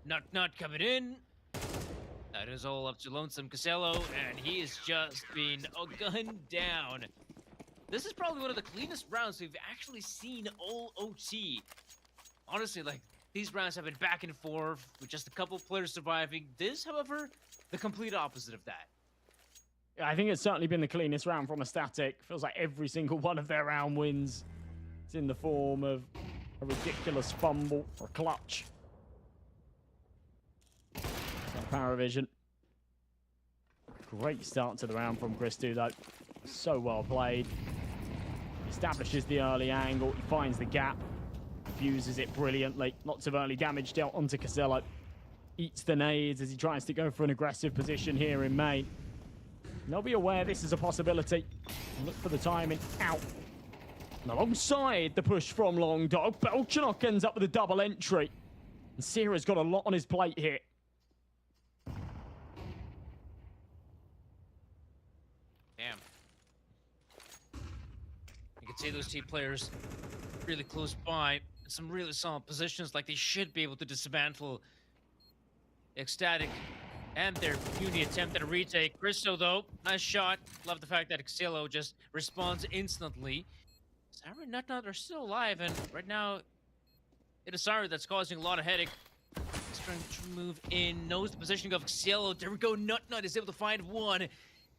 Nut coming in. That is all up to Lonesome Casello, and he is just being gunned down. This is probably one of the cleanest rounds we've actually seen all OT. Honestly, like, these rounds have been back and forth with just a couple players surviving. This, however, the complete opposite of that. I think it's certainly been the cleanest round from a Static. Feels like every single one of their round wins is in the form of a ridiculous fumble or clutch. So Paravision. Great start to the round from Christu, though. So well played. Establishes the early angle. He finds the gap. Fuses it brilliantly. Lots of early damage dealt onto Casello. Eats the nades as he tries to go for an aggressive position here in main. They'll be aware this is a possibility. Look for the timing. Out. And alongside the push from Long Dog, Belchanok ends up with a double entry. And Sierra's got a lot on his plate here. Damn. You can see those two players really close by in some really solid positions, like they should be able to dismantle Ecstatic and their puny attempt at a retake. Christo, though, nice shot. Love the fact that Xillo just responds instantly. Sarah and Nutnut are still alive, and right now, it is Sarah that's causing a lot of headache. He's trying to move in, knows the positioning of Xillo. There we go, Nutnut is able to find one.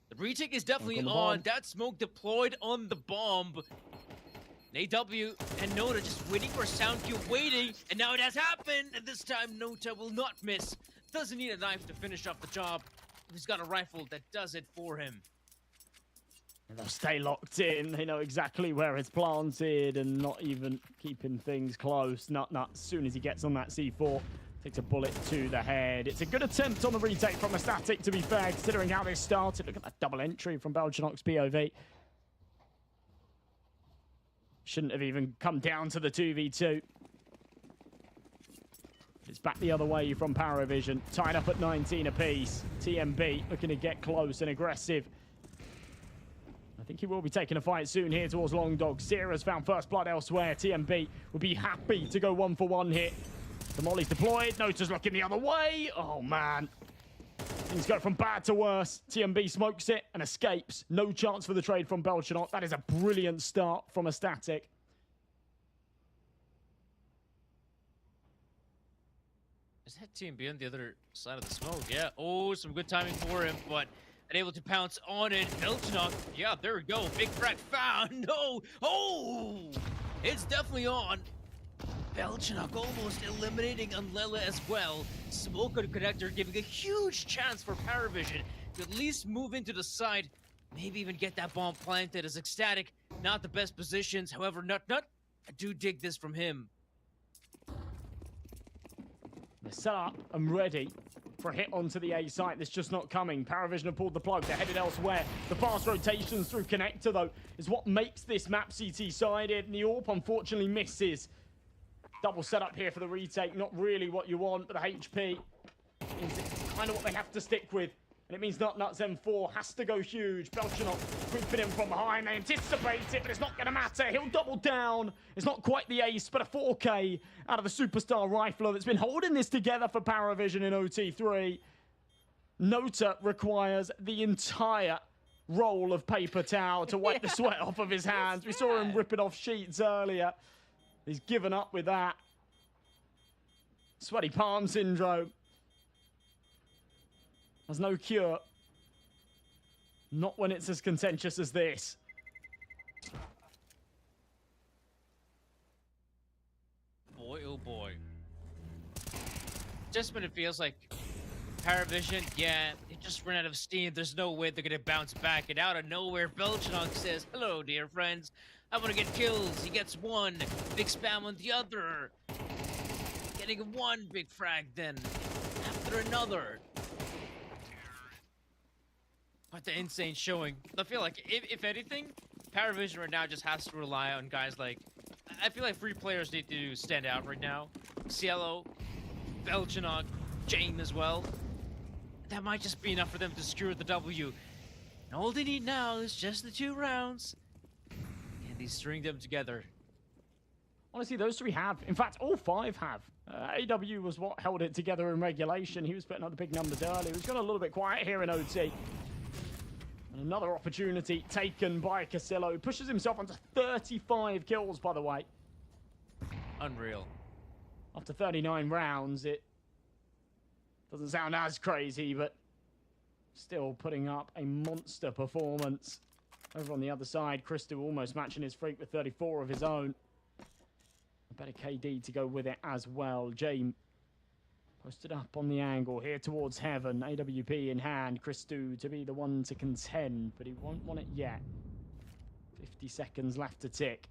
The retake is definitely on. That smoke deployed on the bomb. AW and Nota just waiting for a sound cue, waiting, and now it has happened, and this time Nota will not miss. Doesn't need a knife to finish off the job. He's got a rifle that does it for him. And they'll stay locked in. They know exactly where it's planted and not even keeping things close. Nut, as soon as he gets on that C4, takes a bullet to the head. It's a good attempt on the retake from Ecstatic, to be fair, considering how this started. Look at that double entry from Belchanok's POV. Shouldn't have even come down to the 2v2. It's back the other way from Paravision. Tied up at 19 apiece. TMB looking to get close and aggressive. I think he will be taking a fight soon here towards Long Dog. Sierra's found first blood elsewhere. TMB will be happy to go 1-for-1 here. The molly's deployed. Nota's looking the other way. Oh, man. Things go from bad to worse. TMB smokes it and escapes. No chance for the trade from Belchanok. That is a brilliant start from Ecstatic. Is that TMB on the other side of the smoke? Yeah. Oh, some good timing for him, but unable to pounce on it. Belchanok, yeah, there we go. Big frag found. No. Oh, it's definitely on. Belchanok almost eliminating Unlela as well. Smoke on the connector giving a huge chance for Paravision to at least move into the side. Maybe even get that bomb planted as Ecstatic. Not the best positions. However, Nut, I do dig this from him. They're set up and ready for a hit onto the A site. That's just not coming. Paravision have pulled the plug. They're headed elsewhere. The fast rotations through connector, though, is what makes this map CT-sided. And the AWP, unfortunately, misses. Double setup here for the retake. Not really what you want, but the HP is kind of what they have to stick with. And it means Nut's M4 has to go huge. Belchanok creeping in from behind. They anticipate it, but it's not going to matter. He'll double down. It's not quite the ace, but a 4K out of the superstar rifler that's been holding this together for Paravision in OT3. Nota requires the entire roll of paper towel to wipe the sweat off of his hands. We saw him ripping off sheets earlier. He's given up with that. Sweaty palm syndrome. There's no cure. Not when it's as contentious as this. Boy, oh boy. Just when it feels like Paravision, yeah, it just ran out of steam. There's no way they're gonna bounce back. And out of nowhere, Belchanok says, "Hello, dear friends. I want to get kills." He gets one. Big spam on the other. Getting one big frag then after another. But the insane showing. I feel like, if anything, Paravision right now just has to rely on guys like... I feel like 3 players need to stand out right now. Cielo, Belchanok, Jane as well. That might just be enough for them to secure the W. And all they need now is just the 2 rounds. And they string them together. Honestly, those 3 have. In fact, all 5 have. AW was what held it together in regulation. He was putting up the big numbers early. He was going a little bit quiet here in OT. And another opportunity taken by Casillo, who pushes himself onto 35 kills, by the way. Unreal. After 39 rounds, it doesn't sound as crazy, but still putting up a monster performance. Over on the other side, Christo almost matching his freak with 34 of his own. A better KD to go with it as well. James posted up on the angle here towards heaven. AWP in hand. Christo to be the one to contend, but he won't want it yet. 50 seconds left to tick.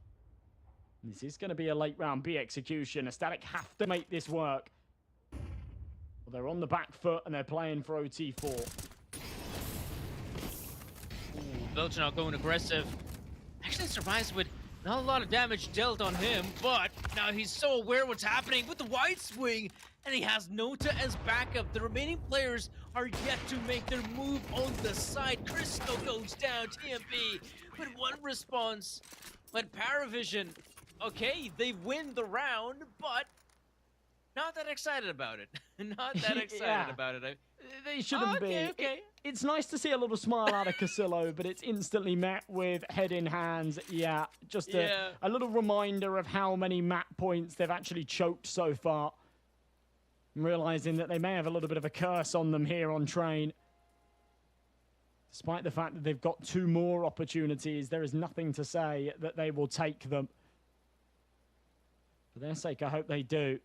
This is going to be a late round B execution. Ecstatic have to make this work. Well, they're on the back foot and they're playing for OT4. Belchanok going aggressive. Actually survives with Not a lot of damage dealt on him, but now he's so aware what's happening with the wide swing, and he has Nota as backup. The remaining players are yet to make their move on the side. Crystal goes down, TMP with one response, but Paravision, okay, they win the round, but not that excited about it. Not that excited about it. They shouldn't be. Okay. It's nice to see a little smile out of Casillo, but it's instantly met with head in hands. Yeah, just a little reminder of how many map points they've actually choked so far. I'm realizing that they may have a little bit of a curse on them here on train. Despite the fact that they've got 2 more opportunities, there is nothing to say that they will take them. For their sake, I hope they do.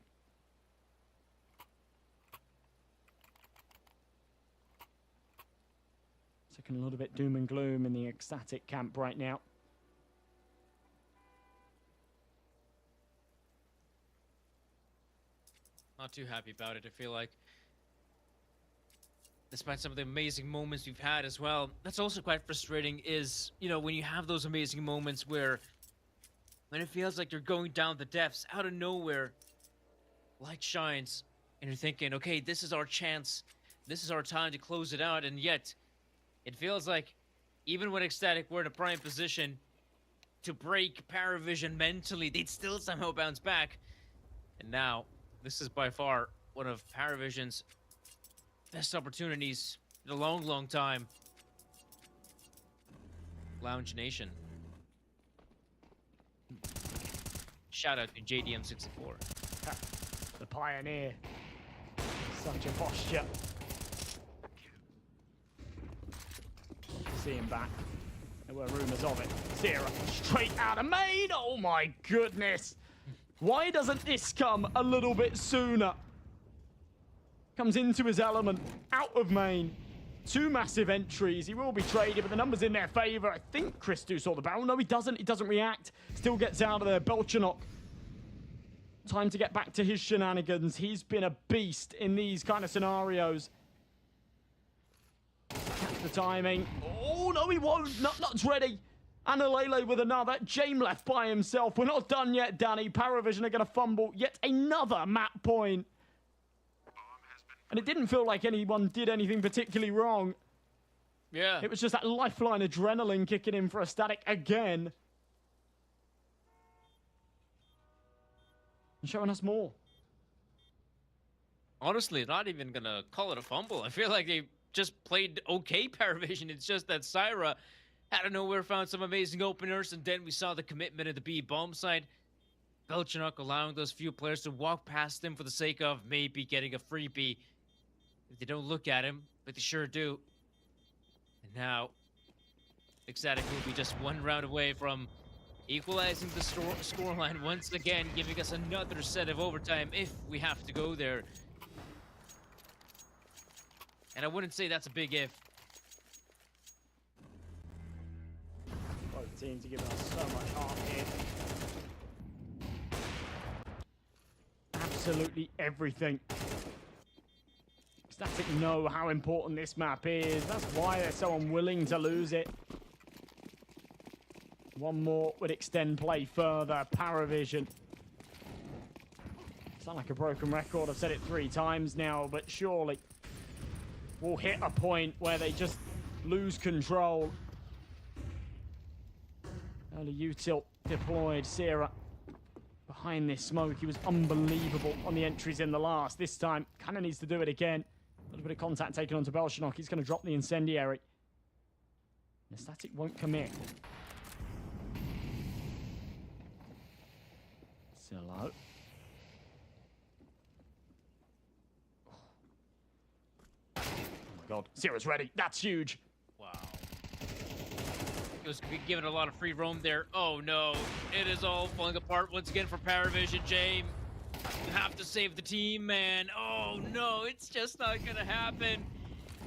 Looking a little bit doom and gloom in the ecstatic camp right now. Not too happy about it, I feel like. Despite some of the amazing moments we've had as well. That's also quite frustrating is, you know, when you have those amazing moments where when it feels like you're going down the depths, out of nowhere, light shines, and you're thinking, okay, this is our chance. This is our time to close it out, and yet it feels like even when Ecstatic were in a prime position to break Paravision mentally, they'd still somehow bounce back. And now, this is by far one of Paravision's best opportunities in a long, long time. Lounge Nation. Shout out to JDM64. The Pioneer. Such a posture. See him back. There were rumors of it. Zero straight out of main. Oh my goodness. Why doesn't this come a little bit sooner? Comes into his element. Out of main. 2 massive entries. He will be traded, but the numbers in their favor. I think Christu saw the barrel. No, he doesn't. He doesn't react. Still gets out of there. Belchanok. Time to get back to his shenanigans. He's been a beast in these kind of scenarios. Catch the timing. Oh, no, he won't. Nut's ready. Analele with another. Jame left by himself. We're not done yet, Danny. Paravision are going to fumble yet another map point. And it didn't feel like anyone did anything particularly wrong. Yeah. It was just that lifeline adrenaline kicking in for a Static again. And showing us more. Honestly, not even going to call it a fumble. I feel like they just played okay Paravision. It's just that Syra out of nowhere found some amazing openers, and then we saw the commitment at the B bomb side. Belchanok allowing those few players to walk past him for the sake of maybe getting a freebie. If they don't look at him, but they sure do. And now, Ecstatic will be just 1 round away from equalizing the scoreline once again, giving us another set of overtime if we have to go there. And I wouldn't say that's a big if. Both teams are giving us so much heart here. Absolutely everything. Static know how important this map is. That's why they're so unwilling to lose it. 1 more would extend play further. Paravision. Sound like a broken record. I've said it 3 times now, but surely we'll hit a point where they just lose control. Early util deployed. Sierra behind this smoke. He was unbelievable on the entries in the last. This time, kind of needs to do it again. A little bit of contact taken onto Belchanok. He's going to drop the incendiary. The Static won't commit. Silo. Oh my god. Sierra's ready. That's huge. Wow. He was given a lot of free roam there. Oh no. It is all falling apart once again for Paravision. Jame, you have to save the team, man. Oh no, it's just not gonna happen.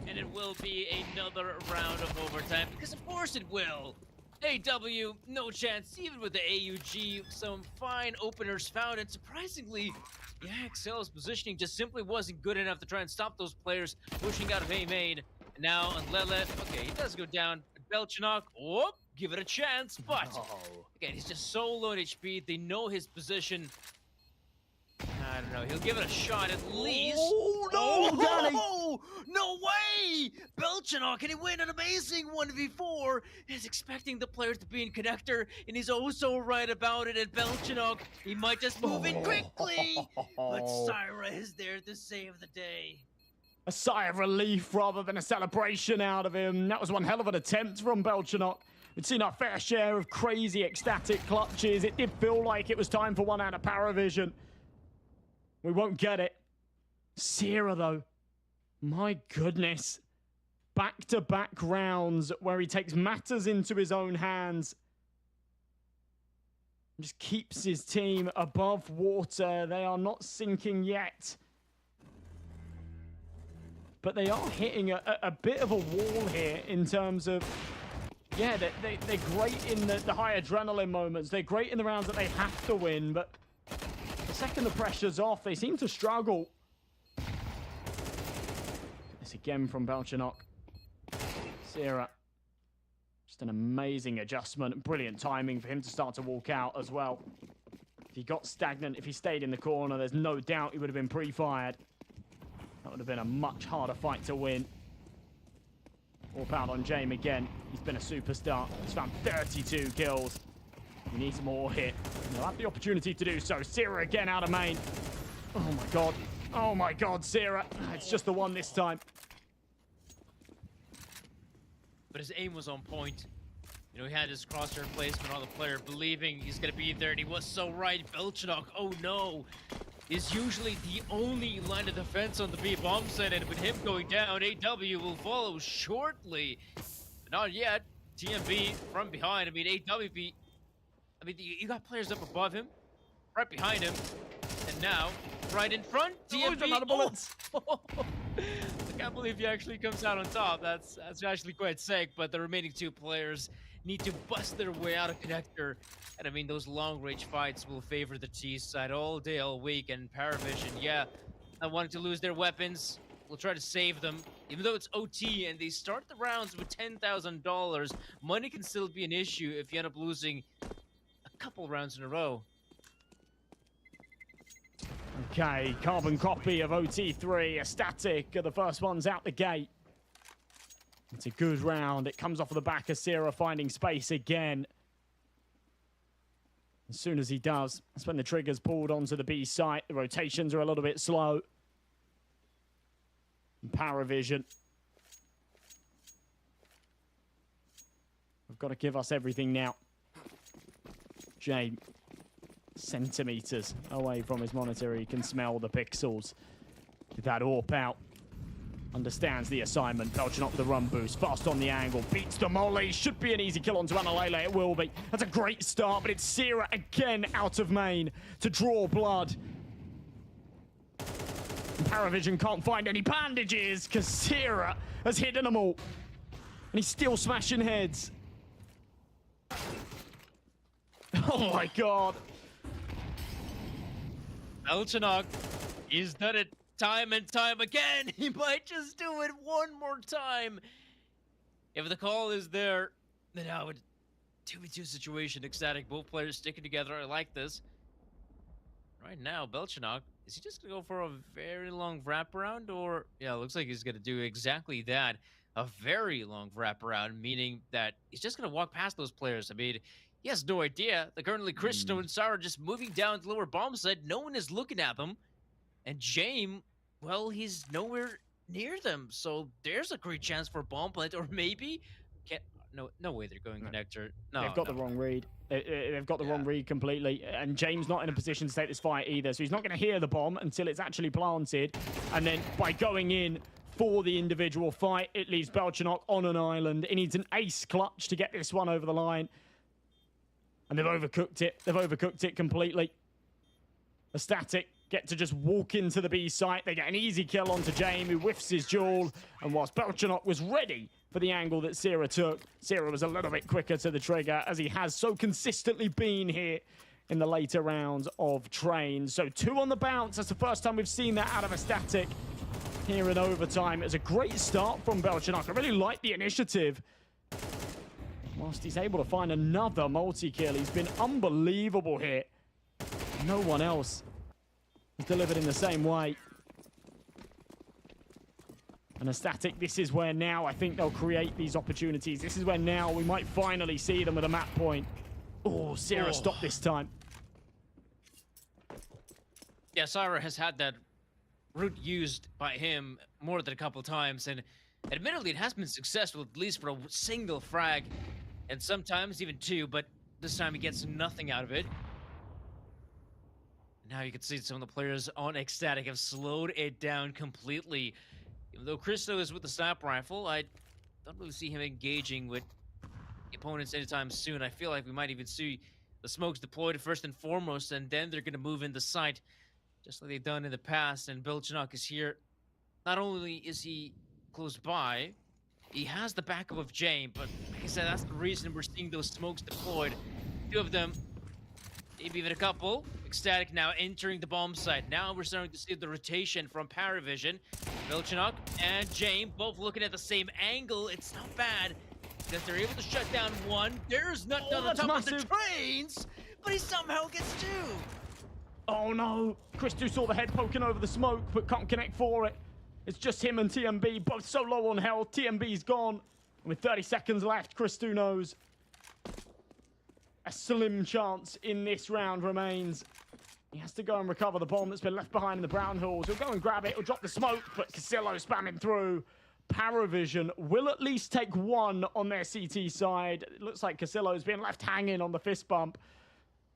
And it will be another round of overtime, because of course it will. AW, no chance, even with the AUG. Some fine openers found, and surprisingly, yeah, Excel's positioning just simply wasn't good enough to try and stop those players pushing out of A main. Now, on Lele, okay, he does go down. Belchanok. Oh, give it a chance, but Oh. again, he's just so low in HP. They know his position. I don't know. He'll give it a shot at least. Oh, no, Danny! Oh, no way! Belchanok, can he win an amazing 1v4? He's expecting the players to be in connector, and he's also right about it. And Belchanok, he might just move in quickly. But Syra is there to save the day. A sigh of relief rather than a celebration out of him. That was one hell of an attempt from Belchanok. We'd seen our fair share of crazy ecstatic clutches. It did feel like it was time for one out of Paravision. We won't get it. Sierra, though. My goodness. Back-to-back rounds where he takes matters into his own hands. Just keeps his team above water. They are not sinking yet. But they are hitting a bit of a wall here in terms of... Yeah, they're great in the high adrenaline moments. They're great in the rounds that they have to win, but... The second the pressure's off, they seem to struggle. This again from Belchanok. Sierra. Just an amazing adjustment. Brilliant timing for him to start to walk out as well. If he got stagnant, if he stayed in the corner, there's no doubt he would have been pre-fired. That would have been a much harder fight to win. Warp out on James again. He's been a superstar. He's found 32 kills. He needs more hit. He'll have the opportunity to do so. Sierra again out of main. Oh my god. Oh my god, Sierra. It's just the one this time. But his aim was on point. You know, he had his crosshair placement on the player, believing he's going to be there, and he was so right. Belchanok, oh no, is usually the only line of defense on the B bomb site, and with him going down, AW will follow shortly. But not yet. TMB from behind. I mean, AWB... I mean, you got players up above him, right behind him, and now, right in front, TMB. Out of bullets. I can't believe he actually comes out on top. That's actually quite sick, but the remaining two players need to bust their way out of connector. And I mean, those long-range fights will favor the T side all day, all week, and Paravision, yeah, I wanted to lose their weapons. We'll try to save them. Even though it's OT and they start the rounds with $10,000, money can still be an issue if you end up losing a couple rounds in a row. Okay, carbon copy of OT3, a static. The first one's out the gate. It's a good round. It comes off of the back of Sierra finding space again. As soon as he does, that's when the trigger's pulled onto the B site. The rotations are a little bit slow. And Paravision. We've got to give us everything now. Jane, centimeters away from his monitor, he can smell the pixels. With that AWP out, understands the assignment. Belchanok the run boost, fast on the angle, beats the molly. Should be an easy kill onto Analele, it will be. That's a great start, but it's Sierra again out of main to draw blood. And Paravision can't find any bandages because Sierra has hidden them all. And he's still smashing heads. Oh my god. Belchanok, he's done it time and time again. He might just do it one more time. If the call is there, then I would 2v2 situation, ecstatic, both players sticking together. I like this. Right now, Belchanok, is he just gonna go for a very long wraparound, or yeah, it looks like he's gonna do exactly that. A very long wraparound, meaning that he's just gonna walk past those players. I mean, he has no idea that currently Christo and Sarah are just moving down to lower bomb site. No one is looking at them. And James, well, he's nowhere near them. So there's a great chance for bomb plant, or maybe... No way they're going connector. No, They've got the wrong read. They've got the wrong read completely. And James not in a position to take this fight either. So he's not going to hear the bomb until it's actually planted. And then by going in for the individual fight, it leaves Belchanok on an island. He needs an ace clutch to get this one over the line. And they've overcooked it. They've overcooked it completely. A static get to just walk into the B site. They get an easy kill onto James, who whiffs his jewel. And whilst Belchanok was ready for the angle that Sierra took, Sierra was a little bit quicker to the trigger, as he has so consistently been here in the later rounds of Train. So 2 on the bounce. That's the first time we've seen that out of a static here in overtime. It's a great start from Belchanok. I really like the initiative. whilst he's able to find another multi-kill. He's been unbelievable here. No one else has delivered in the same way. And Astatic, this is where now I think they'll create these opportunities. This is where now we might finally see them with a map point. Oh, Sierra stopped this time. Yeah, Syra has had that route used by him more than a couple times, and admittedly it has been successful, at least for a single frag, and sometimes even two, but this time he gets nothing out of it. Now you can see some of the players on Ecstatic have slowed it down completely. Even though Christo is with the sniper rifle, I don't really see him engaging with the opponents anytime soon. I feel like we might even see the smokes deployed first and foremost, and then they're going to move into sight, just like they've done in the past. And Bilchenok is here. Not only is he close by, he has the backup of Jane, but like I said, that's the reason we're seeing those smokes deployed. Two of them, maybe even a couple. Ecstatic now entering the bomb site. Now we're starting to see the rotation from Paravision. Bilchenok and Jane both looking at the same angle. It's not bad because they're able to shut down one. There's not on the top of the trains, but he somehow gets two. Oh no, Christo saw the head poking over the smoke, but can't connect for it. It's just him and TMB, both so low on health. TMB's gone. And with 30 seconds left, Christo knows a slim chance in this round remains. He has to go and recover the bomb that's been left behind in the brown halls. He'll go and grab it, he'll drop the smoke, but Casillo spamming through. Paravision will at least take one on their CT side. It looks like Casillo's been left hanging on the fist bump.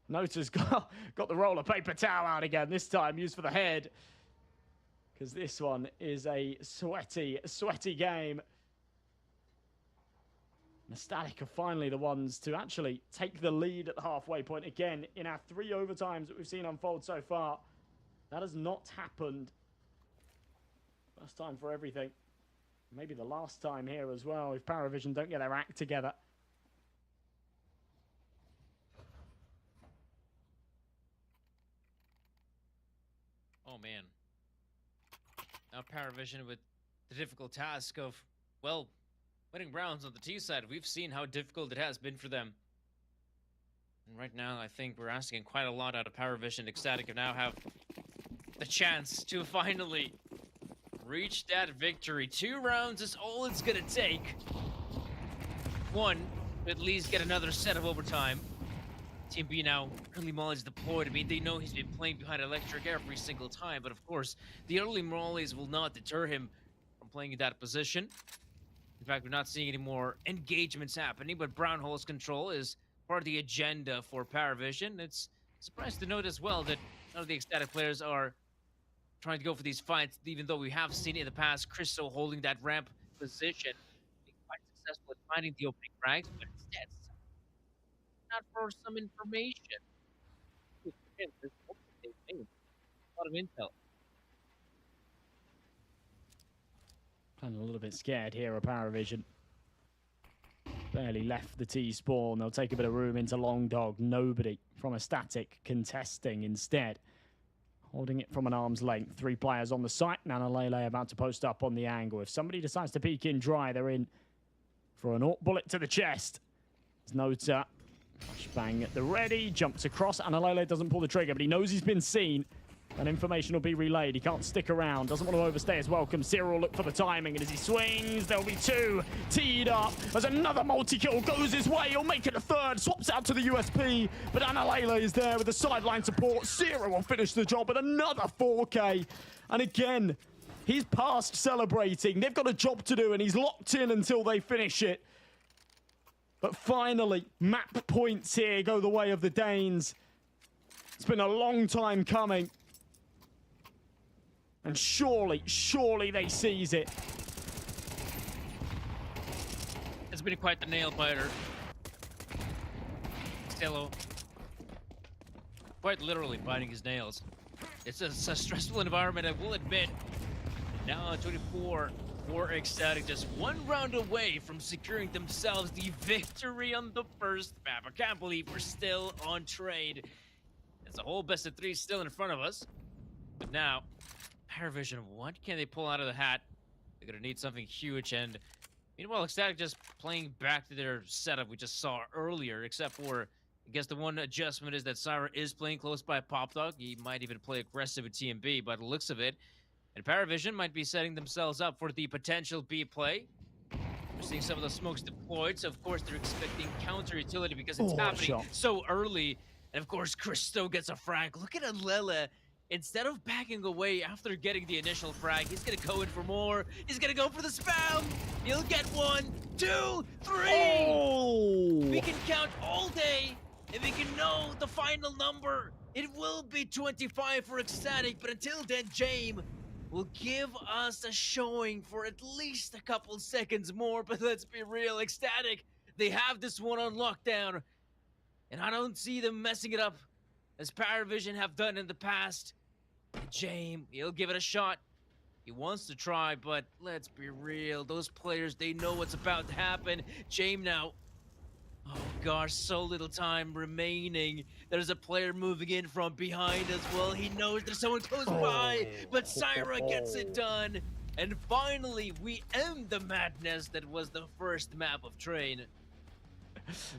Nota's got the roller paper towel out again, this time used for the head. Because this one is a sweaty, sweaty game. Static are finally the ones to actually take the lead at the halfway point. Again, in our 3 overtimes that we've seen unfold so far, that has not happened. First time for everything. Maybe the last time here as well, if Paravision don't get their act together. Oh man. Now Paravision with the difficult task of, well, winning rounds on the T side. We've seen how difficult it has been for them. And right now, I think we're asking quite a lot out of Paravision. Ecstatic now have the chance to finally reach that victory. 2 rounds is all it's gonna take. One, to at least get another set of overtime. Team B now, early mollies deployed. I mean, they know he's been playing behind Electric every single time, but of course, the early mollies will not deter him from playing in that position. In fact, we're not seeing any more engagements happening, but Brown Hole's control is part of the agenda for Paravision. It's surprising to note as well that none of the Ecstatic players are trying to go for these fights, even though we have seen in the past Christo holding that ramp position, being quite successful at finding the opening frags, but instead, not for some information. There's a lot of intel. Playing a little bit scared here of Paravision. Barely left the T-spawn. They'll take a bit of room into Long Dog. Nobody from Astatic contesting instead. Holding it from an arm's length. 3 players on the site. Nana Lele about to post up on the angle. If somebody decides to peek in dry, they're in for an AWP bullet to the chest. There's Nota. Flashbang at the ready. Jumps across. Analele doesn't pull the trigger, but he knows he's been seen. And information will be relayed. He can't stick around. Doesn't want to overstay his welcome. Cyril will look for the timing. And as he swings, there'll be 2 teed up. As another multi-kill goes his way. He'll make it a 3rd. Swaps out to the USP. But Analele is there with the sideline support. Cyril will finish the job with another 4K. And again, he's past celebrating. They've got a job to do, and he's locked in until they finish it. But finally, map points here go the way of the Danes. It's been a long time coming. And surely they seize it. It's been quite the nail biter. Still, quite literally biting his nails. It's a stressful environment, I will admit. Now 24 for Ecstatic, just 1 round away from securing themselves the victory on the first map. I can't believe we're still on trade. It's a whole best of 3 still in front of us. But now, Paravision, what can they pull out of the hat? They're gonna need something huge, and Meanwhile, Ecstatic just playing back to their setup we just saw earlier, except for, I guess the one adjustment is that Syra is playing close by Pop Dog. He might even play aggressive with TMB by the looks of it. And Paravision might be setting themselves up for the potential B play. We're seeing some of the smokes deployed, so of course they're expecting counter utility because it's happening shot. so early. And of course, Christo gets a frag. Look at Alele. Instead of backing away after getting the initial frag, he's gonna go in for more. He's gonna go for the spam. He'll get 1, 2, 3. Oh! We can count all day, and we can know the final number. It will be 25 for Ecstatic, but until then, Jame will give us a showing for at least a couple seconds more. But let's be real, Ecstatic, they have this one on lockdown, and I don't see them messing it up as Paravision have done in the past. Jame, he'll give it a shot. He wants to try, but let's be real. Those players, they know what's about to happen. Jame now. Oh gosh, so little time remaining. There's a player moving in from behind as well. He knows there's someone close by, but Syra gets it done. And finally, we end the madness that was the first map of Train.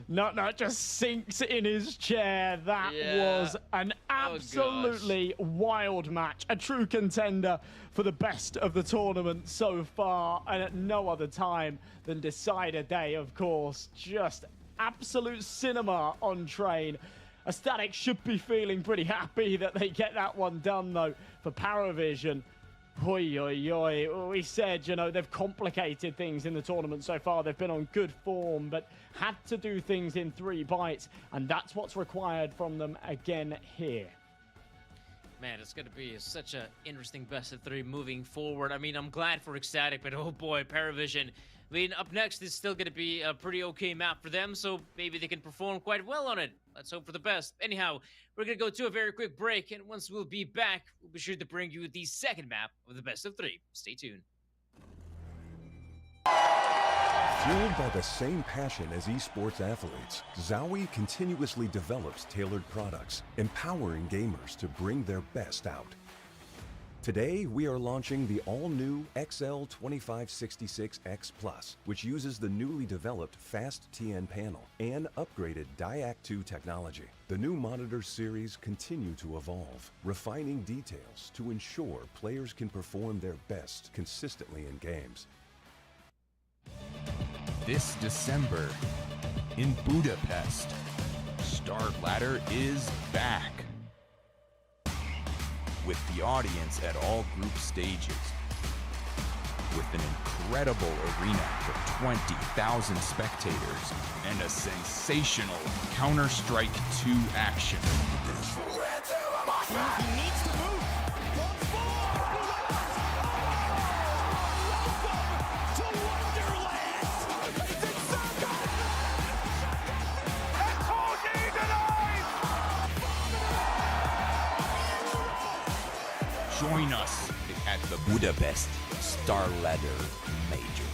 Nut just sinks in his chair. That was an absolutely wild match. A true contender for the best of the tournament so far. And at no other time than Decider Day, of course. Just absolute cinema on Train. Ecstatic should be feeling pretty happy that they get that one done, though, for Paravision. Oi, oi, oi. We said, you know, they've complicated things in the tournament so far. They've been on good form, but had to do things in 3 bites, and that's what's required from them again here. Man, it's going to be such an interesting best of 3 moving forward. I mean, I'm glad for Ecstatic, but oh boy, Paravision. I mean, up next is still going to be a pretty okay map for them, so maybe they can perform quite well on it. Let's hope for the best. Anyhow, we're going to go to a very quick break, and once we'll be back, we'll be sure to bring you the second map of the best of 3. Stay tuned. Fueled by the same passion as esports athletes, Zowie continuously develops tailored products, empowering gamers to bring their best out. Today, we are launching the all-new XL2566X Plus, which uses the newly developed Fast TN panel and upgraded Diac 2 technology. The new monitor series continue to evolve, refining details to ensure players can perform their best consistently in games. This December in Budapest, Star Ladder is back. With the audience at all group stages. With an incredible arena for 20,000 spectators and a sensational Counter-Strike 2 action. He needs to move. Once more. Welcome to Wonderland. It's so good. And Tony denied. Join us at the Budapest Star Ladder Major.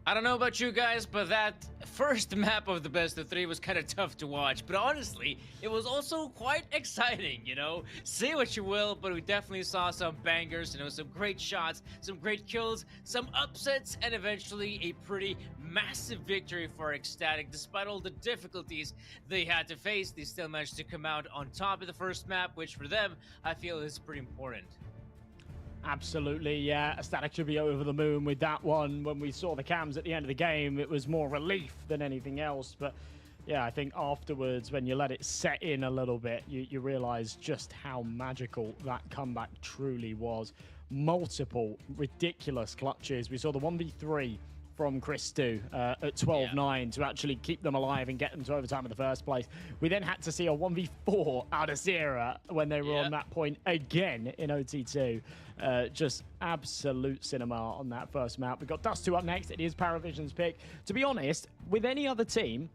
I don't know about you guys, but that first map of the best of three was kind of tough to watch. But honestly, it was also quite exciting, you know? Say what you will, but we definitely saw some bangers, you know, some great shots, some great kills, some upsets, and eventually a pretty massive victory for Ecstatic. Despite all the difficulties they had to face, they still managed to come out on top of the first map, which for them, I feel is pretty important. Absolutely, yeah. Static should be over the moon with that one. When we saw the cams at the end of the game, it was more relief than anything else. But yeah, I think afterwards, when you let it set in a little bit, you realize just how magical that comeback truly was. Multiple ridiculous clutches. We saw the 1v3 from Christu at 12-9 to actually keep them alive and get them to overtime in the first place. We then had to see a 1v4 out of Zera when they were on that point again in OT2. Just absolute cinema on that first map. We've got Dust2 up next. It is Paravision's pick. To be honest, with any other team,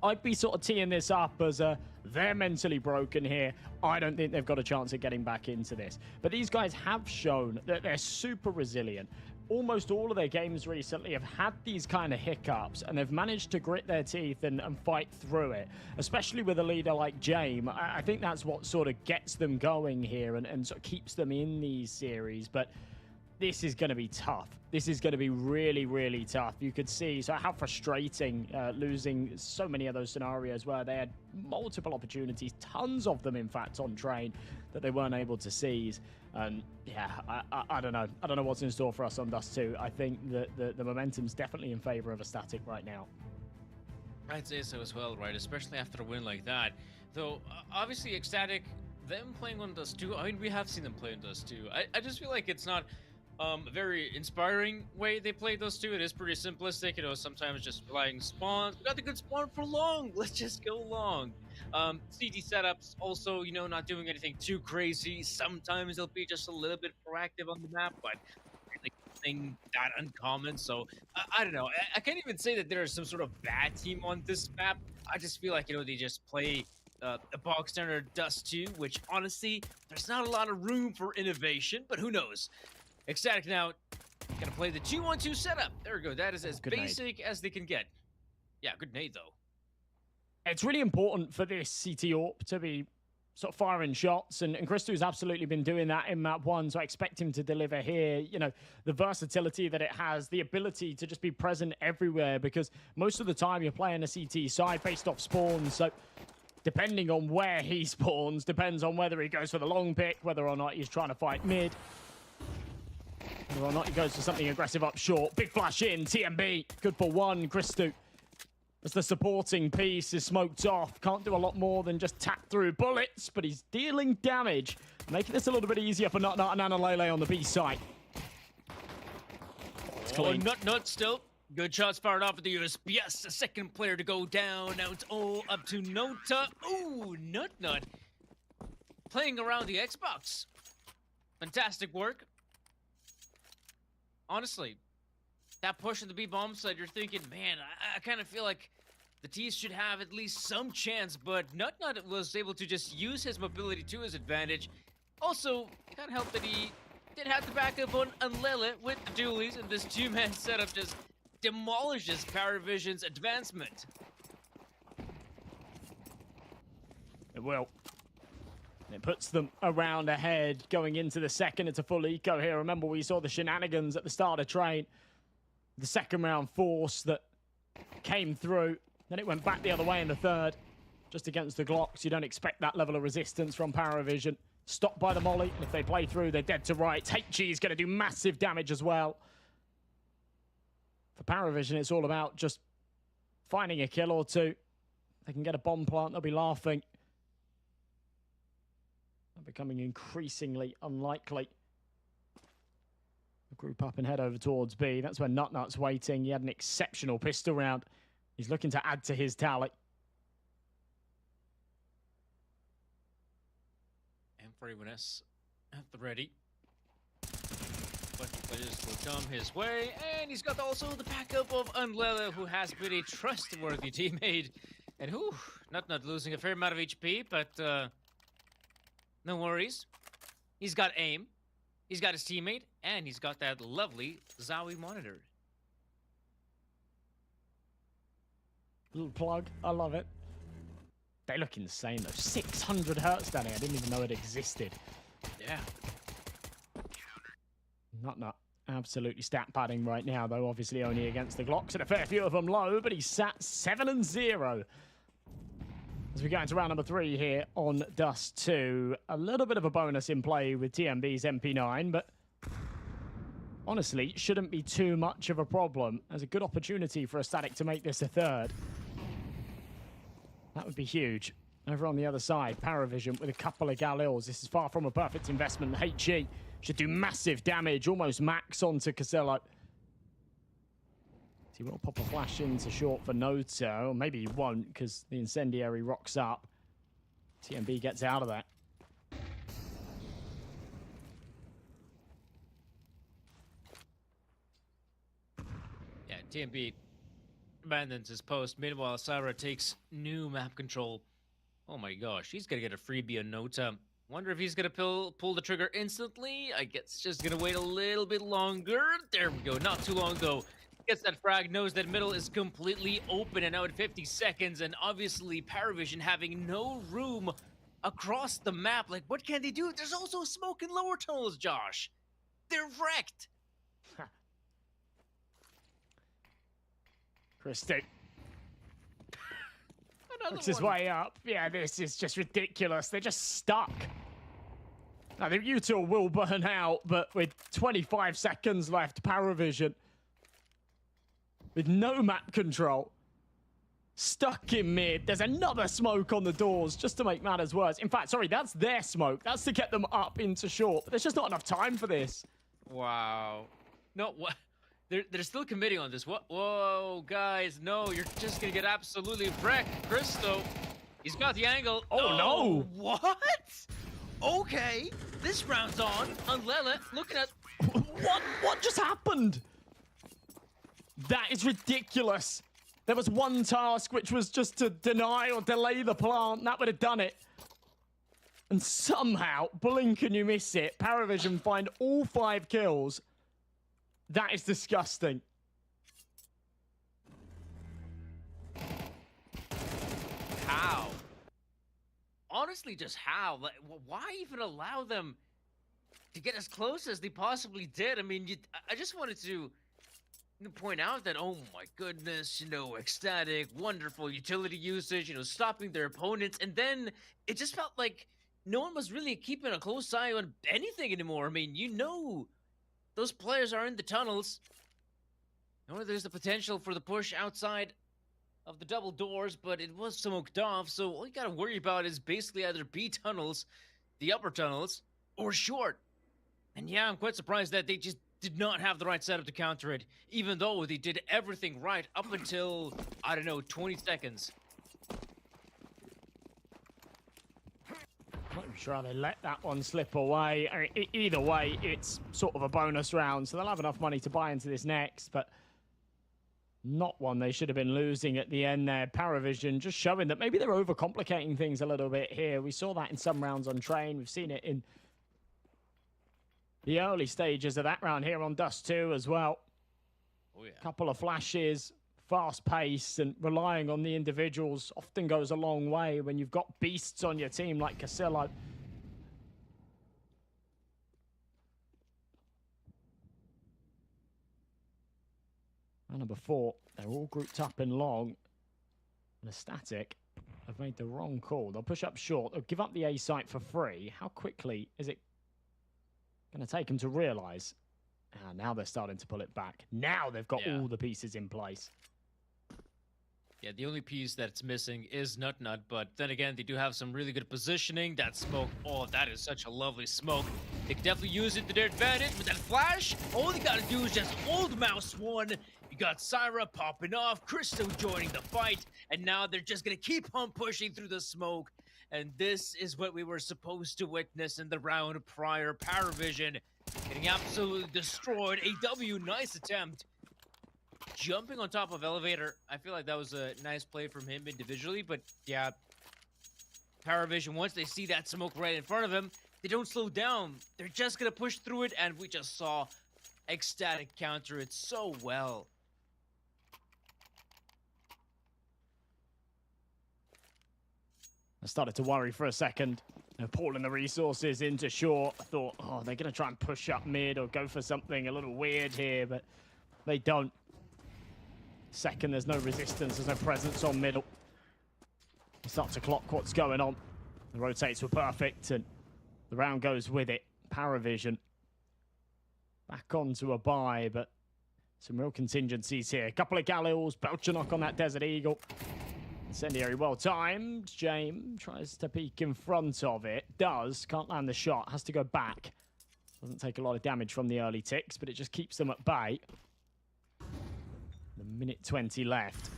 I'd be sort of teeing this up as they're mentally broken here. I don't think they've got a chance of getting back into this. But these guys have shown that they're super resilient. Almost all of their games recently have had these kind of hiccups, and they've managed to grit their teeth and fight through it, especially with a leader like James. I think that's what sort of gets them going here and sort of keeps them in these series. But this is going to be tough. This is going to be really, really tough. You could see so how frustrating losing so many of those scenarios where they had multiple opportunities, tons of them, in fact, on train that they weren't able to seize. And yeah, I don't know. I don't know what's in store for us on Dust 2. I think that the momentum's definitely in favor of Ecstatic right now. I'd say so as well, right? Especially after a win like that. Though, obviously, Ecstatic, them playing on Dust 2, I mean, we have seen them play on Dust 2. I just feel like it's not a very inspiring way they play Dust 2. It is pretty simplistic, you know, sometimes just relying spawns. We got the good spawn for long. Let's just go long. CT setups also, you know, not doing anything too crazy. Sometimes they'll be just a little bit proactive on the map, but nothing that uncommon. So I don't know. I can't even say that there's some sort of bad team on this map. I just feel like, you know, they just play a box standard Dust 2, which honestly, there's not a lot of room for innovation, but who knows? Ecstatic now gonna play the 2-1-2 setup. There we go. That is as basic as they can get. Yeah, good nade though. It's really important for this CT AWP to be sort of firing shots, and Christu has absolutely been doing that in map 1, so I expect him to deliver here. You know, the versatility that it has, the ability to just be present everywhere, because most of the time you're playing a CT side based off spawns, so depending on where he spawns, depends on whether he goes for the long pick, whether or not he's trying to fight mid, whether or not he goes for something aggressive up short. Big flash in, TMB, good for one. Christu, as the supporting piece is smoked off, can't do a lot more than just tap through bullets, but he's dealing damage, making this a little bit easier for Nut and Analele on the B side. It's clean. Nut still. Good shots fired off at the USPS. The second player to go down. Now it's all up to Nota. Ooh, Nut. Playing around the Xbox. Fantastic work. Honestly, that push of the B-bomb side, you're thinking, man, I kind of feel like the T's should have at least some chance, but Nut was able to just use his mobility to his advantage. Also, it kind of helped that he did have the backup on Unlele with the dualies, and this two-man setup just demolishes Paravision's advancement. It will. It puts them around ahead going into the second. It's a full eco here. Remember, we saw the shenanigans at the start of train. The second round force that came through. Then it went back the other way in the third. Just against the Glocks. You don't expect that level of resistance from Paravision. Stopped by the molly. And if they play through, they're dead to rights. HG is going to do massive damage as well. For Paravision, it's all about just finding a kill or two. They can get a bomb plant, they'll be laughing. They're becoming increasingly unlikely. Group up and head over towards B. That's where Nut's waiting. He had an exceptional pistol round. He's looking to add to his tally. M41S at the ready. But players will come his way, and he's got also the backup of Unlele, who has been a trustworthy teammate. And who, Nut losing a fair amount of HP, but no worries. He's got aim. He's got his teammate, and he's got that lovely Zowie monitor. Little plug. I love it. They look insane though. 600 hertz down here. I didn't even know it existed. Yeah. Not. Absolutely stat padding right now, though. Obviously only against the Glocks and a fair few of them low, but he's sat 7-0. As we go into round number 3 here on Dust 2. A little bit of a bonus in play with TMB's MP9, but honestly, shouldn't be too much of a problem. There's a good opportunity for a Static to make this a third. That would be huge. Over on the other side, Paravision with a couple of Galils. This is far from a perfect investment. HE should do massive damage, almost max onto Casillo. He will pop a flash into short for Noto. Maybe he won't, because the Incendiary rocks up. TMB gets out of that. Yeah, TMB abandons his post. Meanwhile, Syra takes new map control. Oh my gosh, he's gonna get a freebie on Nota. Wonder if he's gonna pull the trigger instantly. I guess just gonna wait a little bit longer. There we go, not too long though. Gets that frag, knows that middle is completely open, and now at 50 seconds, and obviously Paravision having no room across the map. Like, what can they do? There's also smoke in lower tunnels, Josh. They're wrecked. Christy Another works his one. way up. Yeah, this is just ridiculous. They're just stuck. I think U2 will burn out, but with 25 seconds left, Paravision with no map control, stuck in mid. There's another smoke on the doors just to make matters worse. In fact, sorry, that's their smoke. That's to get them up into short. But there's just not enough time for this. Wow. No, what? They're still committing on this. What? Whoa, guys, no, you're just gonna get absolutely wrecked. Christo, he's got the angle. Oh, no. What? Okay, this round's on. Lele looking at. What just happened? That is ridiculous. There was one task which was just to deny or delay the plant. That would have done it. And somehow, blink and you miss it. Paravision find all 5 kills. That is disgusting. How? Honestly, just how? Like, why even allow them to get as close as they possibly did? I mean, I just wanted to point out that, oh my goodness, you know, ecstatic, wonderful utility usage, you know, stopping their opponents, and then it just felt like no one was really keeping a close eye on anything anymore. I mean, you know, those players are in the tunnels. You know, there's the potential for the push outside of the double doors, but it was smoked off, so all you gotta worry about is basically either B tunnels, the upper tunnels, or short. And yeah, I'm quite surprised that they just did not have the right setup to counter it, even though they did everything right up until, I don't know, 20 seconds. Not sure how they let that one slip away. I mean, either way, it's sort of a bonus round, so they'll have enough money to buy into this next, but not one they should have been losing at the end there. Paravision just showing that maybe they're overcomplicating things a little bit here. We saw that in some rounds on Train. We've seen it in the early stages of that round here on Dust 2 as well. Oh, yeah. Couple of flashes, fast pace, and relying on the individuals often goes a long way when you've got beasts on your team like Casillo. Round number 4, they're all grouped up in long. And a Static have made the wrong call. They'll push up short. They'll give up the A site for free. How quickly is it going to take them to realise? Now they're starting to pull it back. Now they've got all the pieces in place. Yeah, the only piece that's missing is Nut, but then again, they do have some really good positioning. That smoke, oh, that is such a lovely smoke. They can definitely use it to their advantage with that flash. All they gotta do is just hold mouse one. You got Syra popping off, Christo joining the fight, and now they're just gonna keep on pushing through the smoke. And this is what we were supposed to witness in the round prior. Paravision getting absolutely destroyed. AW, nice attempt. Jumping on top of Elevator, I feel like that was a nice play from him individually, but yeah, Paravision, once they see that smoke right in front of him, they don't slow down. They're just gonna push through it, and we just saw Ecstatic counter it so well. I started to worry for a second. They're pulling the resources into short. I thought, oh, they're going to try and push up mid or go for something a little weird here, but they don't. Second, there's no resistance, there's no presence on middle. They start to clock what's going on. The rotates were perfect, and the round goes with it. Paravision back onto a bye, but some real contingencies here. A couple of Galils, Belchanok on that Desert Eagle. Incendiary well timed. James tries to peek in front of it. Does. Can't land the shot. Has to go back. Doesn't take a lot of damage from the early ticks, but it just keeps them at bay. A minute 20 left.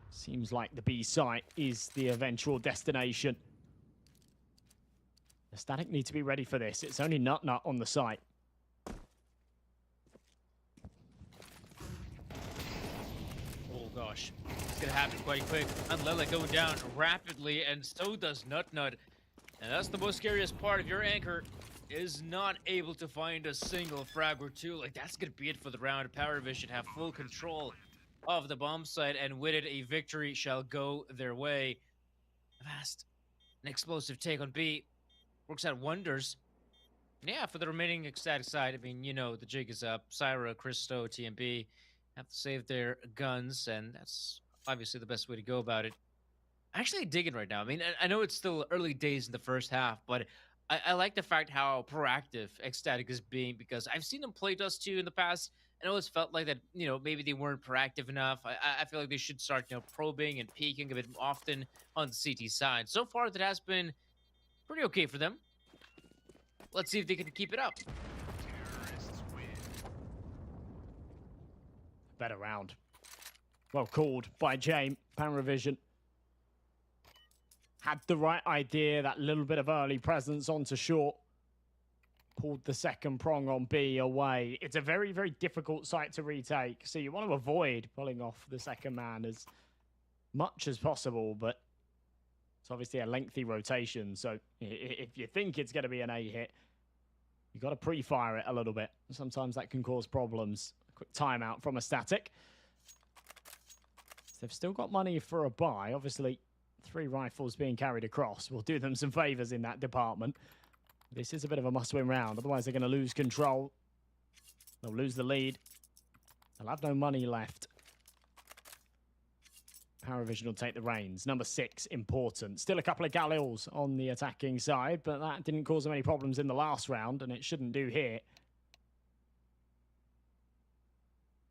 Seems like the B site is the eventual destination. The Static need to be ready for this. It's only Nut on the site. Oh gosh, it's gonna happen quite quick. And Lele going down rapidly, and so does Nut. And that's the most scariest part. If your anchor is not able to find a single frag or two, like that's gonna be it for the round. Paravision have full control of the bomb site, and with it, a victory shall go their way. Fast, an explosive take on B works out wonders. Yeah, for the remaining ecstatic side, I mean, you know, the jig is up. Syra, Christo, TMB have to save their guns, and that's obviously the best way to go about it. I'm actually digging right now. I mean, I know it's still early days in the first half, but I like the fact how proactive Ecstatic is being, because I've seen them play Dust 2 in the past, and I always felt like that, you know, maybe they weren't proactive enough. I feel like they should start, you know, probing and peeking a bit often on the CT side. So far, that has been pretty okay for them. Let's see if they can keep it up. Better round. Well called by James. Paravision had the right idea, that little bit of early presence onto short. Pulled the second prong on B away. It's a very, very difficult site to retake, so you want to avoid pulling off the second man as much as possible, but it's obviously a lengthy rotation, so if you think it's going to be an A hit, you've got to pre-fire it a little bit. Sometimes that can cause problems. A quick timeout from a Static. They've still got money for a buy. Obviously, 3 rifles being carried across will do them some favors in that department. This is a bit of a must-win round. Otherwise, they're going to lose control. They'll lose the lead. They'll have no money left. Paravision will take the reins. Number 6, important. Still a couple of Galils on the attacking side, but that didn't cause them any problems in the last round, and it shouldn't do here.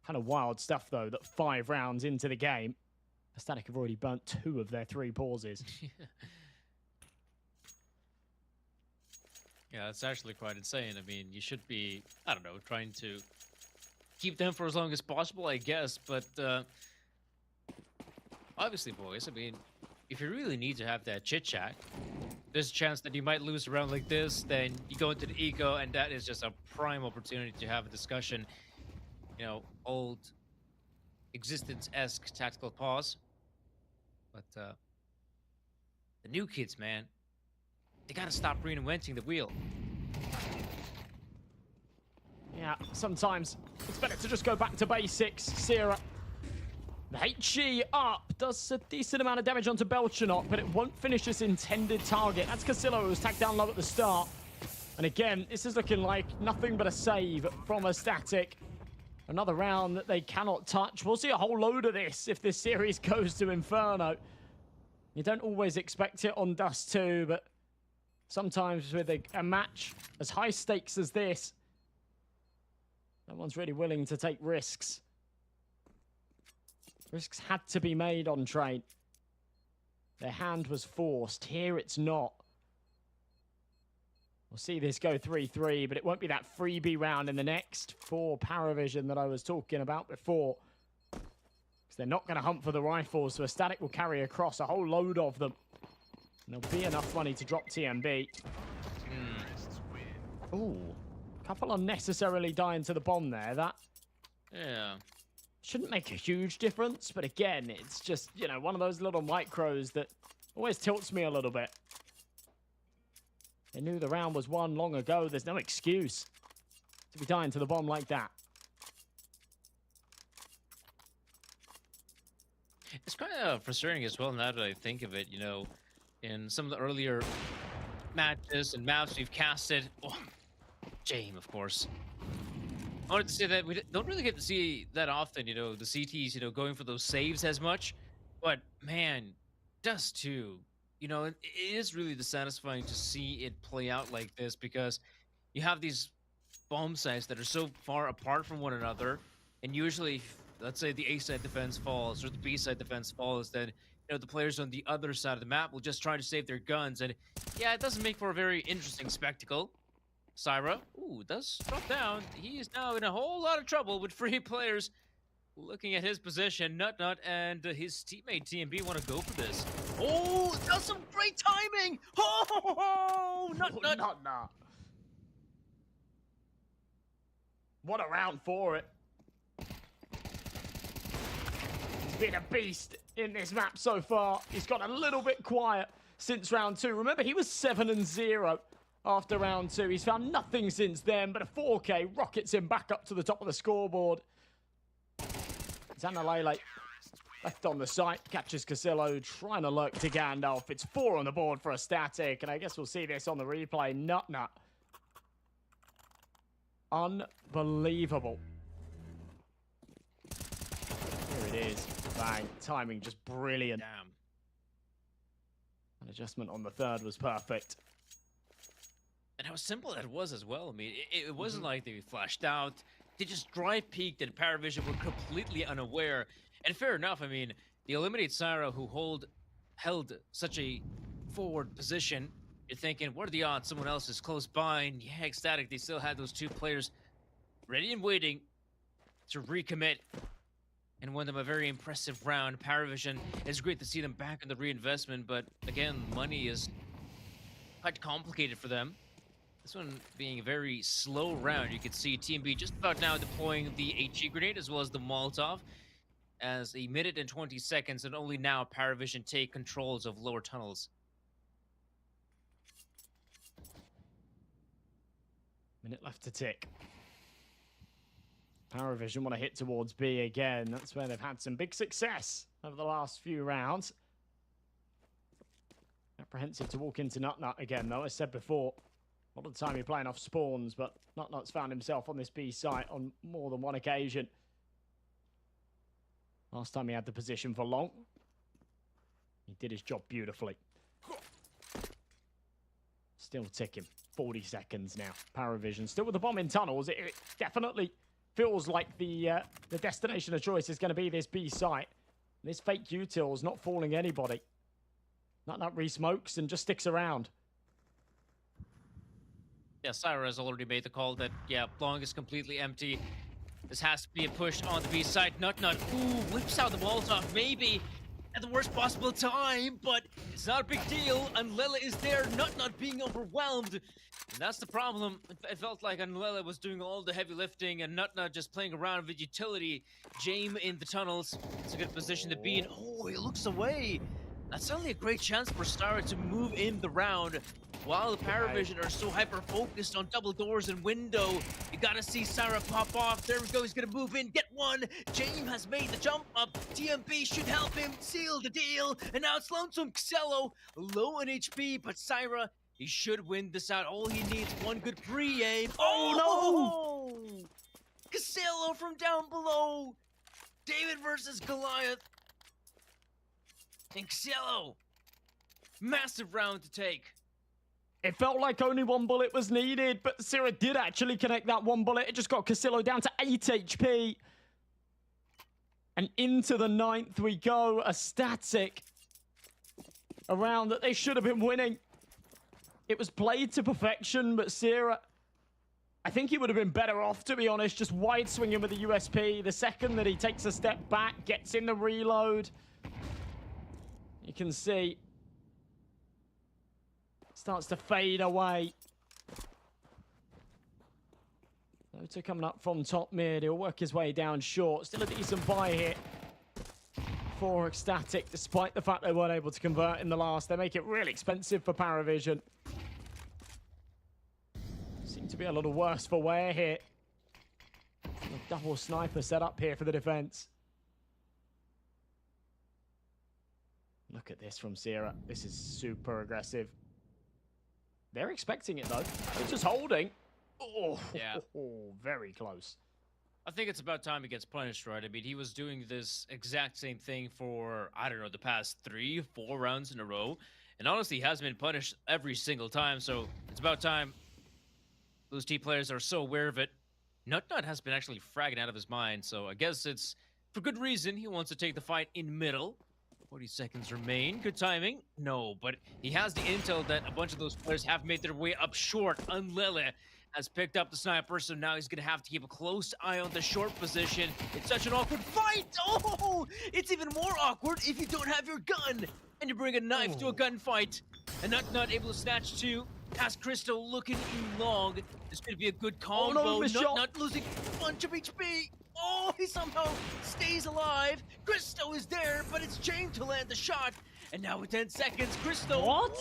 Kind of wild stuff, though, that 5 rounds into the game, Static have already burnt 2 of their 3 pauses. Yeah, that's actually quite insane. I mean, you should be, I don't know, trying to keep them for as long as possible, I guess. But obviously, boys, I mean, if you really need to have that chit-chat, there's a chance that you might lose a round like this, then you go into the eco, and that is just a prime opportunity to have a discussion. You know, old existence-esque tactical pause. But the new kids, man, they gotta stop reinventing the wheel. Yeah, sometimes it's better to just go back to basics. Sierra, the HG up, does a decent amount of damage onto Belchanok, but it won't finish its intended target. That's Casillo, who was tagged down low at the start. And again, this is looking like nothing but a save from a Static. Another round that they cannot touch. We'll see a whole load of this if this series goes to Inferno. You don't always expect it on Dust 2, but sometimes with a match as high stakes as this, no one's really willing to take risks. Risks had to be made on Train. Their hand was forced. Here it's not. We'll see this go 3-3, but it won't be that freebie round in the next for Paravision that I was talking about before. Because they're not going to hunt for the rifles, so a Static will carry across a whole load of them. And there'll be enough money to drop TMB. Ooh, a couple unnecessarily dying to the bomb there. That shouldn't make a huge difference, but again, it's just, you know, one of those little micros that always tilts me a little bit. They knew the round was won long ago. There's no excuse to be dying to the bomb like that. kind of frustrating as well now that I think of it. You know, in some of the earlier matches and maps we've casted, oh, Jame, of course. I wanted to say that we don't really get to see that often, you know, the CTs, you know, going for those saves as much. But man, Dust 2, you know, it is really dissatisfying to see it play out like this because you have these bomb sites that are so far apart from one another. And usually, let's say the A side defense falls or the B side defense falls, then, you know, the players on the other side of the map will just try to save their guns. And yeah, it doesn't make for a very interesting spectacle. Syra, ooh, does drop down. He is now in a whole lot of trouble with 3 players. Looking at his position, Nutnut and his teammate TMB want to go for this. Oh, that's some great timing! Oh, Nutnut! Nut. What a round for it. He's been a beast in this map so far. He's got a little bit quiet since round 2. Remember, he was 7-0 after round 2. He's found nothing since then, but a 4K rockets him back up to the top of the scoreboard. Zanalele left on the site, catches Casillo, trying to lurk to Gandalf. It's 4 on the board for a static, and I guess we'll see this on the replay. Nutnut. Unbelievable. Here it is. Bang. Timing just brilliant. Damn. An adjustment on the third was perfect. And how simple that was as well. I mean, it wasn't like they flashed out. They just dry peeked and Paravision were completely unaware. And fair enough, I mean, they eliminate Syra, who held such a forward position. You're thinking, what are the odds someone else is close by? And yeah, ecstatic, they still had those 2 players ready and waiting to recommit and win them a very impressive round. Paravision, it's great to see them back in the reinvestment, but again, money is quite complicated for them. This one being a very slow round. You can see TMB just about now deploying the HE grenade as well as the Molotov as 1 minute and 20 seconds, and only now Paravision take controls of lower tunnels. Minute left to tick. Paravision want to hit towards B again. That's where they've had some big success over the last few rounds. Apprehensive to walk into Nutnut again, though, as said before. A lot of the time you're playing off spawns, but Nutnut's found himself on this B site on more than one occasion. Last time he had the position for long. He did his job beautifully. Still ticking. 40 seconds now. Paravision still with the bomb in tunnels. It definitely feels like the destination of choice is going to be this B site. This fake util is not fooling anybody. Nutnut re-smokes and just sticks around. Yeah, Syra has already made the call that, yeah, long is completely empty. This has to be a push on the B side. Nutnut, ooh, whips out the Molotov, maybe at the worst possible time, but it's not a big deal. Unlele is there, Nutnut being overwhelmed. And that's the problem. It felt like Unlele was doing all the heavy lifting and Nutnut just playing around with utility. Jame in the tunnels. It's a good position to be in. Oh, he looks away. That's certainly a great chance for Syra to move in the round. While the Paravision are so hyper-focused on double doors and window, you gotta see Syra pop off. There we go, he's gonna move in, get one. Jame has made the jump up. TMB should help him seal the deal. And now it's Lonesome Casello, low in HP, but Syra, he should win this out. All he needs, one good pre-aim. Oh no! Casello from down below. David versus Goliath. And Casello, massive round to take. It felt like only 1 bullet was needed, but Syra did actually connect that 1 bullet. It just got Casillo down to 8 HP. And into the 9th we go. A static. A round that they should have been winning. It was played to perfection, but Syra, I think he would have been better off, to be honest, just wide swinging with the USP. The second that he takes a step back, gets in the reload. You can see starts to fade away. Lota coming up from top mid. He'll work his way down short. Still a decent buy here for Ecstatic, despite the fact they weren't able to convert in the last. They make it really expensive for Paravision. Seem to be a little worse for wear here. A double sniper set up here for the defense. Look at this from Sierra. This is super aggressive. They're expecting it though. They're just holding. Oh, Yeah. Very close. I think it's about time he gets punished, right? I mean, he was doing this exact same thing for, I don't know, the past 3-4 rounds in a row. And honestly, he has been punished every single time. So it's about time those T players are so aware of it. Nut has been actually fragging out of his mind. So I guess it's for good reason. He wants to take the fight in middle. 40 seconds remain. Good timing. No, but he has the intel that a bunch of those players have made their way up short. Unlele has picked up the sniper, so now he's going to have to keep a close eye on the short position. It's such an awkward fight. Oh, it's even more awkward if you don't have your gun and you bring a knife to a gunfight. And not able to snatch two. Past Crystal looking in long. This could be a good combo. Not losing a bunch of HP. Oh, he somehow stays alive. Christo is there, but it's James to land the shot. And now with 10 seconds, Christo. What?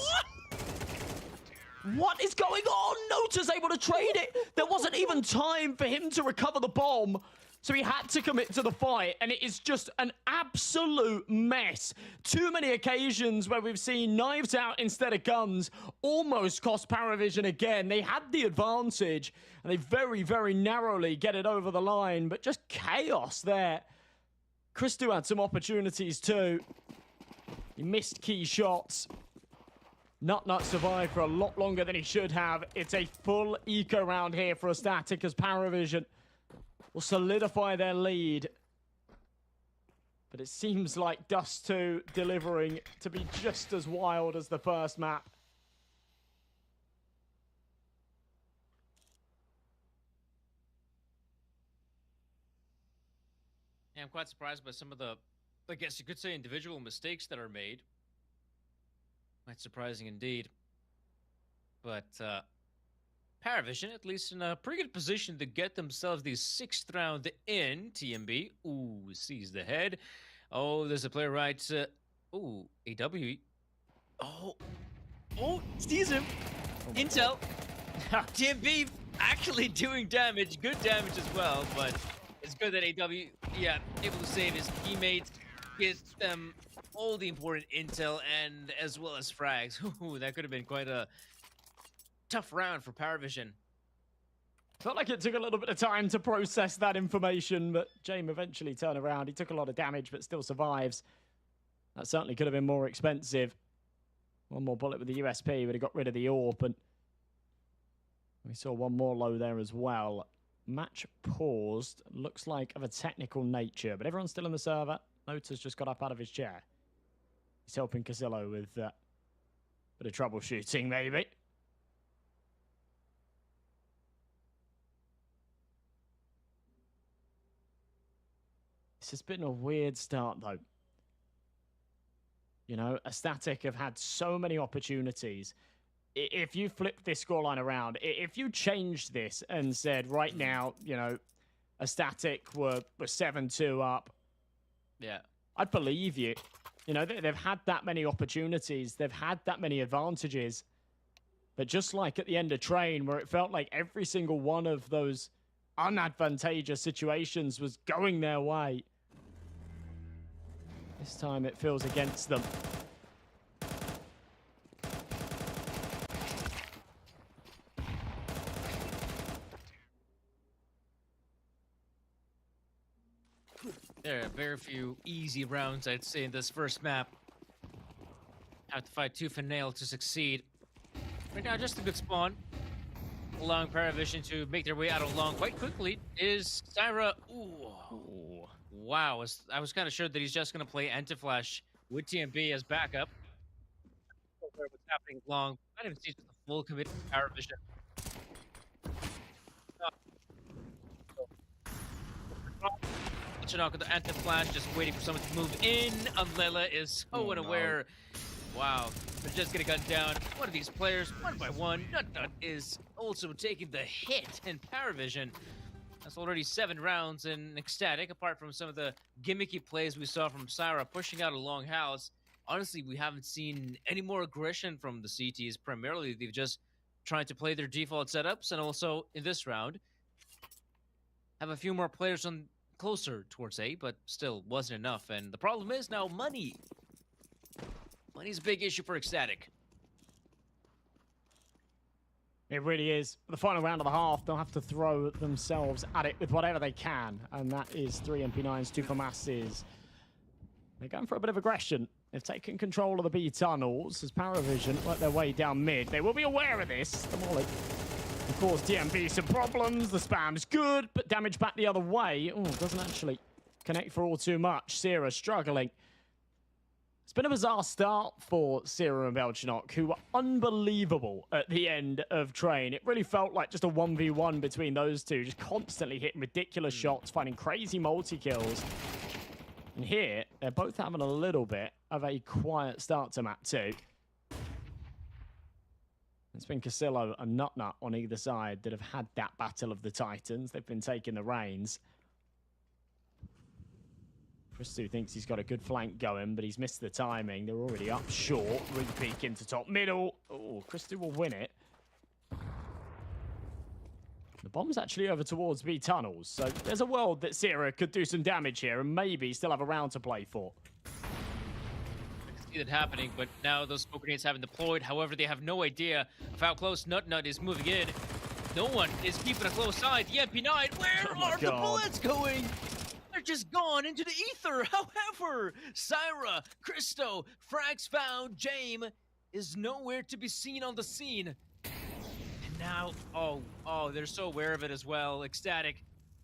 What is going on? Nota's able to trade it. There wasn't even time for him to recover the bomb. So he had to commit to the fight, and it is just an absolute mess. Too many occasions where we've seen knives out instead of guns almost cost Paravision again. They had the advantage, and they very, very narrowly get it over the line, but just chaos there. Christo had some opportunities too. He missed key shots. Nut survived for a lot longer than he should have. It's a full eco round here for a Static as Paravision will solidify their lead. But it seems like Dust 2 delivering to be just as wild as the first map. Yeah, I'm quite surprised by some of the, I guess you could say, individual mistakes that are made. Quite surprising indeed. But Paravision, at least in a pretty good position to get themselves the 6th round in. TMB, ooh, sees the head. Oh, there's a player right. Ooh, AW. Oh, sees him. Intel. TMB actually doing damage. Good damage as well, but it's good that AW, yeah, able to save his teammates, get them all the important intel and as well as frags. Ooh, that could have been quite a tough round for Paravision. Felt like it took a little bit of time to process that information, but James eventually turned around. He took a lot of damage, but still survives. That certainly could have been more expensive. One more bullet with the USP would have got rid of the AWP, and we saw one more low there as well. Match paused. Looks like of a technical nature, but everyone's still in the server. Nota's just got up out of his chair. He's helping Casillo with a bit of troubleshooting, maybe. This has been a weird start, though. You know, a Static have had so many opportunities. If you flip this scoreline around, if you changed this and said right now, you know, a Static were 7-2 up, yeah, I'd believe you. You know, they've had that many opportunities. They've had that many advantages. But just like at the end of Train, where it felt like every single one of those unadvantageous situations was going their way, this time it feels against them. There are very few easy rounds, I'd say, in this first map. Have to fight tooth and nail to succeed. Right now, just a good spawn. Allowing Paravision to make their way out of long quite quickly is Syra. Ooh. Wow, I was kind of sure that he's just going to play Anti-Flash with TMB as backup. What's happening long. I didn't even see the full commit from Paravision. Chinook with the Anti-Flash, just waiting for someone to move in. Unlela is so unaware. No. Wow, they're just gonna gun down one of these players one by one. Nut is also taking the hit in Paravision. That's already 7 rounds in Ecstatic, apart from some of the gimmicky plays we saw from Syra pushing out a long house. Honestly, we haven't seen any more aggression from the CTs. Primarily, they've just tried to play their default setups, and also in this round, have a few more players on closer towards A, but still wasn't enough. And the problem is now money. Money's a big issue for Ecstatic. It really is. The final round of the half, they'll have to throw themselves at it with whatever they can. And that is 3 MP9s, 2 FAMASs. They're going for a bit of aggression. They've taken control of the B tunnels as Paravision work their way down mid. They will be aware of this. The Molly will cause TMB some problems. The spam's good, but damage back the other way. Oh, doesn't actually connect for all too much. Sierra struggling. It's been a bizarre start for Sierra and Belchinok, who were unbelievable at the end of Train. It really felt like just a 1v1 between those two, just constantly hitting ridiculous shots, finding crazy multi-kills. And here, they're both having a little bit of a quiet start to map 2. It's been Casillo and Nutnut on either side that have had that battle of the Titans. They've been taking the reins. Christu thinks he's got a good flank going, but he's missed the timing. They're already up short. Re-peek into top middle. Oh, Christu will win it. The bomb's actually over towards B tunnels, so there's a world that Sierra could do some damage here and maybe still have a round to play for. I can see that happening, but now those smoke grenades haven't deployed. However, they have no idea of how close Nutnut is moving in. No one is keeping a close eye. The MP9, where are the bullets going? They're just gone into the ether. However, Syra, Christo, Frags found, Jame is nowhere to be seen on the scene. And now, oh, they're so aware of it as well. Ecstatic,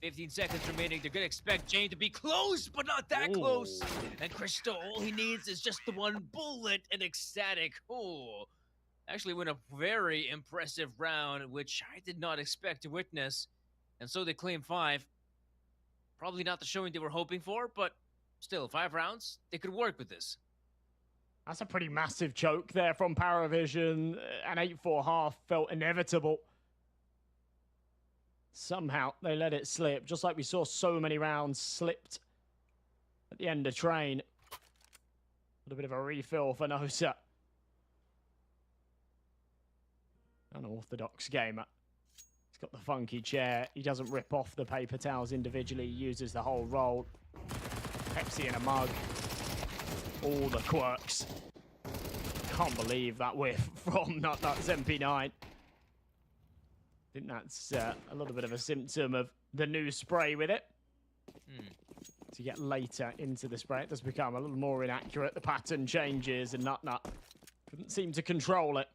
15 seconds remaining. They're gonna expect Jame to be close, but not that close. And Christo, all he needs is just the one bullet. And Ecstatic, actually went a very impressive round, which I did not expect to witness. And so they claim 5. Probably not the showing they were hoping for, but still, 5 rounds, they could work with this. That's a pretty massive choke there from Paravision. An 8-4 half felt inevitable. Somehow, they let it slip, just like we saw so many rounds slipped at the end of Train. A little bit of a refill for Nosa. Unorthodox gamer. Got the funky chair. He doesn't rip off the paper towels individually. He uses the whole roll. Pepsi in a mug. All the quirks. Can't believe that whiff from Nutnut's MP9. I think that's a little bit of a symptom of the new spray with it. To get later into the spray, it does become a little more inaccurate. The pattern changes and Nutnut couldn't seem to control it.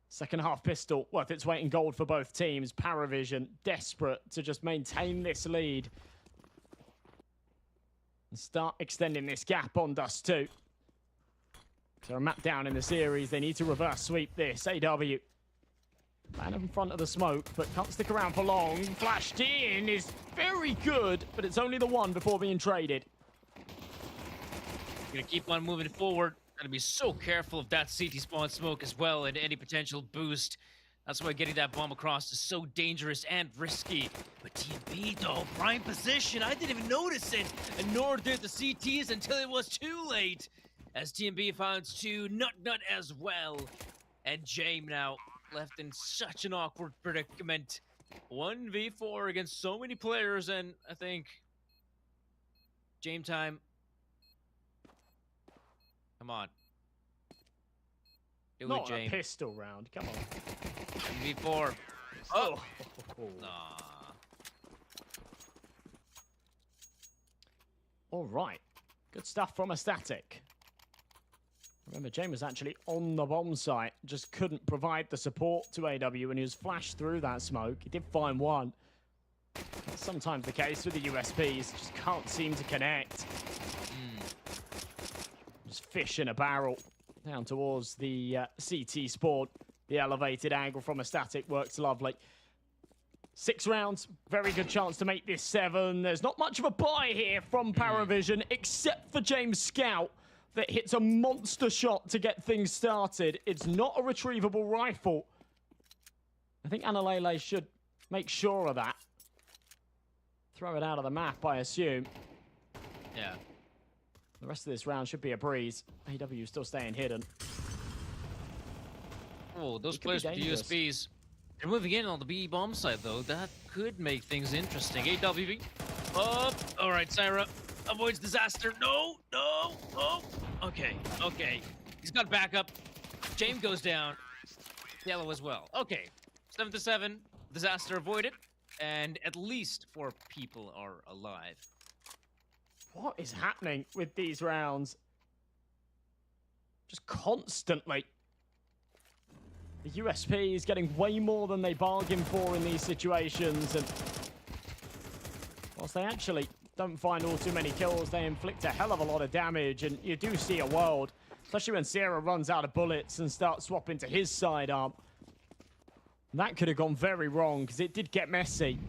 Second half pistol worth its weight in gold for both teams. Paravision desperate to just maintain this lead and start extending this gap on Dust 2. So a map down in the series. They need to reverse sweep this. AW man in front of the smoke, but can't stick around for long. Flashed in is very good, but it's only the one before being traded. Gonna keep on moving forward. Gotta be so careful of that CT spawn smoke as well and any potential boost. That's why getting that bomb across is so dangerous and risky. But TMB though, prime position, I didn't even notice it, and nor did the CTs until it was too late. As TMB finds 2, Nutnut as well. And Jame now left in such an awkward predicament. 1v4 against so many players, and I think Jame time. Come on. Do Not it, Jame. a pistol round. Come on. V4. Oh! Nah. All right. Good stuff from a static. Remember, Jame was actually on the bomb site. Just couldn't provide the support to AW when he was flashed through that smoke. He did find one. That's sometimes the case with the USPs. Just can't seem to connect. Just fish in a barrel down towards the CT spawn. The elevated angle from a static works lovely. 6 rounds, very good chance to make this 7. There's not much of a buy here from Paravision, except for James Scout, that hits a monster shot to get things started. It's not a retrievable rifle. I think Analele should make sure of that. Throw it out of the map, I assume. Yeah. The rest of this round should be a breeze. AW still staying hidden. Oh, those players with USBs. They're moving in on the B bomb side, though. That could make things interesting. AWB. Up. All right, Syra. Avoids disaster. No, no, no. Okay, okay. He's got backup. James goes down. Yellow as well. Okay, 7-7. Disaster avoided. And at least 4 people are alive. What is happening with these rounds? Just constantly. The USP is getting way more than they bargain for in these situations, and whilst they actually don't find all too many kills, they inflict a hell of a lot of damage, and you do see a world, especially when Sierra runs out of bullets and starts swapping to his sidearm. That could have gone very wrong, because it did get messy.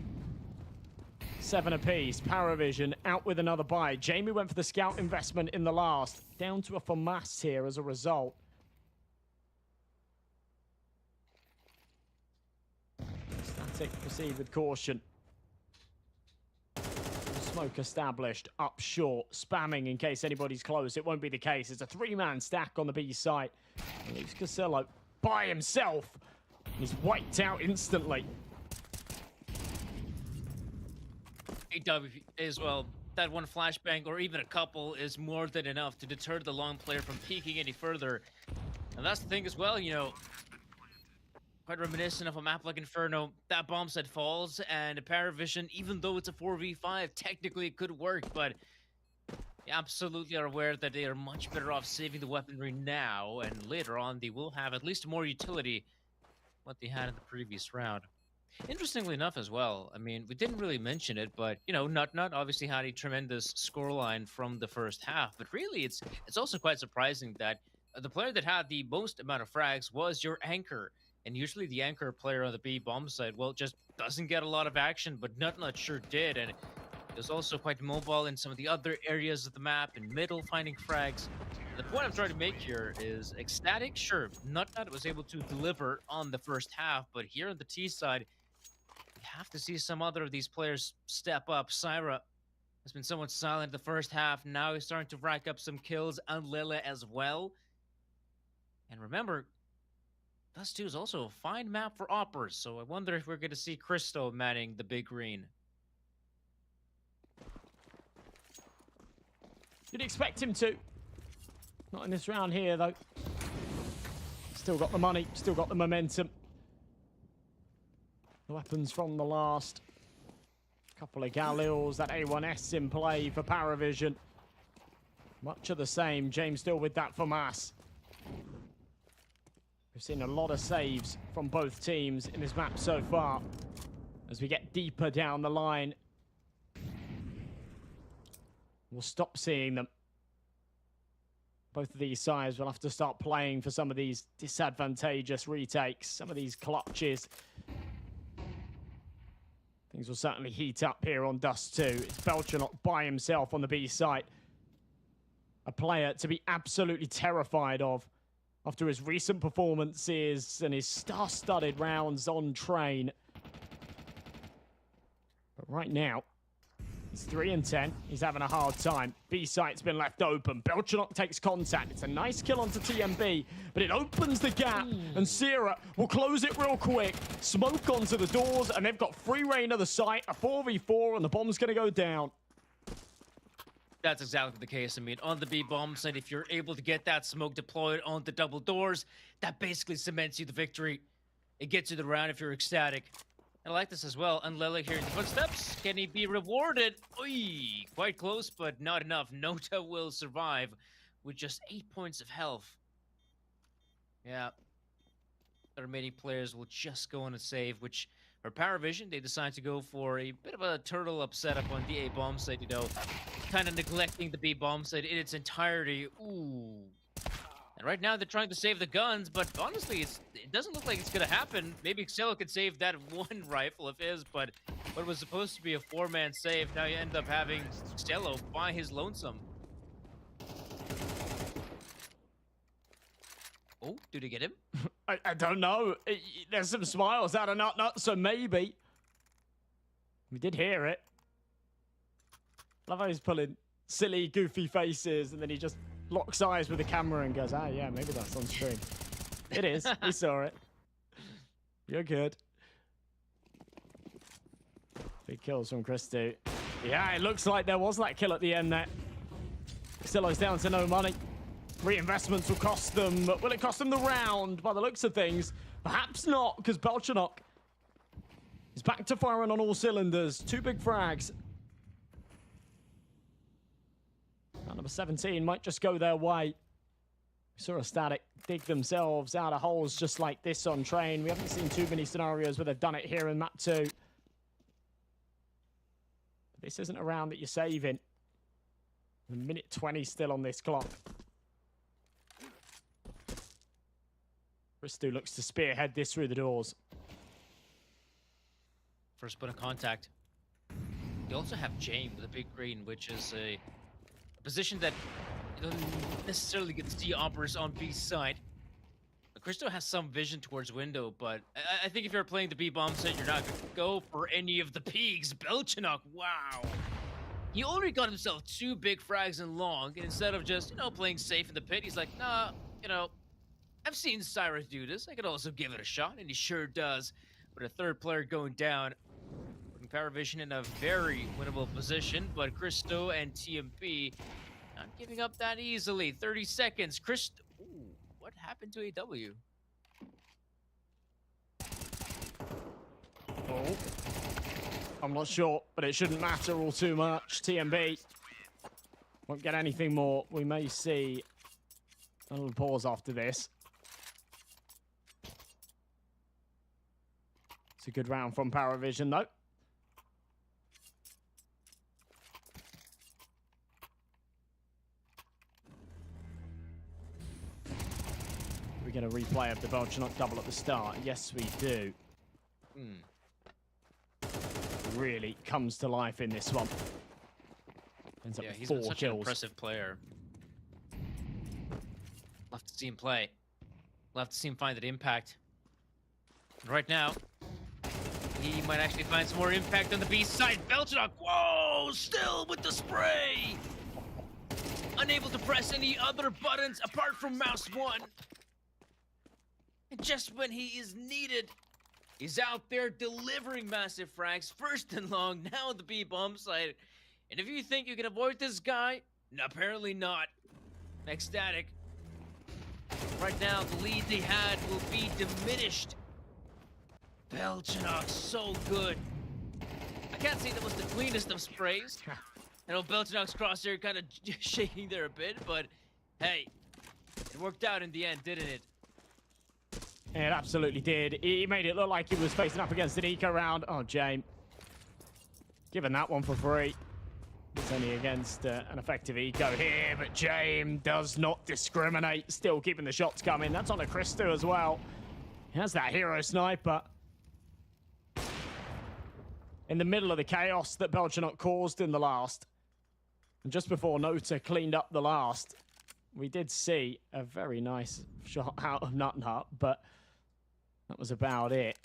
7 apiece. Paravision out with another buy. Jamie went for the scout investment in the last. Down to a FAMAS here as a result. Static, proceed with caution. Smoke established. Up short. Spamming in case anybody's close. It won't be the case. It's a 3-man stack on the B site. And leaves Casillo by himself. He's wiped out instantly. AW as well. That one flashbang or even a couple is more than enough to deter the long player from peeking any further. And that's the thing as well, you know, quite reminiscent of a map like Inferno. That bomb set falls, and a Paravision, even though it's a 4v5, technically it could work, but they absolutely are aware that they are much better off saving the weaponry now, and later on they will have at least more utility what they had in the previous round. Interestingly enough as well, I mean, we didn't really mention it, but, you know, Nut obviously had a tremendous scoreline from the first half, but really it's also quite surprising that the player that had the most amount of frags was your anchor. And usually the anchor player on the B bomb side, well, just doesn't get a lot of action, but Nut sure did, and it was also quite mobile in some of the other areas of the map, in middle, finding frags. The point I'm trying to make here is ecstatic, sure, Nut was able to deliver on the first half, but here on the T side, you have to see some other of these players step up. Syra has been somewhat silent the first half. Now he's starting to rack up some kills, and Lila as well. And remember, Dust 2 is also a fine map for Oppers, so I wonder if we're going to see Cristo manning the big green. You'd expect him to. Not in this round here, though. Still got the money, still got the momentum. The weapons from the last couple of Galils, that A1S in play for Paravision. Much of the same. James still with that FAMAS. We've seen a lot of saves from both teams in this map so far. As we get deeper down the line, we'll stop seeing them. Both of these sides will have to start playing for some of these disadvantageous retakes, some of these clutches. Things will certainly heat up here on Dust 2. It's Belchanot by himself on the B site. A player to be absolutely terrified of after his recent performances and his star-studded rounds on train. But right now, he's 3-10. He's having a hard time. B site's been left open. Belchanot takes contact. It's a nice kill onto TMB, but it opens the gap, and Sierra will close it real quick. Smoke onto the doors, and they've got free reign of the site. A 4v4, and the bomb's going to go down. That's exactly the case. I mean, on the B bomb side, if you're able to get that smoke deployed on the double doors, that basically cements you the victory. It gets you the round if you're ecstatic. And I like this as well. Unlele hearing the footsteps. Can he be rewarded? Oy, quite close, but not enough. Nota will survive with just 8 points of health. Yeah. The remaining players will just go on a save, which for Paravision, they decide to go for a bit of a turtle up setup on the A bomb side, you know, kind of neglecting the B bomb side in its entirety. Ooh. And right now they're trying to save the guns, but honestly, it doesn't look like it's going to happen. Maybe Xelo could save that one rifle of his, but what was supposed to be a 4-man save, now you end up having Xelo by his lonesome. Oh, did he get him? I don't know. There's some smiles out of Nut, so maybe. We did hear it. Love how he's pulling silly, goofy faces, and then he just locks eyes with the camera and goes, ah, yeah, maybe that's on stream. It is. We saw it. You're good. Big kills from Christy. Yeah, it looks like there was that kill at the end there. Xelo's down to no money. Reinvestments will cost them. Will it cost them the round by the looks of things? Perhaps not, because Belchanok is back to firing on all cylinders. 2 big frags. Round number 17 might just go their way. We saw a Static dig themselves out of holes just like this on train. We haven't seen too many scenarios where they've done it here in map 2. But this isn't a round that you're saving. A minute 20 still on this clock. Christo looks to spearhead this through the doors. First point of contact. You also have James with a big green, which is a position that you don't necessarily get to see operas on B side. Christo has some vision towards window, but I think if you're playing the B bomb set, you're not going to go for any of the peaks. Belchanok, wow. He already got himself 2 big frags in long, and instead of just, playing safe in the pit, he's like, nah, I've seen Cyrus do this. I could also give it a shot, and he sure does. But a third player going down, putting Paravision in a very winnable position, but Christo and TMP not giving up that easily. 30 seconds. Christo, ooh, what happened to AW? Oh, I'm not sure, but it shouldn't matter all too much. TMB won't get anything more. We may see a little pause after this. It's a good round from Paravision, though. We get a replay of the Belchanok double at the start. Yes, we do. Really comes to life in this one. Ends up with He's 4 been such kills. an impressive player. Love to see him play. Love to see him find that impact. And right now, he might actually find some more impact on the B side. Belchanok, whoa, still with the spray. Unable to press any other buttons apart from mouse 1. And just when he is needed, he's out there delivering massive frags. First and long, now the B bomb side. And if you think you can avoid this guy, apparently not. Ecstatic. Right now, the lead they had will be diminished. Belchanok, so good. I can't say that was the cleanest of sprays. I know Belchanok's crosshair kind of shaking there a bit, but hey, it worked out in the end, didn't it? It absolutely did. He made it look like he was facing up against an eco round. Oh, James. Giving that one for free. It's only against an effective eco here, but James does not discriminate. Still keeping the shots coming. That's on a Christo as well. He has that hero sniper. In the middle of the chaos that Belchanok caused in the last. And just before Nota cleaned up the last, we did see a very nice shot out of Nut Nut, but that was about it.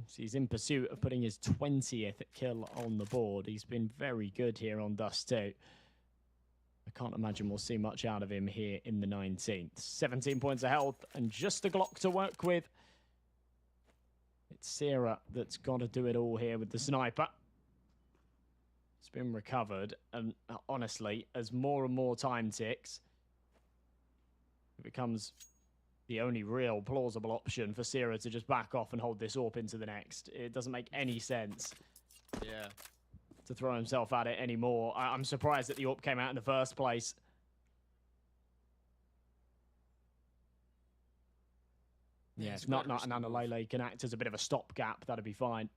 So he's in pursuit of putting his 20th kill on the board. He's been very good here on Dust 2. I can't imagine we'll see much out of him here in the 19th. 17 points of health and just a Glock to work with. It's Sierra that's got to do it all here with the sniper. It's been recovered, and honestly, as more and more time ticks, it becomes the only real plausible option for Sierra to just back off and hold this AWP into the next. It doesn't make any sense. Yeah. To throw himself at it anymore. I'm surprised that the AWP came out in the first place. Yeah, if Nut Nut and Analele can act as a bit of a stopgap, that'd be fine.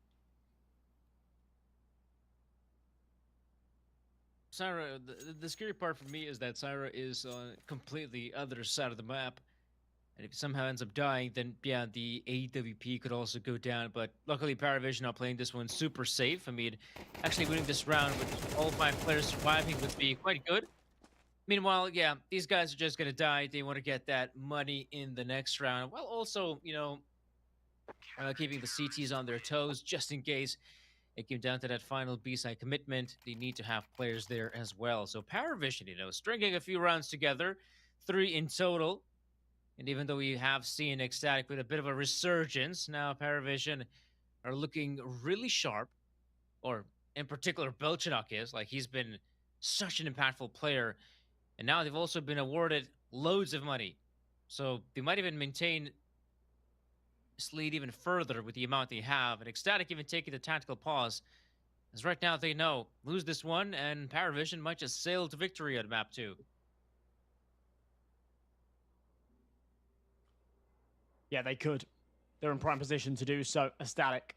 Syra, the scary part for me is that Syra is on completely other side of the map. And if he somehow ends up dying, then yeah, the AWP could also go down. But luckily, Paravision not playing this one super safe. I mean, actually winning this round with all 5 players surviving would be quite good. Meanwhile, yeah, these guys are just going to die. They want to get that money in the next round. While also, keeping the CTs on their toes just in case it came down to that final B-side commitment. They need to have players there as well. So Paravision, stringing a few rounds together, 3 in total. And even though we have seen Ecstatic with a bit of a resurgence, now Paravision are looking really sharp. Or in particular, Belchanok is. Like, he's been such an impactful player. And now they've also been awarded loads of money. So they might even maintain this lead even further with the amount they have. And Ecstatic even taking the tactical pause. As right now they know, lose this one and Paravision might just sail to victory on map 2. Yeah, they could. They're in prime position to do so. Ecstatic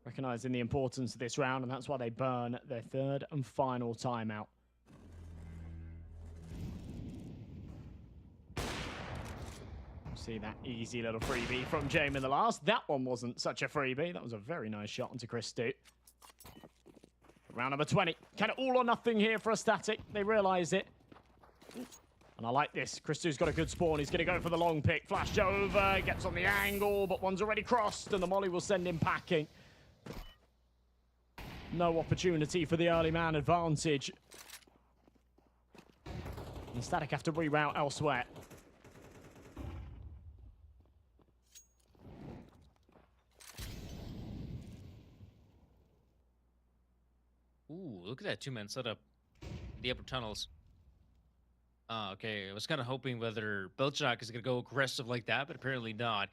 recognizing the importance of this round, and that's why they burn their third and final timeout. See that easy little freebie from Jame in the last. That one wasn't such a freebie. That was a very nice shot onto Chris Stu. Round number 20. Kind of all or nothing here for Ecstatic. They realize it. And I like this. Christu's got a good spawn. He's going to go for the long pick. Flash over. Gets on the angle, but one's already crossed, and the molly will send him packing. No opportunity for the early man advantage. And Static have to reroute elsewhere. Ooh, look at that two-man setup. The upper tunnels. Okay. I was kind of hoping whether Belchak is going to go aggressive like that, but apparently not.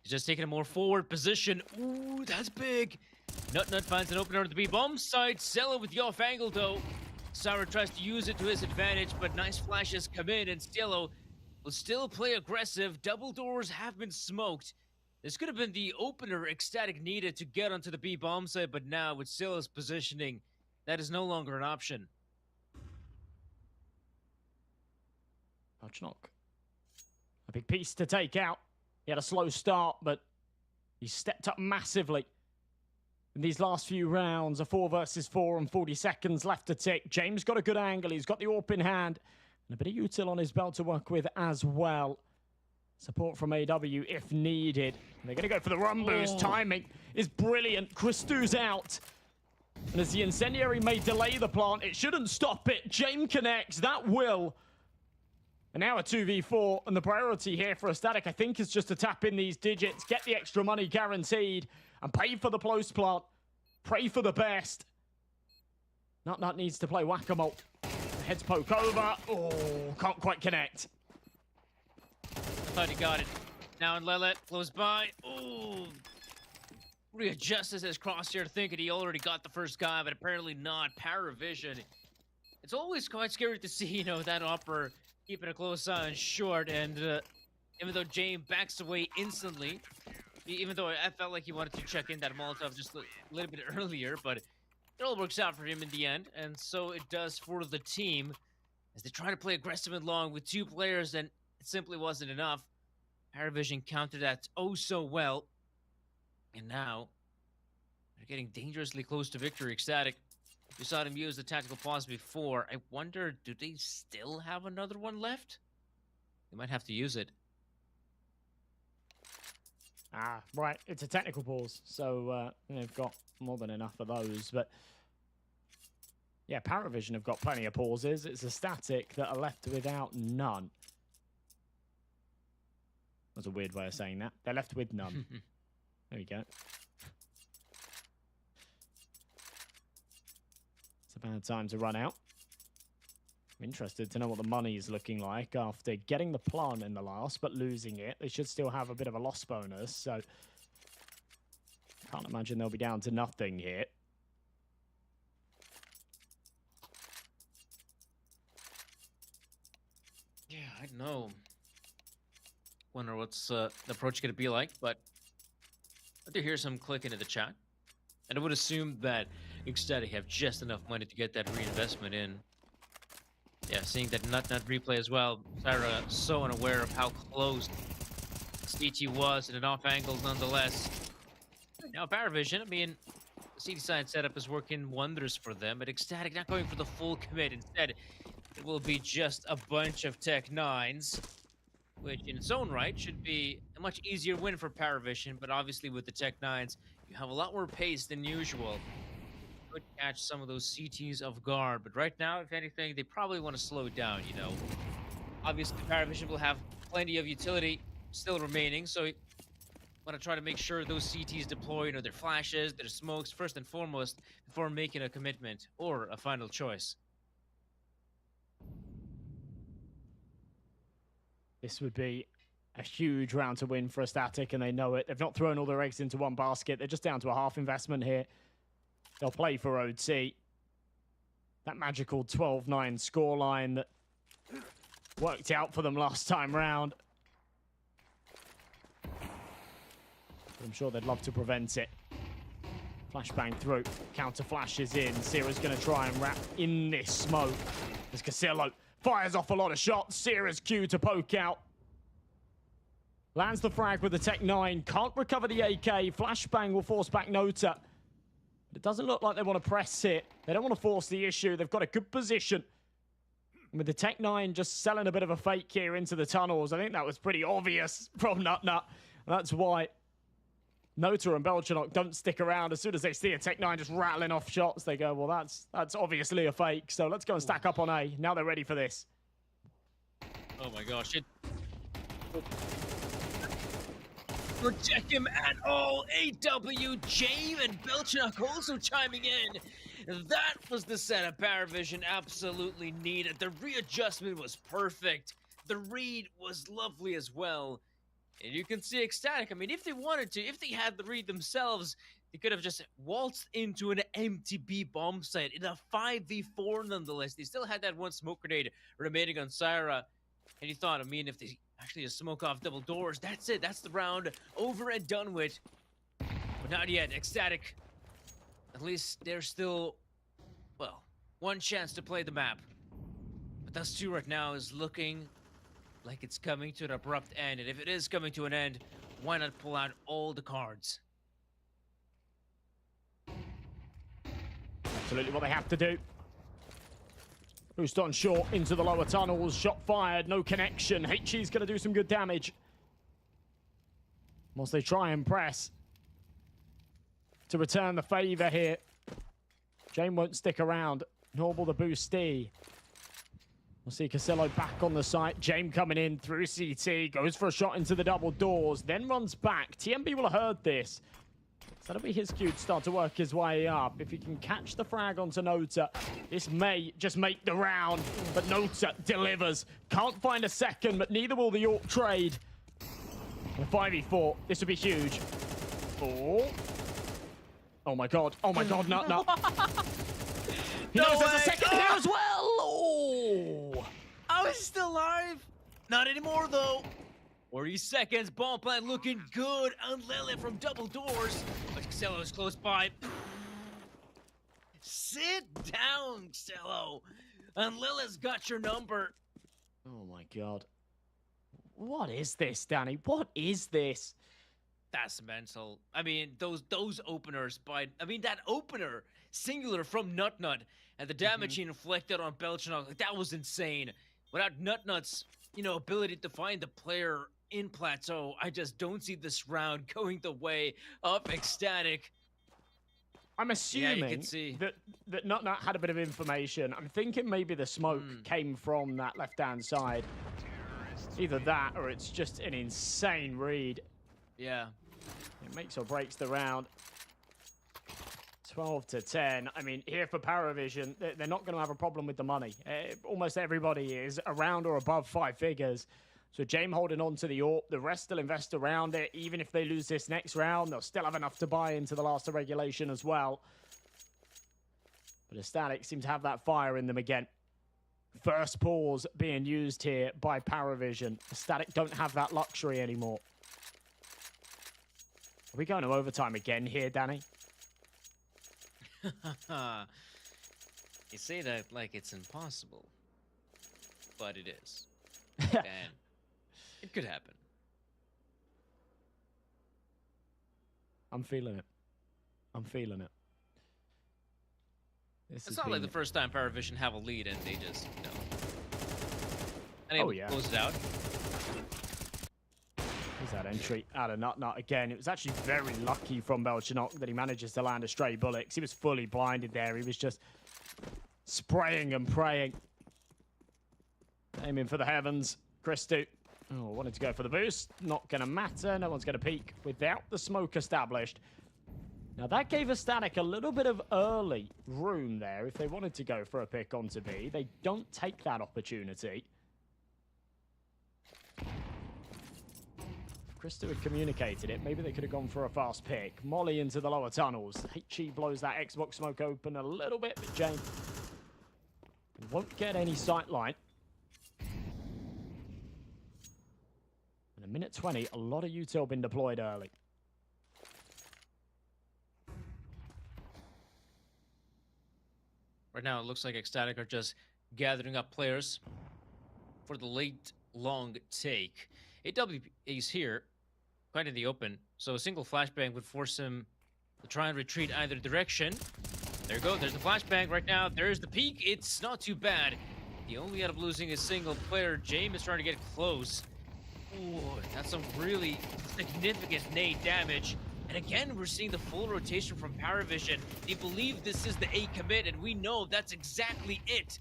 He's just taking a more forward position. Ooh, that's big. Nut finds an opener at the B-bomb side. Cello with the off angle, though. Sour tries to use it to his advantage, but nice flashes come in, and Cielo will still play aggressive. Double doors have been smoked. This could have been the opener Ecstatic needed to get onto the B-bomb side, but now with Cielo's positioning, that is no longer an option. Pochnock. A big piece to take out. He had a slow start, but he stepped up massively. In these last few rounds, a 4 versus 4 and 40 seconds left to tick. James got a good angle. He's got the AWP in hand. And a bit of util on his belt to work with as well. Support from AW if needed. And they're going to go for the run boost. Timing is brilliant. Christu's out. And as the incendiary may delay the plant, it shouldn't stop it. James connects. That will. And now a 2v4. And the priority here for Ecstatic, I think, is just to tap in these digits, get the extra money guaranteed, and pay for the post plant. Pray for the best. Nut needs to play whack-a-mole. Heads poke over. Oh, can't quite connect. Thought he got it. Now in Lelet, close by. Oh, readjusts his crosshair, thinking he already got the first guy, but apparently not. Paravision. It's always quite scary to see, that upper keeping a close eye on short, and even though James backs away instantly, even though I felt like he wanted to check in that Molotov just a little bit earlier, but it all works out for him in the end, and so it does for the team as they try to play aggressive and long with 2 players, and it simply wasn't enough. Paravision countered that oh so well, and now they're getting dangerously close to victory. Ecstatic. We saw them use the tactical pause before. I wonder, do they still have another one left? They might have to use it. Ah, right. It's a technical pause, so they've got more than enough of those. But yeah, Paravision have got plenty of pauses. It's Ecstatic that are left without none. That's a weird way of saying that. They're left with none. There we go. It's a bad time to run out. I'm interested to know what the money is looking like after getting the plant in the last, but losing it. They should still have a bit of a loss bonus, so can't imagine they'll be down to nothing here. Yeah, I know. Wonder what's the approach going to be like, but I do hear some clicking in the chat. And I would assume that Ecstatic have just enough money to get that reinvestment in. Yeah, seeing that Nut replay as well. Sarah so unaware of how close CT was and an off angle nonetheless. Now Paravision, I mean, the CT side setup is working wonders for them, but Ecstatic not going for the full commit. Instead, it will be just a bunch of Tech 9s, which in its own right should be a much easier win for Paravision, but obviously with the Tech 9s, you have a lot more pace than usual. Could catch some of those CTs off guard, but right now, if anything, they probably want to slow it down, Obviously, Paravision will have plenty of utility still remaining, so you want to try to make sure those CTs deploy, their flashes, their smokes, first and foremost, before making a commitment or a final choice. This would be a huge round to win for a Static, and they know it. They've not thrown all their eggs into one basket. They're just down to a half investment here. They'll play for OT. That magical 12-9 scoreline that worked out for them last time round. I'm sure they'd love to prevent it. Flashbang through. Counter flash is in. Sierra's going to try and wrap in this smoke. As Casillo fires off a lot of shots. Sierra's cue to poke out. Lands the frag with the Tech 9. Can't recover the AK. Flashbang will force back Nota. But it doesn't look like they want to press it. They don't want to force the issue. They've got a good position. And with the Tech 9 just selling a bit of a fake here into the tunnels, I think that was pretty obvious from Nutnut. That's why Nota and Belchanok don't stick around. As soon as they see a Tech 9 just rattling off shots, they go, well, that's obviously a fake. So let's go and stack up on A. Now they're ready for this. Oh my gosh. Protect him at all. AW, Jame, and Belchanok also chiming in. That was the setup Paravision absolutely needed. The readjustment was perfect. The read was lovely as well. And you can see Ecstatic. I mean, if they wanted to, if they had the read themselves, they could have just waltzed into an empty B bomb site in a 5v4 nonetheless. They still had that one smoke grenade remaining on Syra. And you thought, I mean, if they actually just smoke off double doors, that's it. That's the round over and done with. But not yet. Ecstatic. At least there's still, well, one chance to play the map. But Dust 2 right now is looking like it's coming to an abrupt end. And if it is coming to an end, why not pull out all the cards? Absolutely what they have to do. Boost on short into the lower tunnels. Shot fired, no connection. HE's going to do some good damage. Once they try and press to return the favor here. Jane won't stick around, nor will the boostee. We'll see Casillo back on the site. Jame coming in through CT, goes for a shot into the double doors, then runs back. TMB will have heard this. So that'll be his cue to start to work his way up. If he can catch the frag onto Nota, this may just make the round. But Nota delivers. Can't find a second, but neither will the York trade. And 5v4, this would be huge. Oh my god. Oh my god, Nut. He knows there's a second here as well. Oh, how is he still alive? Not anymore, though. 40 seconds, bomb plant looking good. Unlele from double doors. But Xello is close by. Sit down, Xello. Unlele's got your number. Oh my god. What is this, Danny? What is this? That's mental. I mean, those openers that opener, singular from Nutnut, and the damage he inflicted on Belchanok, like, that was insane. Without Nutnut's, ability to find the player in plateau, I just don't see this round going the way of Ecstatic. I'm assuming you can see that Nutnut had a bit of information. I'm thinking maybe the smoke came from that left-hand side. Either that, or it's just an insane read. Yeah. It makes or breaks the round. 12-10. I mean, here for Paravision, they're not going to have a problem with the money. Almost everybody is around or above 5 figures. So Jame holding on to the AWP. The rest will invest around it. Even if they lose this next round, they'll still have enough to buy into the last of regulation as well. But Ecstatic seem to have that fire in them again. First pause being used here by Paravision. Ecstatic don't have that luxury anymore. Are we going to overtime again here, Danny? You say that like it's impossible, but it is. And it could happen. I'm feeling it. I'm feeling it. It's not like the first time Paravision have a lead and they just, unable to close it out. There's that entry out of Nutnut again. It was actually very lucky from Belchanok that he manages to land a stray bullet, because he was fully blinded there. He was just spraying and praying. Aiming for the heavens. Christu. Oh, wanted to go for the boost. Not going to matter. No one's going to peek without the smoke established. Now, that gave Ecstatic a little bit of early room there. If they wanted to go for a pick onto B, they don't take that opportunity. Krista had communicated it. Maybe they could have gone for a fast pick. Molly into the lower tunnels. HE blows that Xbox smoke open a little bit, but Jane won't get any sight line. In a minute 20, a lot of util been deployed early. Right now, it looks like Ecstatic are just gathering up players for the late, long take. AW is here, quite in the open, so a single flashbang would force him to try and retreat either direction. There you go, there's the flashbang right now. There's the peek. It's not too bad. He only ended up losing a single player. James is trying to get close. Ooh, that's some really significant nade damage. And again, we're seeing the full rotation from Paravision. They believe this is the A commit, and we know that's exactly it.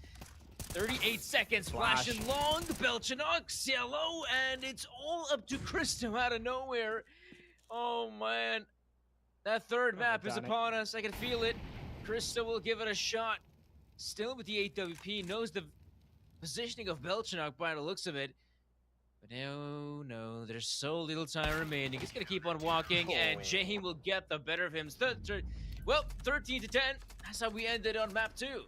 38 seconds, flashing long, Belchinok, yellow, and it's all up to Christo out of nowhere. Oh man, that third map is upon us. I can feel it. Christo will give it a shot. Still with the 8WP, knows the positioning of Belchinok by the looks of it. But no, there's so little time remaining. He's gonna keep on walking, and Jane will get the better of him. Well, 13 to 10. That's how we ended on map 2.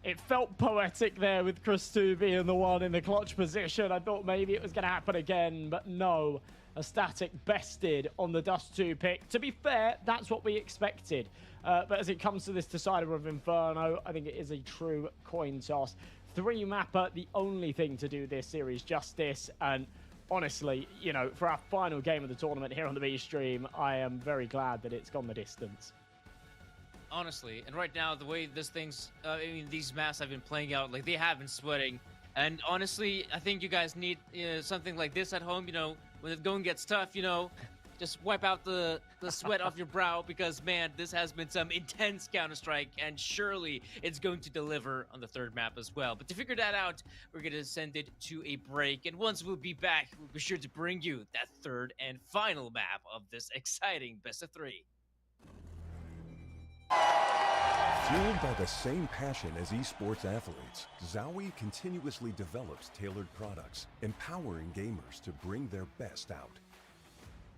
It felt poetic there with Chris2 being the one in the clutch position. I thought maybe it was going to happen again, but no. A static bested on the Dust 2 pick. To be fair, that's what we expected. But as it comes to this decider of Inferno, I think it is a true coin toss. 3-mapper, the only thing to do this series justice. And honestly, you know, for our final game of the tournament here on the B stream, I am very glad that it's gone the distance. Honestly, and right now, the way this thing's, these maps have been playing out, like, they have been sweating. And honestly, I think you guys need something like this at home, you know, when the going gets tough, you know, just wipe out the sweat off your brow, because, man, this has been some intense Counter-Strike, and surely it's going to deliver on the third map as well. But to figure that out, we're going to send it to a break, and once we'll be back, we'll be sure to bring you that third and final map of this exciting best of 3. Fueled by the same passion as esports athletes, Zowie continuously develops tailored products, empowering gamers to bring their best out.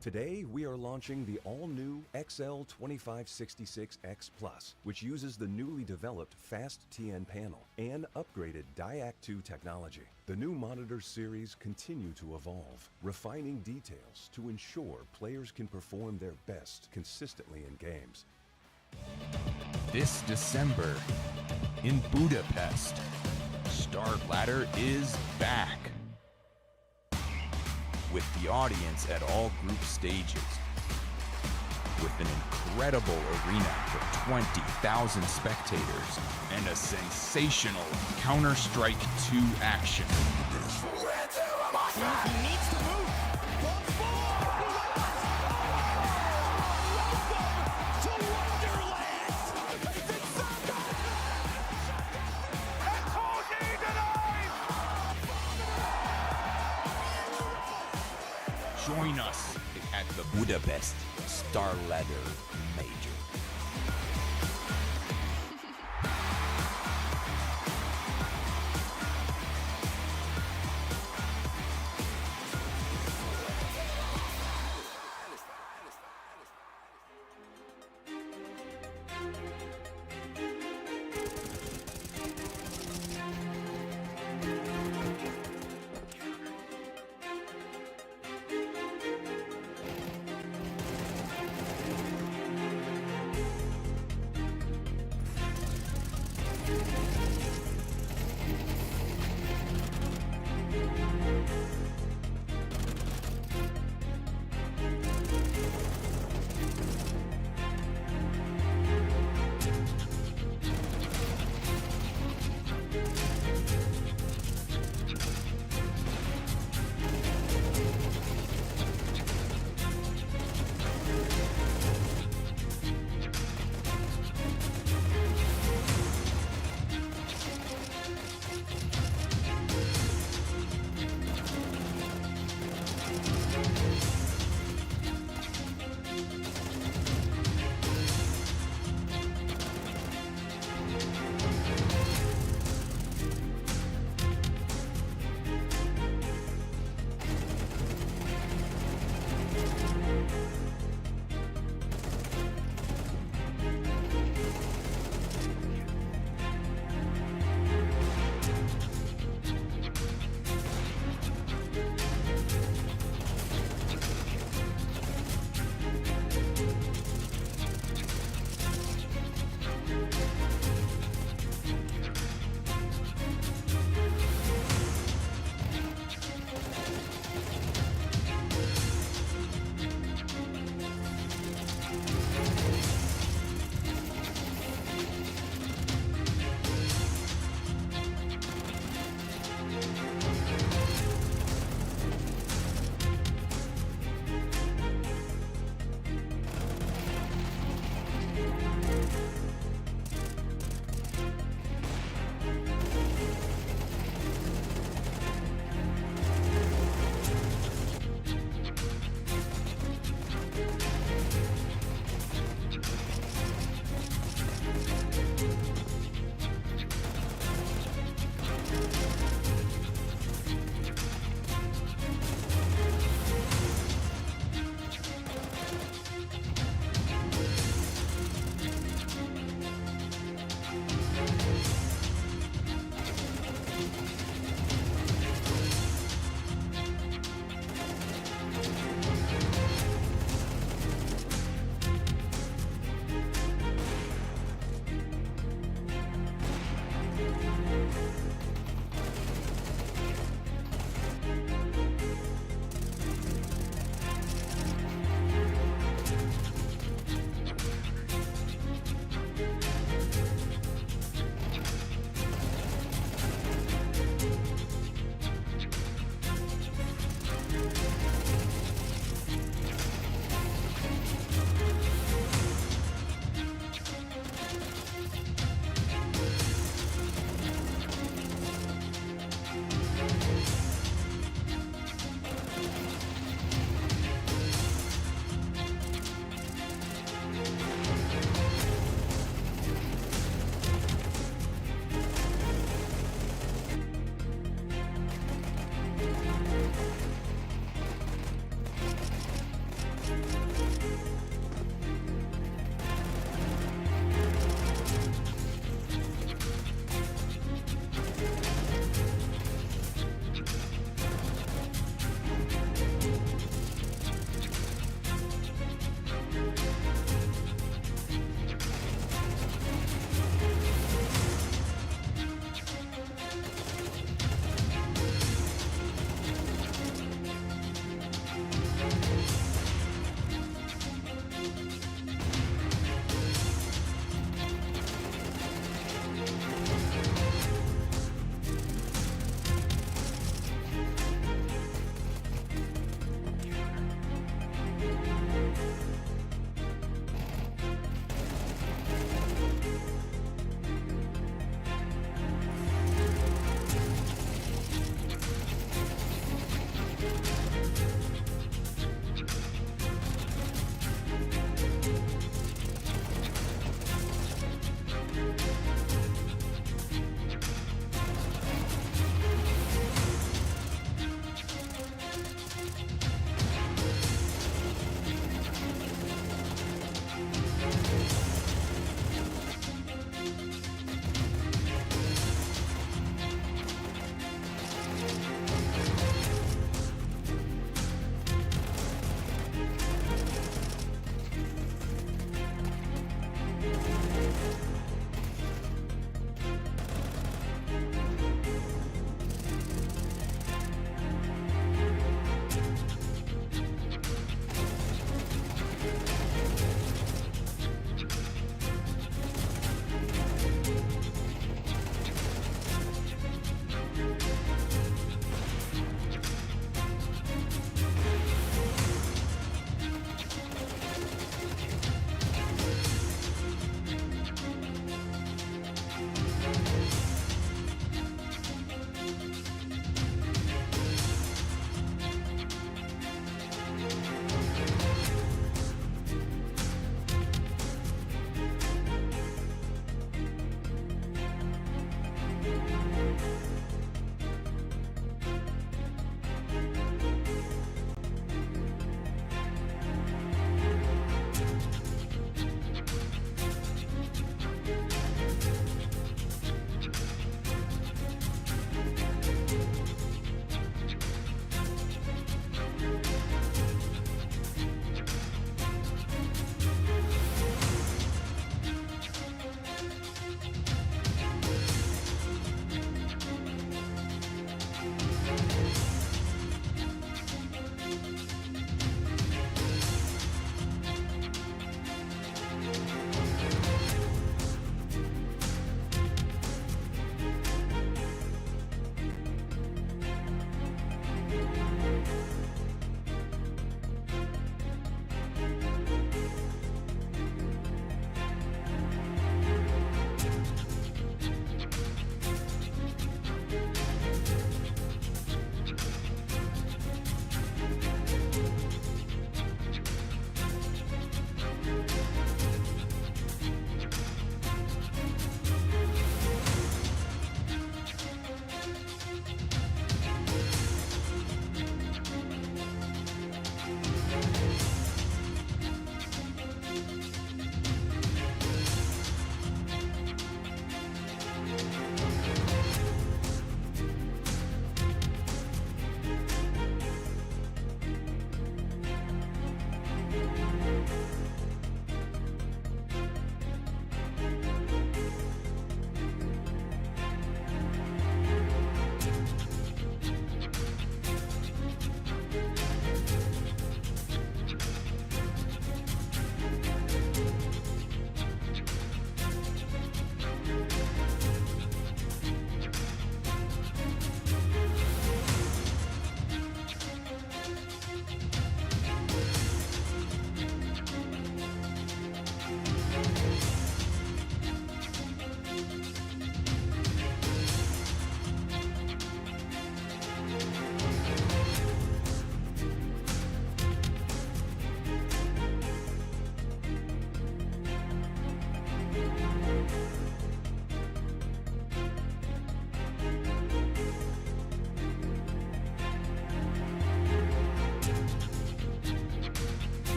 Today, we are launching the all-new XL2566X Plus, which uses the newly developed Fast TN panel and upgraded Diac 2 technology. The new monitor series continue to evolve, refining details to ensure players can perform their best consistently in games. This December in Budapest, Star Ladder is back. With the audience at all group stages. With an incredible arena for 20,000 spectators and a sensational Counter-Strike 2 action. He needs to move. Once more. Welcome to Wonderland. And Tony denied. Join us at the Budapest Star Ladder Major.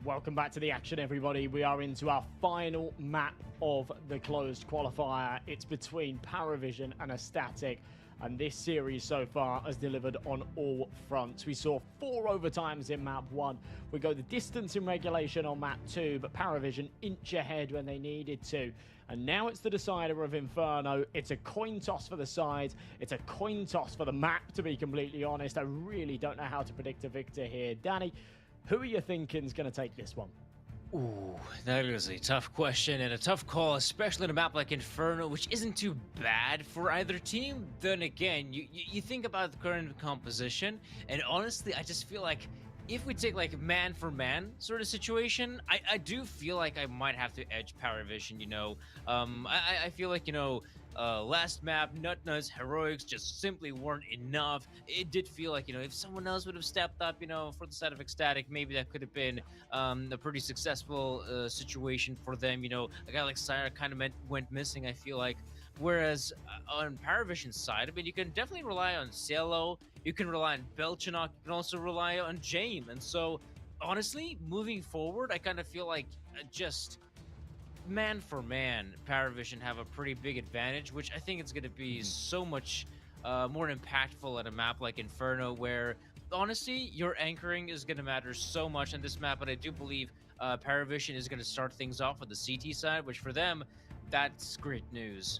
Welcome back to the action, everybody. We are into our final map of the closed qualifier. It's between Paravision and Astatic, and this series so far has delivered on all fronts. We saw 4 overtimes in map 1. We go the distance in regulation on map 2, but Paravision inch ahead when they needed to. And now it's the decider of Inferno. It's a coin toss for the sides. It's a coin toss for the map, to be completely honest. I really don't know how to predict a victor here. Danny, who are you thinking is going to take this one? Ooh, that is a tough question and a tough call, especially in a map like Inferno, which isn't too bad for either team. Then again, you think about the current composition, and honestly, I just feel like if we take like man for man sort of situation, I do feel like I might have to edge Paravision, you know. I feel like, you know, last map, Nutnuts Heroics just simply weren't enough. It did feel like, you know, if someone else would have stepped up, you know, for the side of Ecstatic, maybe that could have been a pretty successful situation for them. You know, a guy like Syra kind of went missing, I feel like. Whereas on Paravision's side, I mean, you can definitely rely on Cielo, you can rely on Belchinok, you can also rely on Jame. And so, honestly, moving forward, I kind of feel like just man for man, Paravision have a pretty big advantage, which I think it's going to be so much more impactful at a map like Inferno, where honestly, your anchoring is going to matter so much on this map. But I do believe Paravision is going to start things off with the CT side, which for them, that's great news.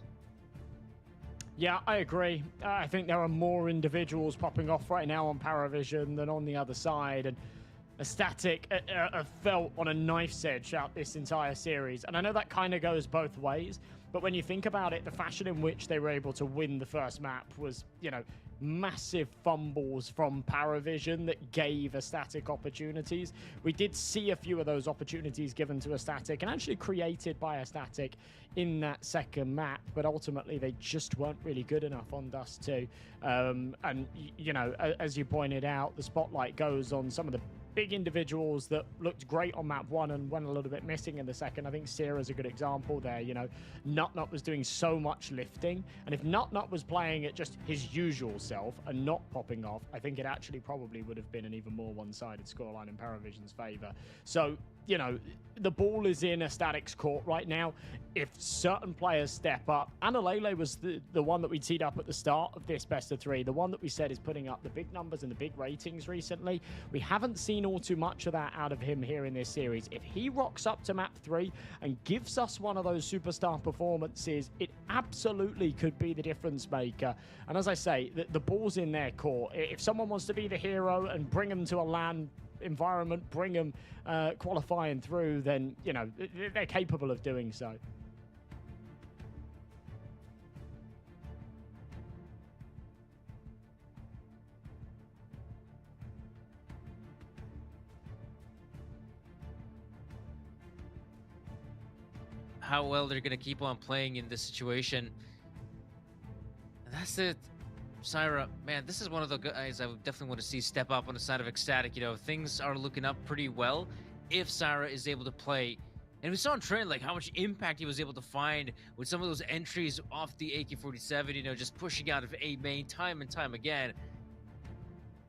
Yeah, I agree. I think there are more individuals popping off right now on Paravision than on the other side. And Astatic felt on a knife's edge out this entire series. And I know that kind of goes both ways. But when you think about it, the fashion in which they were able to win the first map was, you know, massive fumbles from Paravision that gave Astatic opportunities. We did see a few of those opportunities given to Astatic and actually created by Astatic in that second map, but ultimately they just weren't really good enough on Dust 2. And, you know, as you pointed out, the spotlight goes on some of the big individuals that looked great on map 1 and went a little bit missing in the second. I think Sierra's a good example there. You know, Nutnut was doing so much lifting, and if Nutnut was playing at just his usual self and not popping off, I think it actually probably would have been an even more one-sided scoreline in Paravision's favor. So, you know, the ball is in Astatic's court right now. If certain players step up, Analele was the one that we teed up at the start of this best of 3, the one that we said is putting up the big numbers and the big ratings recently. We haven't seen all too much of that out of him here in this series. If he rocks up to map 3 and gives us one of those superstar performances, it absolutely could be the difference maker. And as I say, the ball's in their court. If someone wants to be the hero and bring them to a LAN environment, bring them qualifying through, then, you know, they're capable of doing so. How well they're going to keep on playing in this situation. And that's it. Syra, man, this is one of the guys I would definitely want to see step up on the side of Ecstatic. You know, things are looking up pretty well if Syra is able to play. And we saw on Trent, like, how much impact he was able to find with some of those entries off the AK-47, you know, just pushing out of A main time and time again.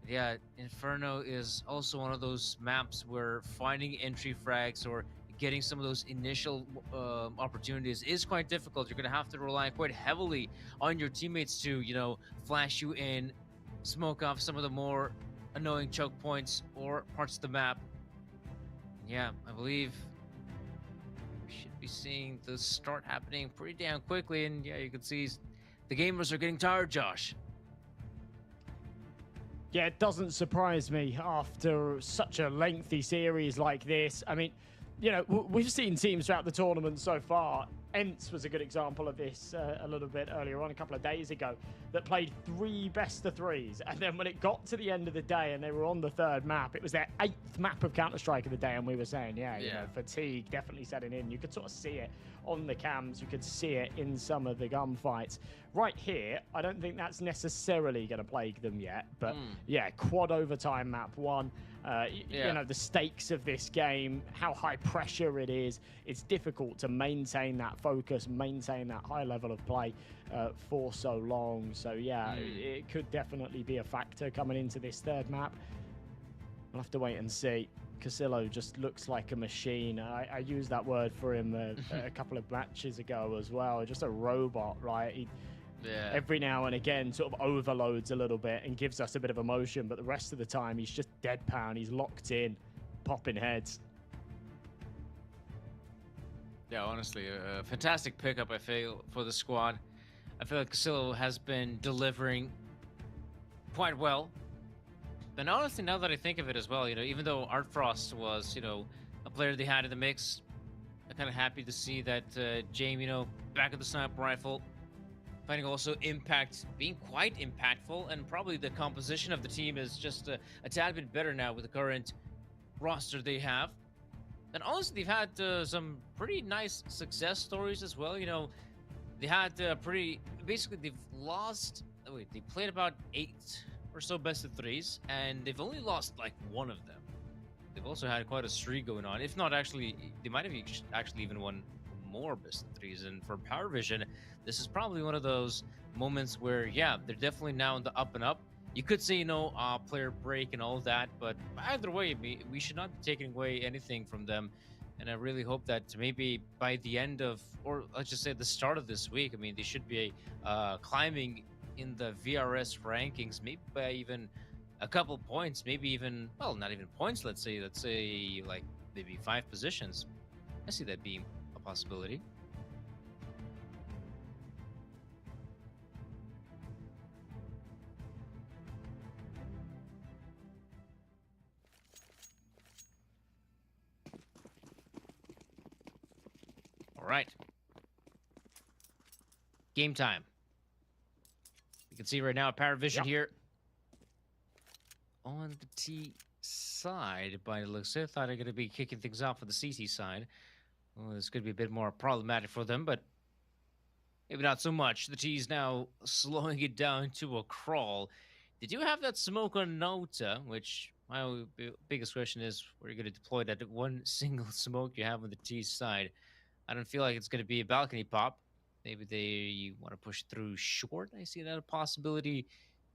Yeah, Inferno is also one of those maps where finding entry frags or getting some of those initial opportunities is quite difficult. You're going to have to rely quite heavily on your teammates to, you know, flash you in, smoke off some of the more annoying choke points or parts of the map. Yeah, I believe we should be seeing the start happening pretty damn quickly. And yeah, you can see the gamers are getting tired, Josh. Yeah, it doesn't surprise me after such a lengthy series like this. I mean, you know, we've seen teams throughout the tournament so far. Ents was a good example of this a little bit earlier on, a couple of days ago, that played 3 best of 3s. And then when it got to the end of the day and they were on the 3rd map, it was their 8th map of Counter-Strike of the day. And we were saying, you know, fatigue definitely setting in. You could sort of see it on the cams. You could see it in some of the gunfights. Right here, I don't think that's necessarily going to plague them yet. But yeah, quad overtime map 1. You know, the stakes of this game, how high pressure it is, it's difficult to maintain that focus, maintain that high level of play for so long. So yeah, it could definitely be a factor coming into this 3rd map. We'll have to wait and see. Casillo just looks like a machine. I used that word for him a couple of matches ago as well. Just a robot, right? He, every now and again sort of overloads a little bit and gives us a bit of emotion, but the rest of the time he's just deadpan. He's locked in, popping heads. Yeah, honestly, a fantastic pickup, I feel, for the squad. I feel like Casillo has been delivering quite well. And honestly, now that I think of it as well, you know, even though Art Frost was, you know, a player they had in the mix, I'm kind of happy to see that James, you know, back at the sniper rifle, finding also impact, being quite impactful, and probably the composition of the team is just a tad bit better now with the current roster they have. And honestly, they've had some pretty nice success stories as well. You know, they had basically they've lost, they played about 8 or so best of 3s, and they've only lost like 1 of them. They've also had quite a streak going on. If not, actually, they might have actually even won more best of 3s. And for Power Vision, this is probably one of those moments where, yeah, they're definitely now in the up and up. You could say, you know, player break and all of that, but either way, we should not be taking away anything from them. And I really hope that maybe by the end of, or let's just say the start of this week, I mean, they should be climbing in the VRS rankings, maybe by even a couple points, maybe even, well, not even points, let's say like maybe 5 positions. I see that being a possibility. All right. Game time. You can see right now Paravision here on the T side by the looks. I thought they're going to be kicking things off for the CT side. Well, this could be a bit more problematic for them, but maybe not so much. The T's now slowing it down to a crawl. They do have that smoke on Nota, which my biggest question is, where are you going to deploy that one single smoke you have on the T side? I don't feel like it's going to be a balcony pop. Maybe they want to push through short. I see that a possibility.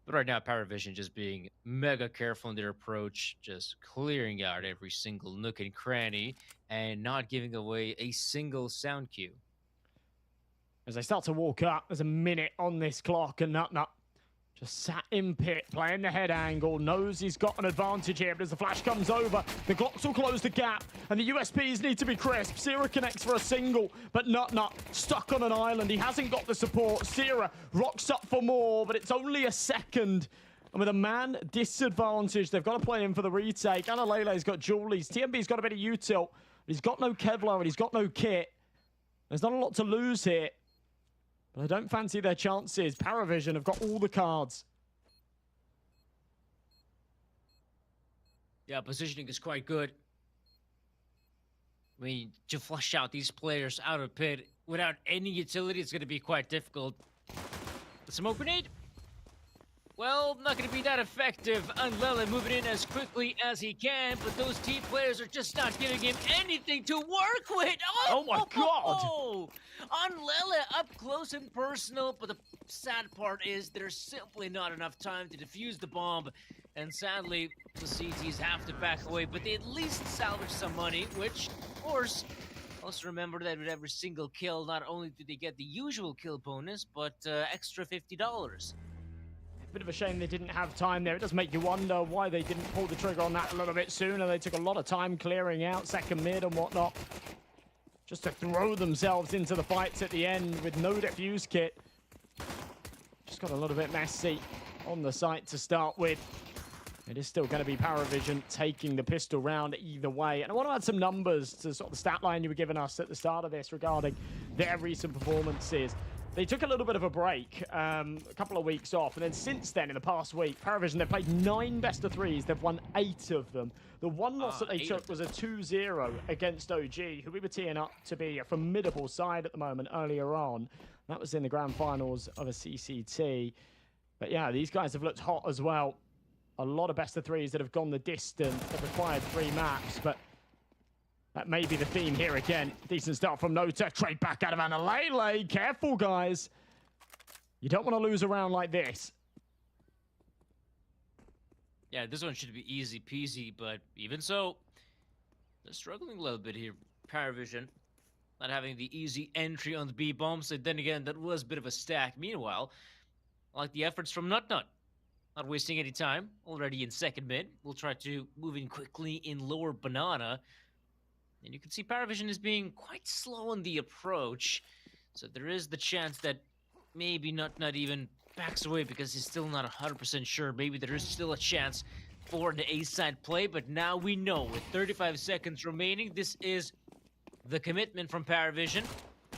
But right now, Paravision just being mega careful in their approach, just clearing out every single nook and cranny and not giving away a single sound cue. As they start to walk up, there's a minute on this clock, and Nut just sat in pit, playing the head angle, knows he's got an advantage here, but as the flash comes over, the Glocks will close the gap, and the USPs need to be crisp. Sierra connects for a single, but Nut stuck on an island. He hasn't got the support. Sierra rocks up for more, but it's only a second. And with a man disadvantage, they've got to play him for the retake. Analele's got Julies. TMB's got a bit of util. He's got no Kevlar, and he's got no kit. There's not a lot to lose here. But I don't fancy their chances. Paravision have got all the cards. Yeah, positioning is quite good. I mean, to flush out these players out of pit without any utility, it's going to be quite difficult. The smoke grenade? Well, not going to be that effective. Unlele moving in as quickly as he can, but those team players are just not giving him anything to work with. Oh my God! Unlele up close and personal, but the sad part is there's simply not enough time to defuse the bomb. And sadly, the CTs have to back away, but they at least salvage some money, which, of course, also remember that with every single kill, not only do they get the usual kill bonus, but extra $50. Bit of a shame they didn't have time there. It does make you wonder why they didn't pull the trigger on that a little bit sooner. They took a lot of time clearing out second mid and whatnot, just to throw themselves into the fights at the end with no defuse kit. Just got a little bit messy on the site to start with. It is still going to be Paravision taking the pistol round either way. And I want to add some numbers to sort of the stat line you were giving us at the start of this regarding their recent performances. They took a little bit of a break, a couple of weeks off, and then since then, in the past week, Paravision, they've played 9 best of 3s. They've won 8 of them. The one loss that they took was a 2-0 against OG, who we were teeing up to be a formidable side at the moment earlier on. That was in the grand finals of a CCT. But yeah, these guys have looked hot as well. A lot of best of 3s that have gone the distance. They've required 3 maps, but that may be the theme here again. Decent start from Nota. Trade back out of Analele. Careful, guys. You don't want to lose a round like this. Yeah, this one should be easy peasy, but even so, they're struggling a little bit here. Paravision not having the easy entry on the B bombs, and then again, that was a bit of a stack. Meanwhile, I like the efforts from Nut, not wasting any time. Already in second mid, we'll try to move in quickly in lower banana, and you can see Paravision is being quite slow on the approach, so there is the chance that maybe Nut even backs away because he's still not 100% sure. Maybe there is still a chance for the A-side play, but now we know with 35 seconds remaining, this is the commitment from Paravision,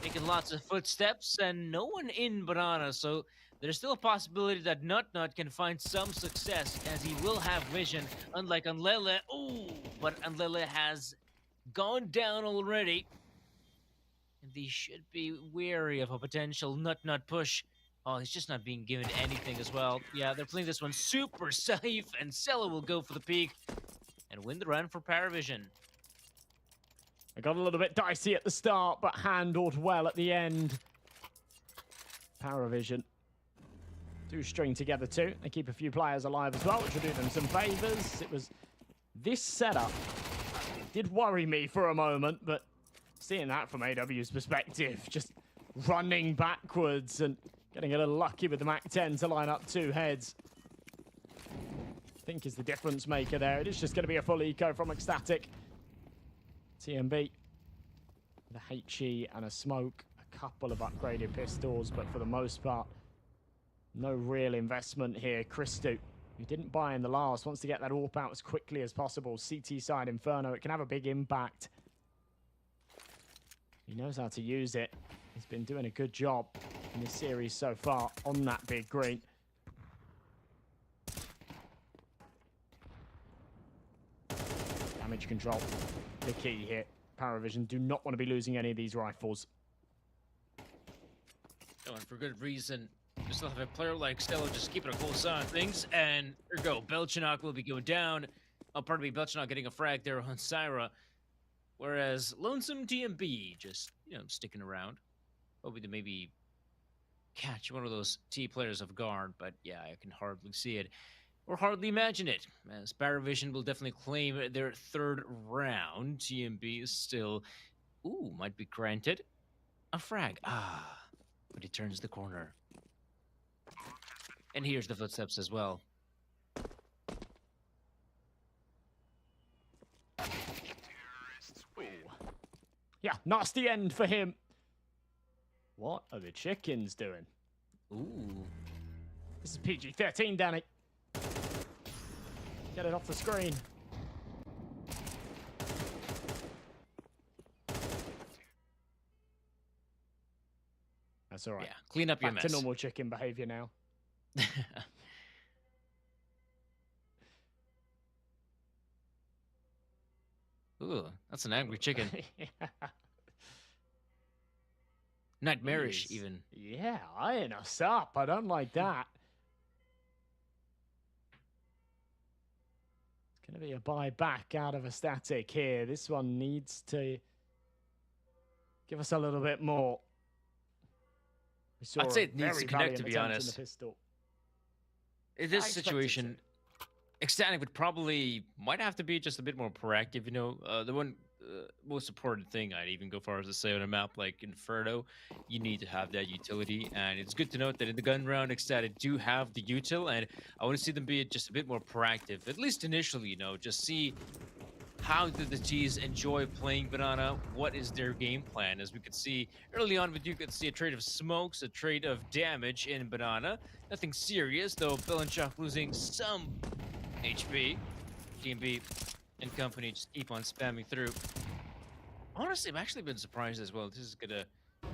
making lots of footsteps and no one in banana, so there's still a possibility that Nut can find some success as he will have vision, unlike Unlele. Ooh, but Unlele has gone down already. And they should be wary of a potential Nut push. Oh, he's just not being given anything as well. Yeah, they're playing this one super safe, and Sella will go for the peak and win the round for Paravision. It got a little bit dicey at the start, but handled well at the end. Paravision do string together too. They keep a few players alive as well, which will do them some favors. It was this setup did worry me for a moment, but seeing that from AW's perspective, just running backwards and getting a little lucky with the Mac-10 to line up two heads, I think is the difference maker there. It is just going to be a full eco from Ecstatic. TMB, the HE and a smoke, a couple of upgraded pistols, but for the most part, no real investment here. Christu, who didn't buy in the last, wants to get that AWP out as quickly as possible. CT side Inferno, it can have a big impact. He knows how to use it. He's been doing a good job in this series so far on that big green. Damage control, the key here. Paravision do not want to be losing any of these rifles. And for good reason. We still have a player like Stella just keeping a close eye on things, and there we go. Belchinok will be going down. Oh, pardon me, Belchinok getting a frag there on Syra. Whereas Lonesome TMB just, sticking around. Hoping to maybe catch one of those T players off guard, but yeah, I can hardly see it. Or hardly imagine it, as Paravision will definitely claim their third round. TMB is still, might be granted a frag. But he turns the corner. And here's the footsteps as well. Yeah, nasty end for him. What are the chickens doing? Ooh. This is PG-13, Danny. Get it off the screen. That's all right. Yeah, clean up your mess. Back to normal chicken behavior now. Ooh, that's an angry chicken. Yeah. Nightmarish, even. Yeah, eyeing us up. I don't like that. It's going to be a buy back out of a static here. This one needs to give us a little bit more. I'd say it needs to connect, to be honest. In this situation, Ecstatic might have to be just a bit more proactive. The one most important thing I'd even go far as to say on a map like Inferno, you need to have that utility. And it's good to note that in the gun round, Ecstatic do have the util, and I want to see them be just a bit more proactive, at least initially. Just see how do the T's enjoy playing Banana? What is their game plan? As we could see early on, you could see a trade of smokes, a trade of damage in Banana. Nothing serious, though. Belenchuk losing some HP. TMB and company just keep on spamming through. Honestly, I've actually been surprised as well. This is gonna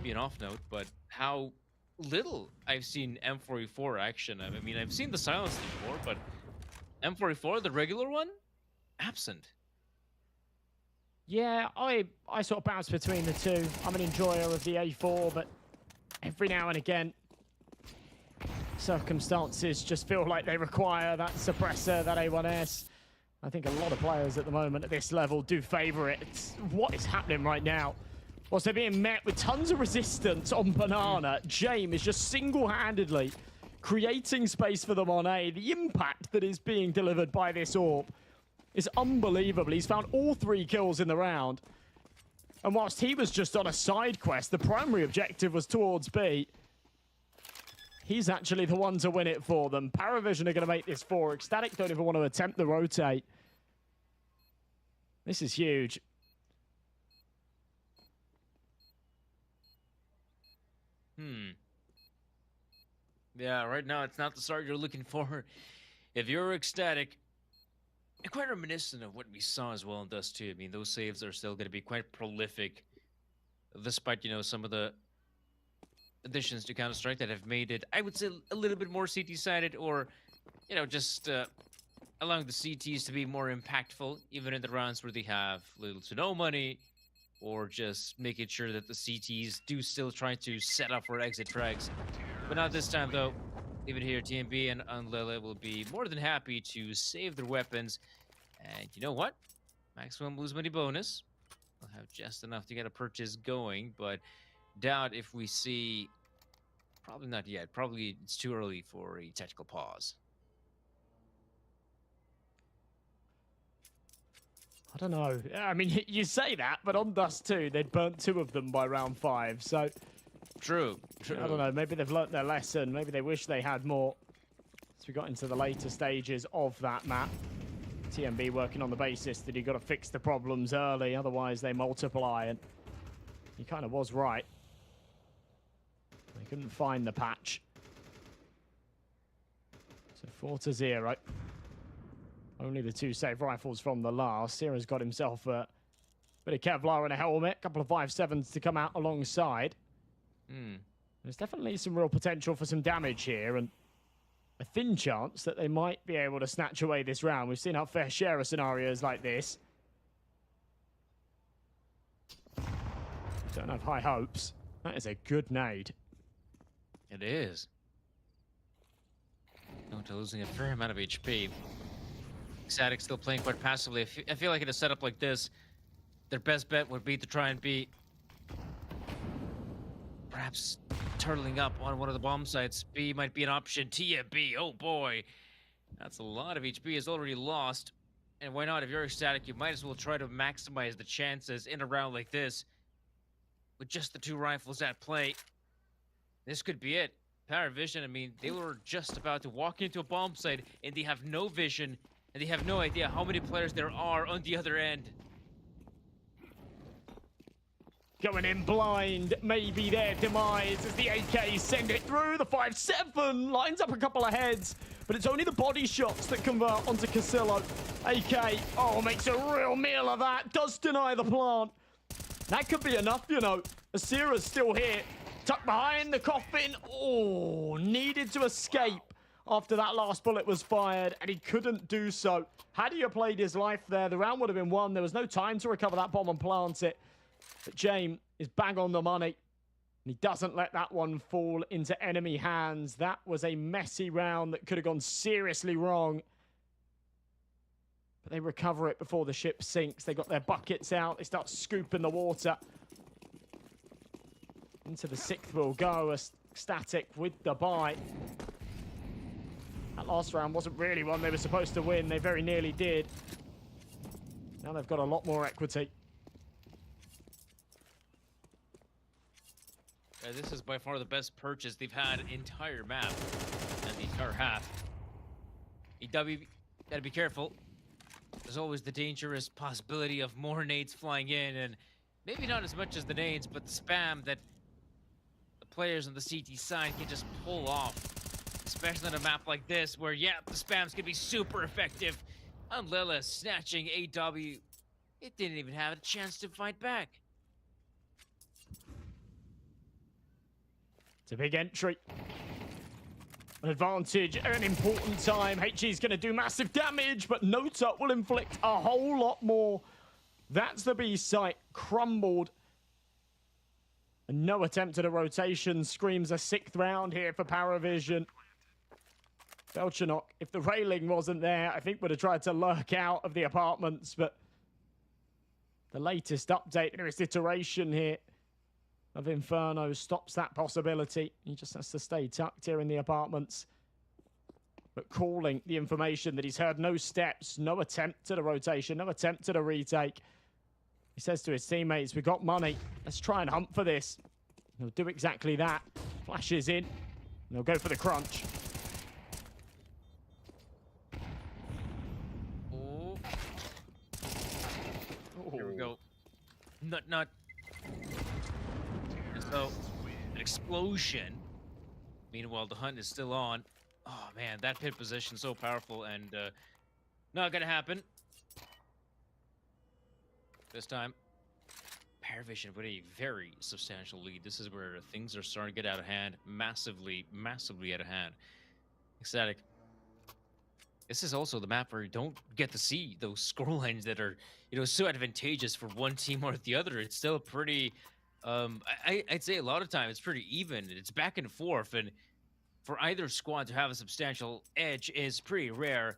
be an off note, but how little I've seen M4E4 action. I mean, I've seen the silence before, but M4E4, the regular one, absent. Yeah, I sort of bounce between the two. I'm an enjoyer of the A4, but every now and again, circumstances just feel like they require that suppressor, that A1S. I think a lot of players at the moment at this level do favor it. What is happening right now? They're being met with tons of resistance on Banana. James is just single-handedly creating space for them on A. The impact that is being delivered by this AWP is unbelievable. He's found all 3 kills in the round. And whilst he was just on a side quest, the primary objective was towards B. He's actually the one to win it for them. Paravision are going to make this 4. Ecstatic don't even want to attempt the rotate. This is huge. Yeah, right now it's not the start you're looking for. If you're Ecstatic, and quite reminiscent of what we saw as well in Dust 2. I mean, those saves are still going to be quite prolific, despite, you know, some of the additions to Counter-Strike that have made it, I would say, a little bit more CT-sided, or, you know, just allowing the CTs to be more impactful, even in the rounds where they have little to no money, or just making sure that the CTs do still try to set up for exit frags. But not this time, though. Even here, TMB and Unlele will be more than happy to save their weapons. And you know what? Maximum lose money bonus. We'll have just enough to get a purchase going, but doubt if we see... Probably not yet. Probably it's too early for a tactical pause. I don't know. I mean, you say that, but on Dust 2, they'd burnt 2 of them by round 5, so... True. I don't know, maybe they've learnt their lesson. Maybe they wish they had more. As we got into the later stages of that map, TMB working on the basis that you've got to fix the problems early, otherwise they multiply, and he kind of was right. They couldn't find the patch. So 4-0. Only the 2 save rifles from the last. Sierra's got himself a bit of Kevlar and a helmet, a couple of 5.7s to come out alongside. There's definitely some real potential for some damage here, and a thin chance that they might be able to snatch away this round. We've seen our fair share of scenarios like this. Don't have high hopes. That is a good nade. It is. Going to losing a fair amount of HP. Ecstatic still playing quite passively. I feel like in a setup like this, their best bet would be to try and be perhaps turtling up on one of the bomb sites. B might be an option. TMB, oh boy. That's a lot of HP is already lost. And why not? If you're Ecstatic, you might as well try to maximize the chances in a round like this. With just the 2 rifles at play. This could be it. Paravision, I mean, they were just about to walk into a bomb site and they have no vision and they have no idea how many players there are on the other end. Going in blind, maybe their demise as the AKs send it through. The 5.7 lines up a couple of heads, but it's only the body shots that convert onto Casillo. AK, oh, makes a real meal of that. Does deny the plant. That could be enough, you know. Asira's still here, tucked behind the coffin. Oh, needed to escape after that last bullet was fired, and he couldn't do so. Had he played his life there, the round would have been won. There was no time to recover that bomb and plant it. But James is bang on the money. And he doesn't let that one fall into enemy hands. That was a messy round that could have gone seriously wrong. But they recover it before the ship sinks. They got their buckets out. They start scooping the water. Into the 6th will go. Ecstatic with the buy. That last round wasn't really one they were supposed to win. They very nearly did. Now they've got a lot more equity. This is by far the best purchase they've had entire map and the entire half. EW, gotta be careful. There's always the dangerous possibility of more nades flying in, and maybe not as much as the nades, but the spam that the players on the CT side can just pull off. Especially on a map like this, where, yeah, the spams can be super effective. Unlele snatching AW. It didn't even have a chance to fight back. It's a big entry. An advantage at an important time. HE is going to do massive damage, but Nota will inflict a whole lot more. That's the B site crumbled. And no attempt at a rotation screams a 6th round here for Paravision. Belchanok, if the railing wasn't there, I think would have tried to lurk out of the apartments, but the latest update in this iteration here of Inferno stops that possibility. He just has to stay tucked here in the apartments. But calling the information that he's heard no steps, no attempt at a rotation, no attempt at a retake. He says to his teammates, we got money. Let's try and hunt for this. He'll do exactly that. Flashes in. And they'll go for the crunch. Oh. Here we go. Nut. And so, an explosion. Meanwhile, the hunt is still on. Oh, man, that pit position so powerful and not gonna happen. This time, Paravision with a very substantial lead. This is where things are starting to get out of hand. Massively out of hand. Ecstatic. This is also the map where you don't get to see those scorelines that are, so advantageous for one team or the other. It's still pretty, I'd say a lot of time it's pretty even. It's back and forth, and for either squad to have a substantial edge is pretty rare.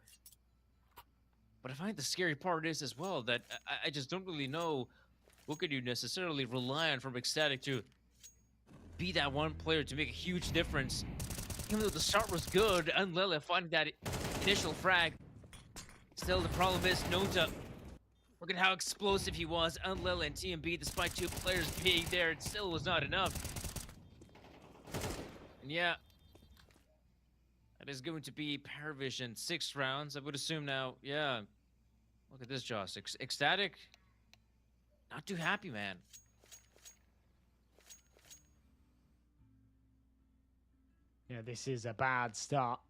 But I find the scary part is as well that I just don't really know what could you necessarily rely on from Ecstatic to be that one player to make a huge difference. Even though the start was good, Unlele finding that initial frag. Still, the problem is Nota. Look at how explosive he was. Unlele and TMB, despite 2 players being there, it still was not enough. And yeah, that is going to be Paravision 6 rounds. I would assume now, yeah. Look at this, Joss. Ecstatic, not too happy, man. Yeah, this is a bad start.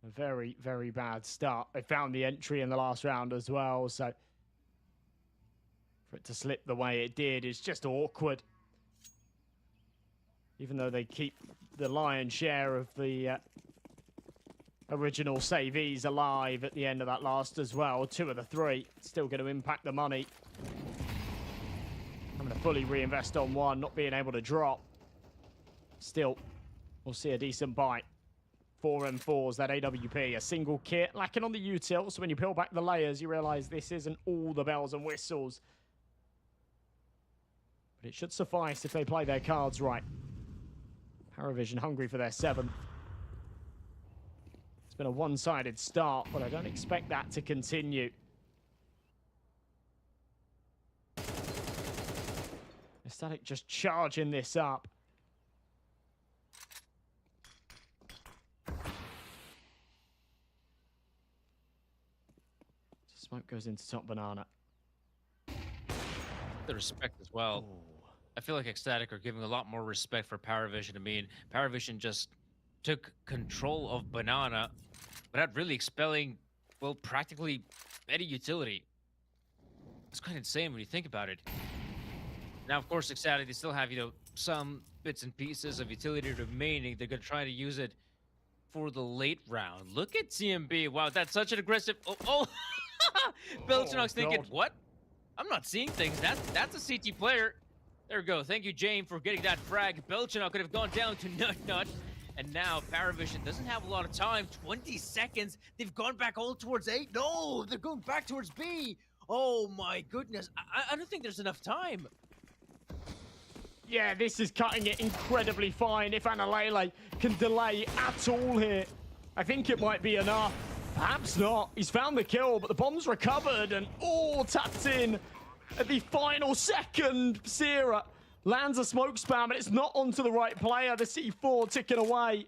A very, very bad start. They found the entry in the last round as well, so for it to slip the way it did is just awkward. Even though they keep the lion's share of the original savees alive at the end of that last as well. 2 of the 3 still going to impact the money. I'm going to fully reinvest on 1, not being able to drop. Still, we'll see a decent bite. 4 M4s, that AWP, a single kit, lacking on the util. So when you peel back the layers, you realize this isn't all the bells and whistles. But it should suffice if they play their cards right. Paravision hungry for their 7th. It's been a one-sided start, but I don't expect that to continue. Ecstatic just charging this up. Smoke goes into top banana. The respect as well. Ooh. I feel like Ecstatic are giving a lot more respect for Paravision. I mean, Paravision just took control of banana without really expelling, well, practically any utility. It's quite insane when you think about it. Now, of course, Ecstatic, they still have, some bits and pieces of utility remaining. They're going to try to use it for the late round. Look at TMB. Wow, that's such an aggressive... Oh! Belchinox thinking, God. what? I'm not seeing things. That's a CT player. There we go. Thank you, Jane, for getting that frag. Belchinox could have gone down to Nut. And now Paravision doesn't have a lot of time. 20 seconds. They've gone back all towards A. No, they're going back towards B. Oh, my goodness. I don't think there's enough time. Yeah, this is cutting it incredibly fine. If Analele can delay at all here, I think it might be enough. Perhaps not. He's found the kill, but the bomb's recovered and tapped in at the final second. Sierra lands a smoke spam, and it's not onto the right player. The C4 ticking away.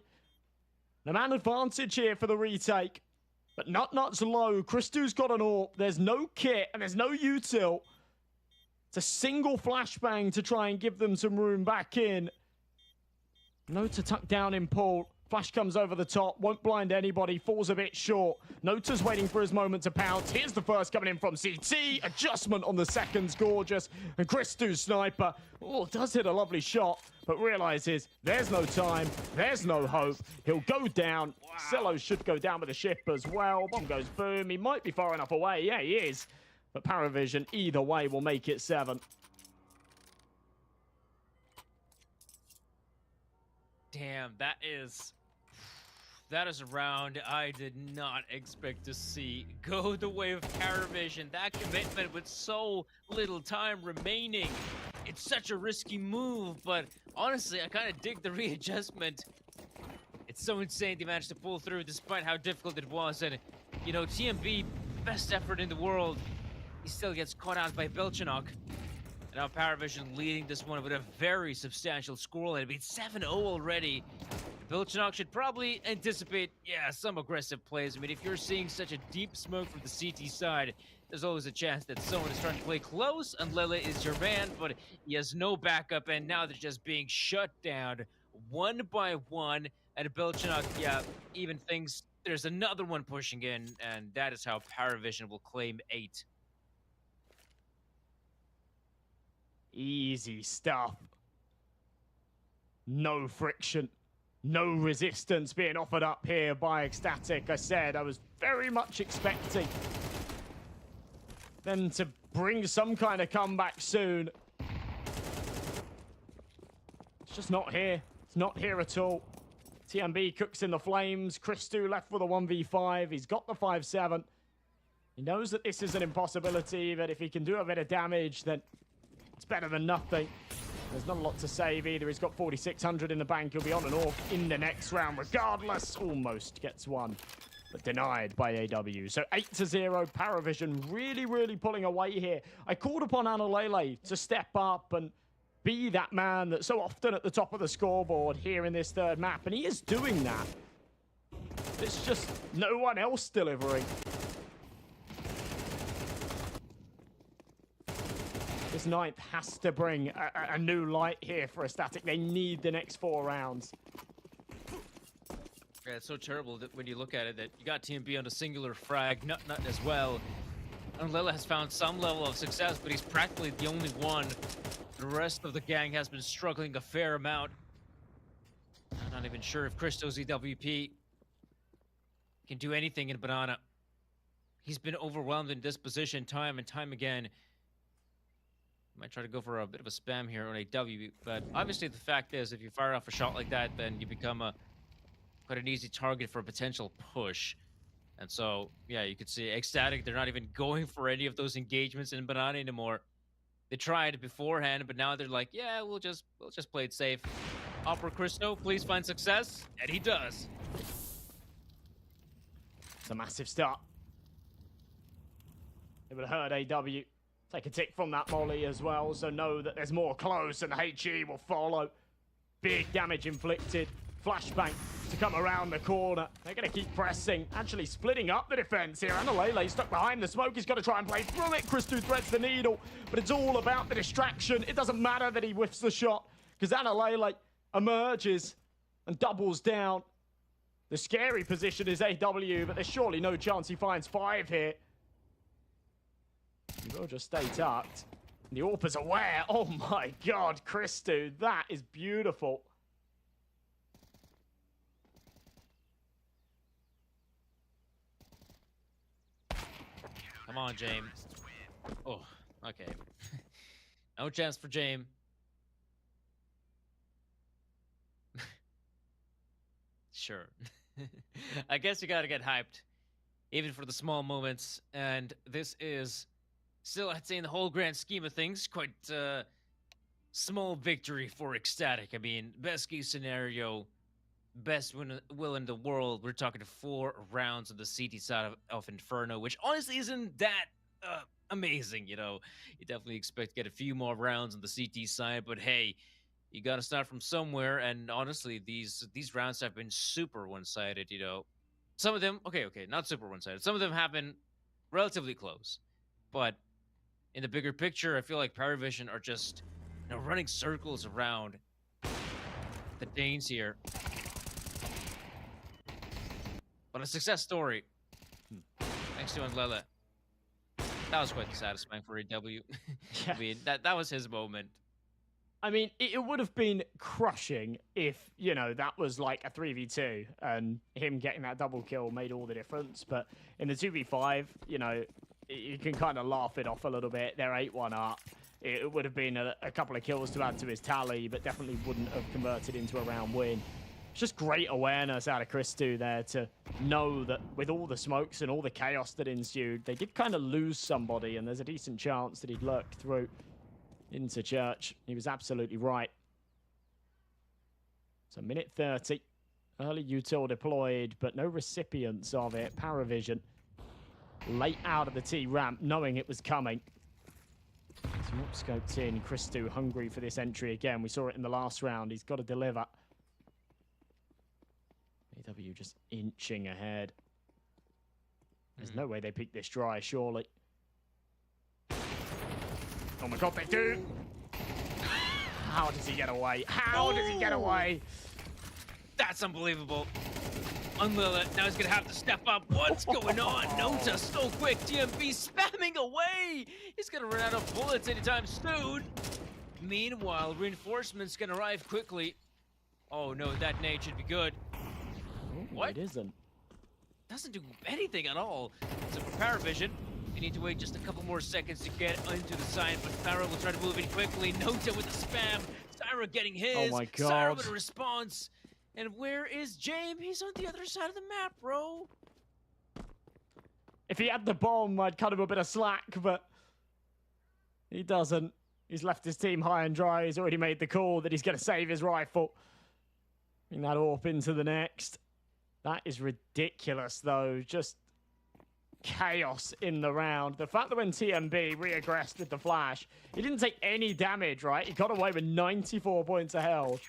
The man advantage here for the retake, but Nut's low. Christu's got an AWP. There's no kit, and there's no util. It's a single flashbang to try and give them some room back in. Nota tucked down in pool. Flash comes over the top, won't blind anybody, falls a bit short. Nota's waiting for his moment to pounce. Here's the first coming in from CT. Adjustment on the second's gorgeous. And Christu's sniper, does hit a lovely shot, but realizes there's no time, there's no hope. He'll go down. Wow. Cello should go down with the ship as well. Bomb goes boom. He might be far enough away. Yeah, he is. But Paravision, either way, will make it 7. Damn, that is a round I did not expect to see go the way of Paravision. That commitment with so little time remaining. it's such a risky move, but honestly, I kind of dig the readjustment. It's so insane they managed to pull through despite how difficult it was. And, you know, TMB, best effort in the world, he still gets caught out by Belchanok. And now Paravision leading this one with a very substantial scoreline. It beats 7-0 already. Belchanok should probably anticipate, yeah, some aggressive plays. I mean, if you're seeing such a deep smoke from the CT side, there's always a chance that someone is trying to play close, and Lele is your man, but he has no backup, and now they're just being shut down one by one. And Belchanok, yeah, even thinks there's another one pushing in, and that is how Paravision will claim 8. Easy stuff. No friction. No resistance being offered up here by Ecstatic. I said I was very much expecting them to bring some kind of comeback soon. It's just not here. It's not here at all. TMB cooks in the flames. Christu left with a 1v5. He's got the 5-7. He knows that this is an impossibility, but if he can do a bit of damage, then it's better than nothing. There's not a lot to save either. He's got 4,600 in the bank. He'll be on and off in the next round regardless. Almost gets one, but denied by AW. So 8-0. Paravision really pulling away here. I called upon Analele to step up and be that man that's so often at the top of the scoreboard here in this third map, and he is doing that. It's just no one else delivering. This ninth has to bring a new light here for Ecstatic. They need the next 4 rounds. Yeah, it's so terrible that when you look at it, that you got TMB on a singular frag, Nut as well. And Lele has found some level of success, but he's practically the only one. The rest of the gang has been struggling a fair amount. I'm not even sure if Christo's EWP can do anything in Banana. He's been overwhelmed in this position time and time again. Might try to go for a bit of a spam here on AW, but obviously the fact is, if you fire off a shot like that, then you become quite an easy target for a potential push. And so, yeah, you could see Ecstatic, they're not even going for any of those engagements in Banana anymore. They tried beforehand, but now they're like, yeah, we'll just play it safe. Opera Christo, please find success, and he does. It's a massive start. It would have hurt AW. Take a tick from that molly as well, so know that there's more close and HE will follow. Big damage inflicted. Flashbang to come around the corner. They're going to keep pressing, actually splitting up the defense here. Analele stuck behind the smoke. He's got to try and play through it. Christu threads the needle, but it's all about the distraction. It doesn't matter that he whiffs the shot, because Analele emerges and doubles down. The scary position is AW, but there's surely no chance he finds 5 here. He will just stay tucked. The AWP is aware. Oh my god, Christu, that is beautiful. Come on, James. Oh, okay. No chance for James. Sure. I guess you gotta get hyped, even for the small moments. And this is still, I'd say, in the whole grand scheme of things, quite small victory for Ecstatic. I mean, best case scenario, best will in the world. We're talking 4 rounds on the CT side of Inferno, which honestly isn't that amazing, you know. You definitely expect to get a few more rounds on the CT side, but hey, you got to start from somewhere. And honestly, these rounds have been super one-sided, you know. Some of them, okay, not super one-sided. Some of them have been relatively close, but in the bigger picture, I feel like Paravision are just, you know, running circles around the Danes here. But a success story. Thanks to Lele. That was quite satisfying for AW. Yeah. I mean, that was his moment. I mean, it would have been crushing if, you know, that was like a 3v2 and him getting that double kill made all the difference. But in the 2v5, you know, you can kind of laugh it off a little bit. They're 8-1 up. It would have been a couple of kills to add to his tally, but definitely wouldn't have converted into a round win. It's just great awareness out of Christu there to know that with all the smokes and all the chaos that ensued, they did kind of lose somebody, and there's a decent chance that he'd lurk through. into church. He was absolutely right. So minute 30. Early util deployed, but no recipients of it. Paravision late out of the T-ramp, knowing it was coming. He's not scoped in. Christou hungry for this entry again. We saw it in the last round. He's got to deliver. AW just inching ahead. There's no way they peak this dry, surely. Oh my god, they do! How does he get away? How does he get away? That's unbelievable. Unlilith, now he's gonna have to step up. What's going on? Nota so quick. TMB spamming away. He's gonna run out of bullets anytime soon. Meanwhile, reinforcements can arrive quickly. Oh no, that nade should be good. Ooh, What? It isn't. Doesn't do anything at all. So for Paravision, they need to wait just a couple more seconds to get into the side, but Farah will try to move in quickly. Nota with the spam. Syra getting his. Oh my Syra god. with a response. And where is James? He's on the other side of the map, bro. If he had the bomb, I'd cut him a bit of slack, but he doesn't. He's left his team high and dry. He's already made the call that he's going to save his rifle. Bring that AWP into the next. That is ridiculous, though. Just chaos in the round. The fact that when TMB reaggressed with the flash, he didn't take any damage, right? He got away with 94 points of health.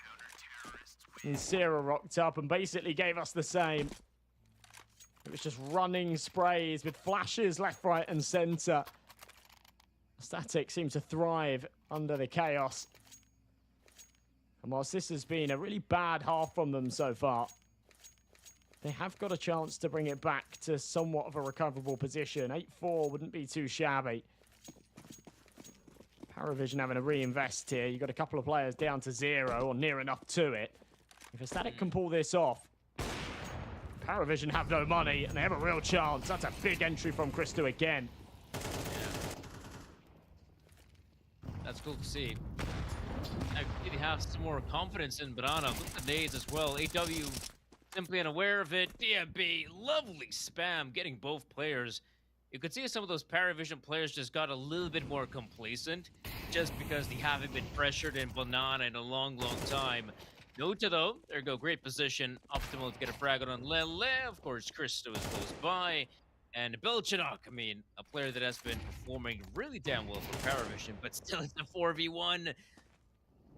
And Sierra rocked up and basically gave us the same. It was just running sprays with flashes left, right, and center. Static seems to thrive under the chaos. And whilst this has been a really bad half from them so far, they have got a chance to bring it back to somewhat of a recoverable position. 8-4 wouldn't be too shabby. Paravision having a reinvest here. You've got a couple of players down to 0 or near enough to it. If Static can pull this off, Paravision have no money and they have a real chance. That's a big entry from Christou again. That's cool to see. I really have some more confidence in Banana. Look at the nades as well. AW simply unaware of it. DMB, lovely spam, getting both players. You could see some of those Paravision players just got a little bit more complacent just because they haven't been pressured in Banana in a long, long time. Nota, though, there you go, great position. Optimal to get a frag on Lele. Of course, Christou is close by. And Belchanok, I mean, a player that has been performing really damn well for Paravision, but still it's a 4v1.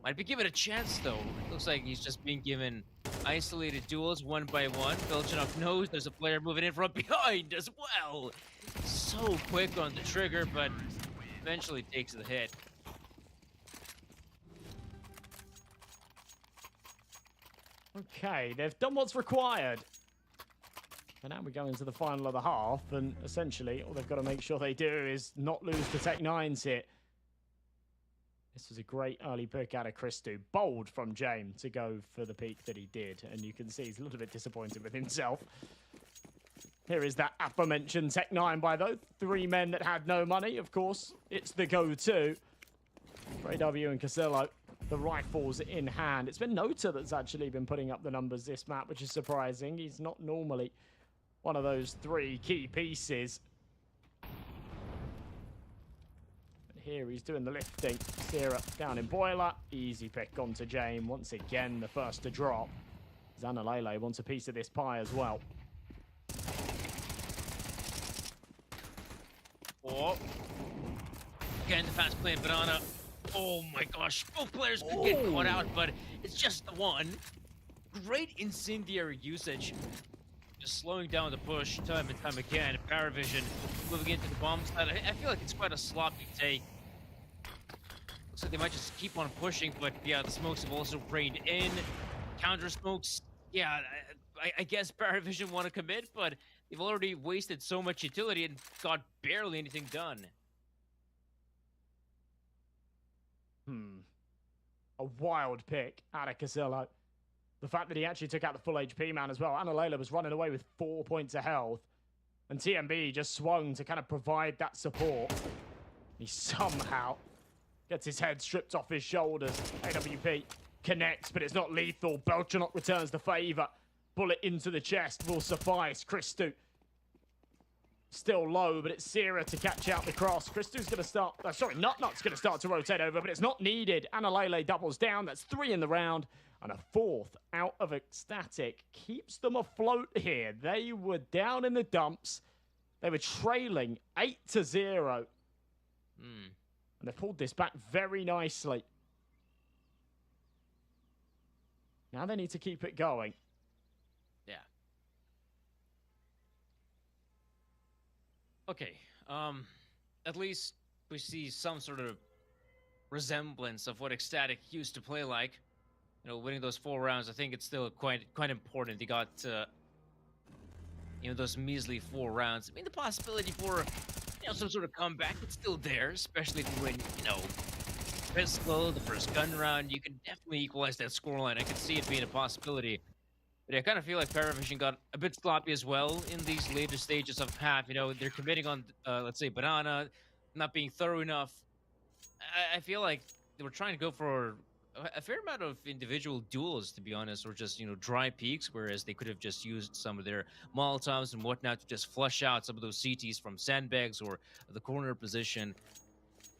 Might be given a chance, though. Looks like he's just being given isolated duels one by one. Belchanok knows there's a player moving in from behind as well. So quick on the trigger, but eventually takes the hit. Okay, they've done what's required. And now we go into the final of the half, and essentially all they've got to make sure they do is not lose the Tech-9's hit. This was a great early pick out of Christou. Bold from James to go for the peak that he did, and you can see he's a little bit disappointed with himself. Here is that aforementioned Tech-9 by those 3 men that had no money. Of course, it's the go-to. For AW and Casillo, the rifles in hand. It's been Nota that's actually been putting up the numbers this map, which is surprising. He's not normally one of those 3 key pieces. But here he's doing the lifting. Sierra down in Boiler. Easy pick onto James. Once again, the first to drop. Zanalele wants a piece of this pie as well. Oh. Again, the fast playing Banana. Oh my gosh, both players could get caught out, but it's just the one. Great incendiary usage. Just slowing down the push time and time again. Paravision moving into the bomb side. I feel like it's quite a sloppy take. Looks like they might just keep on pushing, but yeah, the smokes have also rained in. Counter smokes, yeah, I guess Paravision want to commit, but they've already wasted so much utility and got barely anything done. A wild pick out of Casillo. The fact that he actually took out the full HP man as well. Analela was running away with 4 points of health. And TMB just swung to kind of provide that support. He somehow gets his head stripped off his shoulders. AWP connects, but it's not lethal. Belchanok returns the favor. Bullet into the chest will suffice. Christou Still low, but it's Sierra to catch out the cross. Christu's going to start... sorry, Nutnut's going to start to rotate over, but it's not needed. Analele doubles down. That's 3 in the round. And a 4th out of Ecstatic keeps them afloat here. They were down in the dumps. They were trailing 8-0. And they pulled this back very nicely. Now they need to keep it going. Yeah. Okay. At least we see some sort of resemblance of what Ecstatic used to play like. You know, winning those 4 rounds, I think it's still quite important. They got, you know, those measly 4 rounds. I mean, the possibility for, you know, some sort of comeback, it's still there, especially if you win, you know, pistol, the first gun round. You can definitely equalize that scoreline. I can see it being a possibility. But I kind of feel like Paravision got a bit sloppy as well in these later stages of half. You know, they're committing on, let's say, Banana, not being thorough enough. I feel like they were trying to go for a fair amount of individual duels, to be honest, or just, you know, dry peaks, whereas they could have just used some of their Molotovs and whatnot to just flush out some of those CTs from sandbags or the corner position.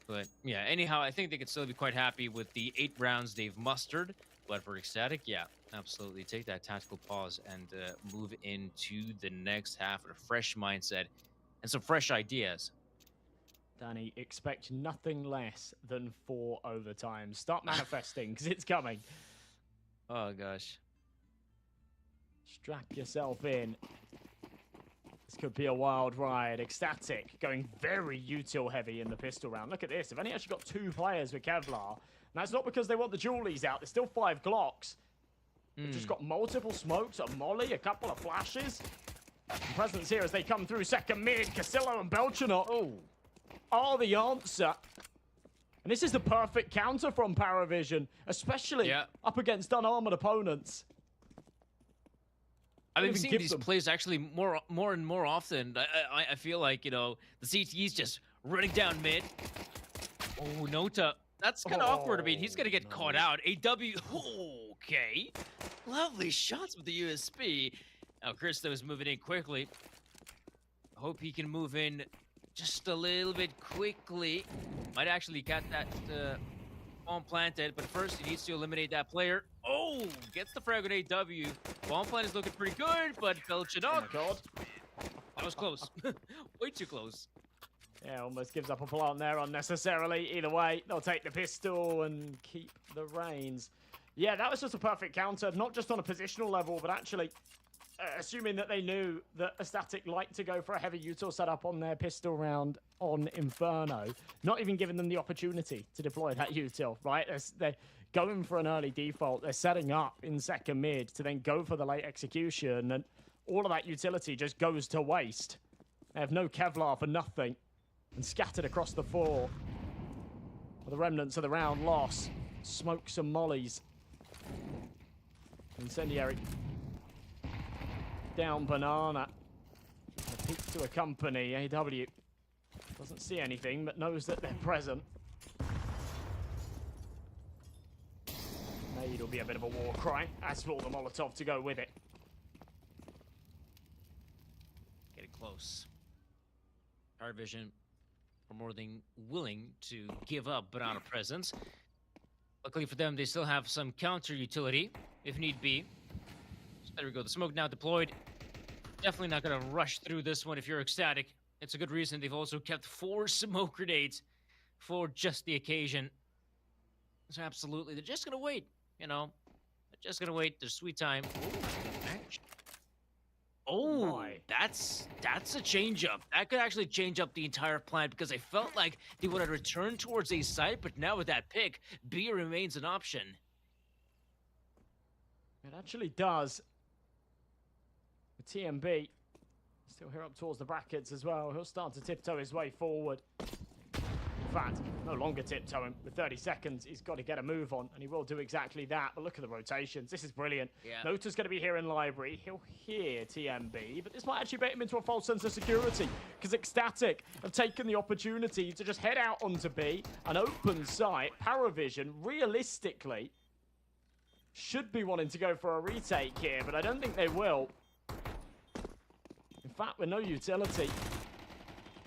But yeah, anyhow, I think they could still be quite happy with the 8 rounds they've mustered. But for Ecstatic, yeah, absolutely. Take that tactical pause and move into the next half with a fresh mindset and some fresh ideas. Danny, expect nothing less than 4 overtimes. Start manifesting, because it's coming. Oh, gosh. Strap yourself in. This could be a wild ride. Ecstatic going very util heavy in the pistol round. Look at this. They've only actually got 2 players with Kevlar. And that's not because they want the Julies out. There's still 5 Glocks. They've just got multiple smokes, a molly, a couple of flashes. And presence here as they come through second mid. Casillo and Belchanot are the answer. And this is the perfect counter from Paravision, especially up against unarmored opponents. I've been seeing these plays actually more and more often. I feel like, you know, the CTE's just running down mid. Oh, Nota. That's kind of awkward. I mean, he's going to get caught out. AW. Okay. Lovely shots with the USP. Now, Christo is moving in quickly. I hope he can move in just a little bit quickly. Might actually get that bomb planted, but first he needs to eliminate that player. Oh, gets the frag on AW. Bomb plant is looking pretty good, but Belchanot. Oh my god. That was close. Way too close. Yeah, almost gives up a plant there unnecessarily. Either way, they'll take the pistol and keep the reins. Yeah, that was just a perfect counter, not just on a positional level, but actually assuming that they knew that Ecstatic liked to go for a heavy util setup on their pistol round on Inferno, not even giving them the opportunity to deploy that util, right? They're going for an early default. They're setting up in second mid to then go for the late execution, and all of that utility just goes to waste. They have no Kevlar for nothing and scattered across the floor. For the remnants of the round loss, smokes and mollies. Incendiary. Down Banana. A peek to accompany AW. Doesn't see anything, but knows that they're present. Maybe it'll be a bit of a war cry, as for the Molotov to go with it. Getting close. Paravision are more than willing to give up Banana presence. Luckily for them, they still have some counter utility, if need be. So there we go. The smoke now deployed. Definitely not going to rush through this one if you're Ecstatic. It's a good reason. They've also kept 4 smoke grenades for just the occasion. So absolutely, they're just going to wait, you know. They're just going to wait their sweet time. Oh, that's a change-up. That could actually change up the entire plan, because I felt like they would have returned towards A site, but now with that pick, B remains an option. It actually does. The TMB still here up towards the brackets as well. He'll start to tiptoe his way forward. In fact, no longer tiptoeing. With 30 seconds, he's got to get a move on, and he will do exactly that. But look at the rotations. This is brilliant. Yeah. Nota's going to be here in Library. He'll hear TMB, but this might actually bait him into a false sense of security, because Ecstatic have taken the opportunity to just head out onto B, an open site. Paravision, realistically, should be wanting to go for a retake here, but I don't think they will. In fact, with no utility,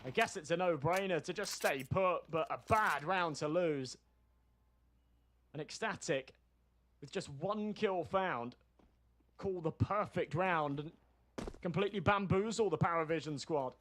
I guess it's a no-brainer to just stay put, but a bad round to lose. And Ecstatic, with just 1 kill found, call the perfect round and completely bamboozle the Paravision squad.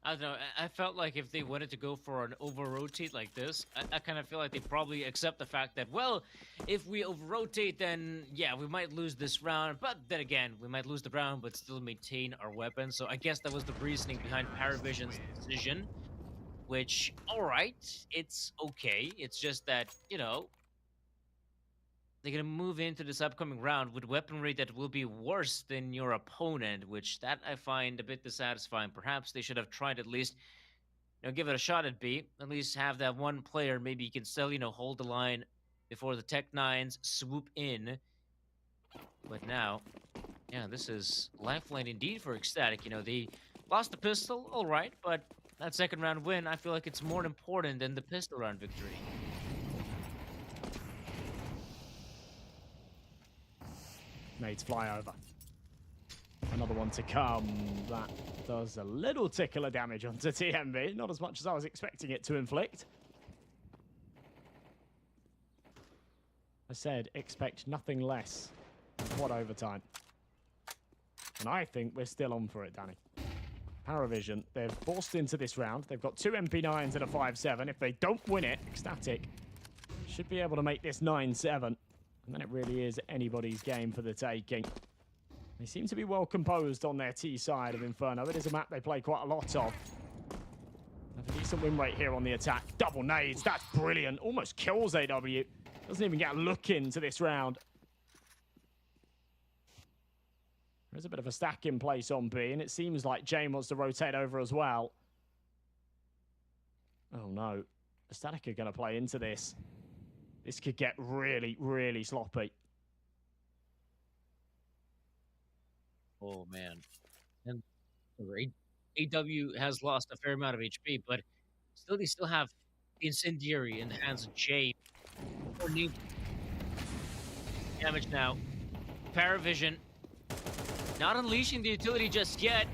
I don't know. I felt like if they wanted to go for an over-rotate like this, I kind of feel like they probably accept the fact that, well, if we over-rotate, then, yeah, we might lose this round. But then again, we might lose the round, but still maintain our weapons. So I guess that was the reasoning behind Paravision's decision, which, all right, it's okay. It's just that, you know, they're going to move into this upcoming round with weaponry that will be worse than your opponent, which that I find a bit dissatisfying. Perhaps they should have tried at least, you know, give it a shot at B. At least have that one player maybe you can still, you know, hold the line before the Tech-9s swoop in. But now, yeah, this is lifeline indeed for Ecstatic. You know, they lost the pistol, all right, but that second round win, I feel like it's more important than the pistol round victory. Nades fly over. Another one to come. That does a little tickle of damage onto TMB. Not as much as I was expecting it to inflict. I said, expect nothing less than quad overtime. And I think we're still on for it, Danny. Paravision, they've forced into this round. They've got 2 MP9s and a 5-7. If they don't win it, Ecstatic should be able to make this 9-7. And then it really is anybody's game for the taking. They seem to be well composed on their T side of Inferno. It is a map they play quite a lot of. Have a decent win rate here on the attack. Double nades, that's brilliant. Almost kills AW. Doesn't even get a look into this round. There's a bit of a stack in place on B, and it seems like Jane wants to rotate over as well. Oh no. Ecstatic are going to play into this. This could get really, really sloppy. Oh, man. And AW has lost a fair amount of HP, but still, they still have the Incendiary in the hands of Jay. Or need damage now. Paravision not unleashing the utility just yet.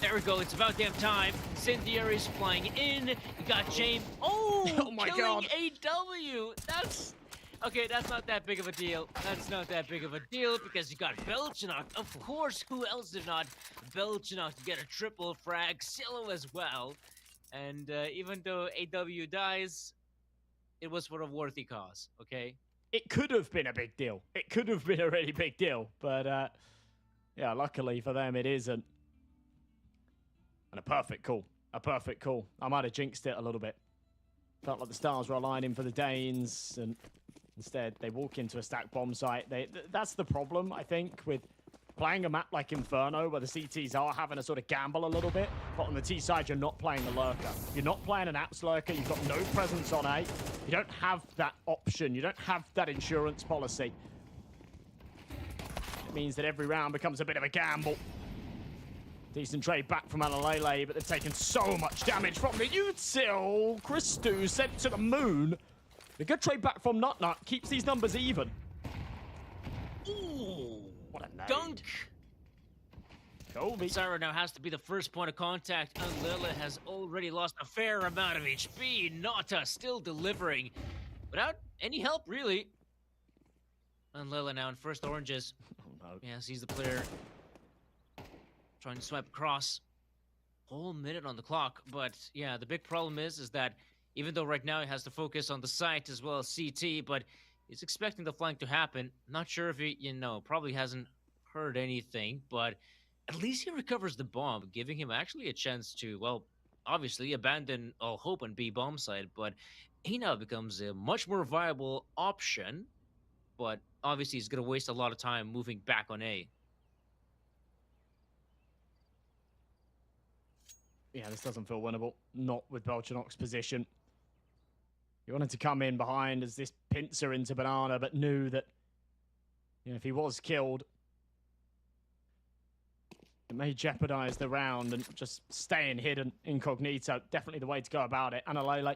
There we go. It's about damn time. Incendiary's flying in. You got James. Oh my killing God. AW. That's okay. That's not that big of a deal. That's not that big of a deal because you got Belchinok. Of course, who else did not Belchinok to get a triple frag? Silo as well. And even though AW dies, it was for a worthy cause. Okay. It could have been a big deal. It could have been a really big deal. But yeah, luckily for them, it isn't. And a perfect call. A perfect call. I might have jinxed it a little bit. Felt like the stars were aligning for the Danes, and instead they walk into a stacked bomb site. That's the problem, I think, with playing a map like Inferno, where the CTs are having to sort of gamble a little bit. But on the T side, you're not playing a lurker. You're not playing an apps lurker. You've got no presence on A. You don't have that option. You don't have that insurance policy. It means that every round becomes a bit of a gamble. Decent trade back from Alalele, but they've taken so much damage from the util. Christu sent to the moon. The good trade back from Nut Nut keeps these numbers even. Ooh, What a nade. dunk. Kobe. Sarah now has to be the first point of contact, and Lila has already lost a fair amount of HP. Nata still delivering without any help, really. And Lila now in first oranges. Oh, no. Yeah, sees the player trying to swipe across. Whole minute on the clock, but yeah, the big problem is that even though right now he has to focus on the site as well as CT, but he's expecting the flank to happen. Not sure if he, probably hasn't heard anything, but at least he recovers the bomb, giving him actually a chance to, well, obviously abandon all hope on B bomb site, but he now becomes a much more viable option, but obviously he's going to waste a lot of time moving back on A. Yeah, this doesn't feel winnable. Not with Belchinok's position. He wanted to come in behind as this pincer into Banana, but knew that if he was killed, it may jeopardize the round, and just staying hidden incognito. Definitely the way to go about it. Alalele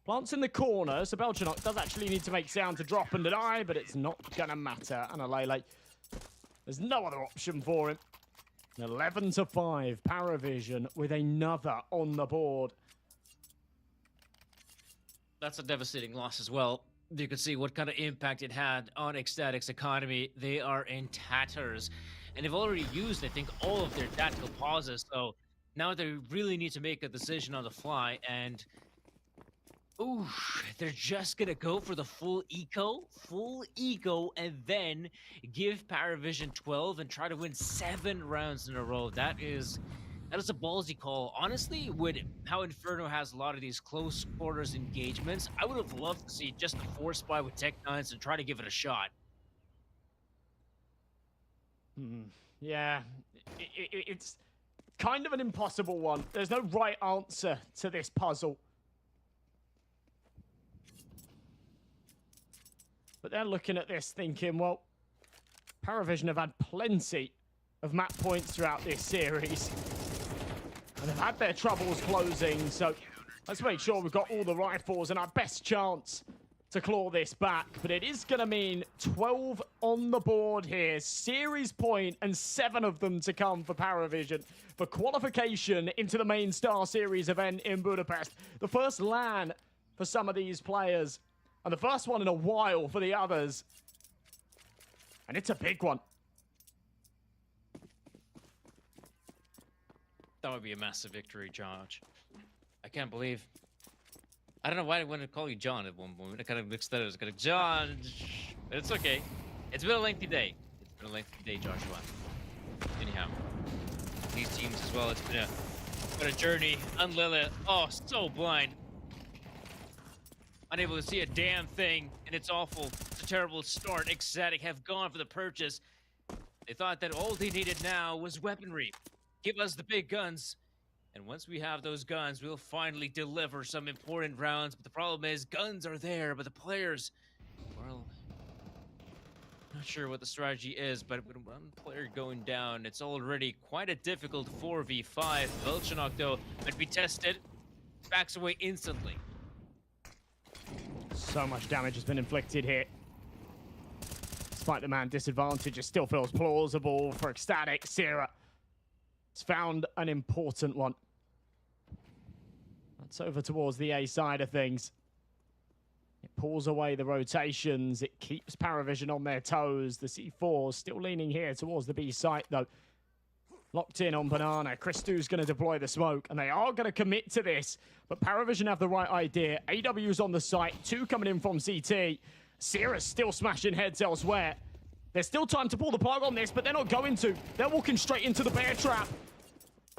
plants in the corner, so Belchinok does actually need to make sound to drop and deny, but it's not going to matter. Alalele, there's no other option for him. 11-5, Paravision with another on the board. That's a devastating loss as well. You can see what kind of impact it had on Ecstatic's economy. They are in tatters, and they've already used, I think, all of their tactical pauses. So now they really need to make a decision on the fly, and ooh, they're just gonna go for the full eco, and then give Paravision 12 and try to win 7 rounds in a row. That is a ballsy call. Honestly, with how Inferno has a lot of these close quarters engagements, I would have loved to see just a force buy with Tech9s and try to give it a shot. Yeah, it's kind of an impossible one. There's no right answer to this puzzle. But they're looking at this thinking, well, Paravision have had plenty of map points throughout this series. And they've had their troubles closing, so let's make sure we've got all the rifles and our best chance to claw this back. But it is going to mean 12 on the board here. Series point and 7 of them to come for Paravision for qualification into the main StarSeries event in Budapest. The first LAN for some of these players. And the first one in a while for the others. And it's a big one. That would be a massive victory, Josh. I can't believe. I don't know why I wanted to call you John at one moment. I kind of mixed that. I was kind of John. But it's okay. It's been a lengthy day. It's been a lengthy day, Joshua. Anyhow, these teams as well. It's been a journey. Unlila, oh, so blind. Unable to see a damn thing, and it's awful. It's a terrible start. Ecstatic have gone for the purchase. They thought that all they needed now was weaponry. Give us the big guns. And once we have those guns, we'll finally deliver some important rounds. But the problem is, guns are there, but the players, well, not sure what the strategy is, but with one player going down, it's already quite a difficult 4v5. Velchanok, though, might be tested. Backs away instantly. So much damage has been inflicted here. Despite the man disadvantage, it still feels plausible for Ecstatic. Sierra has found an important one. That's over towards the A side of things. It pulls away the rotations. It keeps Paravision on their toes. The C4 still leaning here towards the B site, though. Locked in on Banana. Christou's going to deploy the smoke, and they are going to commit to this. But Paravision have the right idea. AW's on the site. 2 coming in from CT. Sierra's still smashing heads elsewhere. There's still time to pull the plug on this, but they're not going to. They're walking straight into the bear trap.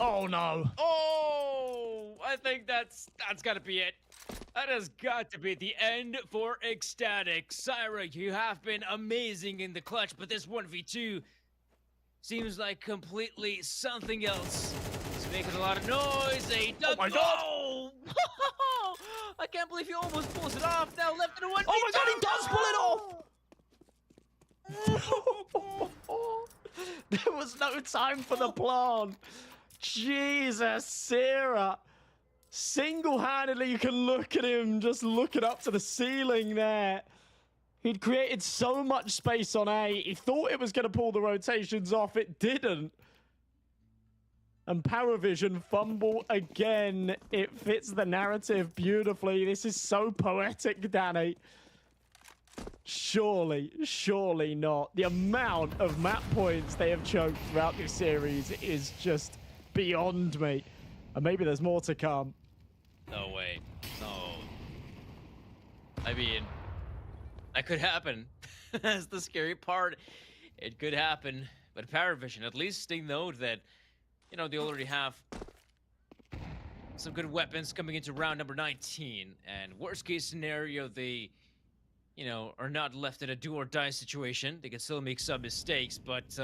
Oh, no. Oh, I think that's got to be it. That has got to be the end for Ecstatic. Syra, you have been amazing in the clutch, but this 1v2 seems like completely something else. It's making a lot of noise. Oh my God! I can't believe he almost pulls it off. Now left in a 1v2. Oh my God, he does pull it off! There was no time for the plan. Jesus, Sierra. Single-handedly, you can look at him just looking up to the ceiling there. He'd created so much space on A. He thought it was going to pull the rotations off. It didn't. And Paravision fumble again. It fits the narrative beautifully. This is so poetic, Danny. Surely, surely not. The amount of map points they have choked throughout this series is just beyond me. And maybe there's more to come. No way. No. I mean, that could happen. That's the scary part. It could happen. But Paravision, at least they know that, you know, they already have some good weapons coming into round number 19. And worst case scenario, they, you know, are not left in a do or die situation. They can still make some mistakes, but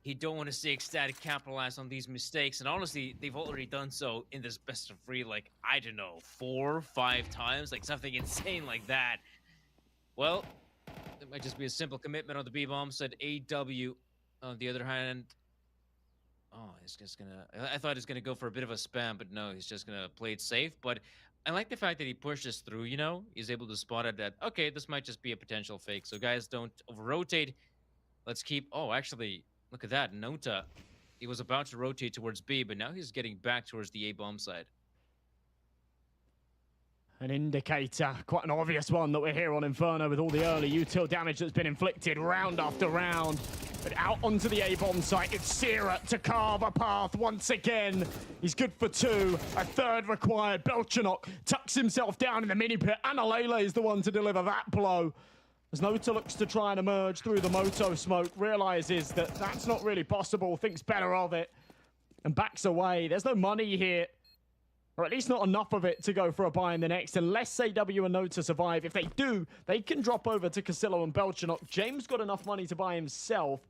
you don't want to see Ecstatic capitalize on these mistakes. And honestly, they've already done so in this best of 3, like, I don't know, 4 or 5 times, like something insane like that. Well, it might just be a simple commitment on the B-bomb. Said AW. On the other hand, oh, he's just gonna. I thought he's gonna go for a bit of a spam, but no, he's just gonna play it safe. But I like the fact that he pushes through. You know, he's able to spot it that okay, this might just be a potential fake. So guys, don't over rotate. Let's keep. Oh, actually, look at that. Nota he was about to rotate towards B, but now he's getting back towards the A bomb side. An indicator, quite an obvious one that we're here on Inferno with all the early util damage that's been inflicted round after round. But out onto the A-bomb site, it's Sierra to carve a path once again. He's good for 2, a third required. Belchanok tucks himself down in the mini pit. Analele is the one to deliver that blow. As Nota looks to try and emerge through the Moto smoke, realizes that that's not really possible, thinks better of it, and backs away. There's no money here. Or at least not enough of it to go for a buy in the next, unless AW and Nota survive. If they do, they can drop over to Casillo and Belchanok. James got enough money to buy himself,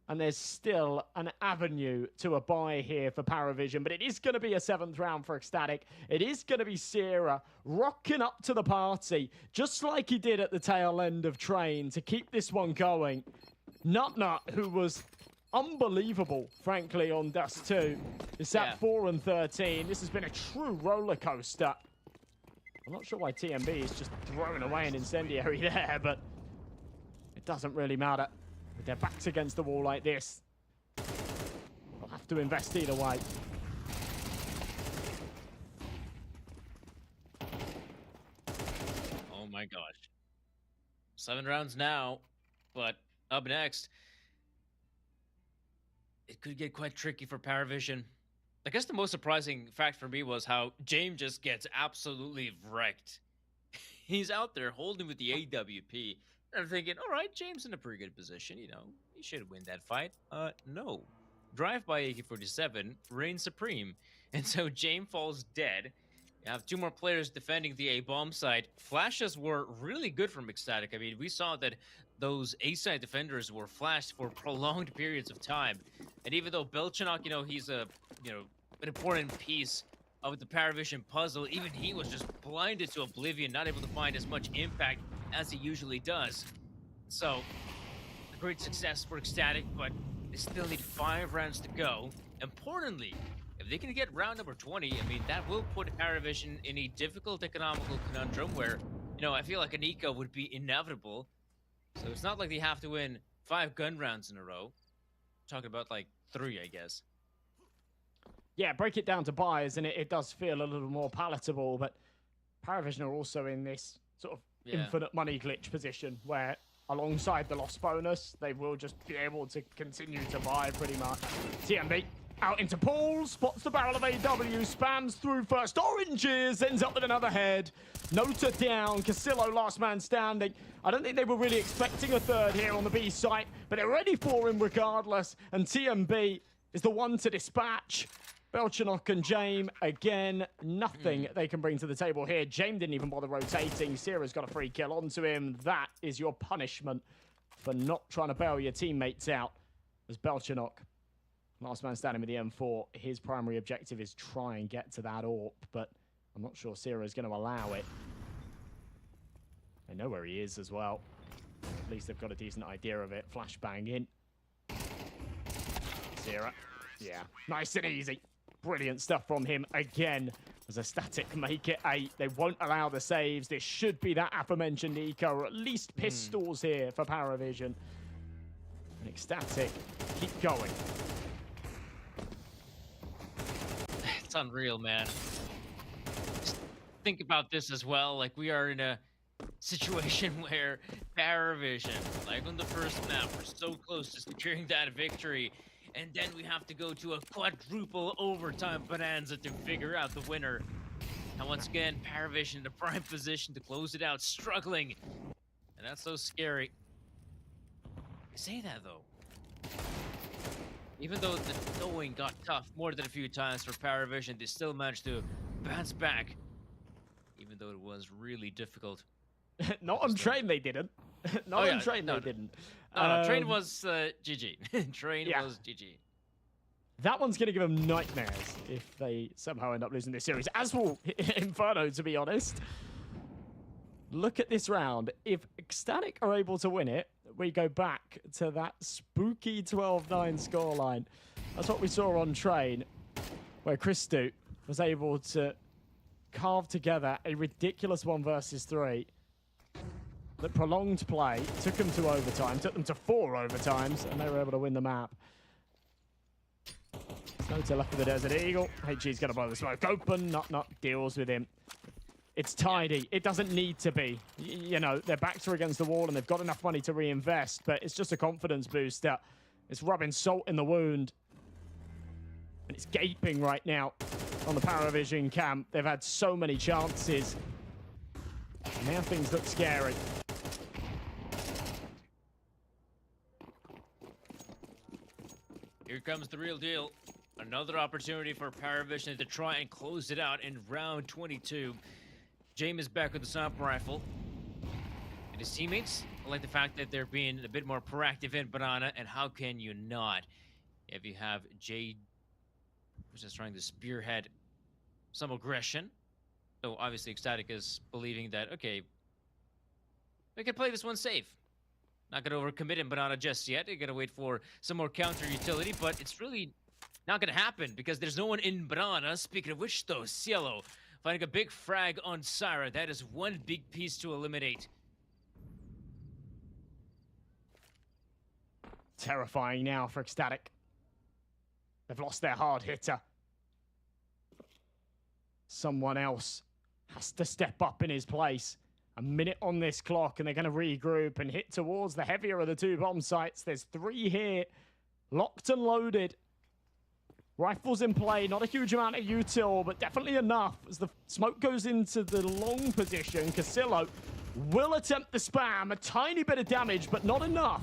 and there's still an avenue to a buy here for Paravision. But it is going to be a 7th round for Ecstatic. It is going to be Sierra rocking up to the party, just like he did at the tail end of Train, to keep this one going. Nutnut, who was unbelievable, frankly, on Dust 2. It's at 4 and 13. This has been a true roller coaster. I'm not sure why TMB is just throwing away an incendiary there, but it doesn't really matter. With their backs against the wall like this, they'll have to invest either way. Oh my gosh. 7 rounds now, but up next, it could get quite tricky for Paravision. I guess the most surprising fact for me was how James just gets absolutely wrecked. He's out there holding with the AWP. And I'm thinking, all right, James in a pretty good position. You know, he should win that fight. No. Drive-by AK-47 reigns supreme. And so James falls dead. You have 2 more players defending the A-bomb side. Flashes were really good from Ecstatic. I mean, we saw that those A-side defenders were flashed for prolonged periods of time. And even though Belchanok, you know, he's a, an important piece of the Paravision puzzle, even he was just blinded to oblivion, not able to find as much impact as he usually does. So, a great success for Ecstatic, but they still need 5 rounds to go. Importantly, if they can get round number 20, I mean, that will put Paravision in a difficult economical conundrum where, I feel like an eco would be inevitable. So it's not like they have to win 5 gun rounds in a row. I'm talking about like 3, I guess. Yeah, break it down to buys, and it does feel a little more palatable, but Paravision are also in this sort of infinite money glitch position where alongside the loss bonus, they will just be able to continue to buy pretty much. TMB out into pool, spots the barrel of AW, spams through first. Oranges ends up with another head. Nota down, Casillo last man standing. I don't think they were really expecting a third here on the B site, but they're ready for him regardless. And TMB is the one to dispatch. Belchanok and James, again, nothing they can bring to the table here. James didn't even bother rotating. Sierra's got a free kill onto him. That is your punishment for not trying to bail your teammates out. As Belchanok, last man standing with the M4, his primary objective is try and get to that AWP, but I'm not sure Sierra's going to allow it. They know where he is as well. At least they've got a decent idea of it. Flashbang in. Sierra. Yeah, nice and easy. Brilliant stuff from him again. As Ecstatic make it 8. They won't allow the saves. This should be that aforementioned eco, or at least pistols here for Paravision. And Ecstatic keep going. It's unreal, man. Just think about this as well. Like, we are in a situation where Paravision, like on the first map, we're so close to securing that victory. And then we have to go to a quadruple overtime bonanza to figure out the winner. And once again, Paravision in the prime position to close it out, struggling. And that's so scary. I say that, though. Even though the going got tough more than a few times for Paravision, they still managed to bounce back. Even though it was really difficult. Not on Train, they didn't. Not on Train, they didn't. No, Train was GG. Train was GG. That one's going to give them nightmares if they somehow end up losing this series. As will Inferno, to be honest. Look at this round. If Ecstatic are able to win it, we go back to that spooky 12-9 scoreline. That's what we saw on Train, where Christu was able to carve together a ridiculous 1 versus 3. That prolonged play, took them to overtime, took them to 4 overtimes, and they were able to win the map. Snowtail left for the Desert Eagle. HG's going to blow the smoke open. Not deals with him. It's tidy. It doesn't need to be. You know, their backs are against the wall and they've got enough money to reinvest, but it's just a confidence booster. It's rubbing salt in the wound. And it's gaping right now on the Paravision camp. They've had so many chances. Now things look scary. Here comes the real deal. Another opportunity for Paravision to try and close it out in round 22. James is back with the sniper rifle. And his teammates, I like the fact that they're being a bit more proactive in Banana, and how can you not? If you have Jade, who's just trying to spearhead some aggression. So obviously Ecstatic is believing that, okay, we can play this one safe. Not going to overcommit in Banana just yet. They're going to wait for some more counter utility, but it's really not going to happen because there's no one in Banana. Speaking of which, though, Cielo finding a big frag on Syra. That is one big piece to eliminate. Terrifying now for Ecstatic. They've lost their hard hitter. Someone else has to step up in his place. A minute on this clock, and they're going to regroup and hit towards the heavier of the two bomb sites. There's 3 here, locked and loaded. Rifles in play, not a huge amount of util, but definitely enough as the smoke goes into the long position. Casillo will attempt the spam, a tiny bit of damage, but not enough.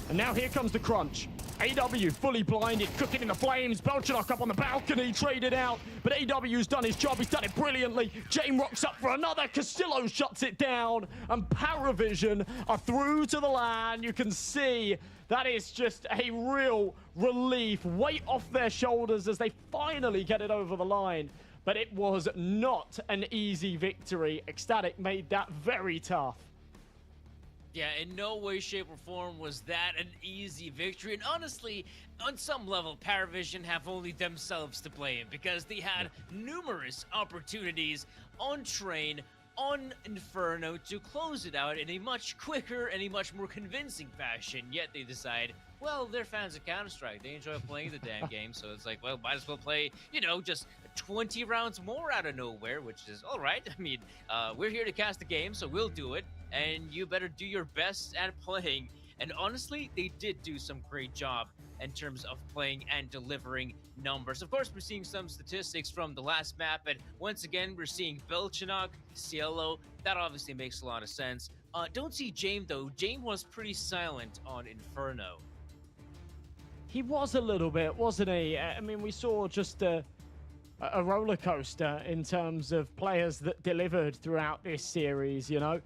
And now here comes the crunch. AW fully blinded, cooking in the flames. Belchanok up on the balcony, traded out. But AW's done his job. He's done it brilliantly. Jane rocks up for another. Castillo shuts it down. And Paravision are through to the land. You can see that is just a real relief. Weight off their shoulders as they finally get it over the line. But it was not an easy victory. Ecstatic made that very tough. Yeah, in no way, shape, or form was that an easy victory. And honestly, on some level, Paravision have only themselves to blame because they had numerous opportunities on Train, on Inferno to close it out in a much quicker and a much more convincing fashion. Yet they decide, well, they're fans of Counter-Strike. They enjoy playing the damn game. So it's like, well, might as well play, you know, just 20 rounds more out of nowhere, which is all right. I mean, we're here to cast the game, so we'll do it. And you better do your best at playing. And honestly, they did do some great job in terms of playing and delivering numbers. Of course, we're seeing some statistics from the last map, and once again, we're seeing Belchanok, Cielo. That obviously makes a lot of sense. Don't see James, though. James was pretty silent on Inferno. He was a little bit, wasn't he? I mean, we saw just a roller coaster in terms of players that delivered throughout this series, you know?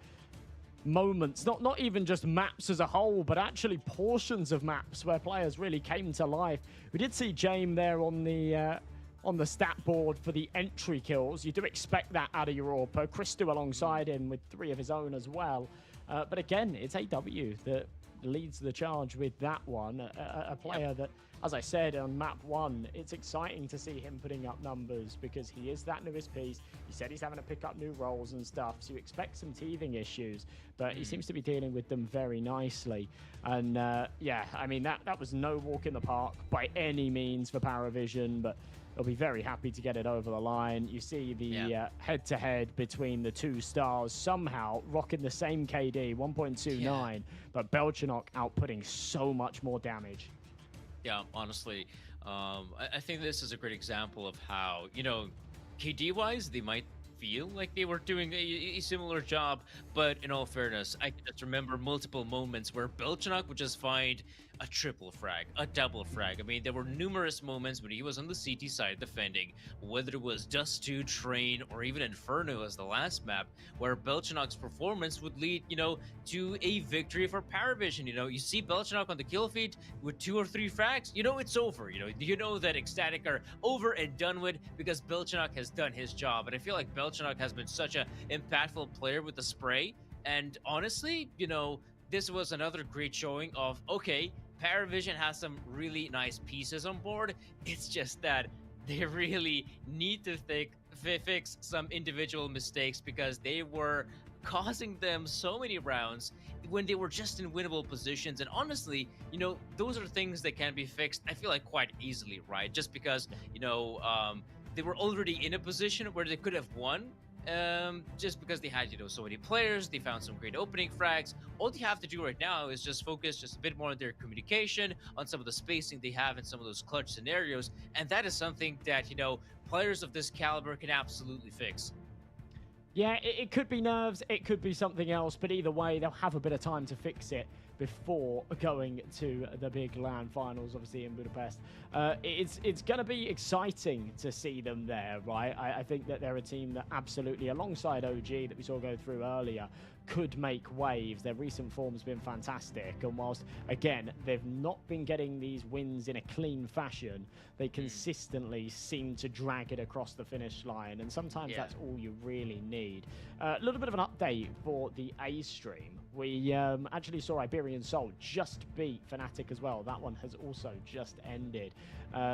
Moments, not even just maps as a whole, but actually portions of maps where players really came to life. We did see James there on the stat board for the entry kills. You do expect that out of Europa. Christo alongside him with 3 of his own as well. But again, it's AW that leads the charge with that one. A player that, as I said on map 1, it's exciting to see him putting up numbers because he is that newest piece. He said he's having to pick up new roles and stuff, so you expect some teething issues, but he seems to be dealing with them very nicely. And yeah, I mean, that was no walk in the park by any means for Paravision, but they'll be very happy to get it over the line. You see the head-to-head between the 2 stars somehow rocking the same KD, 1.29, but Belchanok outputting so much more damage. Yeah, honestly, I think this is a great example of how, you know, KD-wise, they might feel like they were doing a similar job, but in all fairness, I can just remember multiple moments where Belchanok would just find a triple frag, a double frag. I mean, there were numerous moments when he was on the CT side defending, whether it was Dust 2, Train, or even Inferno as the last map, where Belchanok's performance would lead, you know, to a victory for Paravision. You know, you see Belchanok on the kill feed with 2 or 3 frags, you know it's over. You know that Ecstatic are over and done with because Belchanok has done his job. And I feel like Belchanok has been such an impactful player with the spray. And honestly, you know, this was another great showing of, okay, Paravision has some really nice pieces on board. It's just that they really need to fix some individual mistakes because they were causing them so many rounds when they were just in winnable positions. And honestly, those are things that can be fixed, I feel like, quite easily, right? Just because, they were already in a position where they could have won. Just because they had, so many players, they found some great opening frags. All they have to do right now is just focus just a bit more on their communication, on some of the spacing they have in some of those clutch scenarios, and that is something that players of this caliber can absolutely fix. Yeah, it could be nerves, it could be something else, but either way, they'll have a bit of time to fix it before going to the big LAN finals, obviously in Budapest. It's going to be exciting to see them there, right? I think that they're a team that absolutely, alongside OG that we saw go through earlier, could make waves. Their recent form's been fantastic, and whilst, again, they've not been getting these wins in a clean fashion, they consistently seem to drag it across the finish line, and sometimes that's all you really need. A little bit of an update for the A stream. We actually saw Iberian Soul just beat Fnatic as well. That one has also just ended.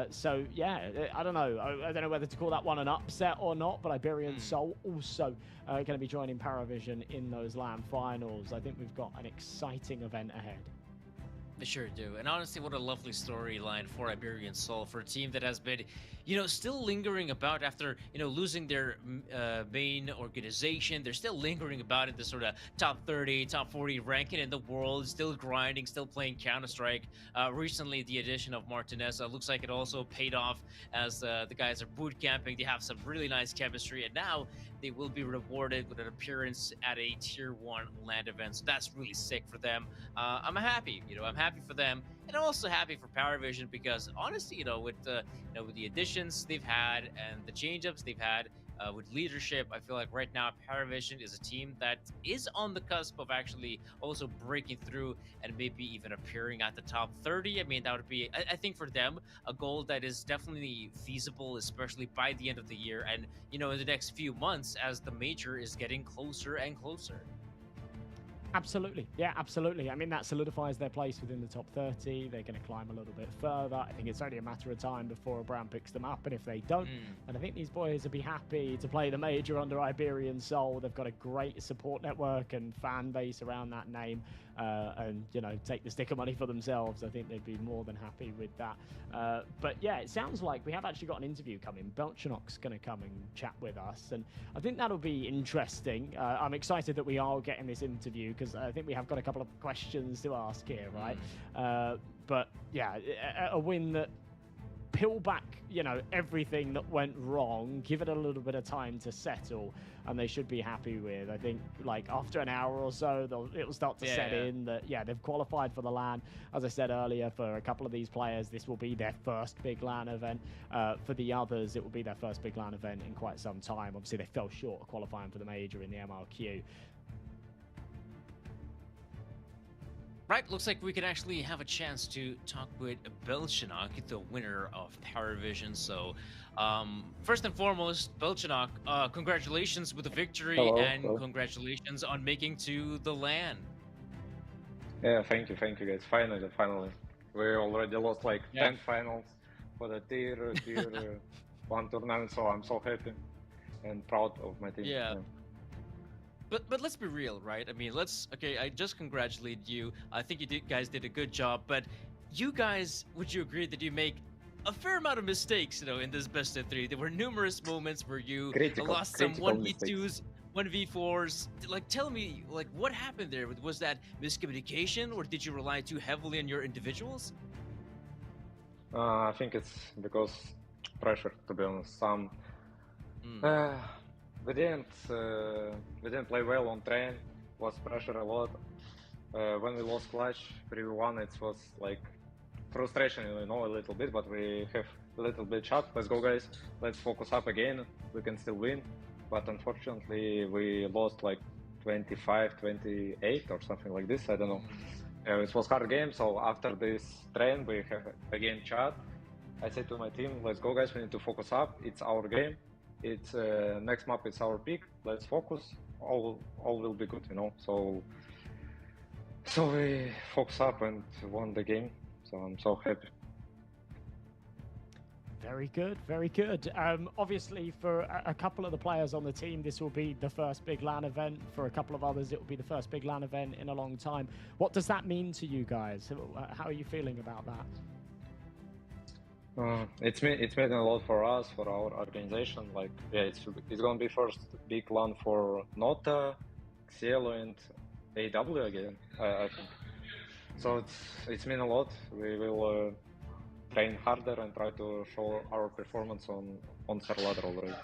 So, yeah, I don't know. I don't know whether to call that one an upset or not, but Iberian Soul also going to be joining Paravision in those LAN finals. I think we've got an exciting event ahead. They sure do. And honestly, what a lovely storyline for Iberian Soul, for a team that has been, still lingering about after, losing their main organization. They're still lingering about in the sort of top 30, top 40 ranking in the world, still grinding, still playing Counter-Strike. Recently, the addition of Martinez looks like it also paid off as the guys are boot camping. They have some really nice chemistry, and now they will be rewarded with an appearance at a Tier 1 LAN event. So that's really sick for them. I'm happy, I'm happy for them, and I'm also happy for Paravision because honestly, with the additions they've had and the change-ups they've had with leadership, I feel like right now Paravision is a team that is on the cusp of actually also breaking through and maybe even appearing at the top 30. I mean, that would be, I think, for them, a goal that is definitely feasible, especially by the end of the year and, in the next few months as the major is getting closer and closer. Absolutely. Yeah, absolutely. I mean, that solidifies their place within the top 30. They're going to climb a little bit further. I think it's only a matter of time before a brand picks them up. And if they don't, then I think these boys will be happy to play the major under Iberian Soul. They've got a great support network and fan base around that name. And, take the sticker money for themselves. I think they'd be more than happy with that. But yeah, it sounds like we have actually got an interview coming. Belchanok's going to come and chat with us. And I think that'll be interesting. I'm excited that we are getting this interview because I think we have got a couple of questions to ask here, right? But yeah, a win that peel back, everything that went wrong, give it a little bit of time to settle, and they should be happy with. I think, like, after an hour or so, it'll start to set in that, they've qualified for the LAN. As I said earlier, for a couple of these players, this will be their first big LAN event. For the others, it will be their first big LAN event in quite some time. Obviously, they fell short of qualifying for the major in the MRQ. Right, looks like we can actually have a chance to talk with Belchanok, the winner of Paravision. So, first and foremost, Belchanok, congratulations with the victory and congratulations on making to the LAN. Yeah, thank you guys. Finally. We already lost like 10 finals for the tier 1 tournament, so I'm so happy and proud of my team. Yeah. But let's be real, right? I mean, I just congratulate you. I think you guys did a good job, but you guys, would you agree that you make a fair amount of mistakes, in this best of 3? There were numerous moments where you lost some 1v2s, 1v4s. Like, tell me, like, what happened there? Was that miscommunication, or did you rely too heavily on your individuals? I think it's because pressure, to be honest. We didn't play well on train, was pressure a lot. When we lost clutch 3v1, it was like frustration, a little bit, but we have a little bit shot. Let's go, guys. Let's focus up again. We can still win. But unfortunately, we lost like 25-28 or something like this. I don't know. It was hard game. So after this train, we have again chat. I said to my team, let's go, guys. We need to focus up. It's our game. It's next map is our pick. Let's focus. All will be good, So we focus up and won the game. So I'm so happy. Very good, very good. Obviously, for a couple of the players on the team, this will be the first big LAN event. For a couple of others, it will be the first big LAN event in a long time. What does that mean to you guys? How are you feeling about that? It's meant a lot for us, for our organization. Like, yeah, it's gonna be first big LAN for Nota, Cielo, and AW again. I think. So it's mean a lot. We will train harder and try to show our performance on Star Ladder already.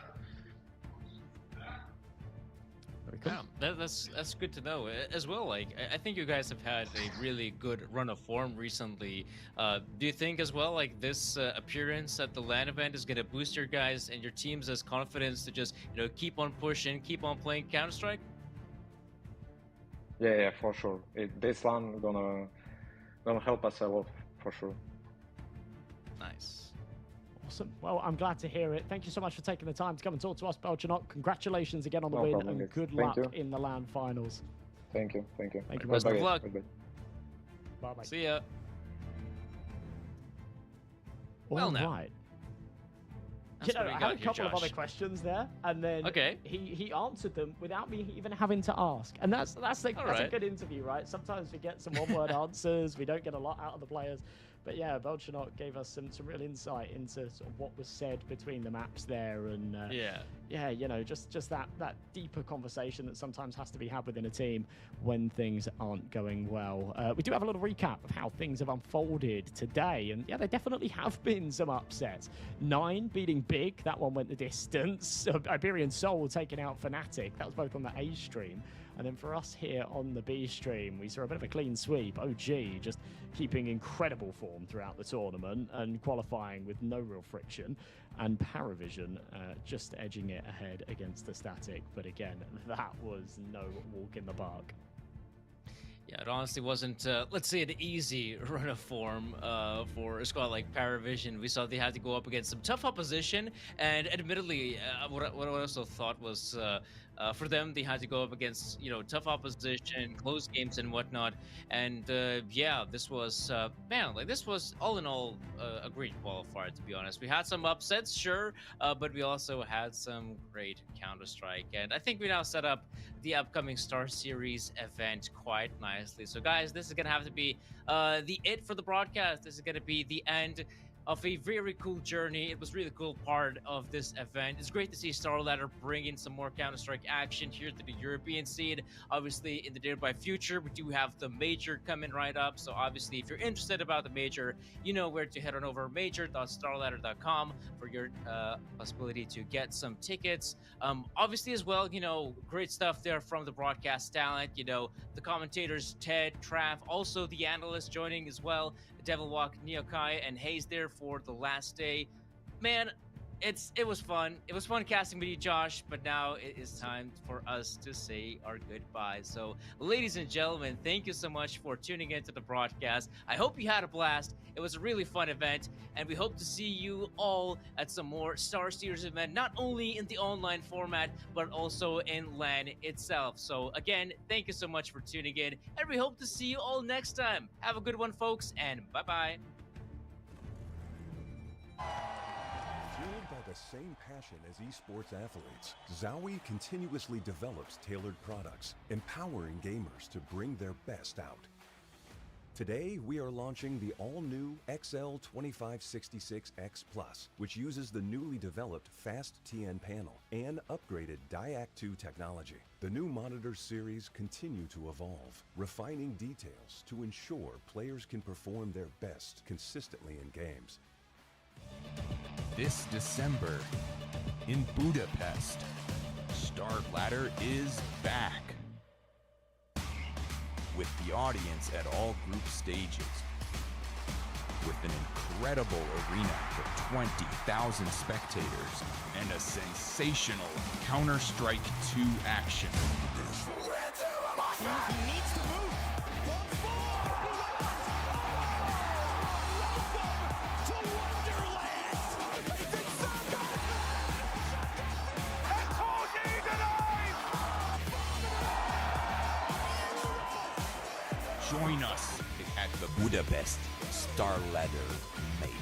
Yeah, that's good to know as well. Like, I think you guys have had a really good run of form recently. Do you think as well, like, this appearance at the LAN event is going to boost your guys and your teams' as confidence to just, you know, keep on pushing, keep on playing Counter-Strike? Yeah, for sure. This LAN gonna help us a lot, for sure. Nice. Awesome. Well, I'm glad to hear it. Thank you so much for taking the time to come and talk to us, Belgianok. Congratulations again on the No win, problem, and guys. good Thank luck you. in the LAN finals. Thank you. Thank you, Best of Bye-bye, luck. bye-bye. Bye-bye. See ya. All Well, now. right. That's You know, what we I got had a here, couple of other Josh. questions there, and then Okay. he answered them without me even having to ask. And that's a right. good interview, right? Sometimes we get some one-word answers, we don't get a lot out of the players. But yeah, Belchanok gave us some real insight into sort of what was said between the maps there, and yeah, you know, just that deeper conversation that sometimes has to be had within a team when things aren't going well. We do have a little recap of how things have unfolded today, and yeah, there definitely have been some upsets. 9 beating Big, that one went the distance. Iberian Soul taking out Fnatic, that was both on the A stream. And then for us here on the B stream, we saw a bit of a clean sweep. OG just keeping incredible form throughout the tournament and qualifying with no real friction. And Paravision just edging it ahead against the Static. But again, that was no walk in the park. Yeah, it honestly wasn't, let's say, an easy run of form for a squad like Paravision. We saw they had to go up against some tough opposition, and admittedly, what I also thought was for them, they had to go up against, you know, tough opposition, close games and whatnot. And yeah, this was, man, like, this was all in all a great qualifier, to be honest. We had some upsets, sure, but we also had some great Counter-Strike. And I think we now set up the upcoming StarSeries event quite nicely. So guys, this is gonna have to be the it for the broadcast. This is gonna be the end of a very cool journey. It was really cool part of this event. It's great to see StarLadder bring in some more Counter-Strike action here to the European scene. Obviously, in the nearby future, we do have the Major coming right up. So obviously, if you're interested about the Major, you know where to head on over, major.starladder.com, for your possibility to get some tickets. Obviously as well, you know, great stuff there from the broadcast talent, you know, the commentators, Ted, Trav, also the analysts joining as well, Devilwalk, Neokai, and Hayes there for the last day. Man, it was fun. It was fun casting with you, Josh, but now it is time for us to say our goodbyes. So, ladies and gentlemen, thank you so much for tuning into the broadcast. I hope you had a blast. It was a really fun event, and we hope to see you all at some more StarSeries event, not only in the online format, but also in LAN itself. So, again, thank you so much for tuning in, and we hope to see you all next time. Have a good one, folks, and bye-bye. Fueled by the same passion as esports athletes, Zowie continuously develops tailored products, empowering gamers to bring their best out. Today, we are launching the all-new XL2566X Plus, which uses the newly developed Fast TN panel and upgraded Diac 2 technology. The new monitor series continue to evolve, refining details to ensure players can perform their best consistently in games. This December in Budapest, StarLadder is back. With the audience at all group stages. With an incredible arena for 20,000 spectators and a sensational Counter-Strike 2 action. He needs to move. Once more. Welcome to Wonderland. And Tony denied. Join us at the Budapest StarLadder Major.